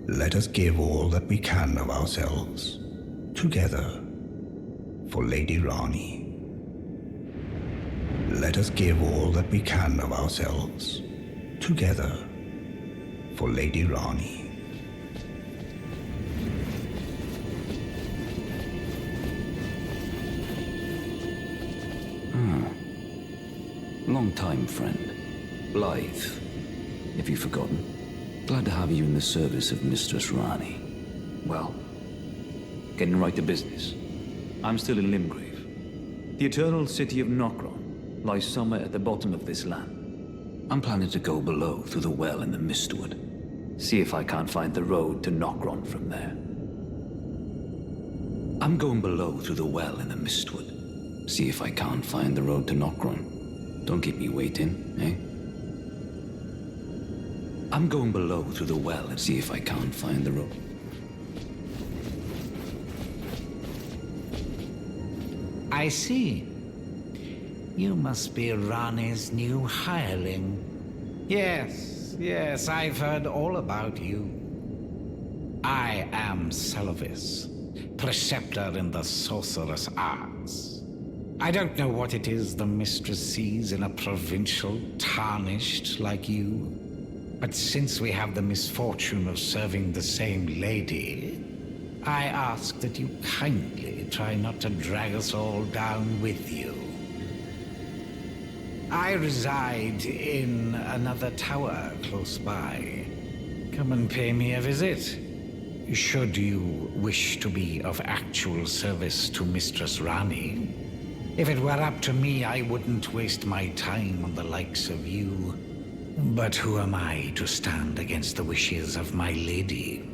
Let us give all that we can of ourselves, together, for Lady Rani. Let us give all that we can of ourselves, together, for Lady Rani. Long time, friend. Blythe, if you've forgotten. Glad to have you in the service of Mistress Rani. Well, getting right to business. I'm still in Limgrave. The eternal city of Nokron lies somewhere at the bottom of this land. I'm planning to go below through the well in the Mistwood. See if I can't find the road to Nokron from there. I'm going below through the well in the Mistwood. See if I can't find the road to Nokron. Don't keep me waiting, eh? I'm going below through the well and see if I can't find the road. I see. You must be Rani's new hireling. Yes, I've heard all about you. I am Salavis, preceptor in the sorcerous arts. I don't know what it is the mistress sees in a provincial tarnished like you, but since we have the misfortune of serving the same lady, I ask that you kindly try not to drag us all down with you. I reside in another tower close by. Come and pay me a visit, should you wish to be of actual service to Mistress Rani. If it were up to me, I wouldn't waste my time on the likes of you. But who am I to stand against the wishes of my lady?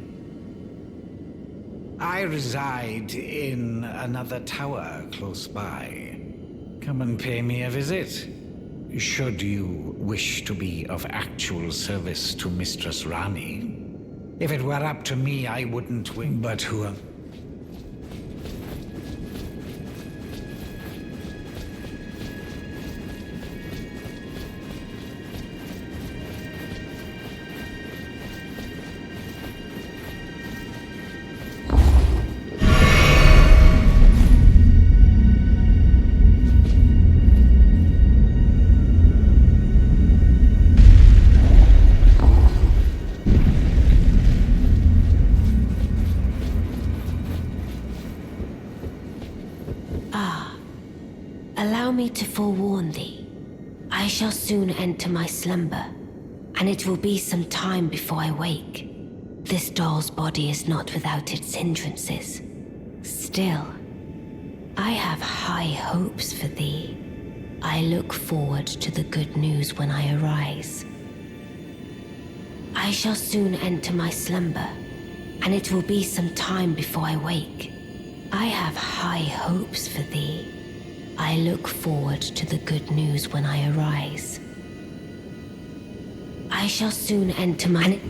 I reside in another tower close by. Come and pay me a visit, should you wish to be of actual service to Mistress Rani. If it were up to me, I wouldn't win. But who am... Allow me to forewarn thee. I shall soon enter my slumber, and it will be some time before I wake. This doll's body is not without its hindrances. Still, I have high hopes for thee. I look forward to the good news when I arise. I shall soon enter my slumber, and it will be some time before I wake. I have high hopes for thee. I look forward to the good news when I arise. I shall soon enter my...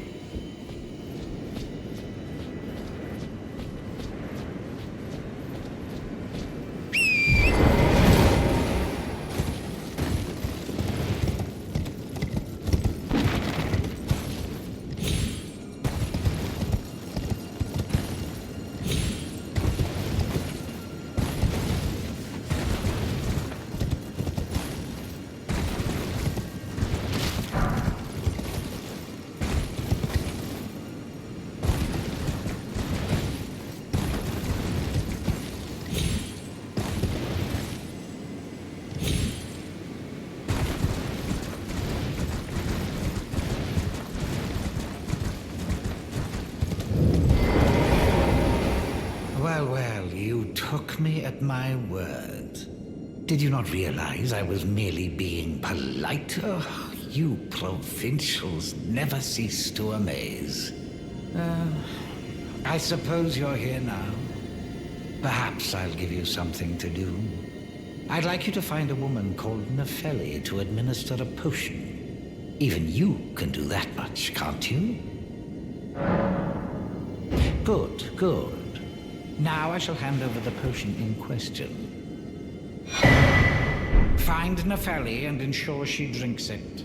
Well, you took me at my word. Did you not realize I was merely being polite? Oh, you provincials never cease to amaze. I suppose you're here now. Perhaps I'll give you something to do. I'd like you to find a woman called Nefeli to administer a potion. Even you can do that much, can't you? Good, good. Now I shall hand over the potion in question. Find Nefeli and ensure she drinks it.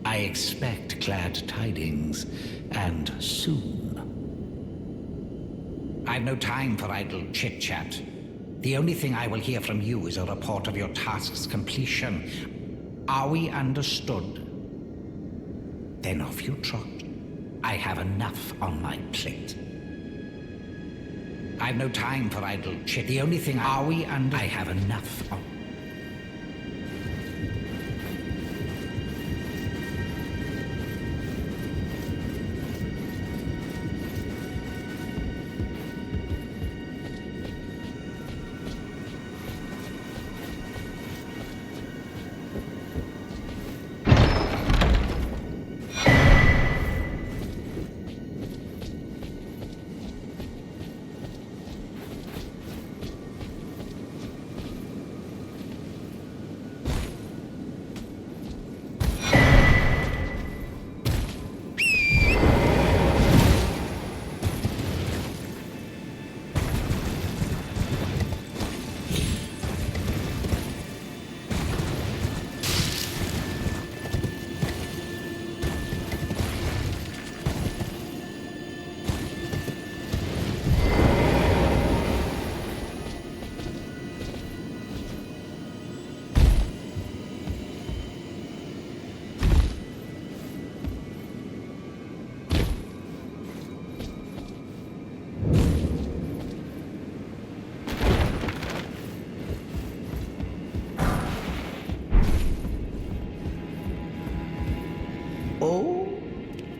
I expect glad tidings, and soon. I've no time for idle chit-chat. The only thing I will hear from you is a report of your task's completion. Are we understood? Then off you trot. I have enough on my plate. I've no time for idle chit. The only thing... Are we under... I have enough on...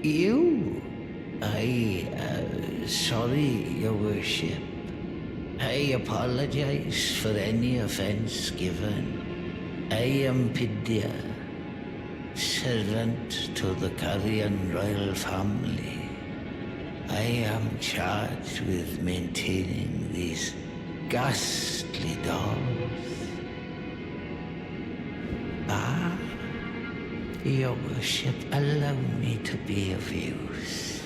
You? Sorry, Your Worship. I apologize for any offense given. I am Tibia. servant to the Carrion royal family. I am charged with maintaining these ghastly dolls. Ah, your worship, allow me to be of use.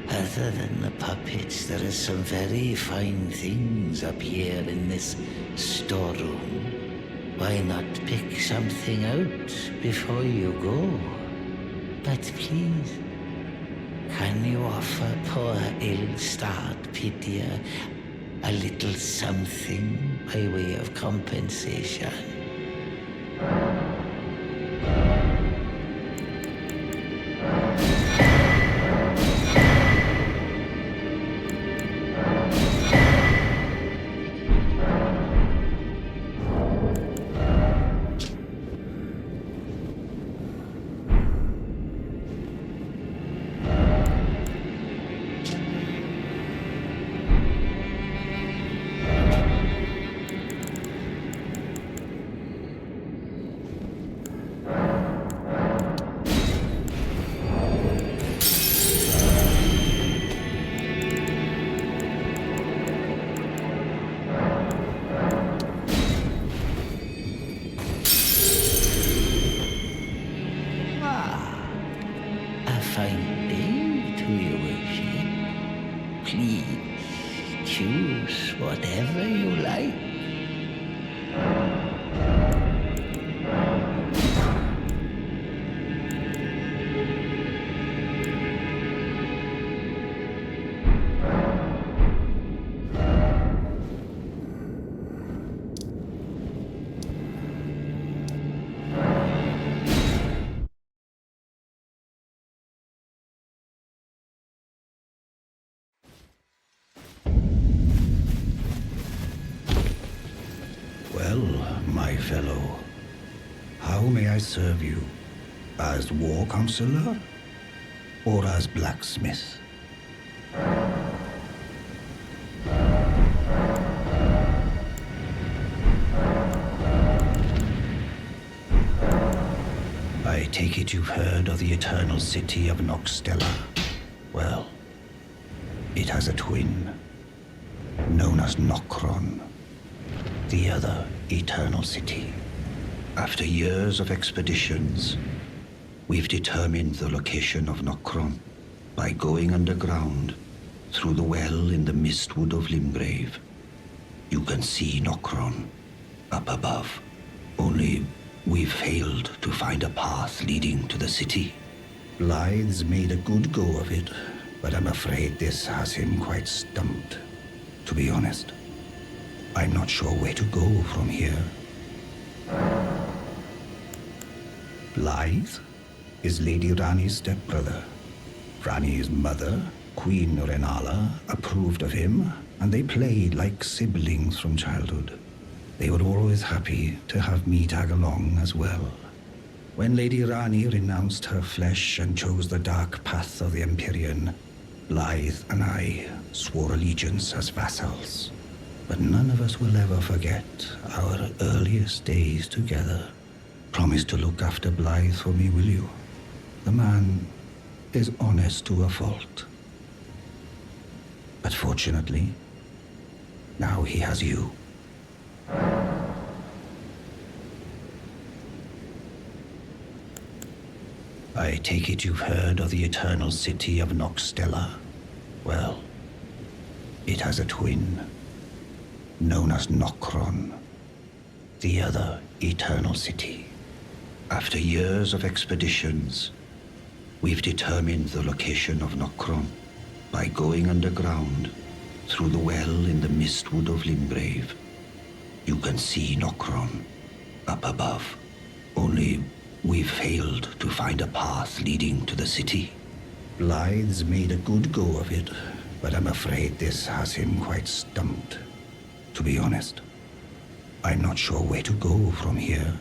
Other than the puppets, there are some very fine things up here in this storeroom. Why not pick something out before you go? But please, can you offer poor ill-starred Tibia a little something by way of compensation? Whatever you like. My fellow, how may I serve you? As war counselor or as blacksmith? I take it you've heard of the eternal city of Noxtella. Well, it has a twin, known as Nokron, the other eternal city. After years of expeditions, we've determined the location of Nokron by going underground through the well in the Mistwood of Limgrave. You can see Nokron up above, only we've failed to find a path leading to the city. Blythe's made a good go of it, but I'm afraid this has him quite stumped. To be honest, I'm not sure where to go from here. Blythe is Lady Rani's stepbrother. Rani's mother, Queen Renala, approved of him, and they played like siblings from childhood. They were always happy to have me tag along as well. When Lady Rani renounced her flesh and chose the dark path of the Empyrean, Blythe and I swore allegiance as vassals. But none of us will ever forget our earliest days together. Promise to look after Blythe for me, will you? The man is honest to a fault. But fortunately, now he has you. I take it you've heard of the eternal city of Noxtella. Well, it has a twin, known as Nokron, the other eternal city. After years of expeditions, we've determined the location of Nokron by going underground through the well in the Mistwood of Limgrave. You can see Nokron up above, only we've failed to find a path leading to the city. Blythe's made a good go of it, but I'm afraid this has him quite stumped. To be honest, I'm not sure where to go from here.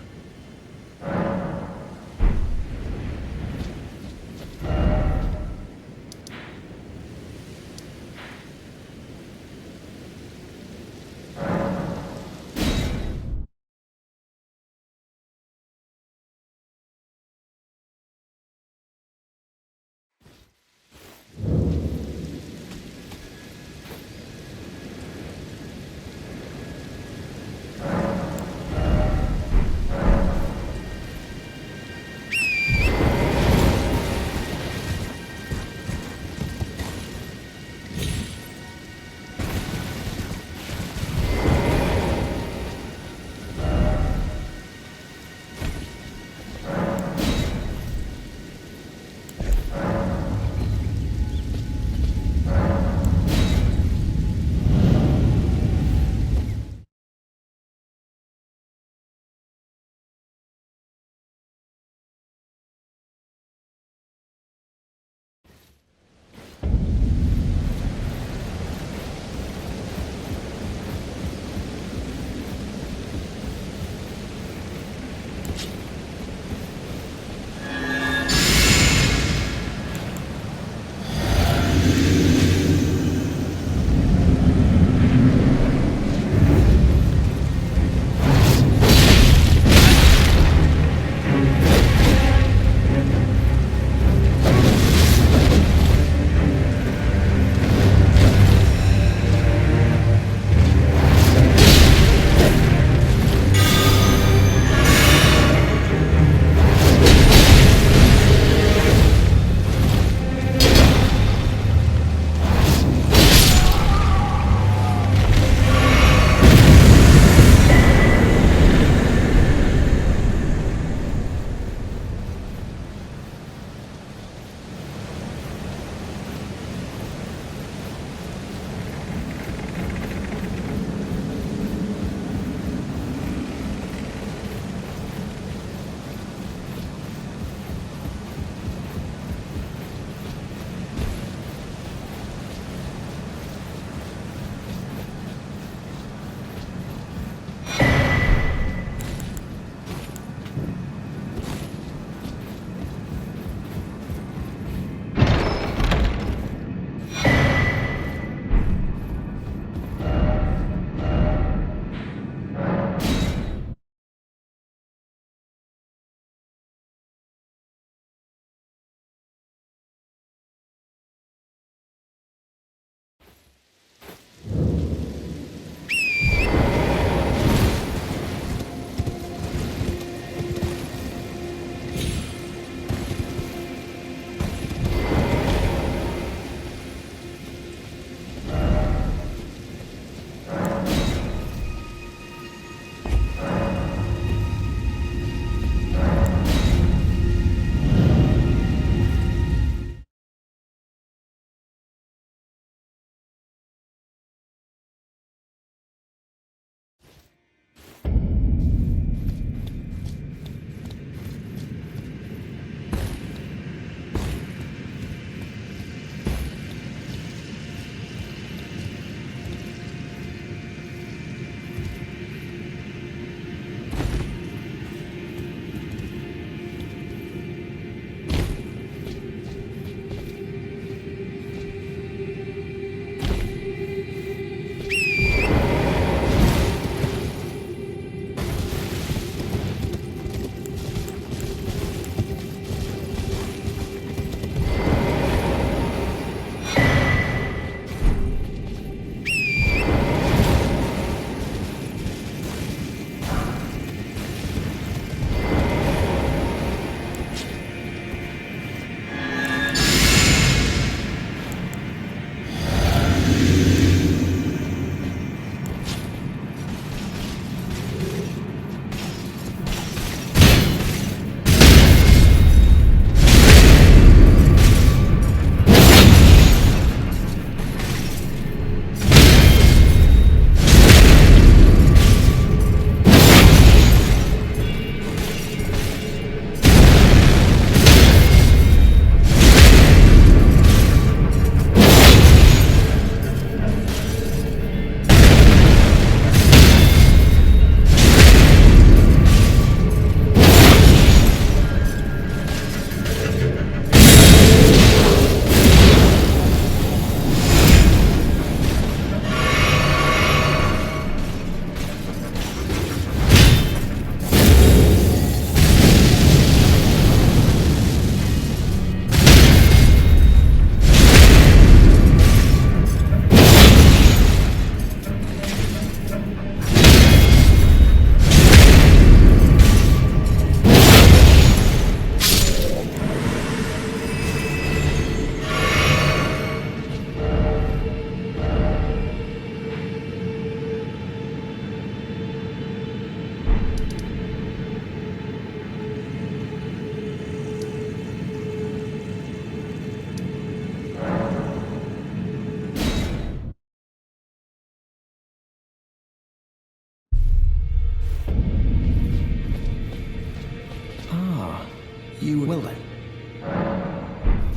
Well then.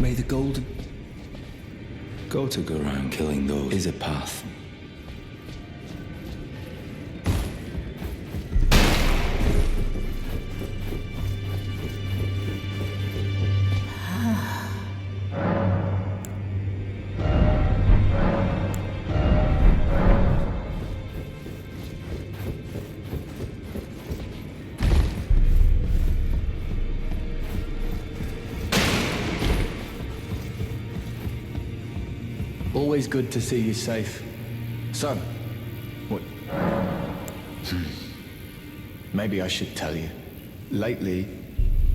May the golden... Go to go around killing those is a path. Always good to see you safe. Son, what? Maybe I should tell you. Lately,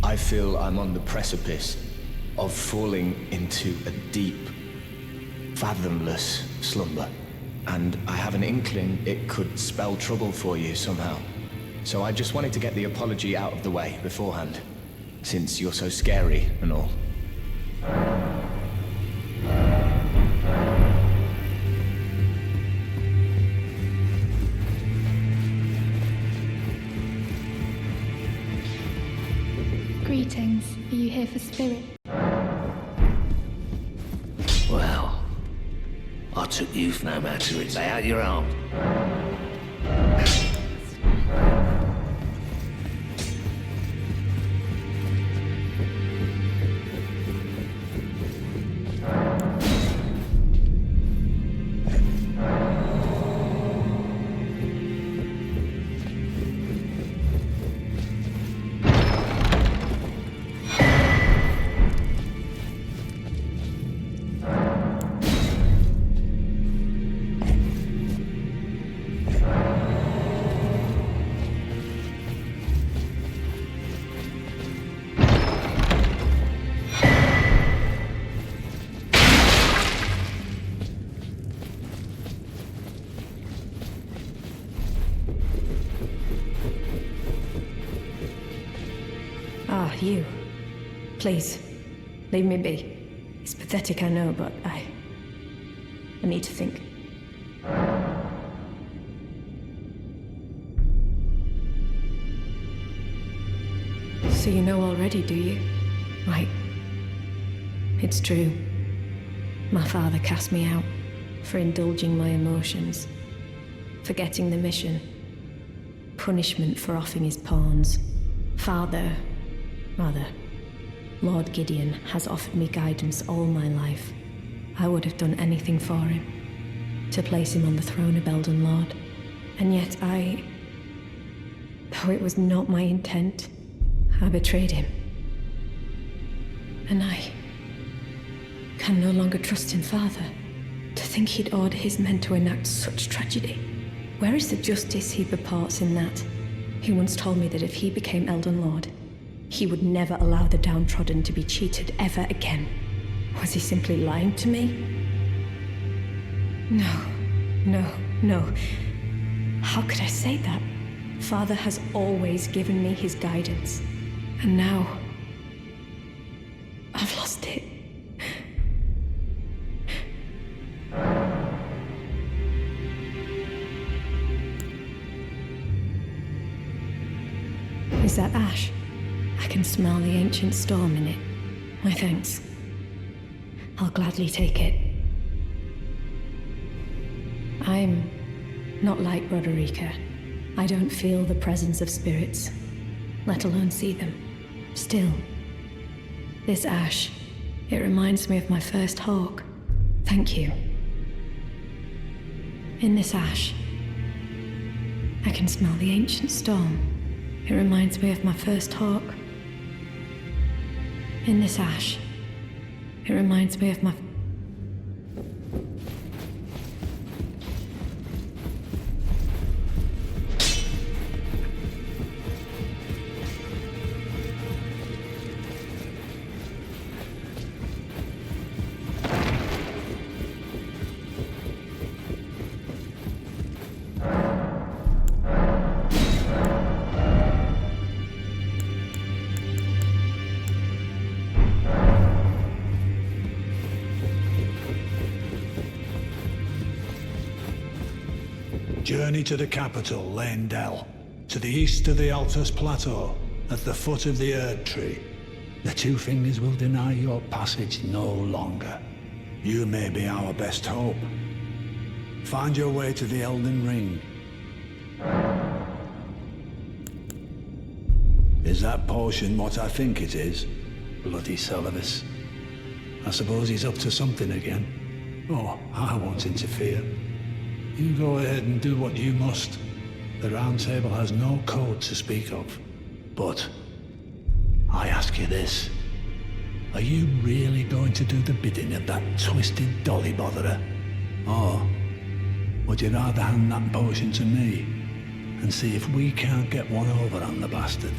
I feel I'm on the precipice of falling into a deep, fathomless slumber. And I have an inkling it could spell trouble for you somehow. So I just wanted to get the apology out of the way beforehand, since you're so scary and all. Greetings. Are you here for spirit? Well, I took you for no matter. Lay out your arm. You. Please, leave me be. It's pathetic, I know, but I need to think. So you know already, do you? Right. It's true. My father cast me out for indulging my emotions, forgetting the mission, punishment for offing his pawns. Rather, Lord Gideon has offered me guidance all my life. I would have done anything for him, to place him on the throne of Elden Lord. And yet though it was not my intent, I betrayed him. And I can no longer trust in Father. To think he'd order his men to enact such tragedy. Where is the justice he purports in that? He once told me that if he became Elden Lord, he would never allow the downtrodden to be cheated ever again. Was he simply lying to me? No. How could I say that? Father has always given me his guidance. And now, I've lost it. Is that ash? I can smell the ancient storm in it. My thanks. I'll gladly take it. I'm not like Roderica. I don't feel the presence of spirits, let alone see them. Still, this ash, it reminds me of my first hawk. Thank you. In this ash, I can smell the ancient storm. It reminds me of my first hawk. In this ash, it reminds me of my... Journey to the capital, Leyndell, to the east of the Altus Plateau, at the foot of the Erdtree. The Two Fingers will deny your passage no longer. You may be our best hope. Find your way to the Elden Ring. Is that potion what I think it is? Bloody Celovus. I suppose he's up to something again. Oh, I won't interfere. You go ahead and do what you must. The Round Table has no code to speak of. But I ask you this. Are you really going to do the bidding of that twisted dolly botherer? Or would you rather hand that potion to me and see if we can't get one over on the bastard?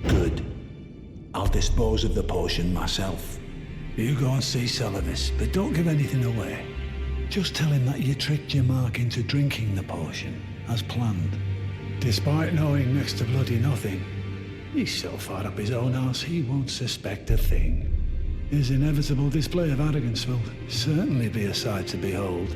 Good. I'll dispose of the potion myself. You go and see Celovus, but don't give anything away. Just tell him that you tricked your mark into drinking the potion, as planned. Despite knowing next to bloody nothing, he's so far up his own arse he won't suspect a thing. His inevitable display of arrogance will certainly be a sight to behold.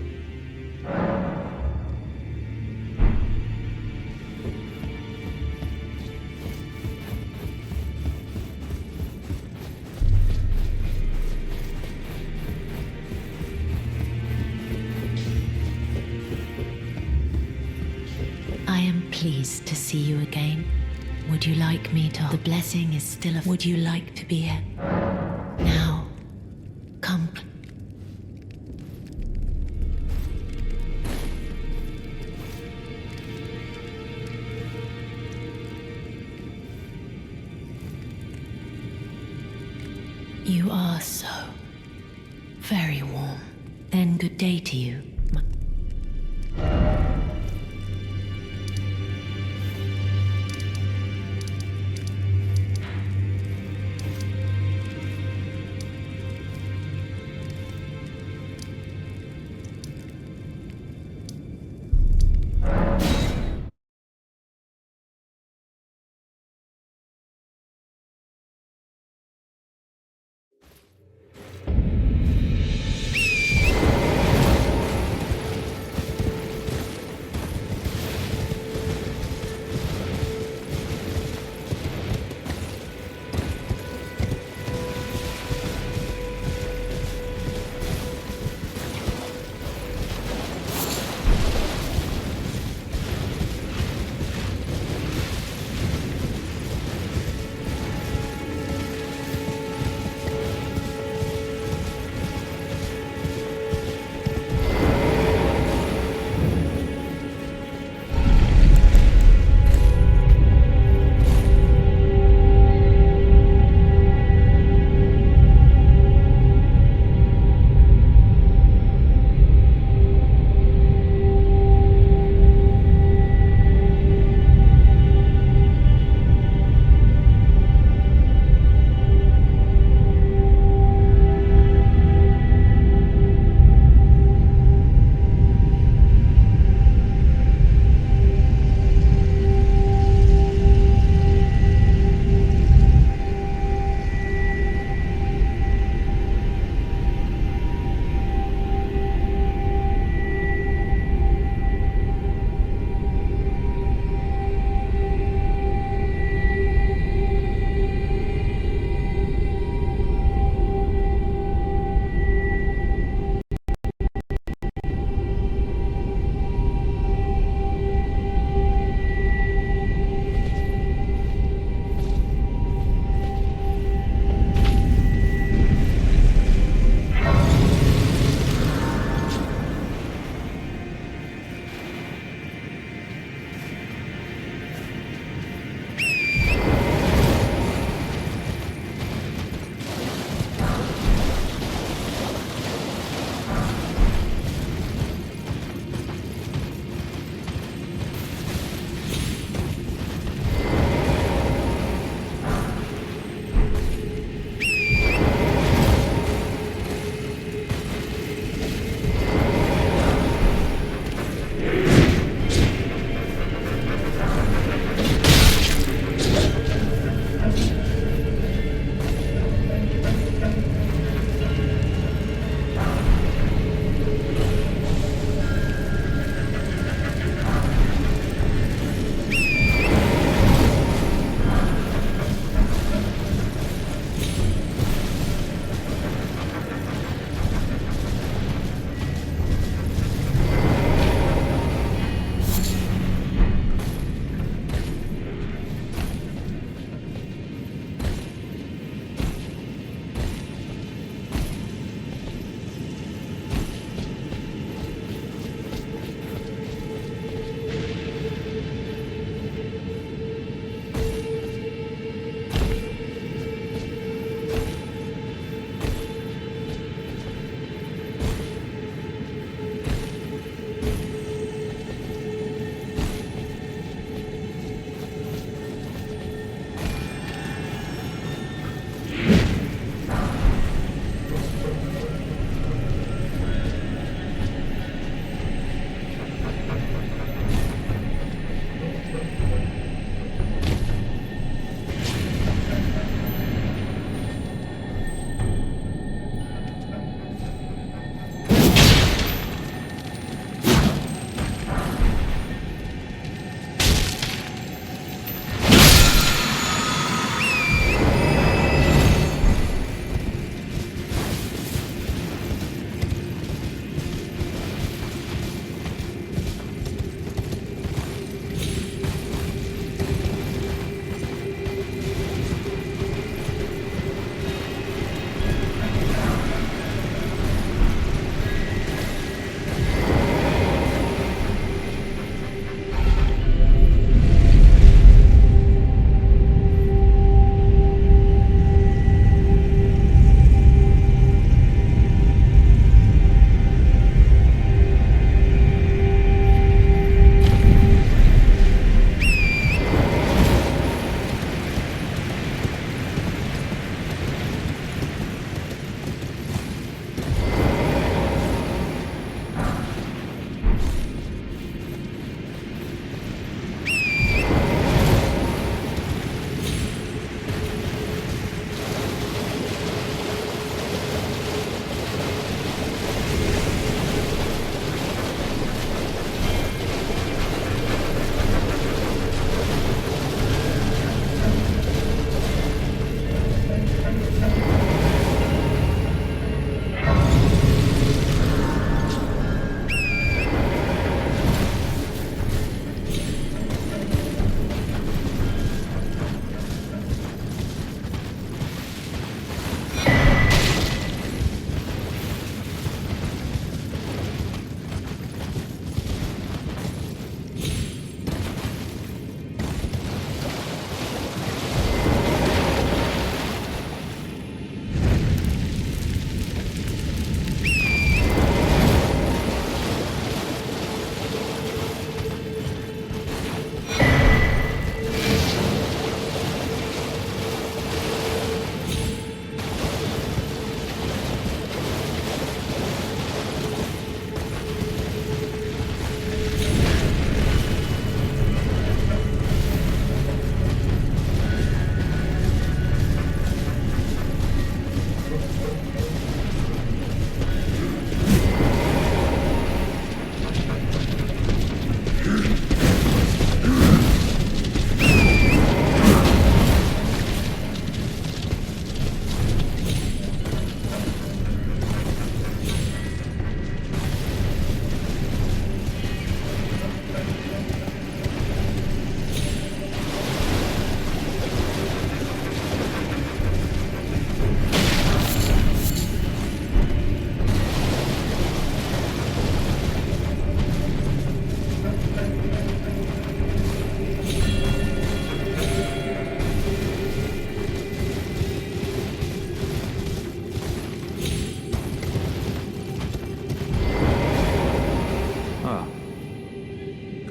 I am pleased to see you again. Would you like me to? The blessing is still Would you like to be here? Now, come. You are so very warm. Then good day to you.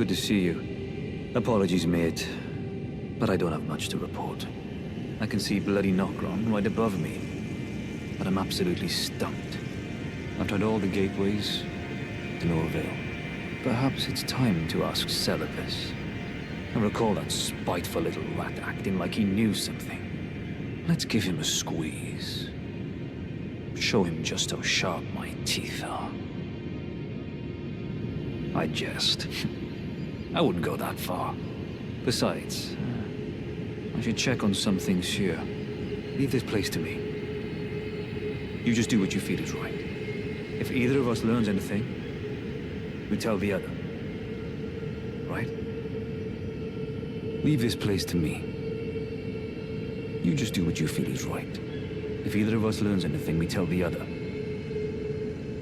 Good to see you. Apologies, mate, but I don't have much to report. I can see bloody Nokron right above me, but I'm absolutely stumped. I've tried all the gateways, to no avail. Perhaps it's time to ask Celibus. I recall that spiteful little rat acting like he knew something. Let's give him a squeeze. Show him just how sharp my teeth are. I jest. I wouldn't go that far. Besides, I should check on some things here. Leave this place to me. You just do what you feel is right. If either of us learns anything, we tell the other. Right? Leave this place to me. You just do what you feel is right. If either of us learns anything, we tell the other.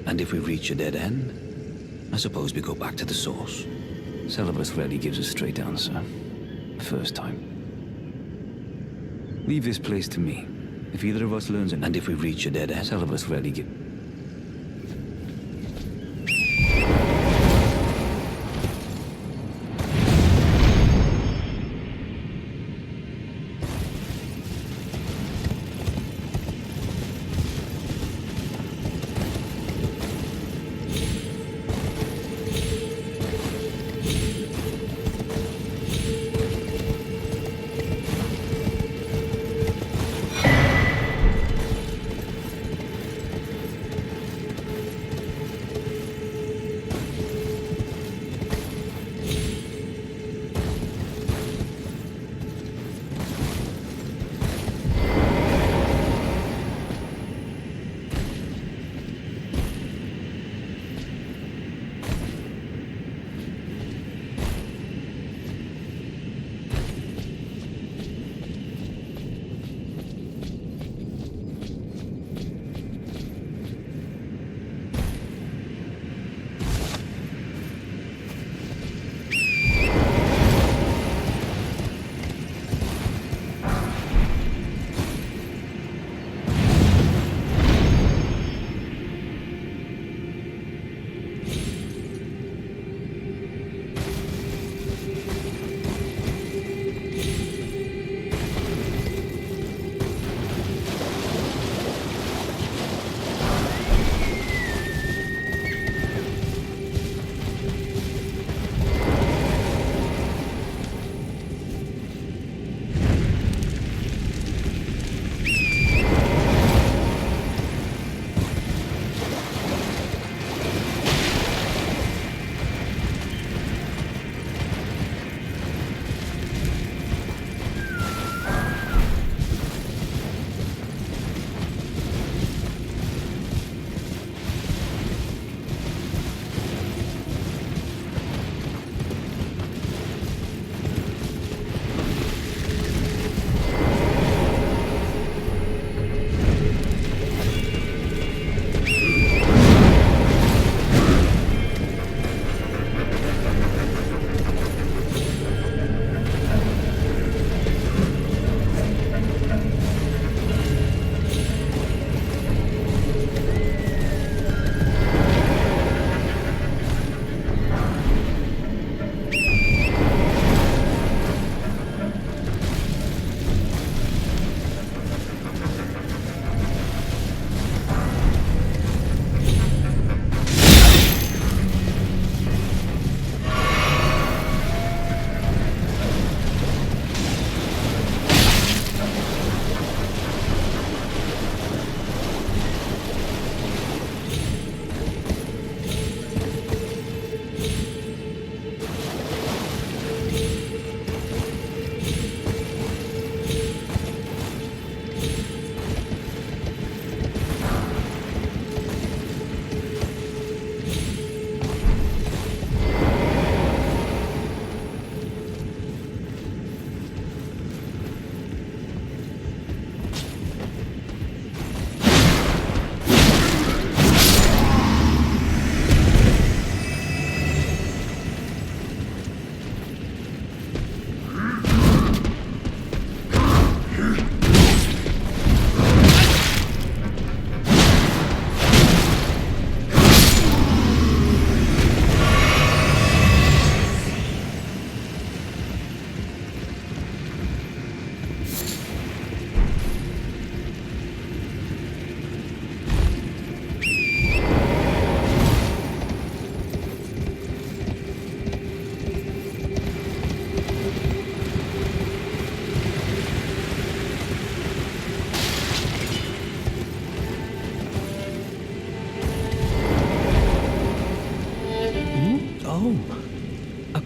And if we reach a dead end, I suppose we go back to the source. Celibus rarely gives a straight answer. First time. Leave this place to me. If either of us learns anything, and if we reach a dead end, Celibus rarely gives...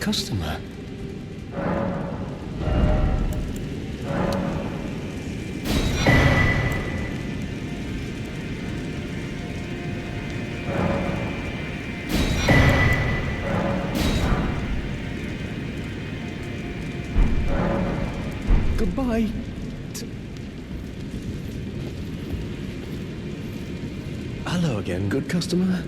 customer. Goodbye. Hello again, good customer.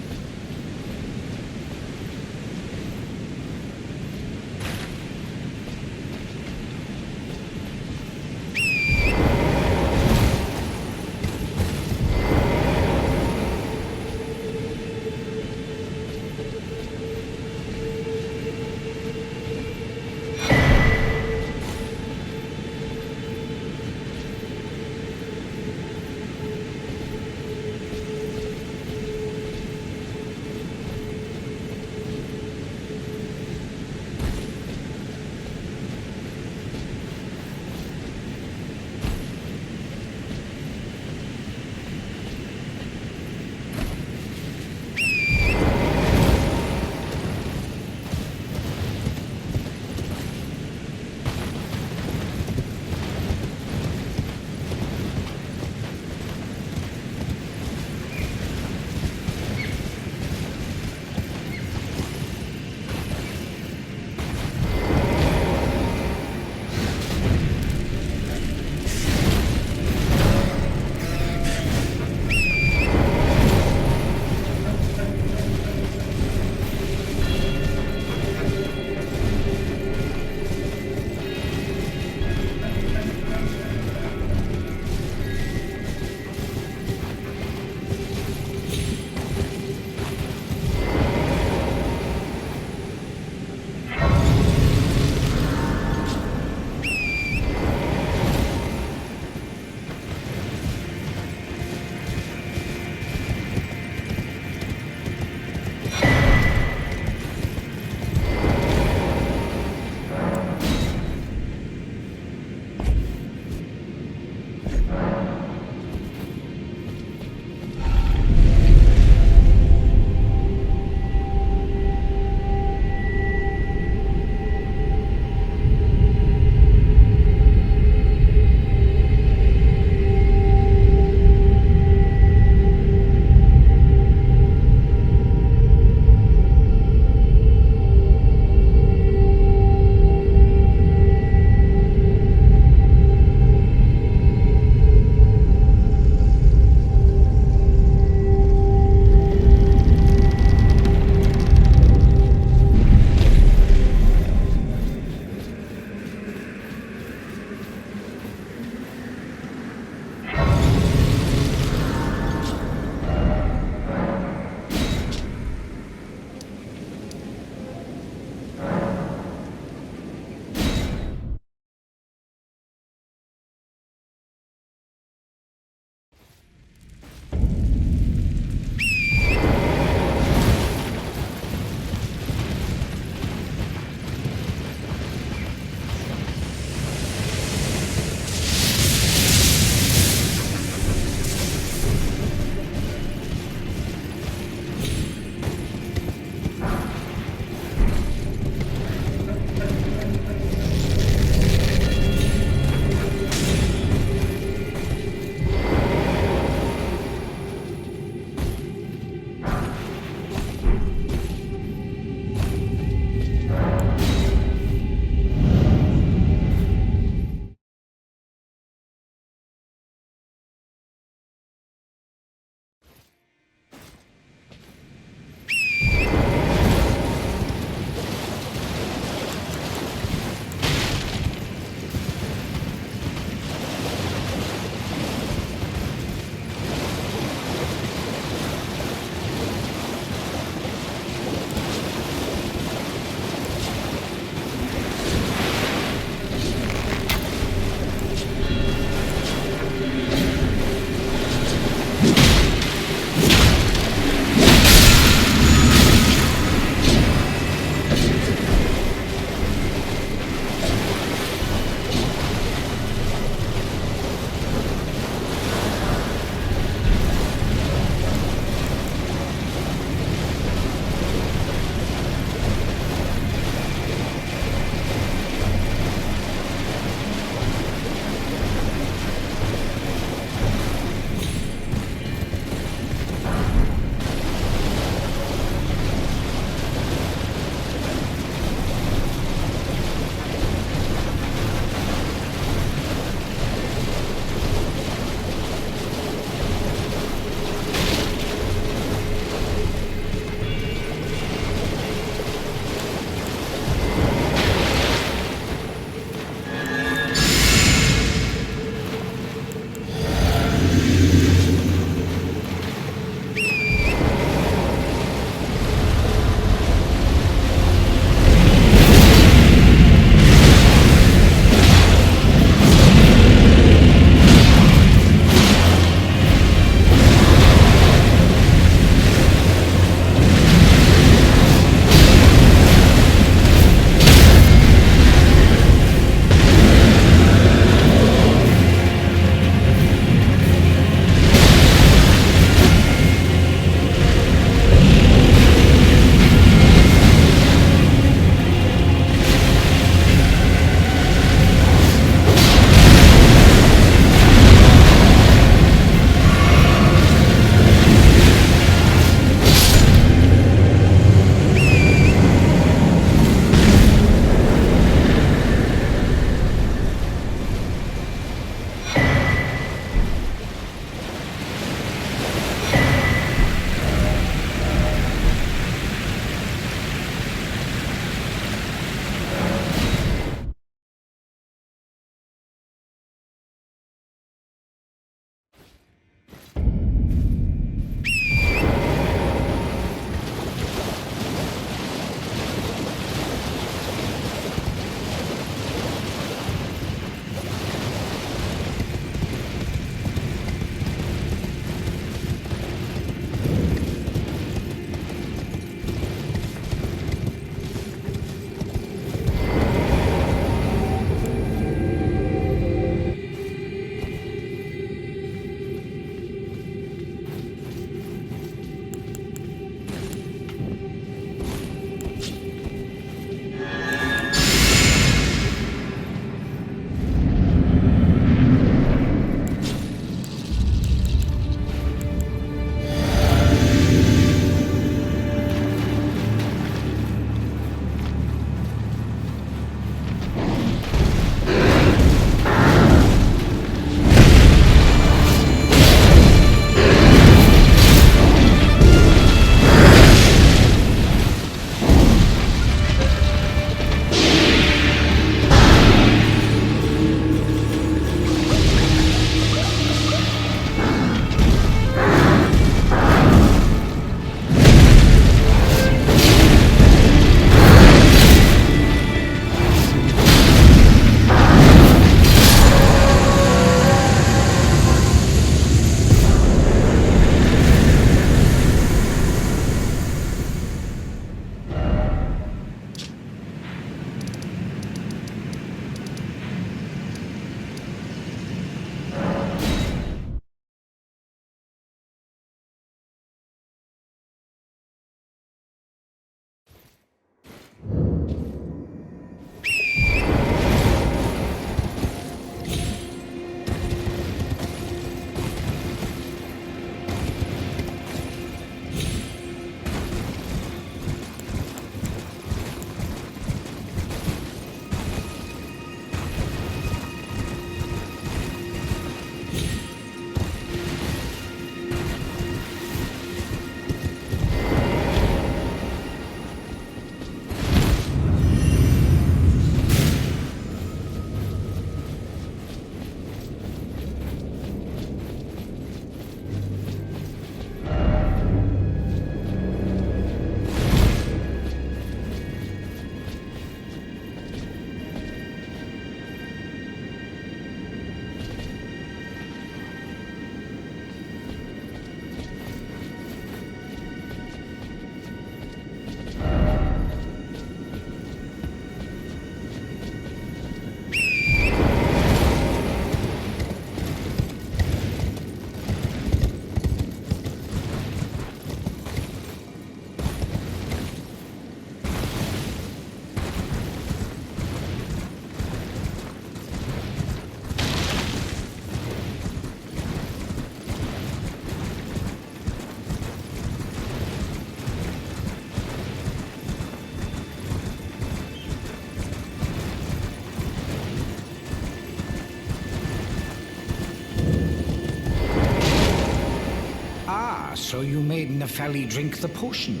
So you made Nepheli drink the potion.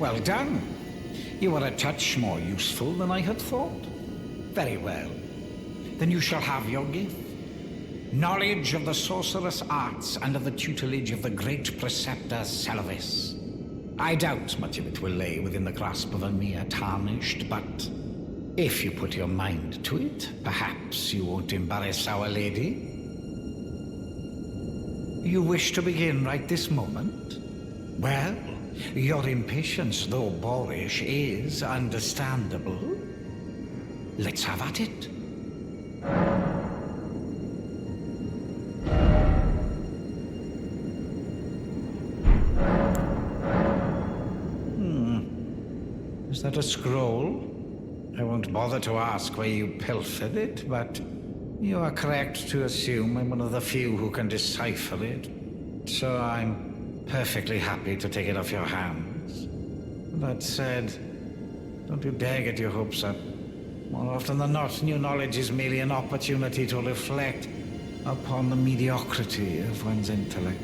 Well done. You are a touch more useful than I had thought. Very well. Then you shall have your gift. Knowledge of the sorcerous arts under the tutelage of the great preceptor Seluvis. I doubt much of it will lay within the grasp of a mere tarnished, but if you put your mind to it, perhaps you won't embarrass Our Lady. You wish to begin right this moment? Well, your impatience, though boorish, is understandable. Let's have at it. Is that a scroll? I won't bother to ask where you pilfered it, but you are correct to assume I'm one of the few who can decipher it. So I'm perfectly happy to take it off your hands. That said, don't you dare get your hopes up. More often than not, new knowledge is merely an opportunity to reflect upon the mediocrity of one's intellect.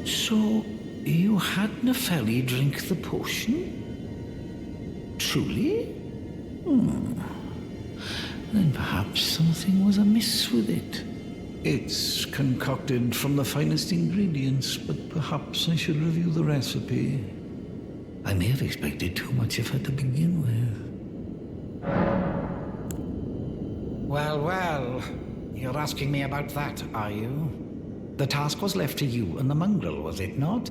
So, you had Nepheli drink the potion? Truly? Then perhaps something was amiss with it. It's concocted from the finest ingredients, but perhaps I should review the recipe. I may have expected too much of her to begin with. Well, you're asking me about that, are you? The task was left to you and the mongrel, was it not?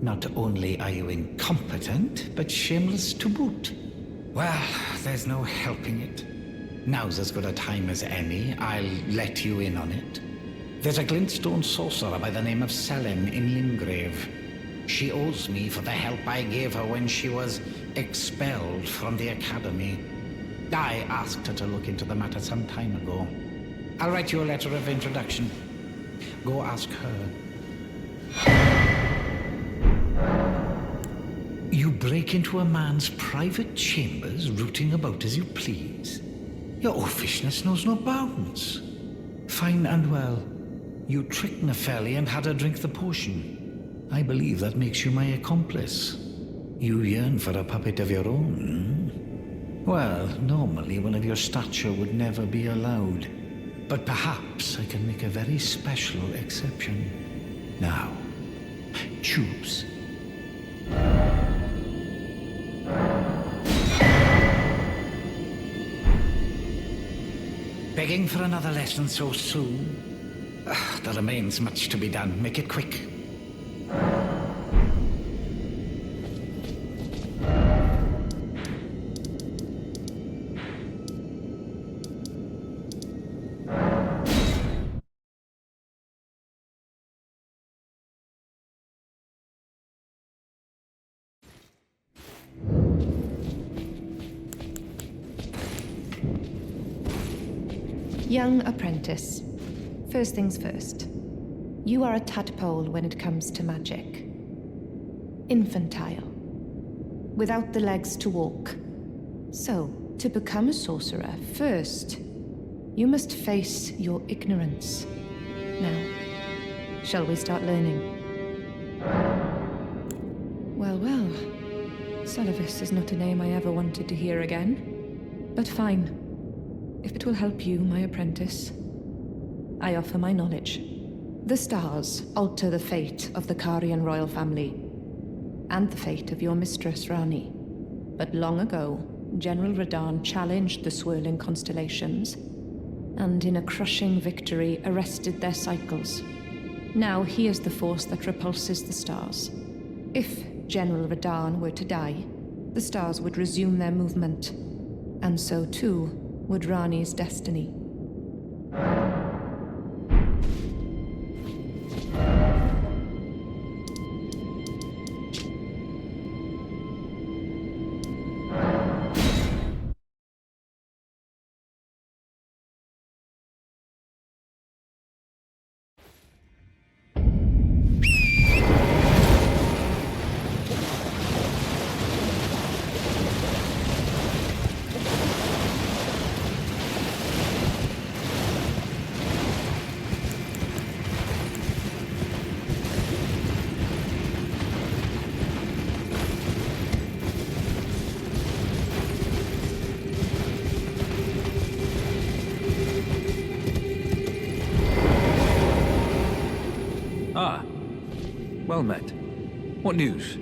Not only are you incompetent, but shameless to boot. Well, there's no helping it. Now's as good a time as any. I'll let you in on it. There's a glintstone sorcerer by the name of Selene in Limgrave. She owes me for the help I gave her when she was expelled from the academy. I asked her to look into the matter some time ago. I'll write you a letter of introduction. Go ask her. You break into a man's private chambers, rooting about as you please. Your oafishness knows no bounds. Fine and well. You tricked Nepheli and had her drink the potion. I believe that makes you my accomplice. You yearn for a puppet of your own. Well, normally one of your stature would never be allowed. But perhaps I can make a very special exception. Now, choose. Begging for another lesson so soon? There remains much to be done. Make it quick. Young apprentice. First things first. You are a tadpole when it comes to magic. Infantile. Without the legs to walk. So, to become a sorcerer, first, you must face your ignorance. Now, shall we start learning? Well, Seluvis is not a name I ever wanted to hear again. But fine. If it will help you, my apprentice, I offer my knowledge. The stars alter the fate of the Carian royal family, and the fate of your mistress, Rani. But long ago, General Radahn challenged the swirling constellations, and in a crushing victory arrested their cycles. Now he is the force that repulses the stars. If General Radahn were to die, the stars would resume their movement, and so too would Rani's destiny. Well met. What news?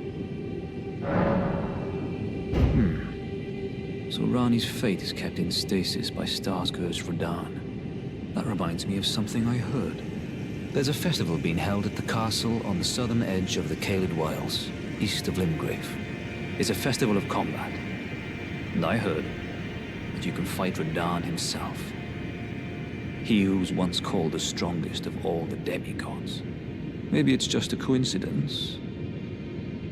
So Rani's fate is kept in stasis by Starscourge Radahn. That reminds me of something I heard. There's a festival being held at the castle on the southern edge of the Caelid Wilds, east of Limgrave. It's a festival of combat. And I heard that you can fight Radahn himself. He who was once called the strongest of all the demigods. Maybe it's just a coincidence,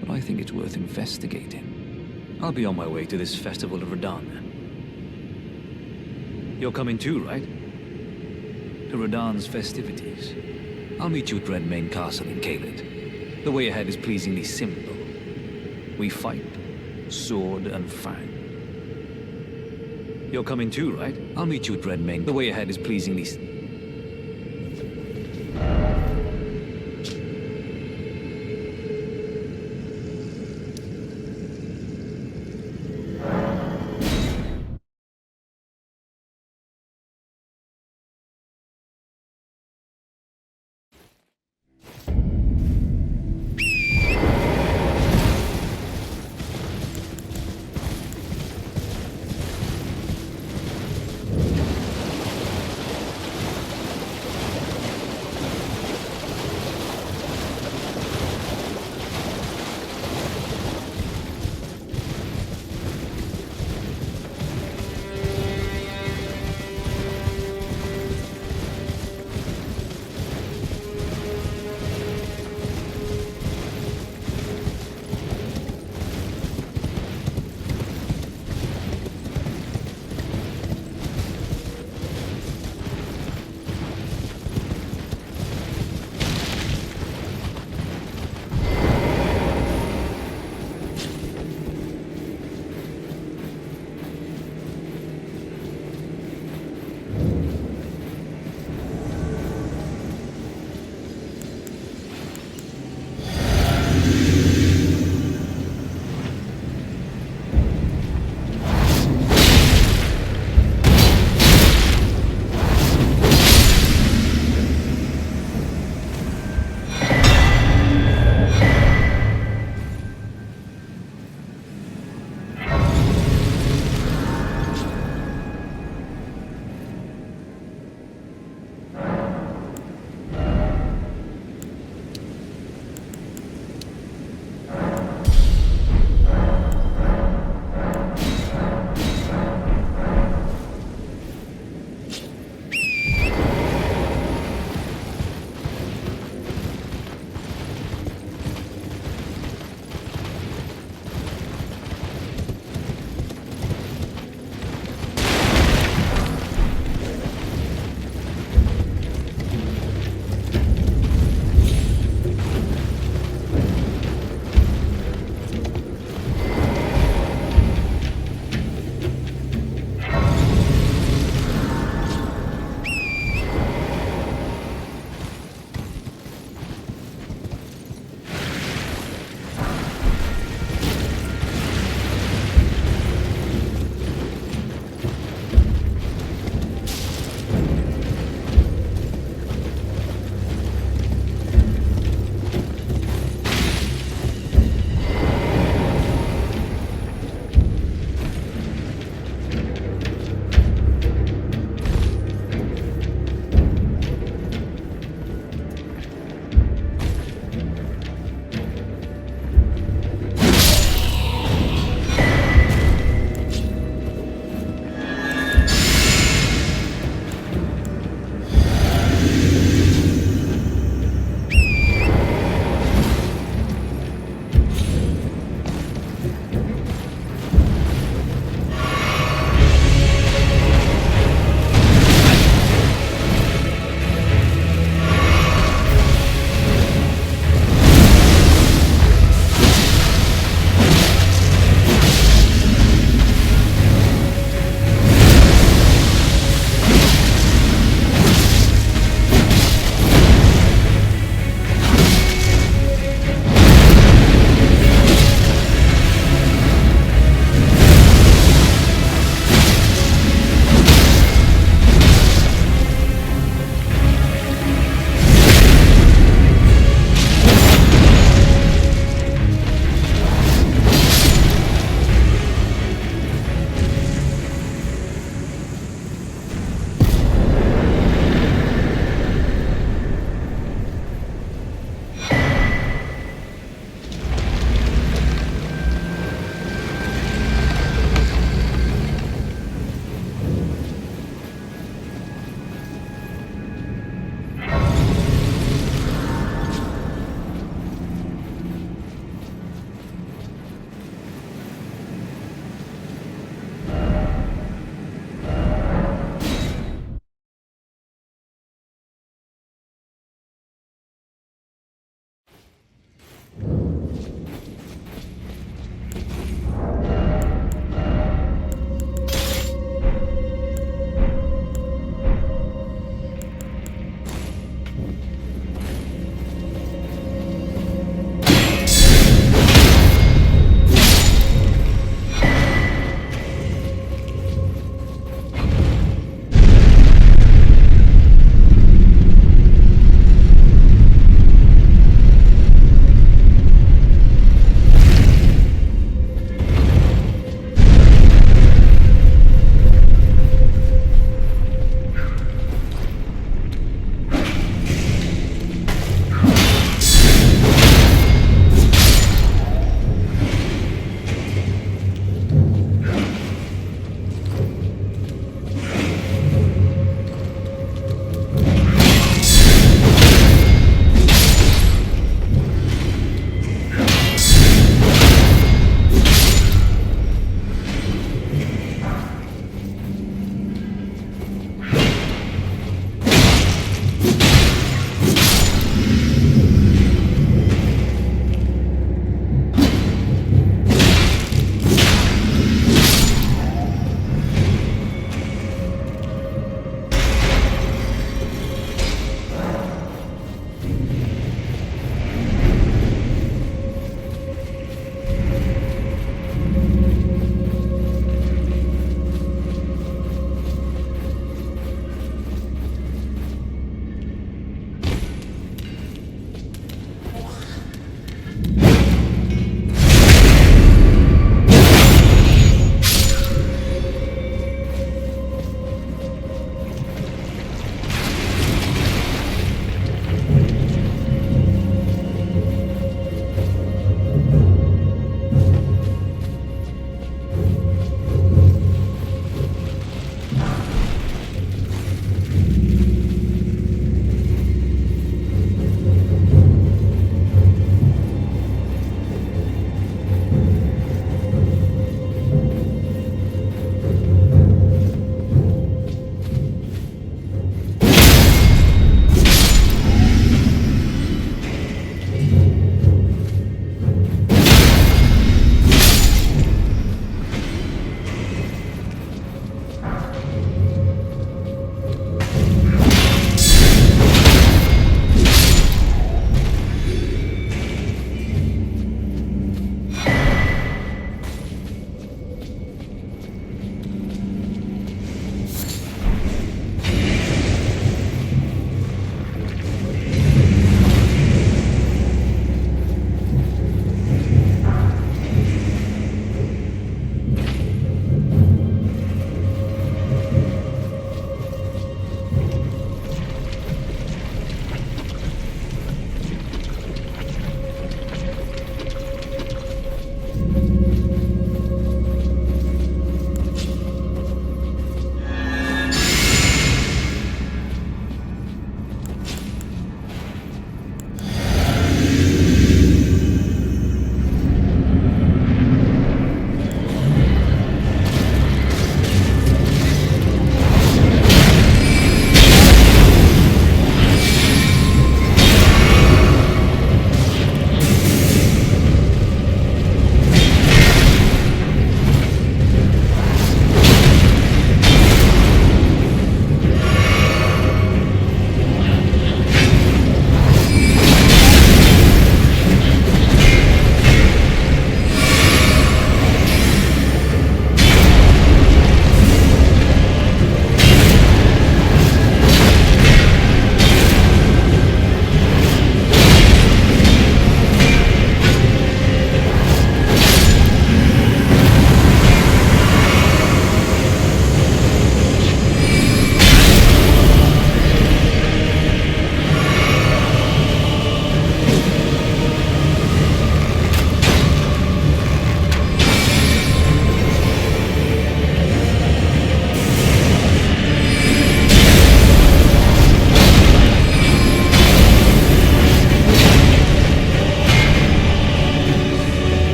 but I think it's worth investigating. I'll be on my way to this festival of Radahn. You're coming too, right? To Radahn's festivities. I'll meet you at Redmane Castle in Caelid. The way ahead is pleasingly simple. We fight, sword and fang. You're coming too, right? I'll meet you at Redmane. The way ahead is pleasingly...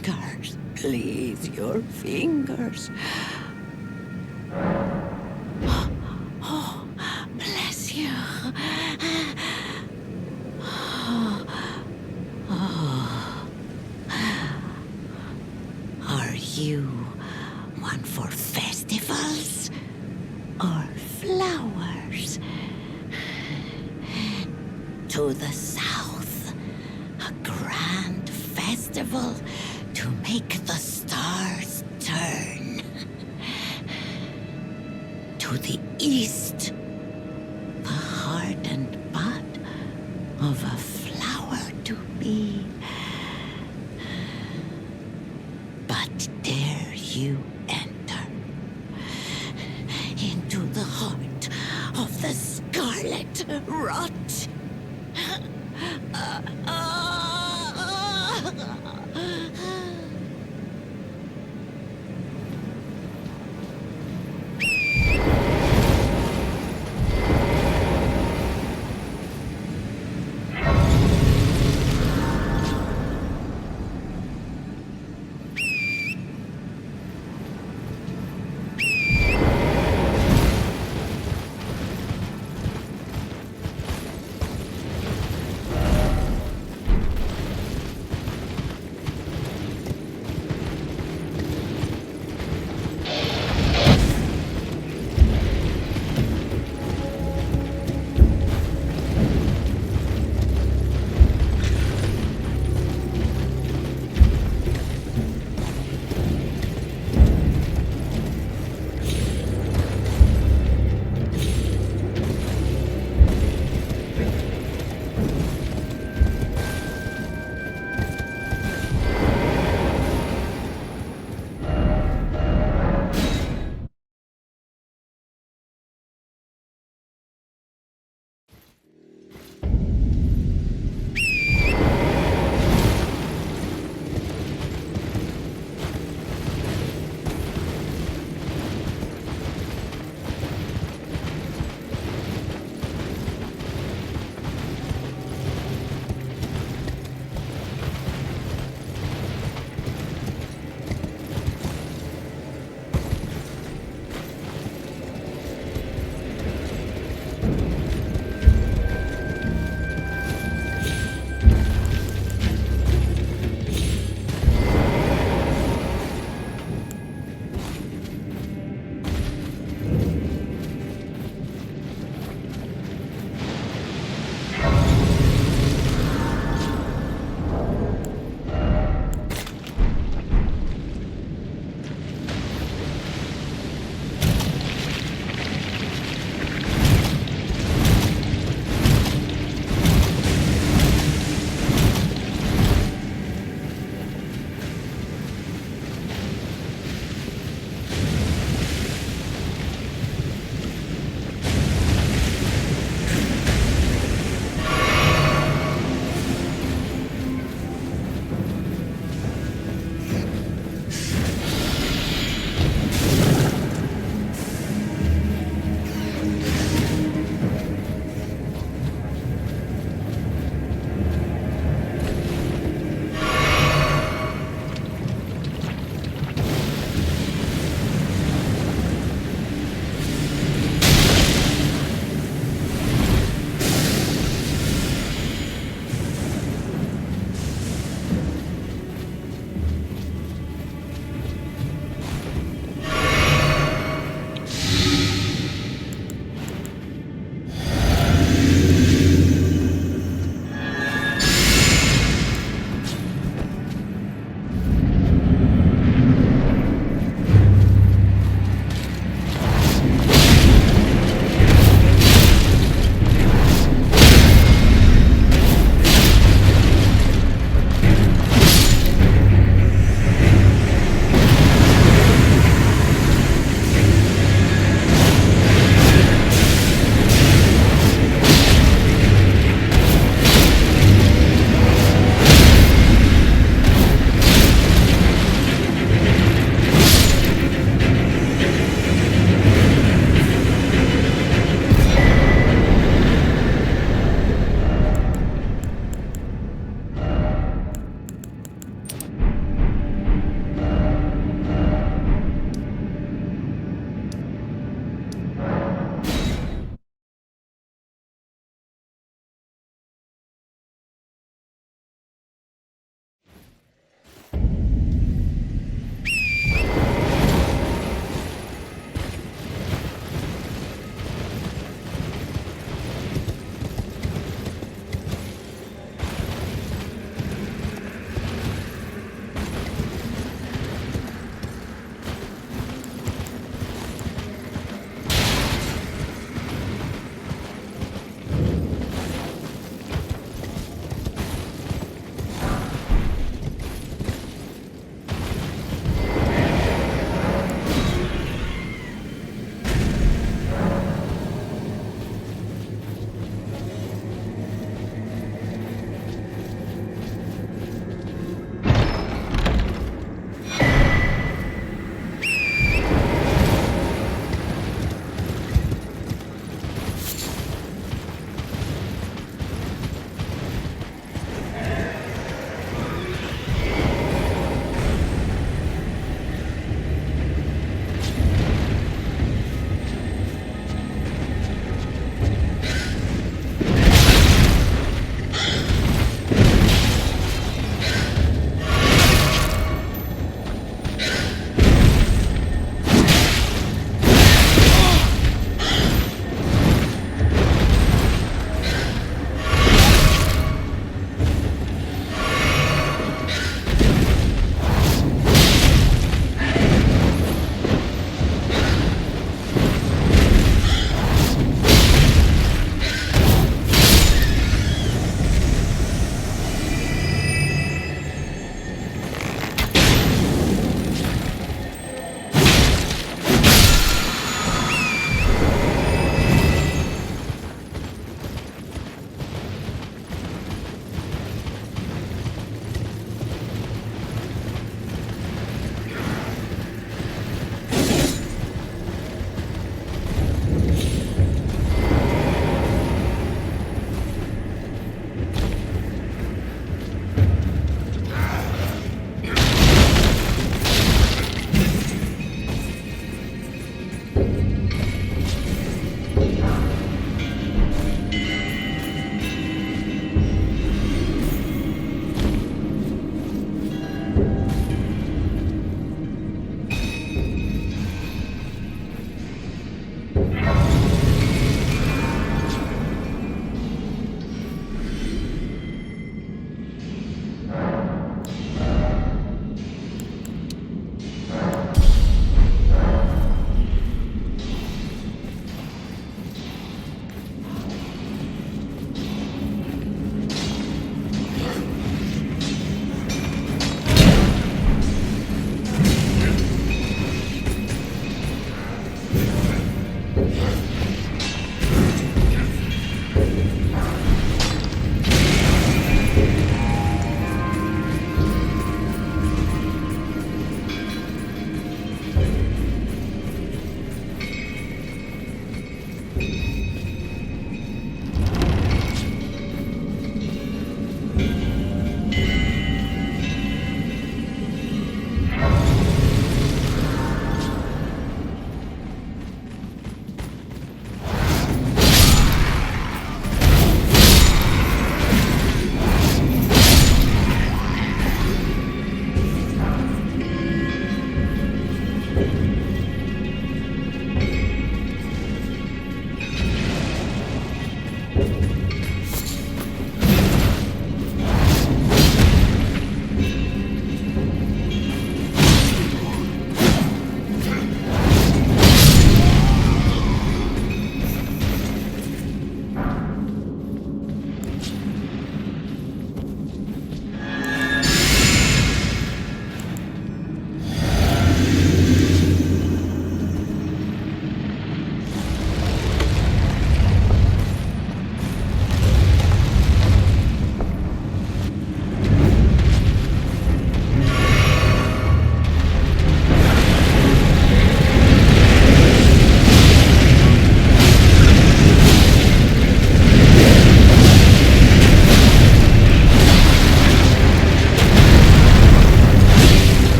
fingers, please, your fingers. Oh, bless you. Oh. Are you one for festivals or flowers? To the south, a grand festival to make the stars turn. To the east, the heart and bud of a flower to be. But dare you enter into the heart of the scarlet rot?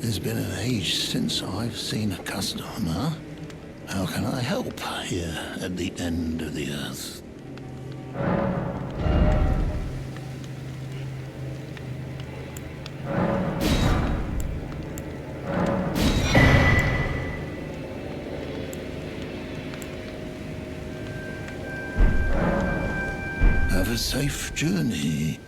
It's been an age since I've seen a customer. How can I help here at the end of the earth? Have a safe journey.